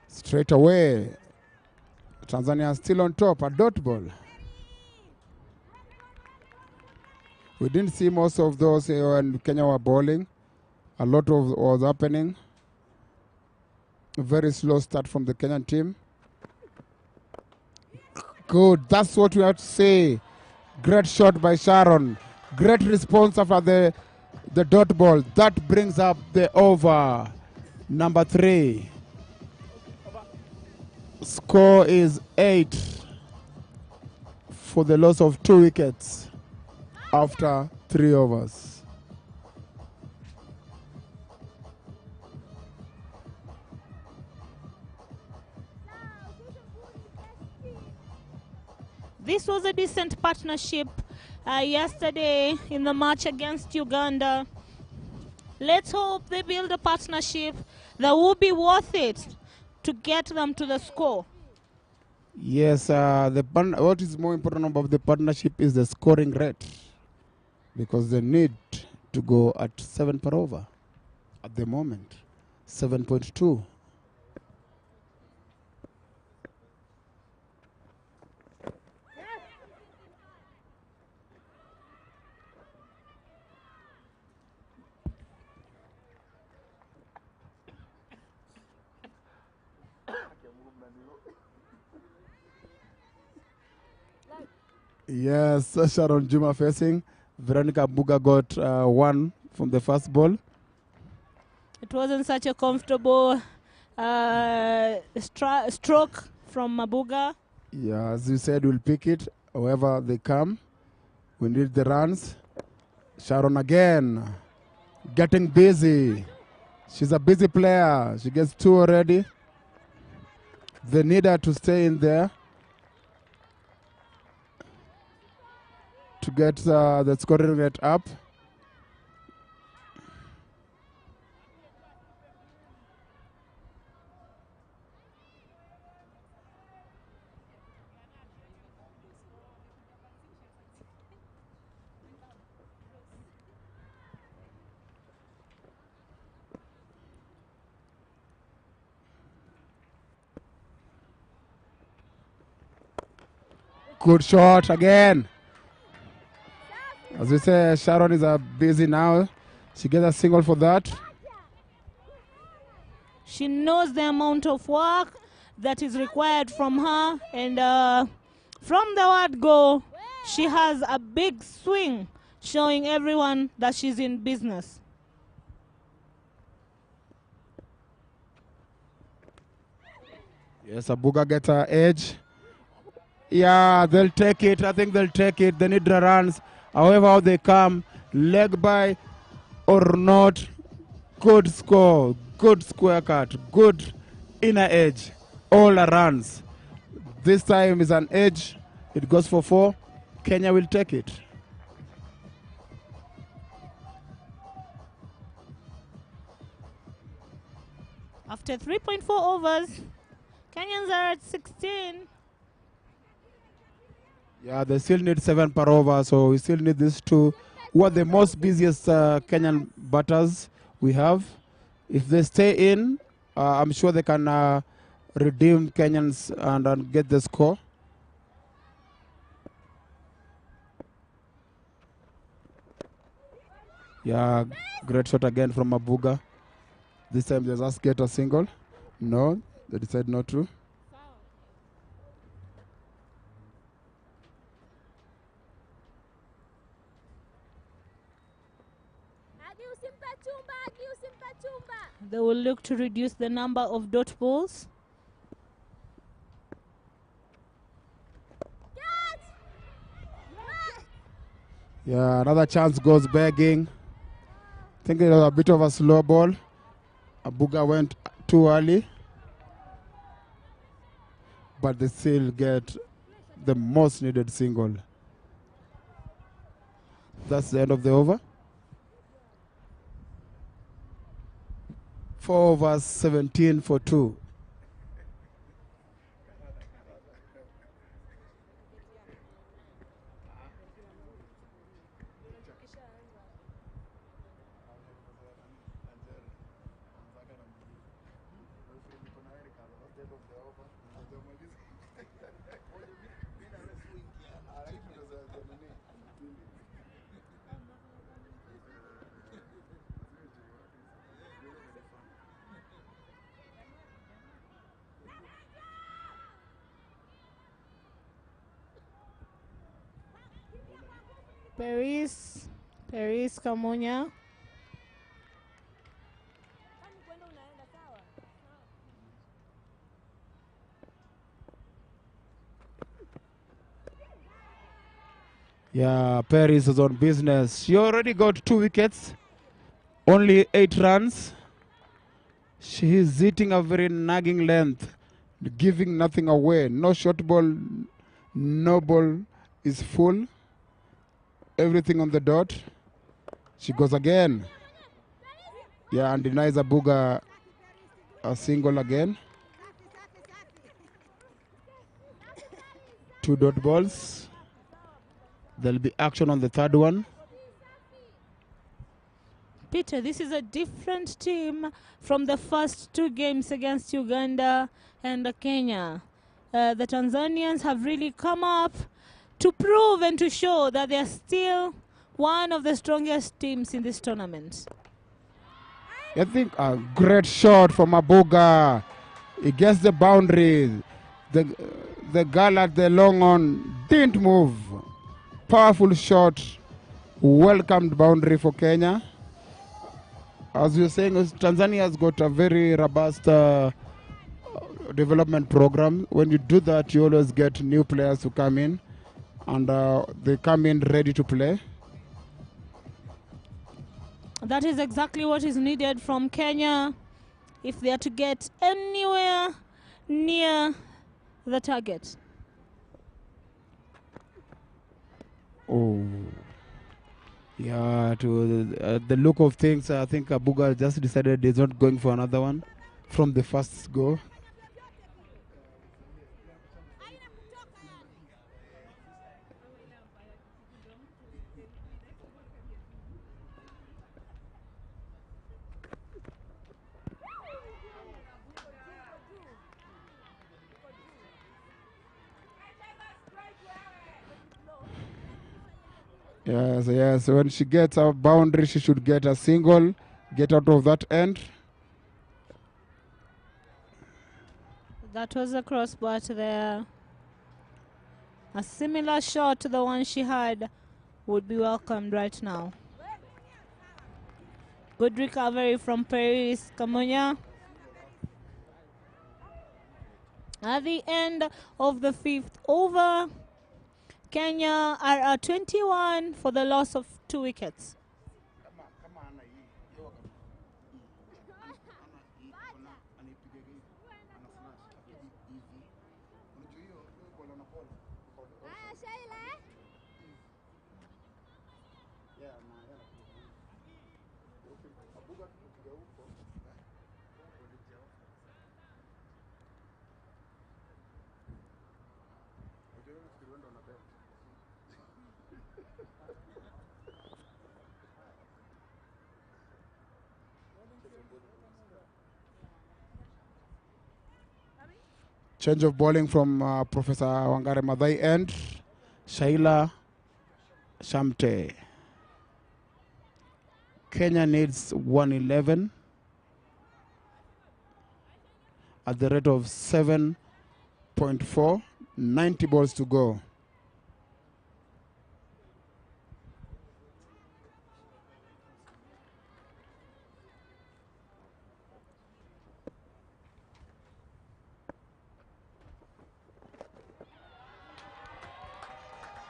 Straight away. Tanzania still on top, a dot ball. We didn't see most of those when Kenya were bowling. A lot of was happening. A very slow start from the Kenyan team. Good, that's what we have to say. Great shot by Sharon. Great response after the dot ball. That brings up the over. Number 3. Score is 8 for the loss of 2 wickets after 3 overs. This was a decent partnership yesterday in the match against Uganda. Let's hope they build a partnership that will be worth it to get them to the score. Yes, what is more important about the partnership is the scoring rate, because they need to go at 7 per over at the moment, 7.2. Yes, Sharon Juma facing. Veronica Buga got 1 from the first ball. It wasn't such a comfortable stroke from Mabuga. Yeah, as you said, we'll pick it however they come. We need the runs. Sharon again, getting busy. She's a busy player. She gets 2 already. They need her to stay in there to get the scoring rate up. Good shot again. As we say, Sharon is busy now. She gets a single for that. She knows the amount of work that is required from her, and from the word go, she has a big swing, showing everyone that she's in business. Yes, Abuga gets her edge. Yeah, they'll take it. I think they'll take it. They need the runs. However, how they come, leg by or not, good score, good square cut, good inner edge, all the runs. This time is an edge. It goes for 4. Kenya will take it. After 3.4 overs, Kenyans are at 16. Yeah, they still need 7 per over, so we still need these two. Who are the most busiest Kenyan batters we have? If they stay in, I'm sure they can redeem Kenyans and get the score. Yeah, great shot again from Abuga. This time they just get a single. No, they decide not to. They will look to reduce the number of dot balls. Yeah, another chance goes begging. I think it was a bit of a slow ball. Abuga went too early. But they still get the most needed single. That's the end of the over. 4 overs, 17 for 2. Paris Kamunya. Yeah, Paris is on business. She already got 2 wickets, only 8 runs. She is hitting a very nagging length, giving nothing away. No short ball, no ball is full. Everything on the dot. She goes again. Yeah, and denies Abuga a single again. 2 dot balls. There'll be action on the third one. Peter, this is a different team from the first 2 games against Uganda and Kenya. The Tanzanians have really come up to prove and to show that they are still one of the strongest teams in this tournament. I think a great shot from Abuga. He gets the boundary. The girl at the long on didn't move. Powerful shot. Welcomed boundary for Kenya. As you're saying, Tanzania has got a very robust development program. When you do that, you always get new players to come in, and they come in ready to play. That is exactly what is needed from Kenya if they are to get anywhere near the target. Oh. Yeah, to the look of things, I think Abuga just decided he's not going for another one from the first go. Yes, yes. When she gets a boundary, she should get a single, get out of that end. That was a crossbar there. A similar shot to the one she had would be welcomed right now. Good recovery from Paris Kamunya. At the end of the 5th over, Kenya are at 21 for the loss of 2 wickets. Change of bowling from Professor Wangare Madai end. Shaila Shamte. Kenya needs 111 at the rate of 7.4. 90 balls to go.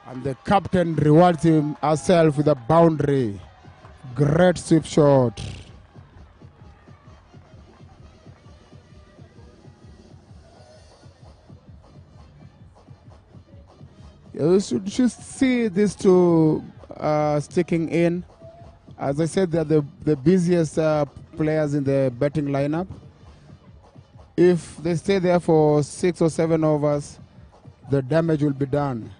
And the captain rewards him herself with a boundary. Great sweep shot. You should see these two sticking in. As I said, they're the busiest players in the batting lineup. If they stay there for 6 or 7 overs, the damage will be done.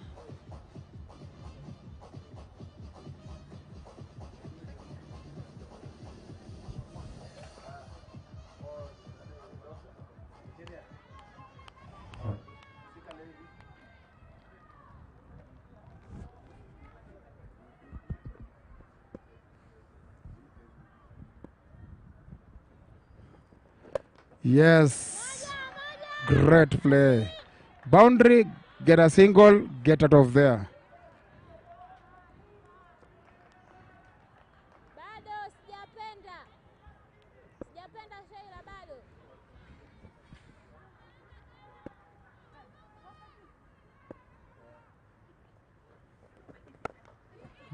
Yes, great play. Boundary, get a single, get out of there.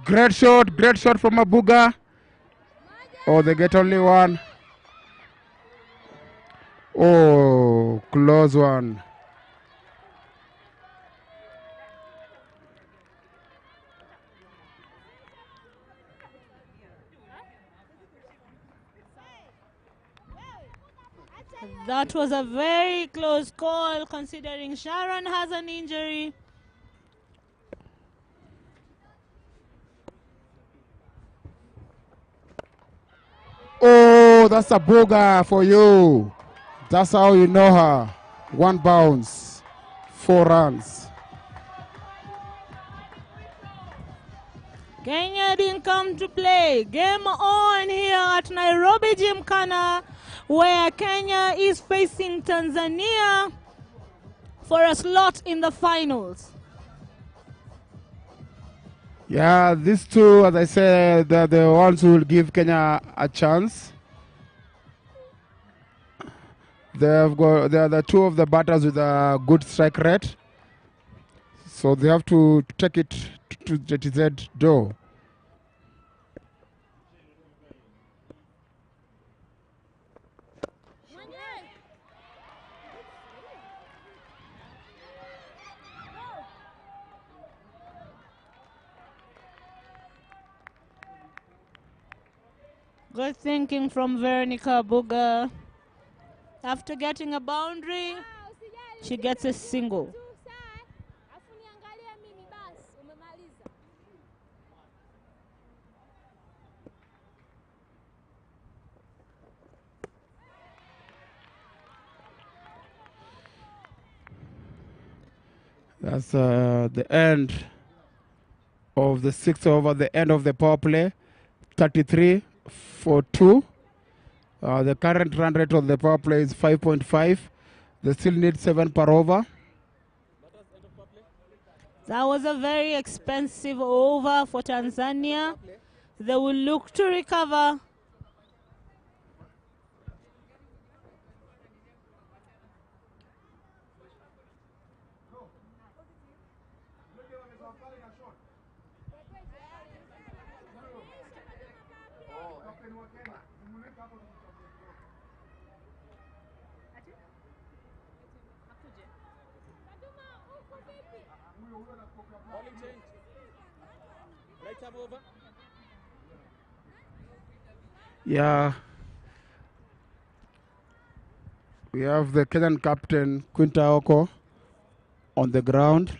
Great shot from Abuga. Oh, they get only one. Oh, close one. That was a very close call considering Sharon has an injury. Oh, that's a booger for you. That's how you know her. 1 bounce, 4 runs. Kenya didn't come to play. Game on here at Nairobi Gymkhana, where Kenya is facing Tanzania for a slot in the finals. Yeah, these two, as I said, they're the ones who will give Kenya a chance. They are the two of the batters with a good strike rate. So they have to take it to JTZ door. Good thinking from Veronica Buga. After getting a boundary, she gets a single. That's the end of the sixth over, the end of the power play, 33-2. The current run rate of the power play is 5.5. They still need 7 per over. That was a very expensive over for Tanzania. They will look to recover. Bowling change. Right arm over. Yeah. We have the Kenyan captain, Quinta Oko, on the ground.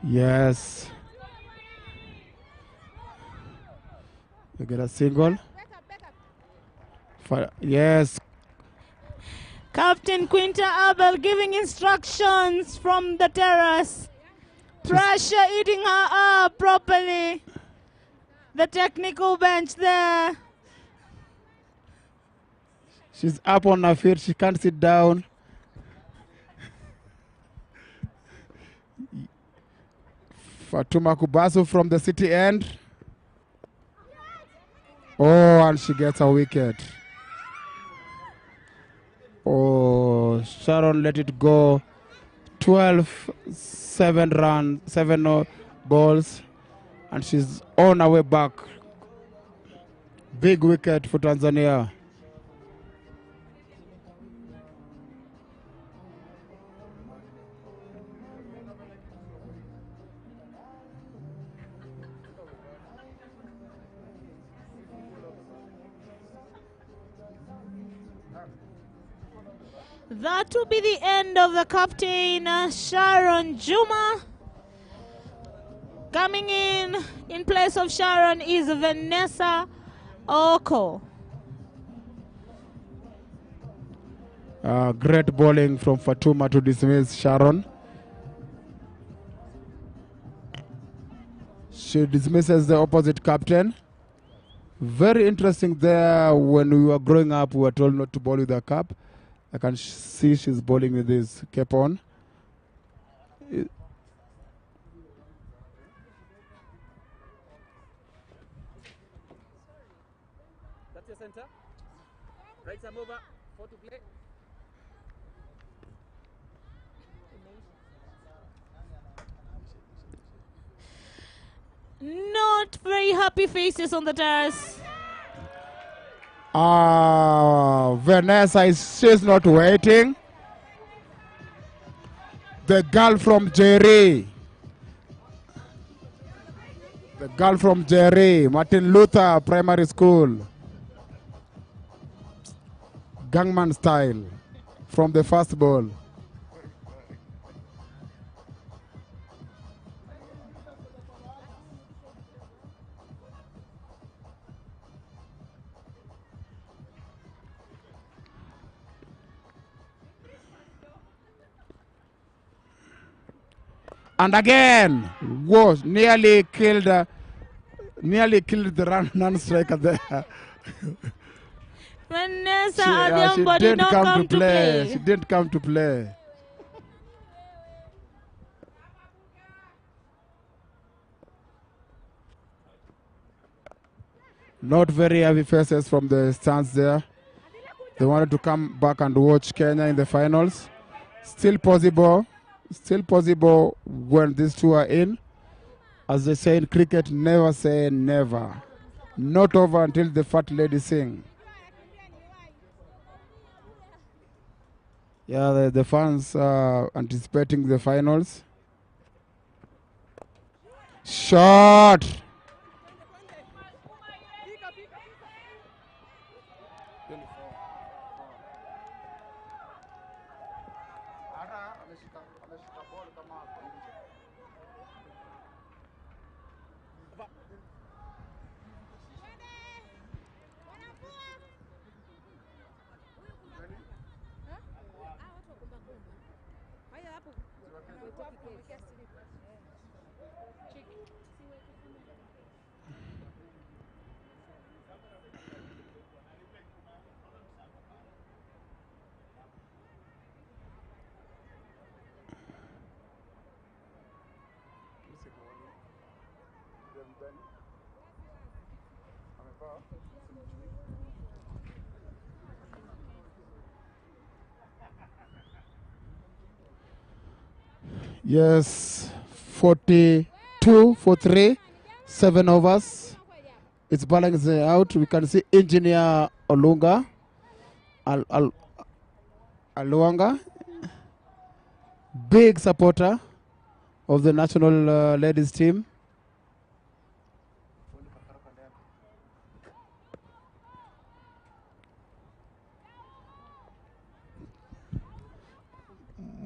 Yes. We get a single. Yes. Captain Quinta Abel giving instructions from the terrace. Pressure eating her up properly. The technical bench there. She's up on her feet. She can't sit down. Fatuma Kubasu from the city end. Oh, and she gets a wicket. Oh, Sharon let it go. 7 balls. And she's on her way back. Big wicket for Tanzania. That will be the end of the captain, Sharon Juma. Coming in place of Sharon is Vanessa Oko. Great bowling from Fatuma to dismiss Sharon. She dismisses the opposite captain. Very interesting there. When we were growing up, we were told not to bowl with a cap. I can see she's bowling with this cap on. That's your center. Right arm over. 4 to play. Not very happy faces on the terrace. Vanessa she's not waiting. The girl from Jerry. The girl from Jerry, Martin Luther Primary School. Gangman style from the first ball. And again, was nearly killed the non-striker there. Vanessa She Adhiambo did didn't not come to play. play. She didn't come to play. Not very happy faces from the stands there. They wanted to come back and watch Kenya in the finals. Still possible when these two are in. As they say in cricket, never say never. Not over until the fat lady sing. Yeah, the fans are anticipating the finals. Shot! Yes, 42 for 3, 7 overs. It's balancing out. We can see Engineer Olunga, Aluanga, big supporter of the national ladies team.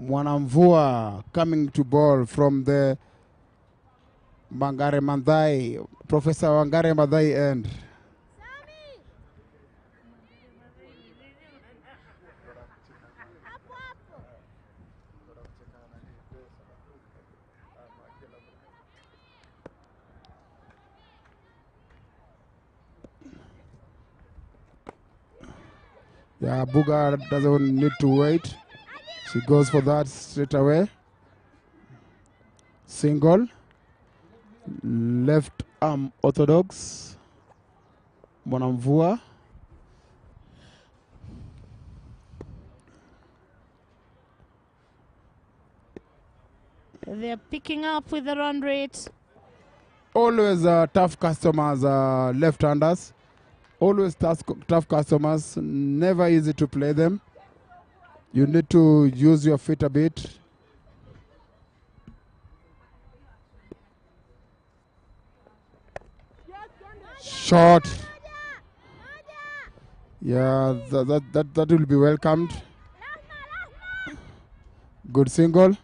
Mwanamvua coming to ball from the Mangare Mandai, Professor Wangare Mandai end. Yeah, Buga doesn't need to wait. She goes for that straight away. Single. Left arm orthodox. Mwanamvua. They're picking up with the run rate. Always tough customers, left-handers. Always tough customers. Never easy to play them. You need to use your feet a bit. Shot. Yeah, that will be welcomed. Good single.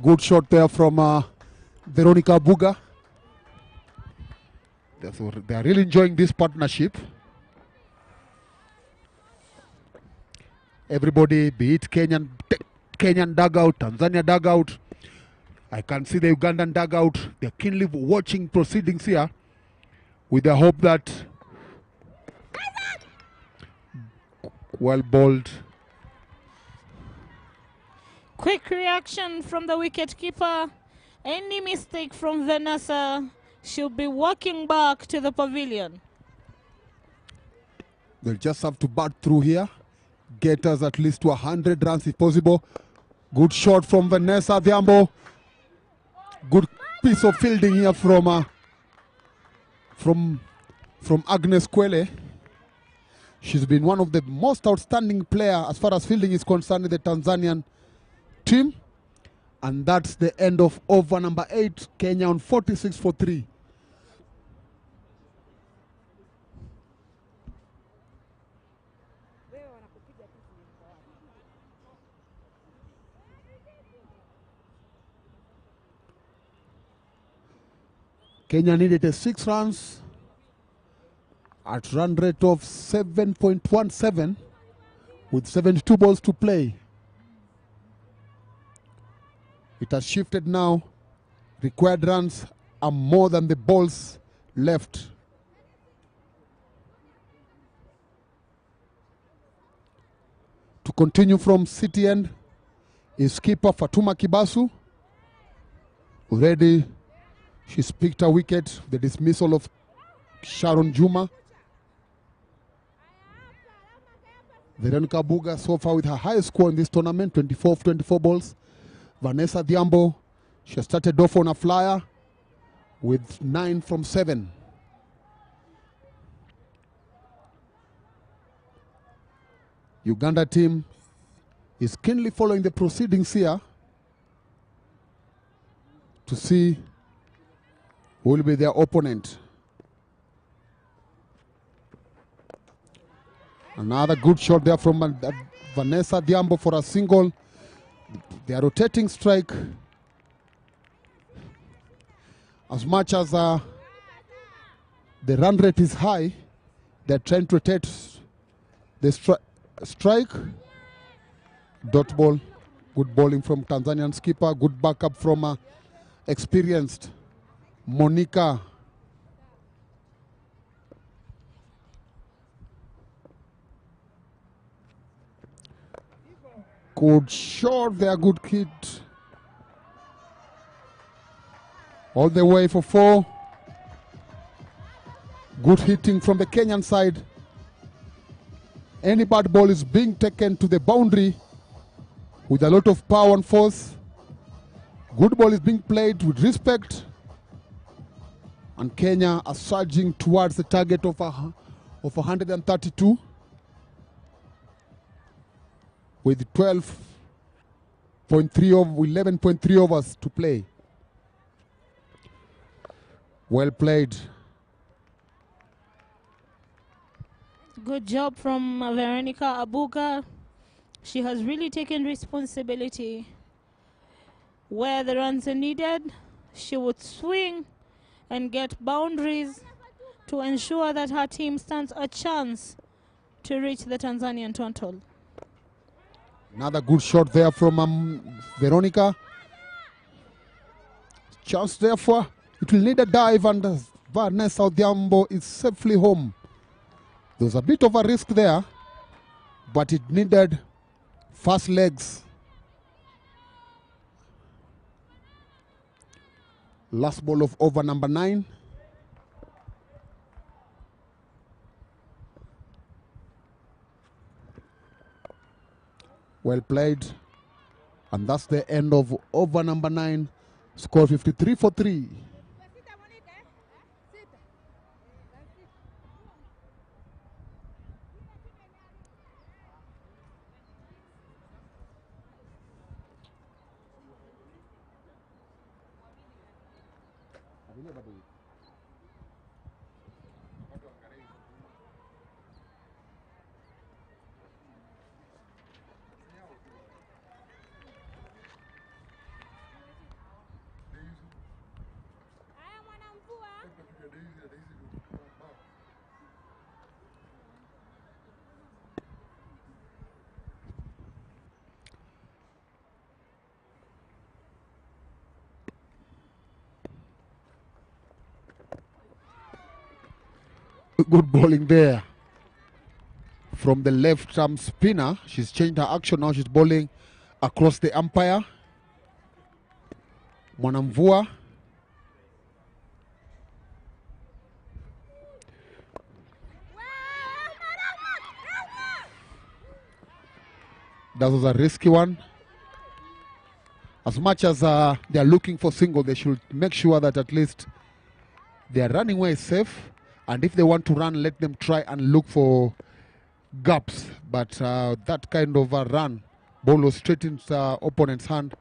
Good shot there from Veronica Buga. They are really enjoying this partnership. Everybody, be it Kenyan dugout, Tanzania dugout. I can see the Ugandan dugout. They're keenly watching proceedings here with the hope that well bowled. Quick reaction from the wicketkeeper. Any mistake from Vanessa, she'll be walking back to the pavilion. They'll just have to bat through here. Get us at least to 100 runs if possible. Good shot from Vanessa Dhiambo. Good piece of fielding here from Agnes Kwele. She's been one of the most outstanding players as far as fielding is concerned in the Tanzanian team. And that's the end of over number 8. Kenya on 46 for 3. Kenya needed 6 runs at run rate of 7.17 with 72 balls to play. It has shifted now. Required runs are more than the balls left. To continue from City end is keeper Fatuma Kibasu. Already she's picked a wicket, the dismissal of Sharon Juma. Veronica Buga so far with her highest score in this tournament, 24 of 24 balls. Vanessa Dhiambo, she started off on a flyer with 9 from 7. Uganda team is keenly following the proceedings here to see who will be their opponent. Another good shot there from Vanessa Diambo for a single. They are rotating strike. As much as the run rate is high, they're trying to rotate the strike. Dot ball. Good bowling from Tanzanian skipper. Good backup from experienced Monica. Good shot there, good hit. All the way for 4. Good hitting from the Kenyan side. Any bad ball is being taken to the boundary with a lot of power and force. Good ball is being played with respect. And Kenya are surging towards the target of 132 with 11.3 overs to play. Well played. Good job from Veronica Abuga. She has really taken responsibility. Where the runs are needed, she would swing and get boundaries to ensure that her team stands a chance to reach the Tanzanian total. Another good shot there from Veronica. Chance therefore, it will need a dive, and Vanessa Odhiambo is safely home. There was a bit of a risk there, but it needed fast legs. Last ball of over number 9. Well played. And that's the end of over number 9. Score 53 for 3. Good bowling there from the left arm spinner. She's changed her action now. She's bowling across the umpire. Mwanamvua. That was a risky one. As much as they are looking for single, they should make sure that at least their running way is safe. And if they want to run, let them try and look for gaps. But that kind of a run, ball was straight into the opponent's hand,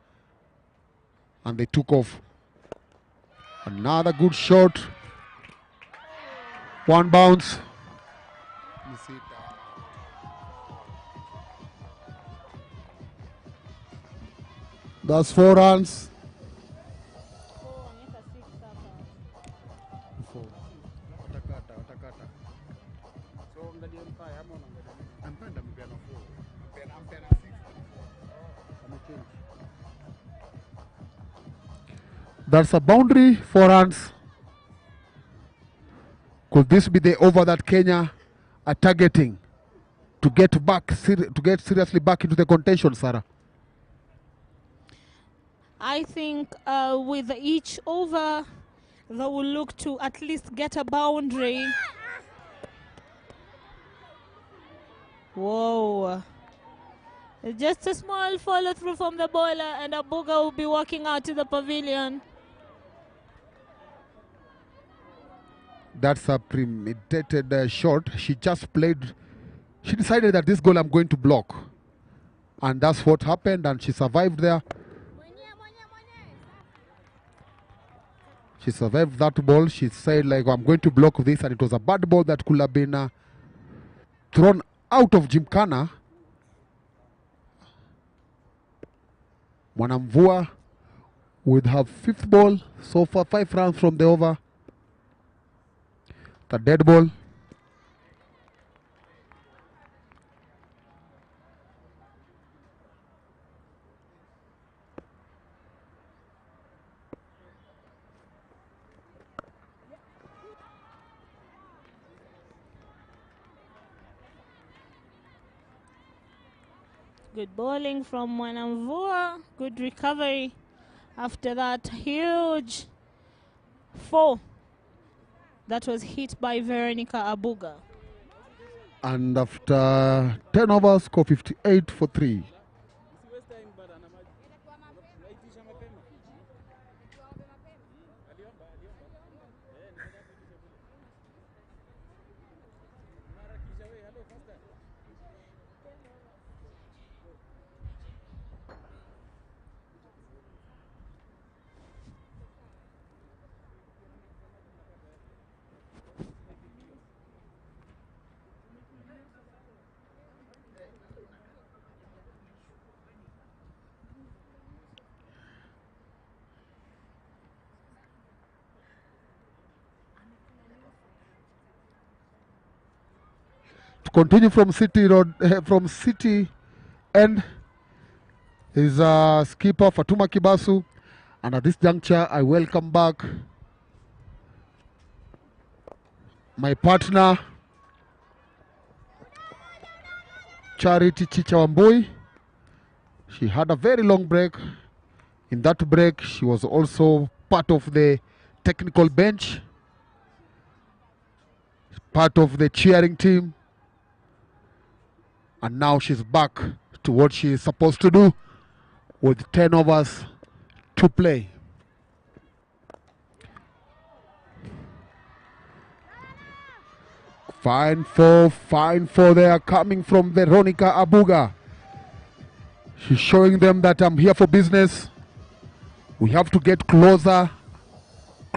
and they took off. Another good shot. One bounce. That's 4 runs. That's a boundary, 4 runs. Could this be the over that Kenya are targeting to get back, to get seriously back into the contention, Sarah? I think with each over, they will look to at least get a boundary. Whoa. Just a small follow through from the bowler, and Abuga will be walking out to the pavilion. That's a premeditated shot. She just played She decided that this goal I'm going to block. And that's what happened, and she survived there. She survived that ball. She said, like, I'm going to block this, and it was a bad ball that could have been thrown out of Gymkhana. Mwanamvua with her 5th ball. So far, 5 runs from the over. The dead ball. Good bowling from Mwanamvua. Good recovery. After that huge 4 that was hit by Veronica Abuga. And after 10 overs, score 58 for 3. To continue from City Road, from City End is skipper Fatuma Kibasu. And at this juncture, I welcome back my partner, Charity Chichawambui. She had a very long break. In that break, she was also part of the technical bench, part of the cheering team. And now she's back to what she is supposed to do with 10 overs to play. Fine four there coming from Veronica Abuga. She's showing them that I'm here for business. We have to get closer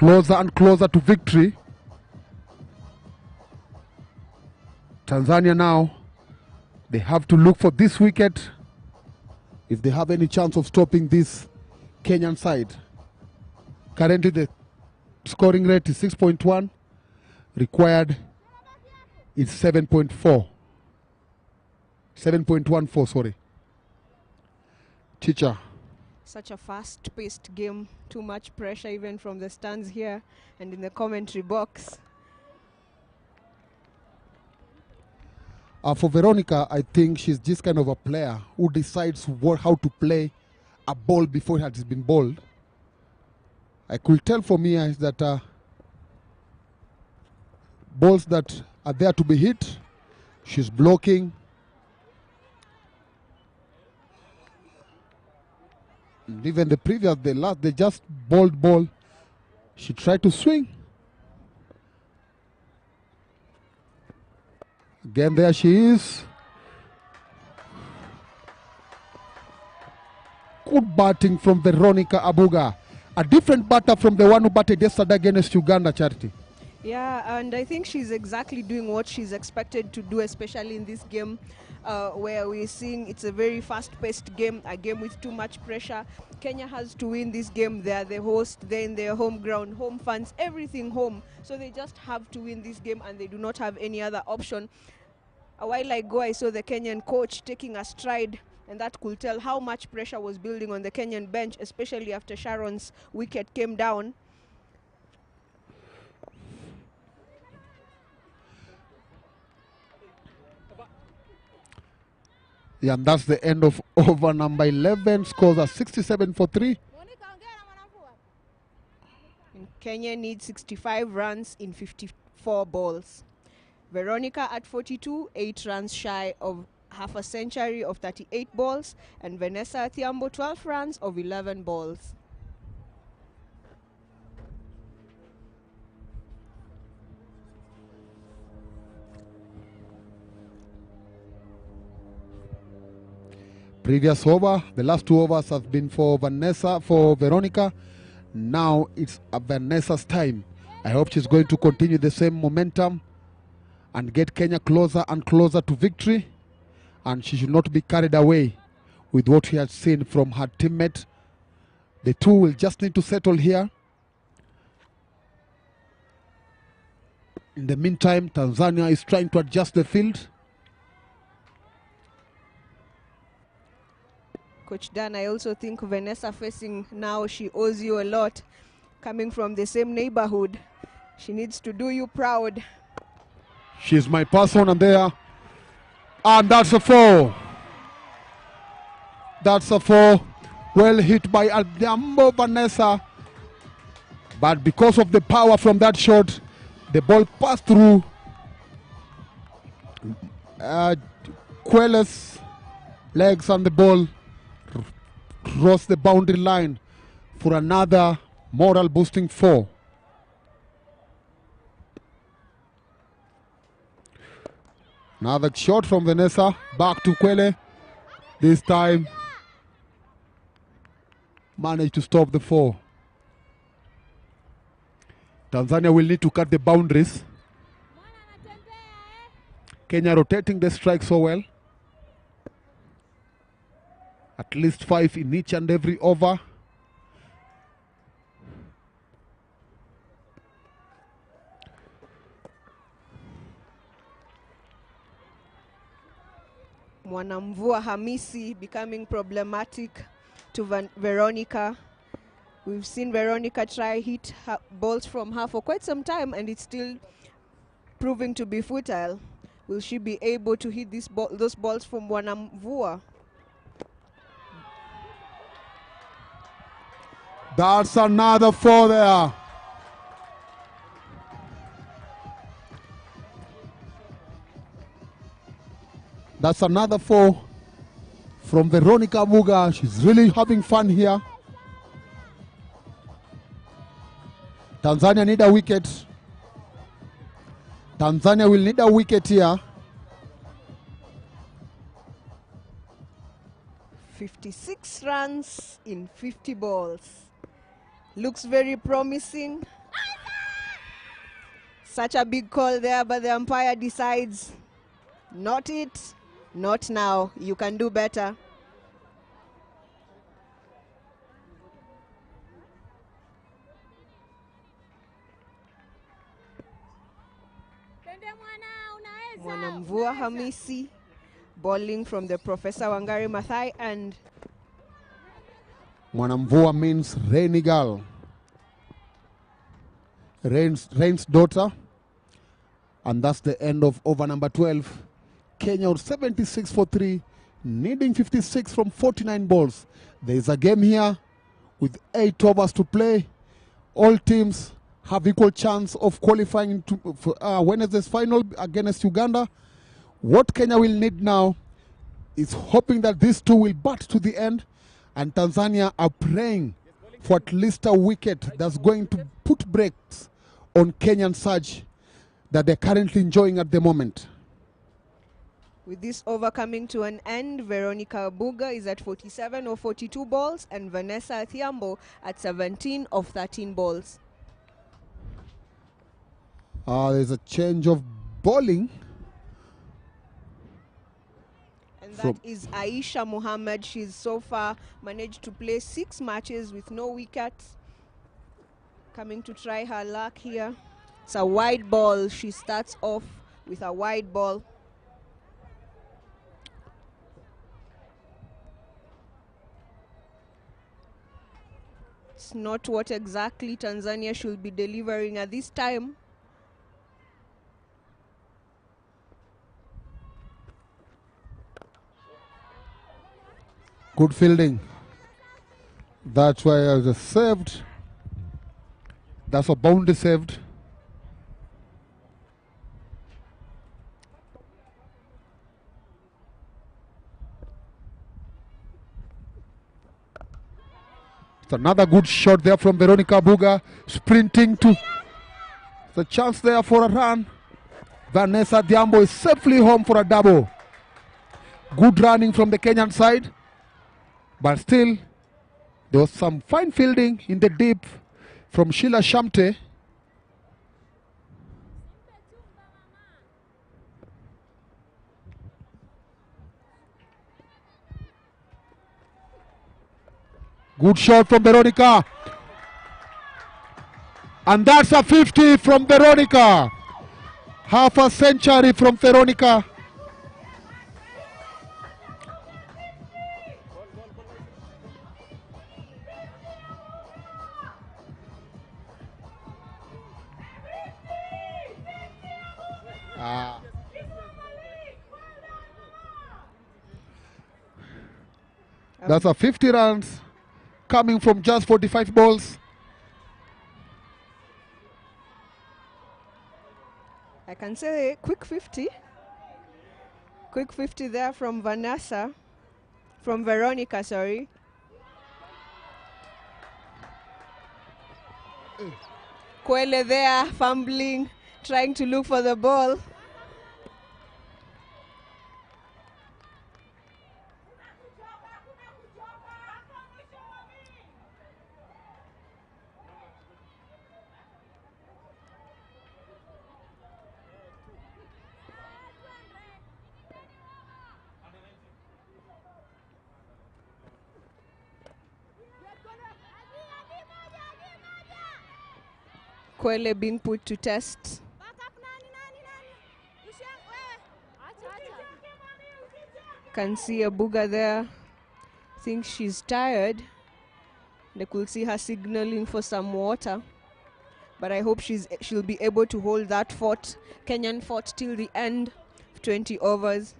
and closer to victory. Tanzania now, they have to look for this wicket if they have any chance of stopping this Kenyan side. Currently the scoring rate is 6.1. Required is 7.4. 7.14, sorry. Teacher. Such a fast-paced game. Too much pressure even from the stands here and in the commentary box. For Veronica, I think she's this kind of a player who decides how to play a ball before it has been bowled. I could tell for me is that balls that are there to be hit, she's blocking. And even the previous, they just bowled ball. She tried to swing. Again, there she is. Good batting from Veronica Abuga. A different batter from the one who batted yesterday against Uganda, Charity. Yeah, and I think she's exactly doing what she's expected to do, especially in this game where we're seeing it's a very fast-paced game, a game with too much pressure. Kenya has to win this game. They're the host, they're in their home ground, home fans, everything home. So they just have to win this game and they do not have any other option. A while ago, I saw the Kenyan coach taking a stride, and that could tell how much pressure was building on the Kenyan bench, especially after Sharon's wicket came down. Yeah, and that's the end of over number 11. Scores are 67 for 3. And Kenya needs 65 runs in 54 balls. Veronica at 42, 8 runs shy of half a century of 38 balls, and Vanessa Thiambo 12 runs of 11 balls. previous over. The last 2 overs have been for Veronica. Now it's Vanessa's time. I hope she's going to continue the same momentum and get Kenya closer and closer to victory. And she should not be carried away with what she has seen from her teammate. The two will just need to settle here. In the meantime, Tanzania is trying to adjust the field. Coach Dan, I also think Vanessa facing now, she owes you a lot. Coming from the same neighborhood, she needs to do you proud. She's my person and there. And that's a 4. That's a 4. Well hit by Adhiambo Vanessa. But because of the power from that shot, the ball passed through Kwele's legs and the ball crossed the boundary line for another moral boosting 4. Another shot from Vanessa, back to Kwele. This time managed to stop the 4. Tanzania will need to cut the boundaries. Kenya rotating the strike so well. At least 5 in each and every over. Mwanamvua Hamisi becoming problematic to Veronica. We've seen Veronica try hit balls from her for quite some time and it's still proving to be futile. Will she be able to hit those balls from Mwanamvua? That's another 4 there. That's another 4 from Veronica Muga. She's really having fun here. Tanzania need a wicket. Tanzania will need a wicket here. 56 runs in 50 balls. Looks very promising. Such a big call there, but the umpire decides, not it, not now. You can do better. Mwanamvua Hamisi bowling from the Professor Wangari Maathai, and Mwanamvua means rainy girl. Rain's daughter. And that's the end of over number 12. Kenya on 76 for 3, needing 56 from 49 balls. There is a game here with 8 overs to play. All teams have equal chance of qualifying for Wednesday's final against Uganda. What Kenya will need now is hoping that these two will bat to the end, and Tanzania are praying for at least a wicket that's going to put brakes on Kenyan surge that they're currently enjoying at the moment. with this over coming to an end, Veronica Buga is at 47 of 42 balls and Vanessa Thiambo at 17 of 13 balls. There's a change of bowling. And that is Aisha Mohammed. She's so far managed to play 6 matches with no wickets. Coming to try her luck here. It's a wide ball. She starts off with a wide ball. It's not what exactly Tanzania should be delivering at this time. Good fielding. That's why I was saved. That's a boundary saved. It's another good shot there from Veronica Buga, sprinting to the chance there for a run. Vanessa Thiambo is safely home for a double. Good running from the Kenyan side. But still, there was some fine fielding in the deep from Sheila Shamte. Good shot from Veronica. And that's a 50 from Veronica. Half a century from Veronica. That's a 50 runs coming from just 45 balls. I can say quick 50. Quick 50 there from Vanessa. From Veronica, sorry. Kwele there, fumbling, trying to look for the ball. Kwele being put to test. Can see a booger there. Think she's tired. They could see her signaling for some water. But I hope she'll be able to hold that fort, Kenyan fort, till the end of 20 overs.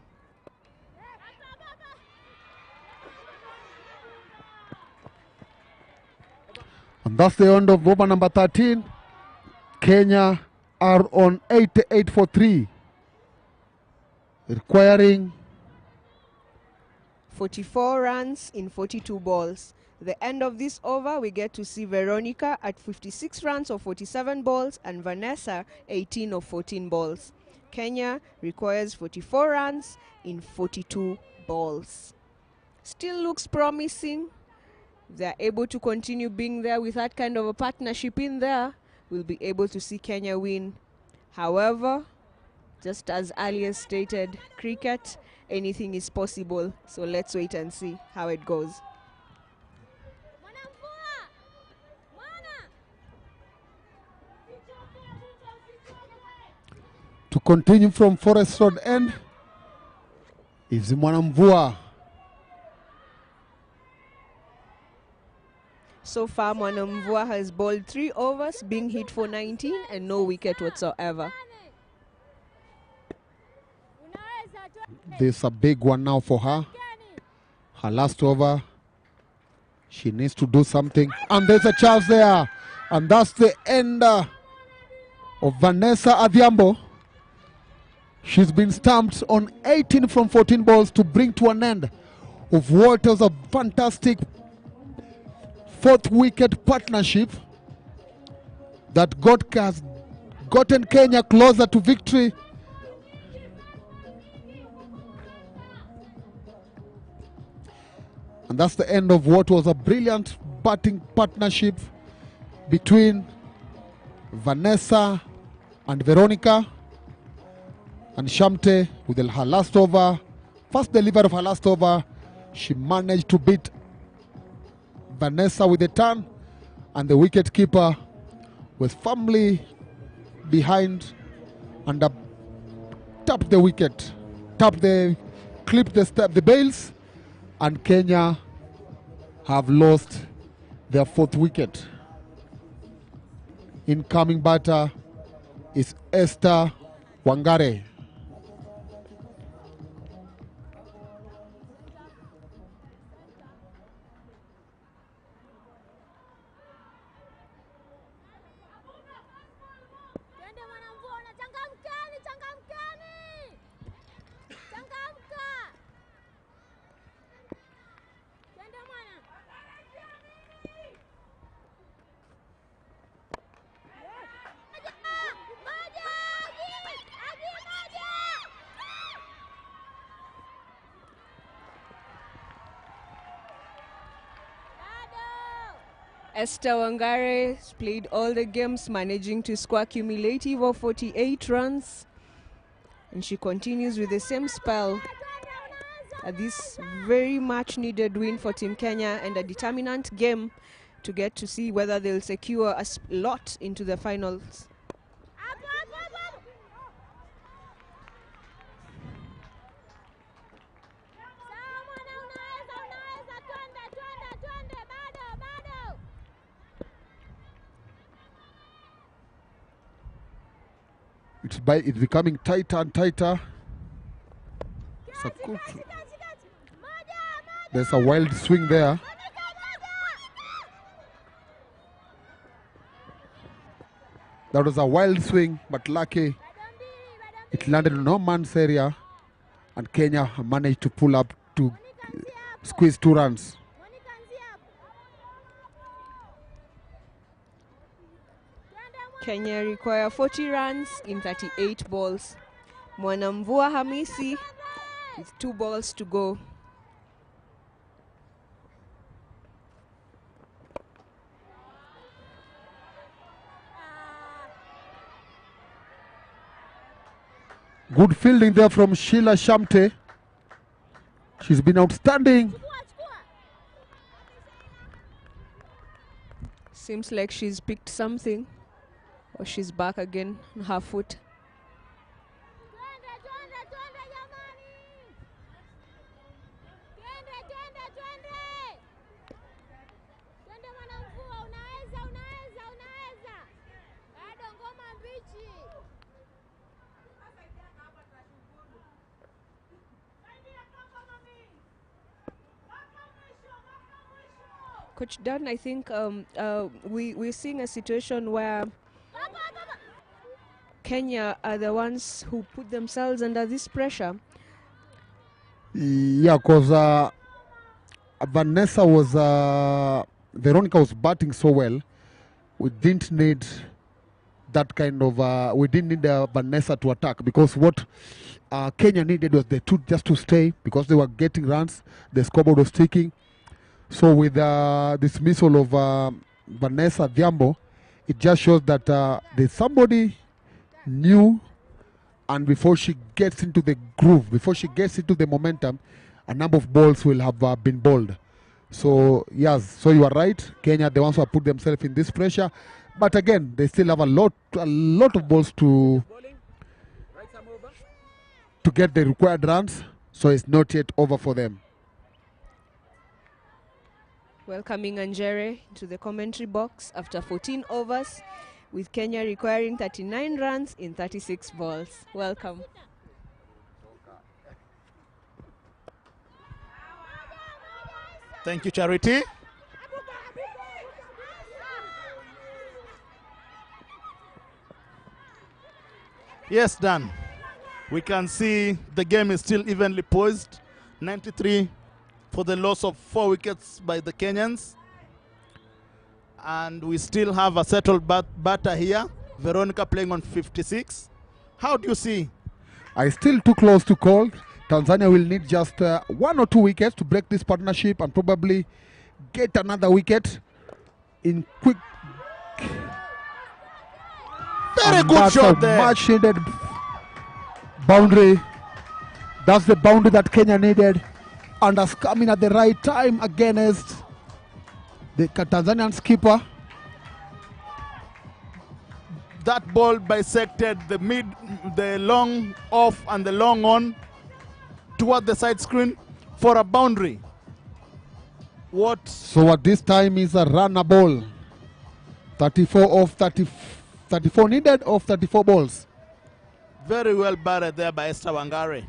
And that's the end of over number 13. Kenya are on 88 for 3, requiring 44 runs in 42 balls. The end of this over, we get to see Veronica at 56 runs of 47 balls and Vanessa 18 of 14 balls. Kenya requires 44 runs in 42 balls. Still looks promising. They're able to continue being there with that kind of a partnership in there. We'll be able to see Kenya win. However, just as earlier stated, cricket, anything is possible. So let's wait and see how it goes. to continue from Forest Road end is Mwanamvua. So far, Mwanamvua has bowled 3 overs, being hit for 19 and no wicket whatsoever. This is a big one now for her. Her last over. She needs to do something. And there's a chance there. And that's the end of Vanessa Adhiambo. She's been stamped on 18 from 14 balls to bring to an end of what was a fantastic 4th wicket partnership that has gotten Kenya closer to victory. And that's the end of what was a brilliant batting partnership between Vanessa and Veronica. And Shamte, with her last over, first delivery of her last over, she managed to beat Vanessa with a turn, and the wicket keeper was firmly behind and tapped the wicket, clipped the bails, and Kenya have lost their 4th wicket. Incoming batter is Esther Wangare. Esther Wangare played all the games, managing to score cumulative of 48 runs. And she continues with the same spell. This very much needed win for Team Kenya and a determinant game to get to see whether they'll secure a slot into the finals. It's becoming tighter and tighter. There's a wild swing there. That was a wild swing, but lucky it landed in no man's area, and Kenya managed to pull up to squeeze 2 runs. Kenya require 40 runs in 38 balls. Mwanamvua Hamisi with 2 balls to go. Good fielding there from Sheila Shamte. She's been outstanding. Seems like she's picked something, or she's back again on her foot. Coach Dan, I think we're seeing a situation where Kenya are the ones who put themselves under this pressure. Yeah, because Vanessa was, Veronica was batting so well. We didn't need that kind of, we didn't need Vanessa to attack, because what Kenya needed was the two just to stay, because they were getting runs, the scoreboard was ticking. So with the dismissal of Vanessa Dhiambo, it just shows that there's somebody new, and before she gets into the groove, before she gets into the momentum, a number of balls will have been bowled. So yes, so you are right, Kenya, the ones who have put themselves in this pressure, but again, they still have a lot of balls to get the required runs, so it's not yet over for them. Welcoming Anjere to the commentary box after 14 overs, with Kenya requiring 39 runs in 36 balls. Welcome. Thank you, Charity. Yes, Dan. We can see the game is still evenly poised. 93 for the loss of 4 wickets by the Kenyans. And we still have a settled batter here. Veronica playing on 56. How do you see? I still too close to call. Tanzania will need just 1 or 2 wickets to break this partnership and probably get another wicket in quick. Very good shot there. Much needed boundary. That's the boundary that Kenya needed, and has come in at the right time against the Tanzanian skipper. That ball bisected the long off and the long on toward the side screen for a boundary. What? So at this time is a runner ball. 34 of 34 needed of 34 balls. Very well batted there by Esther Wangare.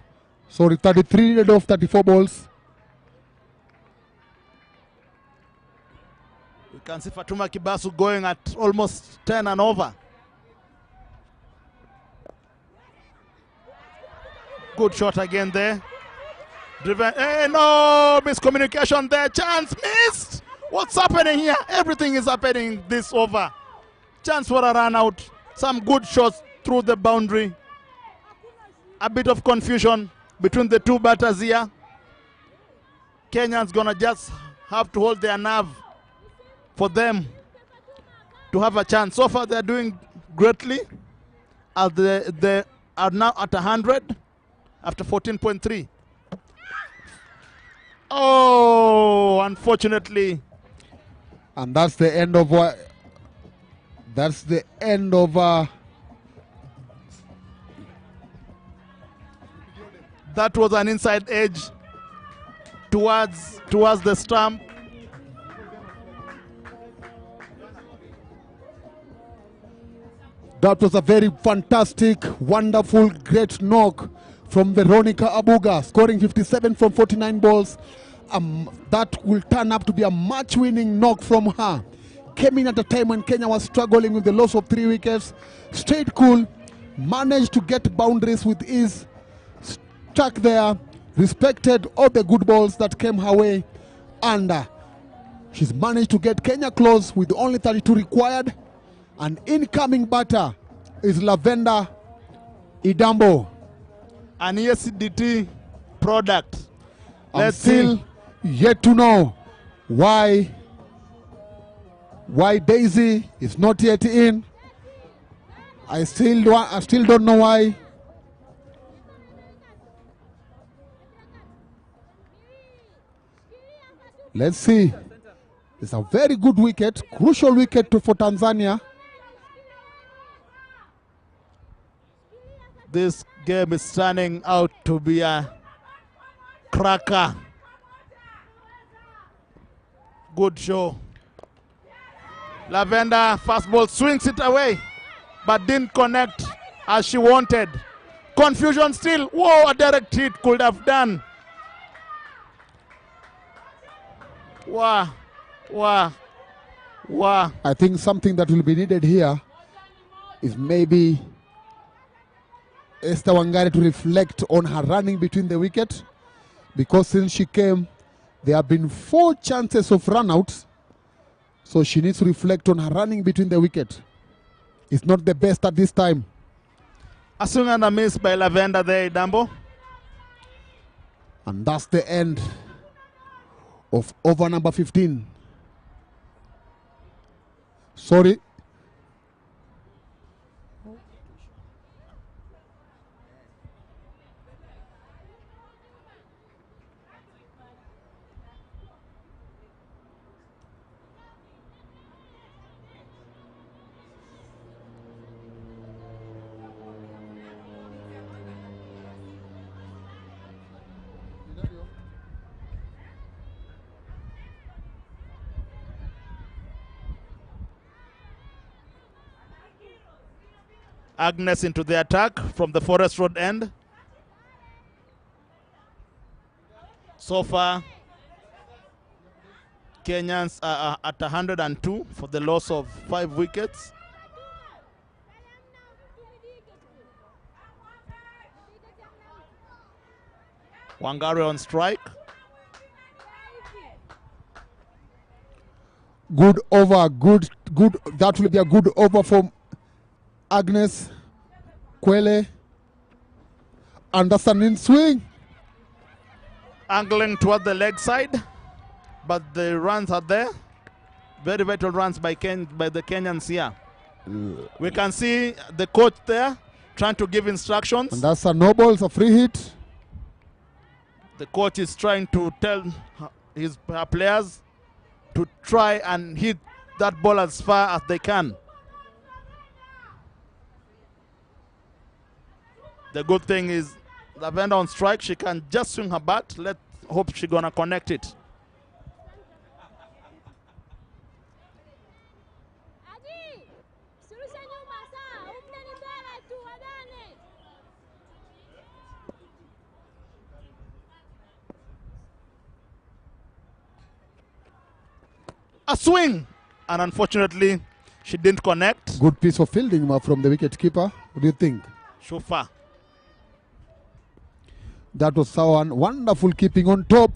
Sorry, 33 needed of 34 balls. You can see Fatuma Kibasu going at almost 10 and over. Good shot again there. Driven. Hey, no, miscommunication there. Chance missed. What's happening here? Everything is happening this over. Chance for a run out. Some good shots through the boundary. A bit of confusion between the two batters here. Kenyans gonna just have to hold their nerve for them to have a chance. So far, they're doing greatly. They are now at 100 after 14.3. Oh, unfortunately. And that's the end of what. That's the end of. That was an inside edge towards the stump. That was a very fantastic, wonderful, great knock from Veronica Abuga, scoring 57 from 49 balls. That will turn up to be a match-winning knock from her. Came in at a time when Kenya was struggling with the loss of 3 wickets. Stayed cool, managed to get boundaries with ease, stuck there, respected all the good balls that came her way, and she's managed to get Kenya close with only 32 required. An incoming batter is Lavender Idambo. An ESDT product. I'm still yet to know why Daisy is not yet in. I still don't know why. Let's see. It's a very good wicket, crucial wicket for Tanzania. This game is turning out to be a cracker. Good show. Lavender fastball swings it away, but didn't connect as she wanted. Confusion still. Whoa, a direct hit could have done. Wow. I think something that will be needed here is maybe Esther Wangari to reflect on her running between the wicket, because since she came, there have been 4 chances of run-outs, so she needs to reflect on her running between the wicket. It's not the best at this time. A swing and a miss by Lavender there, Dambo. And that's the end of over number 15. Sorry. Agnes into the attack from the Forest Road end. So far, Kenyans are at 102 for the loss of 5 wickets. Wangari on strike. Good over, good. That will be a good over from Agnes Kwele. Anderson in swing. Angling toward the leg side, but the runs are there. Very vital runs by the Kenyans here. We can see the coach there trying to give instructions. And that's a no ball, it's a free hit. The coach is trying to tell her players to try and hit that ball as far as they can. The good thing is Lavender on strike, she can just swing her bat. Let's hope she's gonna connect it. A swing, and unfortunately she didn't connect. Good piece of fielding from the wicket keeper. What do you think? Shufa. That was Sawan. Wonderful keeping on top.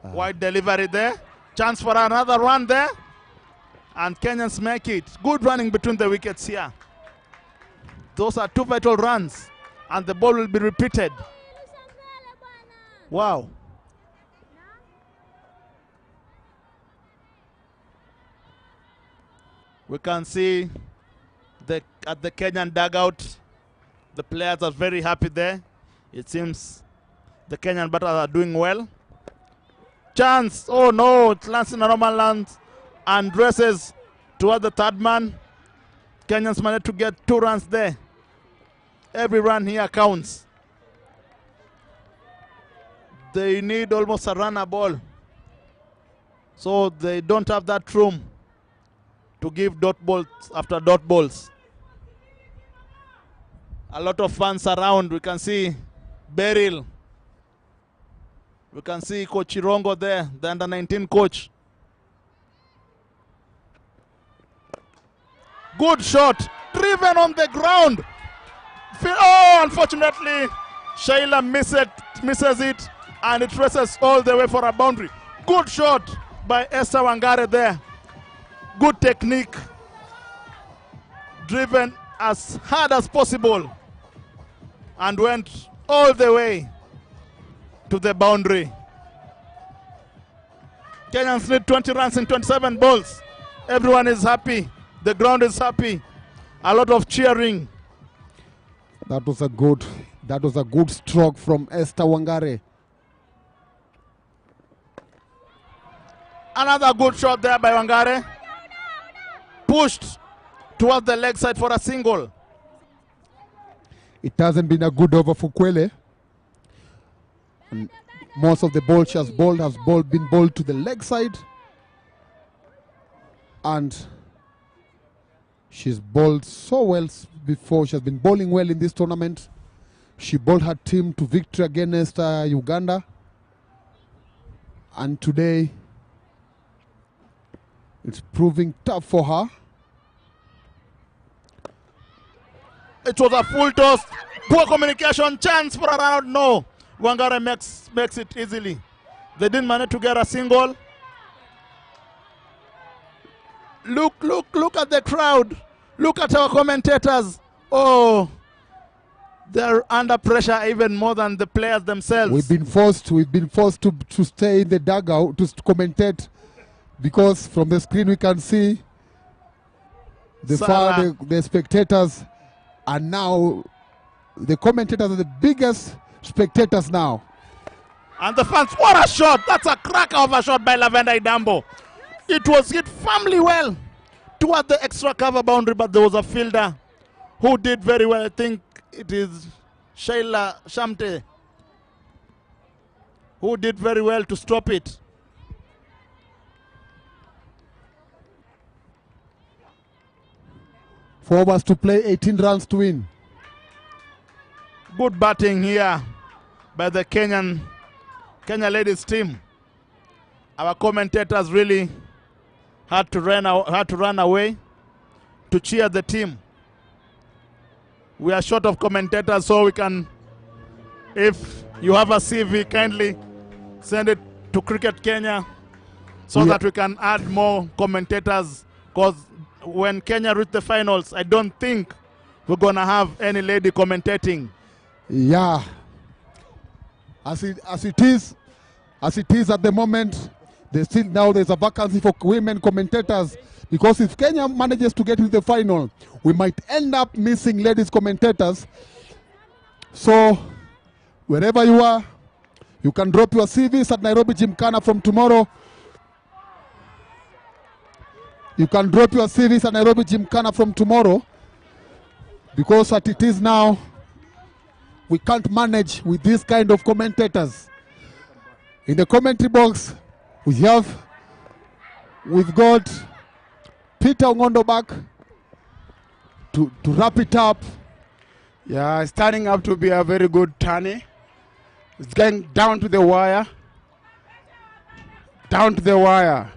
Wide delivery there. Chance for another run there. And Kenyans make it. Good running between the wickets here. Those are 2 vital runs, and the ball will be repeated. Wow. We can see at the Kenyan dugout, the players are very happy there. It seems the Kenyan batters are doing well. Chance, oh no, it lands in a normal land and races toward the third man. Kenyans managed to get 2 runs there. Every run here counts. They need almost a runner ball, so they don't have that room to give dot balls after dot balls. A lot of fans around. We can see Beryl. We can see Coach Chirongo there, the under-19 coach. Good shot, driven on the ground. Oh, unfortunately, Sheila misses it, and it races all the way for a boundary. Good shot by Esther Wangare there. Good technique, driven as hard as possible, and went all the way to the boundary. Kenyans need 20 runs in 27 balls. Everyone is happy. The ground is happy. A lot of cheering. That was a good stroke from Esther Wangare. Another good shot there by Wangare. Pushed towards the leg side for a single. It hasn't been a good over for Kwele. And most of the ball she has bowled been bowled to the leg side. And she's bowled so well before. She has been bowling well in this tournament. She bowled her team to victory against Uganda. And today, it's proving tough for her. It was a full toss. Poor communication. Chance for a run out. No. Wangare makes it easily. They didn't manage to get a single. Look at the crowd. Look at our commentators. Oh, they're under pressure even more than the players themselves. We've been forced to stay in the dugout to commentate, because from the screen we can see the spectators, and now the commentators are the biggest spectators now. And the fans, what a shot! That's a cracker of a shot by Lavender Idambo. It was hit firmly well toward the extra cover boundary, but there was a fielder who did very well. I think it is Sheila Shamte who did very well to stop it. For us to play 18 runs to win. Good batting here by the Kenya ladies team. Our commentators really had to run away to cheer the team. We are short of commentators, so we can, if you have a CV, kindly send it to Cricket Kenya so that we can add more commentators, because when Kenya reach the finals, I don't think we're going to have any lady commentating. Yeah. As it is at the moment, there's a vacancy for women commentators, because if Kenya manages to get into the final, we might end up missing ladies commentators. So wherever you are, you can drop your CVs at Nairobi Gymkhana from tomorrow. You can drop your CVs at Nairobi Gymkhana from tomorrow, because as it is now, we can't manage with this kind of commentators. In the commentary box, we've got Peter Ngondo back to wrap it up. Yeah, it's turning up to be a very good tourney. It's going down to the wire. Down to the wire.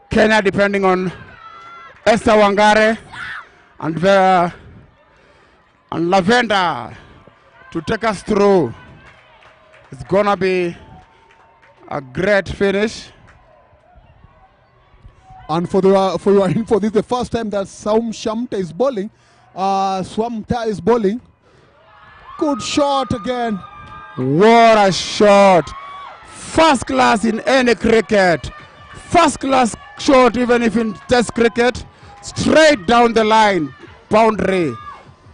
Kenya depending on Esther Wangare and Lavender to take us through. It's gonna be a great finish. And for your info, this is the first time that Swamta is bowling. Swamta is bowling. Good shot again. What a shot. First class in any cricket. First class shot even if in test cricket. Straight down the line. Boundary.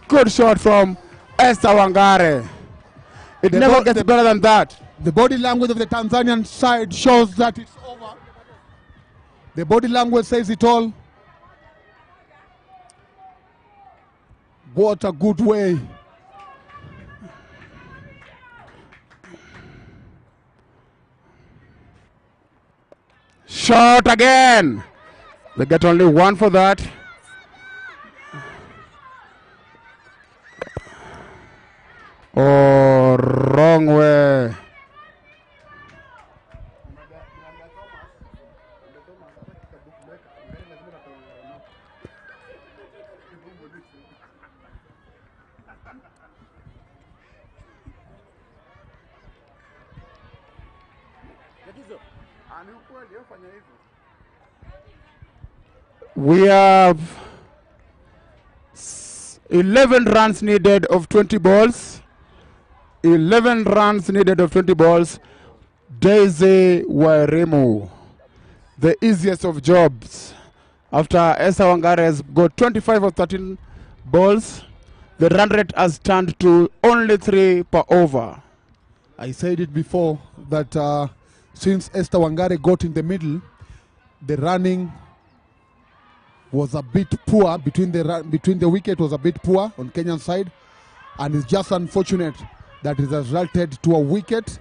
Good shot from Esther Wangare. It never gets better than that. The body language of the Tanzanian side shows that it's over. The body language says it all. What a good way. Shot again. They get only one for that. Oh, wrong way. We have 11 runs needed of 20 balls. 11 runs needed of 20 balls. Daisy Wairimu, the easiest of jobs. After Esther Wangare has got 25 of 13 balls, the run rate has turned to only 3 per over. I said it before that since Esther Wangare got in the middle, the running was a bit poor between the wicket was a bit poor on Kenyan side, and it's just unfortunate that it has resulted to a wicket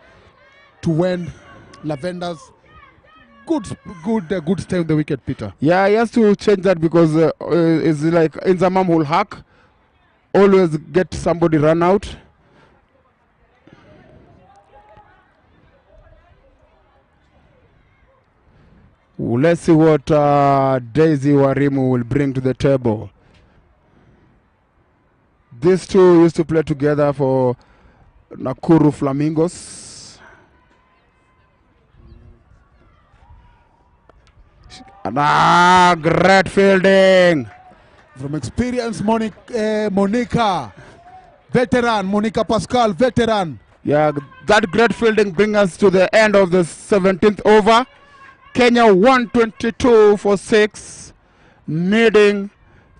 to when Lavender's good stay on the wicket, Peter. Yeah, he has to change that because it's like Inzamam will hack, always get somebody run out. Let's see what Daisy Wairimu will bring to the table. These two used to play together for Nakuru Flamingos. And great fielding. From experience, Monica, veteran, Monica Pascal, veteran. Yeah, that great fielding brings us to the end of the 17th over. Kenya 122 for 6, needing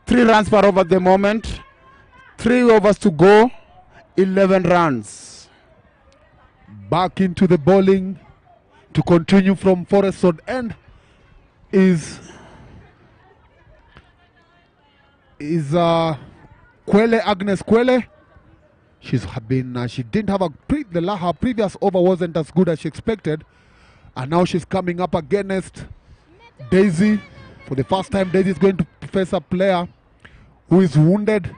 3 runs per over at the moment. 3 overs to go, 11 runs. Back into the bowling to continue from Forest Road end is Kwele, Agnes Kwele. She didn't have her previous over wasn't as good as she expected. And now she's coming up against Daisy. For the first time, Daisy is going to face a player who is wounded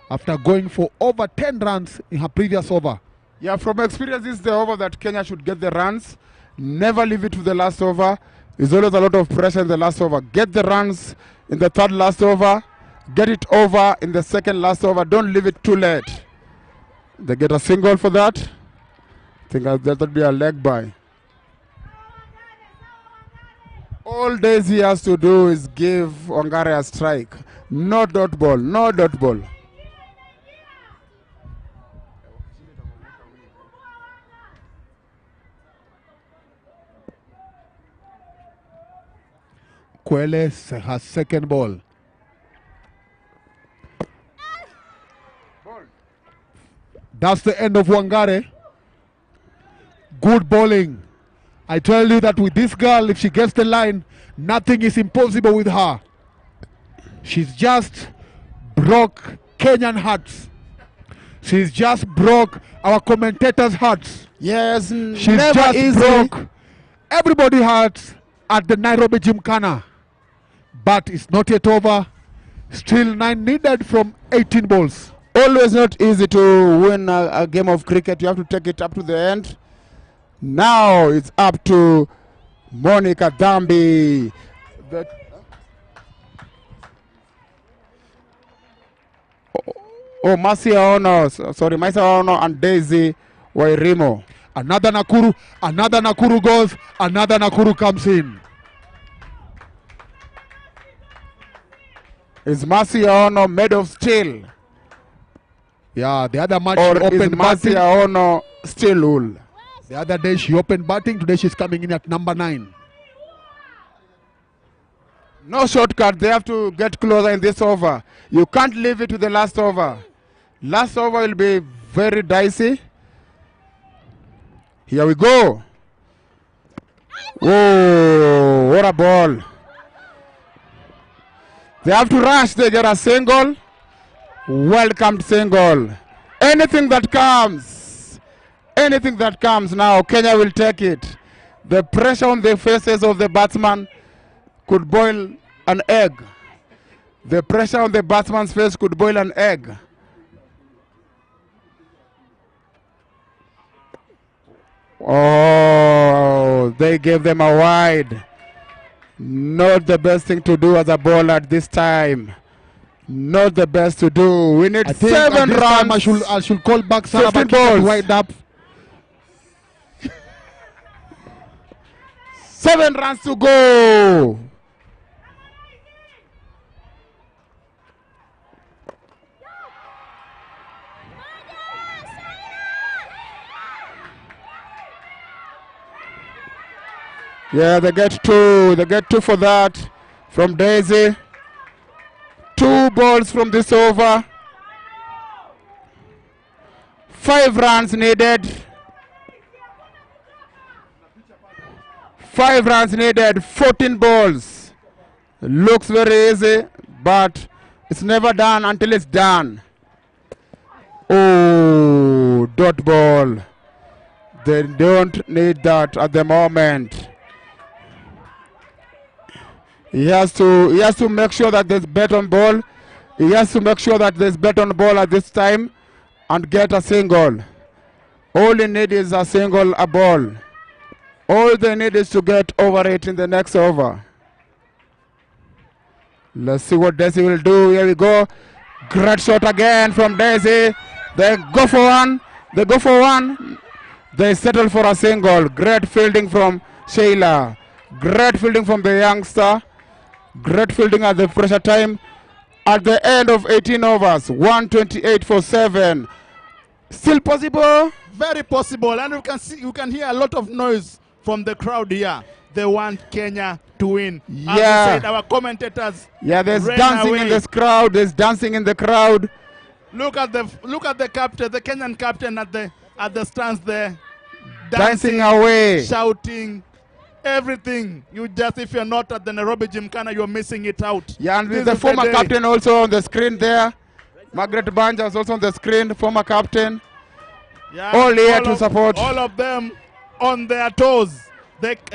after going for over 10 runs in her previous over. Yeah, from experience, this is the over that Kenya should get the runs. Never leave it to the last over. There's always a lot of pressure in the last over. Get the runs in the third last over. Get it over in the second last over. Don't leave it too late. They get a single for that. I think that would be a leg by. All Daisy has to do is give Wangare a strike. No dot ball, no dot ball. Kwele has second ball. That's the end of Wangare. Good bowling. I tell you that with this girl, if she gets the line, nothing is impossible with her. She's just broke Kenyan hearts. She's just broke our commentators' hearts. Yes, she's never just easy. Broke everybody's hearts at the Nairobi Gymkhana. But it's not yet over. Still 9 needed from 18 balls. Always not easy to win a game of cricket. You have to take it up to the end. Now it's up to Monica Dambi. Marcia Ono, sorry, Marcia Ono and Daisy Wairimu. Another Nakuru goes, another Nakuru comes in. Is Marcia Ono made of steel? Yeah, the other match Or she is opened batting. Marcia Ono steel wool? The other day she opened batting. Today she's coming in at number 9. No shortcut. They have to get closer in this over. You can't leave it to the last over. Last over will be very dicey. Here we go. Oh, what a ball. They have to rush. They get a single. Welcomed single. Anything that comes now, Kenya will take it. The pressure on the faces of the batsman could boil an egg. The pressure on the batsman's face could boil an egg. Oh, they gave them a wide. Not the best thing to do as a bowler at this time. Not the best to do. We need 7 runs. I should call back Sarah 15 Bakita to balls. wind up. 7 runs to go. Yeah, they get 2. They get 2 for that from Daisy. 2 balls from this over. 5 runs needed. 5 runs needed. 14 balls. Looks very easy, but it's never done until it's done. Oh, dot ball. They don't need that at the moment. He has to make sure that there's bet on ball. He has to make sure that there's bet on ball at this time and get a single. All he needs is a single, a ball. All they need is to get over it in the next over. Let's see what Daisy will do. Here we go. Great shot again from Daisy. They go for one. They go for one. They settle for a single. Great fielding from Sheila. Great fielding from the youngster. Great fielding at the pressure time. At the end of 18 overs, 128 for 7. Still possible? Very possible. And you can hear a lot of noise from the crowd here. They want Kenya to win. As we said, our commentators. Yeah, there's ran dancing away. in this crowd. There's dancing in the crowd. Look at the captain, the Kenyan captain at the stands there. Dancing away. Shouting. Everything. If you're not at the Nairobi Gymkhana, you're missing it out. Yeah, and This with the is former day. captain also on the screen there. Margaret Banja is also on the screen, former captain. Yeah, All here to support. All of them on their toes.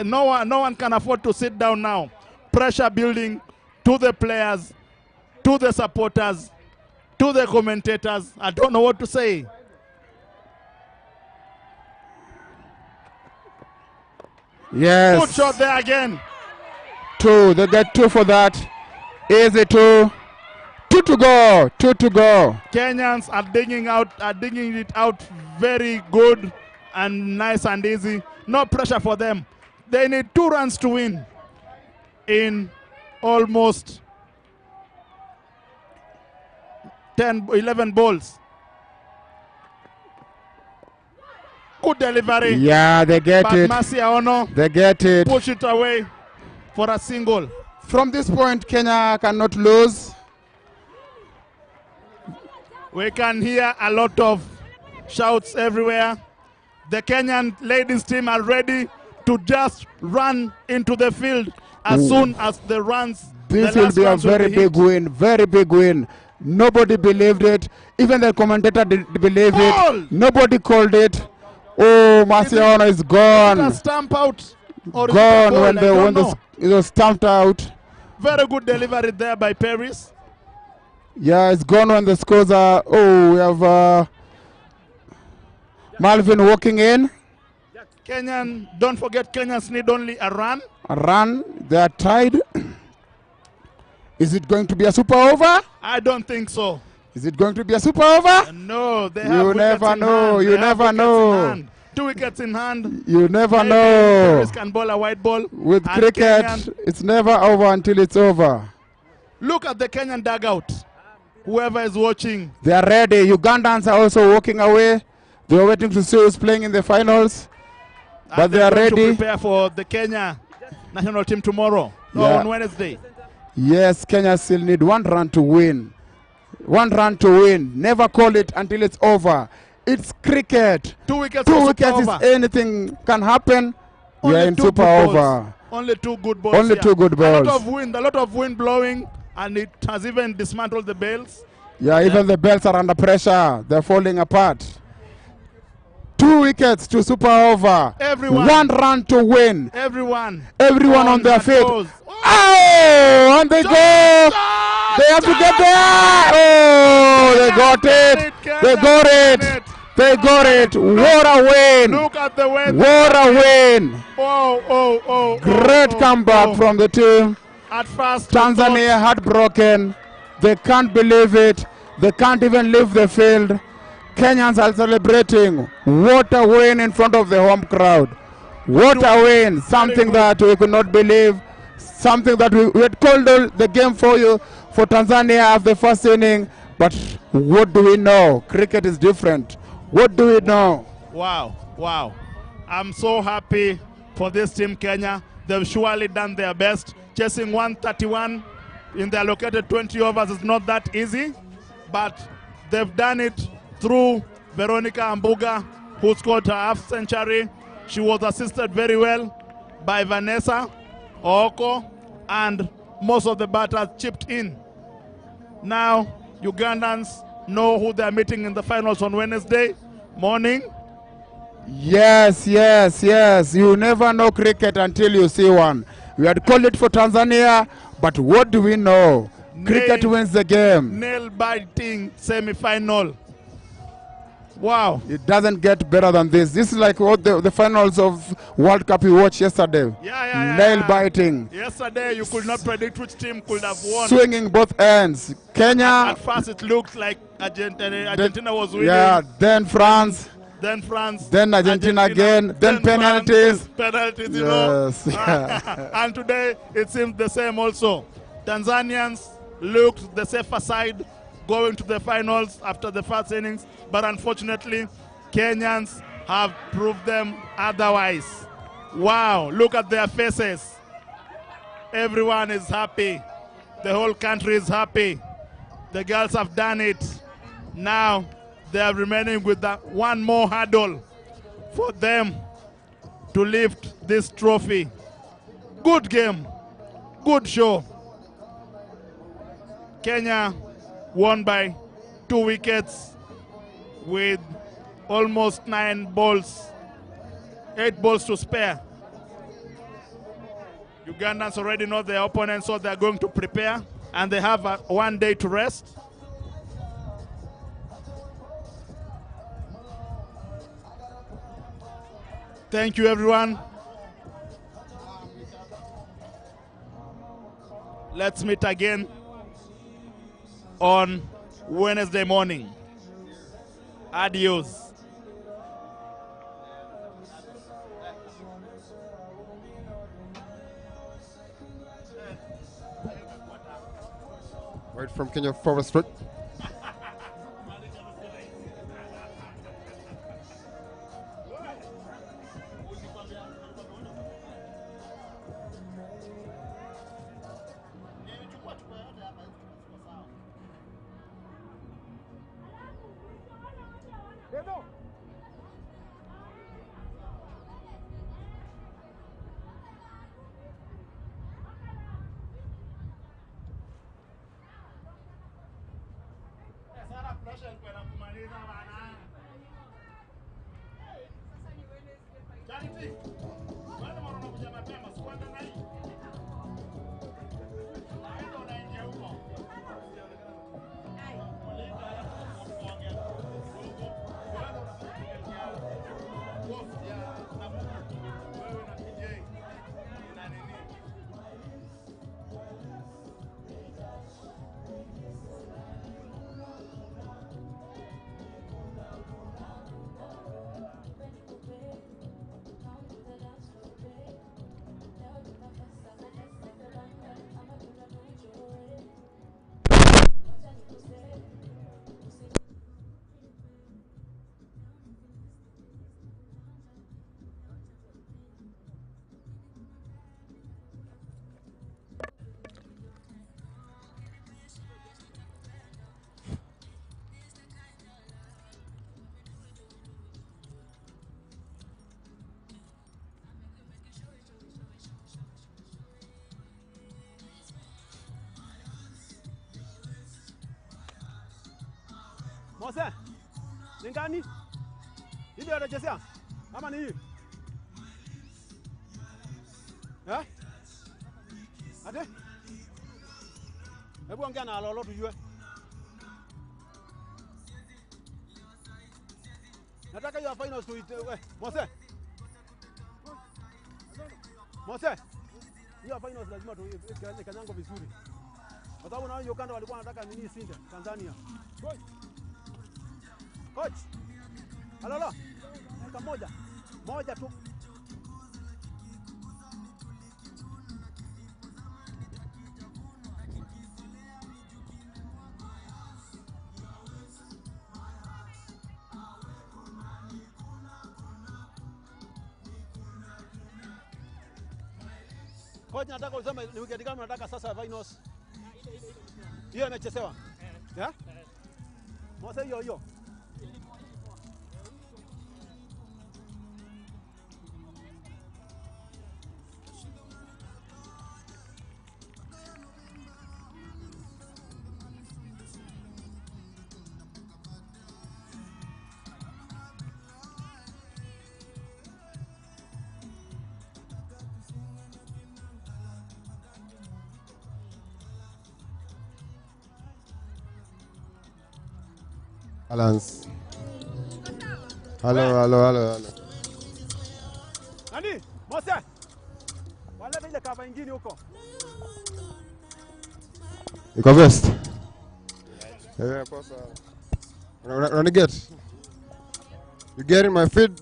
No one can afford to sit down now. Pressure building to the players, to the supporters, to the commentators. I don't know what to say. Yes. Good shot there again. 2. They get 2 for that. Easy 2. 2 to go. 2 to go. Kenyans are digging it out very good and nice and easy. No pressure for them. They need 2 runs to win in almost 11 balls. Good delivery. Yeah, they get but it. Marcia Ono They get it. push it away for a single. From this point, Kenya cannot lose. We can hear a lot of shouts everywhere. The Kenyan ladies team are ready to just run into the field as soon as the runs. This the will last be a runs will very be big hit. win. Very big win. Nobody believed it. Even the commentator didn't believe Ball! it. Nobody called it. Oh, Marciano is Is it gone. a stamp out or is it a Gone ball? when I don't know. it was stamped out. Very good delivery there by Paris. Yeah, it's gone when the scores are. Oh, we have Malvin walking in. Don't forget Kenyans need only a run. A run. They are tied. Is it going to be a super over? I don't think so. Is it going to be a super over? No, they have You wickets never in know. hand. You They have never wickets in know. hand. 2 wickets in hand. You never Maybe know. Paris can bowl a white ball. With and cricket, Kenyan, it's never over until it's over. Look at the Kenyan dugout. Whoever is watching. They are ready. Ugandans are also walking away. They are waiting to see who's playing in the finals. But they are going ready. to prepare for the Kenya national team tomorrow. No, Yeah. on Wednesday. Yes, Kenya still need 1 run to win. 1 run to win. Never call it until it's over. It's cricket. 2 wickets. 2 for wickets is super over. anything can happen. We Only are in 2 super good balls. over. Only 2 good balls. Only here. 2 good balls. A lot of wind blowing, and it has even dismantled the bales. Yeah, even the belts are under pressure. They're falling apart. 2 wickets to super over. Everyone. 1 run to win. Everyone on their feet. toes. Oh, and they go. They have to get there. Oh, they got it. They got it. They got it. What a win. Look at the way. What a win. Oh. Great comeback from the team. At first, Tanzania heartbroken. They can't believe it. They can't even leave the field. Kenyans are celebrating. What a win in front of the home crowd. What a win. Something that we could not believe. Something that we had called the game for you, for Tanzania of the first inning. But what do we know? Cricket is different. What do we know? Wow. I'm so happy for this team, Kenya. They've surely done their best. Chasing 131 in the allocated 20 overs is not that easy, but they've done it through Veronica Ambuga, who scored her half century. She was assisted very well by Vanessa Oko, and most of the batters chipped in. Now, Ugandans know who they're meeting in the finals on Wednesday morning. Yes. You never know cricket until you see one. We had called it for Tanzania, but what do we know? Cricket wins the game. Nail-biting semi-final. Wow. It doesn't get better than this. This is like what the finals of World Cup we watched yesterday. Yeah. Nail-biting. Yesterday, you could not predict which team could have won. Swinging both ends. Kenya. At first, it looked like Argentina was winning. Yeah, then France. Then Argentina again. Then penalties. Penalties, you yes. know. And today, it seems the same also. Tanzanians looked the safer side going to the finals after the first innings, but unfortunately, Kenyans have proved them otherwise. Wow, look at their faces. Everyone is happy. The whole country is happy. The girls have done it. Now, they are remaining with that one more hurdle for them to lift this trophy. Good game. Good show. Kenya won by 2 wickets with almost 9 balls, 8 balls to spare. Ugandans already know their opponents, so they're going to prepare, and they have 1 day to rest. Thank you, everyone. Let's meet again on Wednesday morning. Adios. Right from Kenya Forest Road. Mose, ni ngani? Hivi anachezea? Ama ni hii? Eh? Ate? Hebu ongea na Lolo tujue. Nataka hiyo finals tuite. Mose. Mose. Hiyo finals lazima tuikanye kanyango vizuri. Kwa sababu na Uganda walikuwa wanataka nini sinde Tanzania. Coach. Alolo. Dakika moja. Moja tu. Coach, nataka useme ni wiki gani unataka sasa finals? Hiyo imechezewa. Yeah? Mose hiyo. Balance. Hello. Nani? Mose. Wale ile kava ingine huko. Iko best. Poa sana. Unani get? You getting my feed?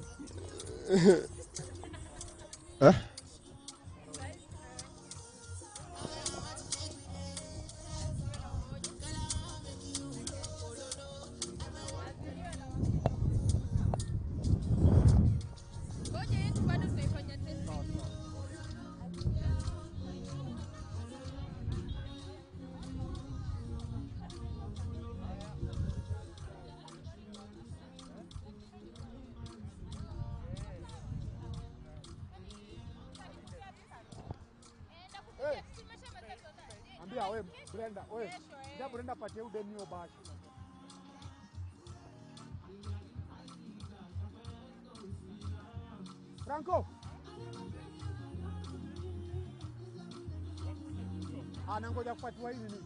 Huh? Ambia wewe Brenda, wewe. Ndio Brenda patie udeni hiyo bashi. Franco. Anangoja kupatiwa hii nini?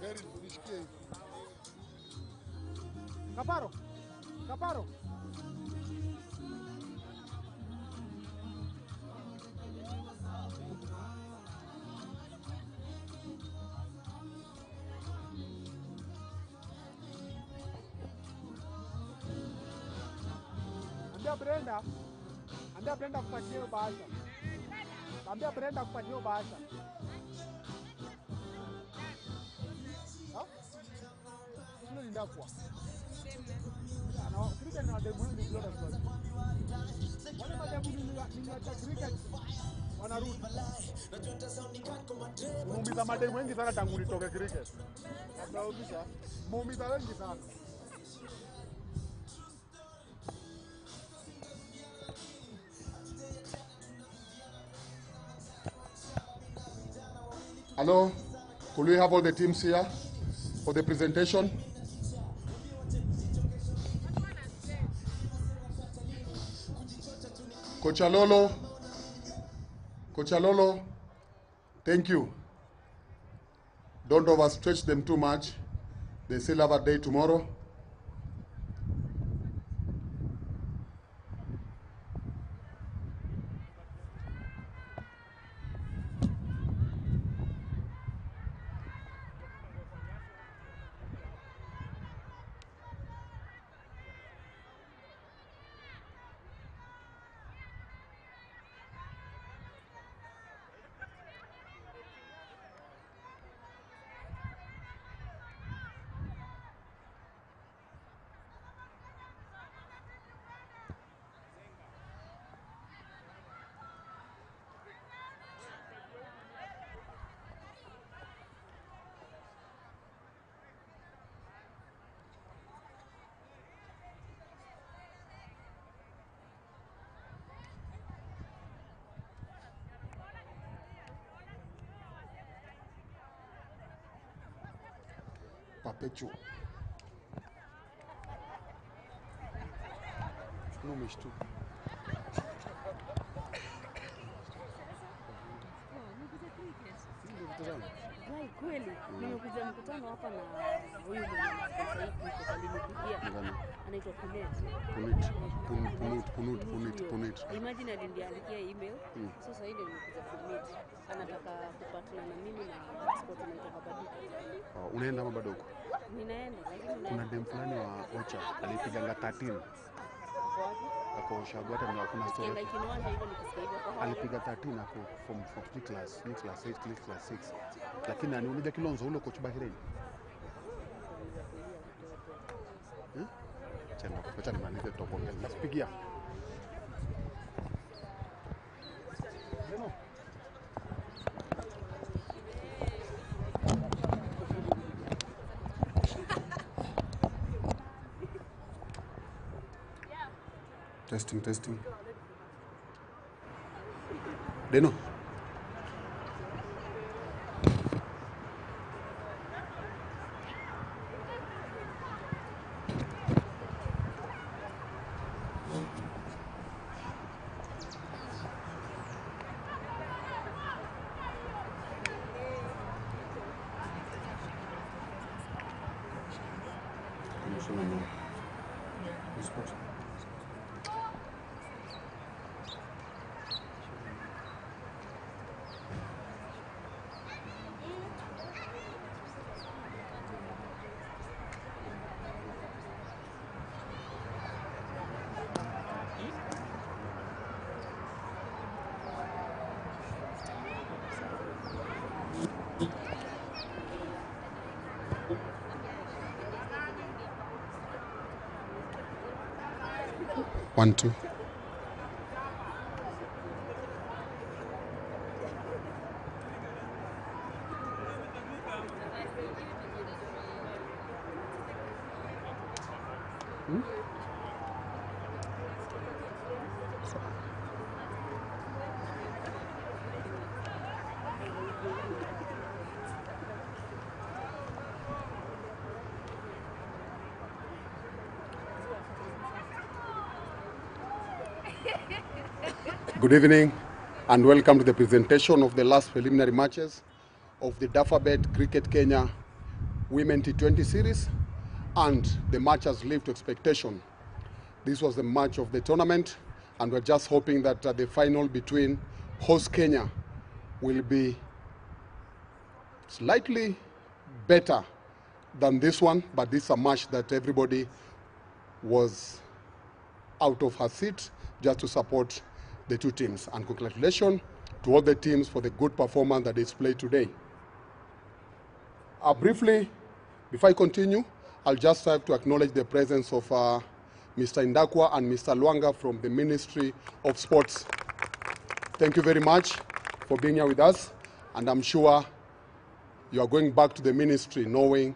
Gari nishikie hivi. Kaparo. Ambia Brenda kupatia hiyo bahasha. Ambia Brenda kupatia hiyo bahasha. Sio ndakwa. Ana cricket na demu wengi ndio ndio. Wale mademu ni wa cricket wanarudi. Muumiza mademu wengi sana tangu nitoke cricket. Ataumisha. Muumiza wengi sana. Hello, could we have all the teams here for the presentation? Coach Alolo, thank you. Don't overstretch them too much. They still have a day tomorrow. perpetual. No umeshtuka. Kweli nimekuja mkutano hapa na huyu mwenye sponsor hii cricket alinipigia, anaitwa Punit. Imagine aliniandikia email. Sasa hivi nimekuja Punit, anataka kupatana na mimi na sport inaitwa Kabadika. Unaenda ama bado? Ninaenda, lakini kuna dem fulani wa Ocha alipiganga 13 ako Shagwata na kuna story alipiga 13 ako from 40 class, ni class 8, class 6, lakini aniuliza Kilonzo ule coach Bahrain chenda kocha ni manager tokongea nasipigia testing Deno. One, two. Good evening and welcome to the presentation of the last preliminary matches of the Dafabet Cricket Kenya Women T20 Series, and the match has lived to expectation. This was the match of the tournament, and we're just hoping that the final between host Kenya will be slightly better than this one, but this is a match that everybody was out of her seat just to support the two teams. And congratulations to all the teams for the good performance that they displayed today. Briefly, before I continue, I'll just have to acknowledge the presence of Mr. Indakwa and Mr. Luanga from the Ministry of Sports. Thank you very much for being here with us, and I'm sure you are going back to the ministry knowing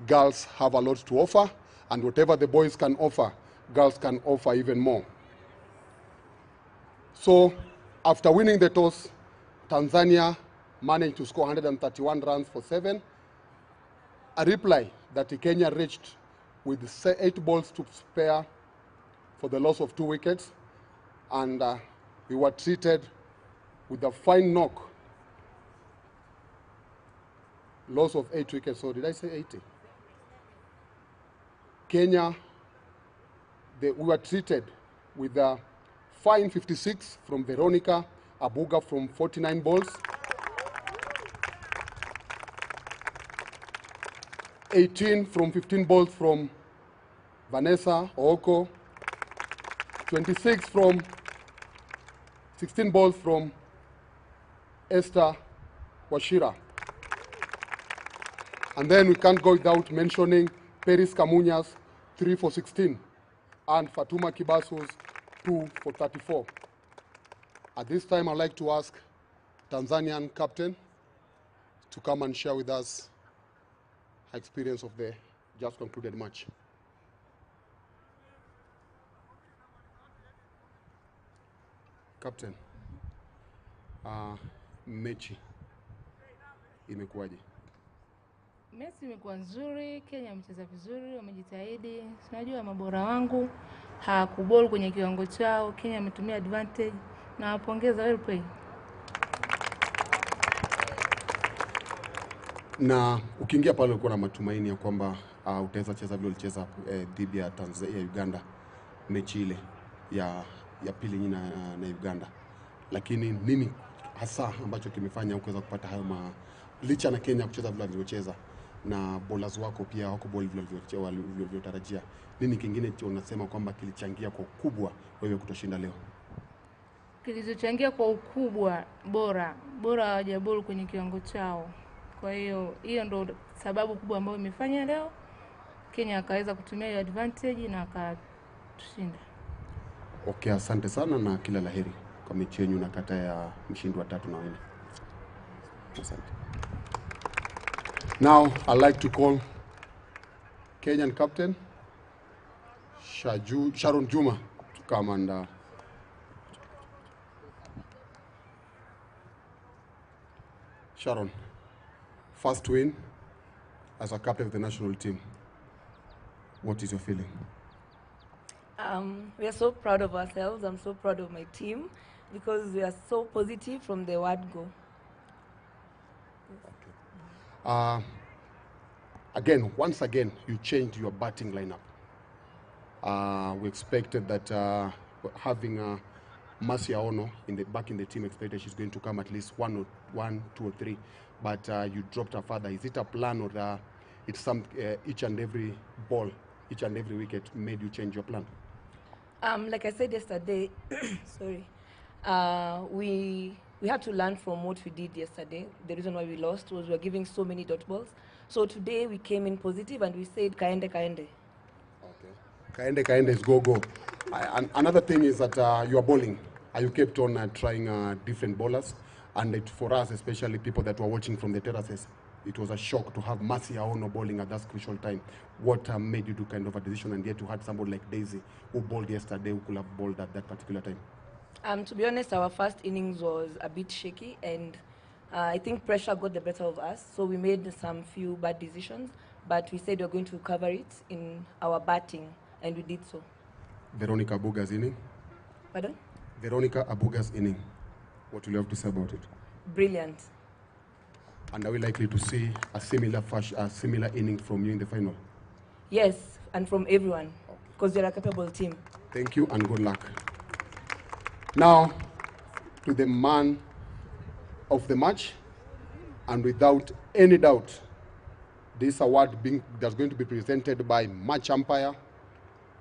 girls have a lot to offer, and whatever the boys can offer, girls can offer even more. So, after winning the toss, Tanzania managed to score 131 runs for 7. A reply that Kenya reached with 8 balls to spare for the loss of 2 wickets. And we were treated with a fine knock. Loss of 8 wickets. So did I say 80? Kenya, we were treated with a fine 56 from Veronica Abuga from 49 balls. 18 from 15 balls from Vanessa Ooko. 26 from 16 balls from Esther Washira. And then we can't go without mentioning Peris Kamunya's 3 for 16 and Fatuma Kibasu's 2 for 34. At this time, I'd like to ask Tanzanian captain to come and share with us her experience of the just concluded match. Captain, mechi imekuwaje? Mechi imekuwa nzuri, Kenya wamecheza vizuri, wamejitahidi. Tunajua mabora wangu hakubol kwenye kiwango chao, Kenya ametumia advantage na wapongeza well play. Na ukiingia pale ulikuwa na matumaini ya kwamba utaweza cheza vile ulicheza dhidi ya Tanzania, ya Uganda, mechi ile ya pili na Uganda. Lakini nini hasa ambacho kimefanya ukaweza kupata hayo licha na Kenya kucheza vile walivyocheza na bowlers wako pia wako ball vile walivyotarajia? Nini kingine unasema kwamba kilichangia kwa ukubwa wewe kutoshinda leo? Kilichochangia kwa ukubwa, bora hawajabol kwenye kiwango chao. Kwa hiyo ndo sababu kubwa ambayo imefanya leo Kenya akaweza kutumia hiyo advantage na akatushinda. Okay, asante sana na kila laheri kwa mechi yenu na kata ya mshindi wa 3 na 4. Asante. Now I'd like to call Kenyan captain Sharon Juma to come and Sharon, first win as a captain of the national team. What is your feeling? We are so proud of ourselves. I'm so proud of my team because we are so positive from the word go. Okay. Once again, you changed your batting lineup. We expected that having Mercy Aono back in the team, expected she's going to come at least 1, 2 or 3, but you dropped her further. Is it a plan, or it's some each and every ball, each and every wicket made you change your plan? Like I said yesterday, sorry, we had to learn from what we did yesterday. The reason why we lost was we were giving so many dot balls. So today we came in positive and we said kaende. Okay. Kaende is go. Another thing is that you are bowling. You kept on trying different bowlers, and for us, especially people that were watching from the terraces, it was a shock to have Mercy Aono bowling at that crucial time. What made you do kind of a decision, and yet you had somebody like Daisy who bowled yesterday, who could have bowled at that particular time? To be honest, our first innings was a bit shaky, and I think pressure got the better of us, so we made some few bad decisions, but we said we were going to cover it in our batting, and we did so. Veronica Abuga's inning? Pardon? Veronica Abuga's inning. What will you have to say about it? Brilliant. And are we likely to see a similar inning from you in the final? Yes, and from everyone, because they're a capable team. Thank you and good luck. Now, to the man of the match, and without any doubt, this award that's going to be presented by match umpire,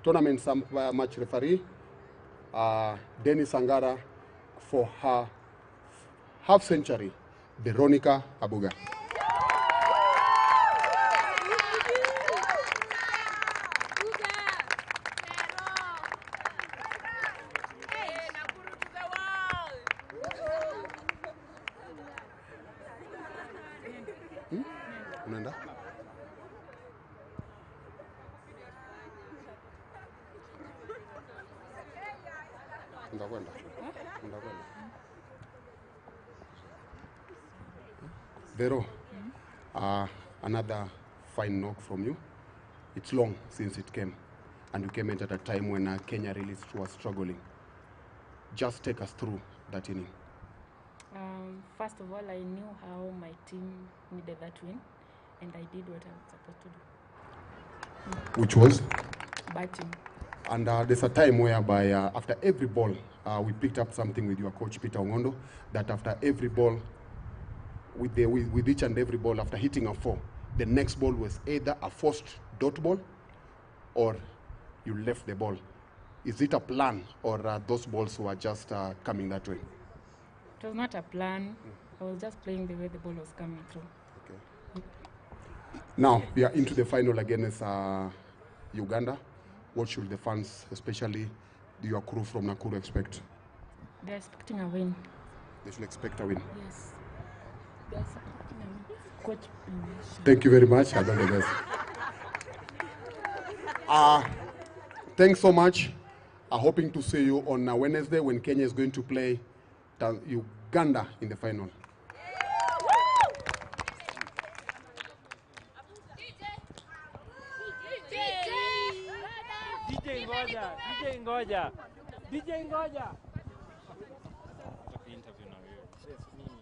tournament umpire, match referee, Dennis Angara, for her half century, Veronica Abuga. Unaenda? Ndakwenda. Vero, another fine knock from you. It's long since it came, and you came in at a time when Kenya really was struggling. Just take us through that inning. First of all, I knew how my team needed that win, and I did what I was supposed to do. Which was? Batting. And there's a time whereby after every ball, we picked up something with your coach, Peter Ongondo, that after every ball, with each and every ball, after hitting a 4, the next ball was either a forced dot ball or you left the ball. Is it a plan, or those balls were just coming that way? It was not a plan. I was just playing the way the ball was coming through. Okay. Now, we are into the final against Uganda. What should the fans, especially your crew from Nakuru, expect? They're expecting a win. They should expect a win? Yes. They're expecting a win. Coach, thank you very much. I don't know this. Thanks so much. Hoping to see you on Wednesday when Kenya is going to play Uganda in the final. ngoja. DJ ngoja. DJ ngoja. Interview na wewe. Yes, mimi.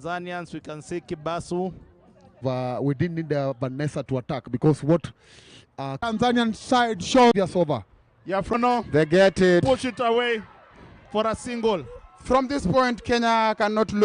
Tanzanians, we can see Kibasu. We didn't need Vanessa to attack because what Tanzanian side showed us over. Yeah, Frono. They get it. Push it away for a single. From this point, Kenya cannot lose.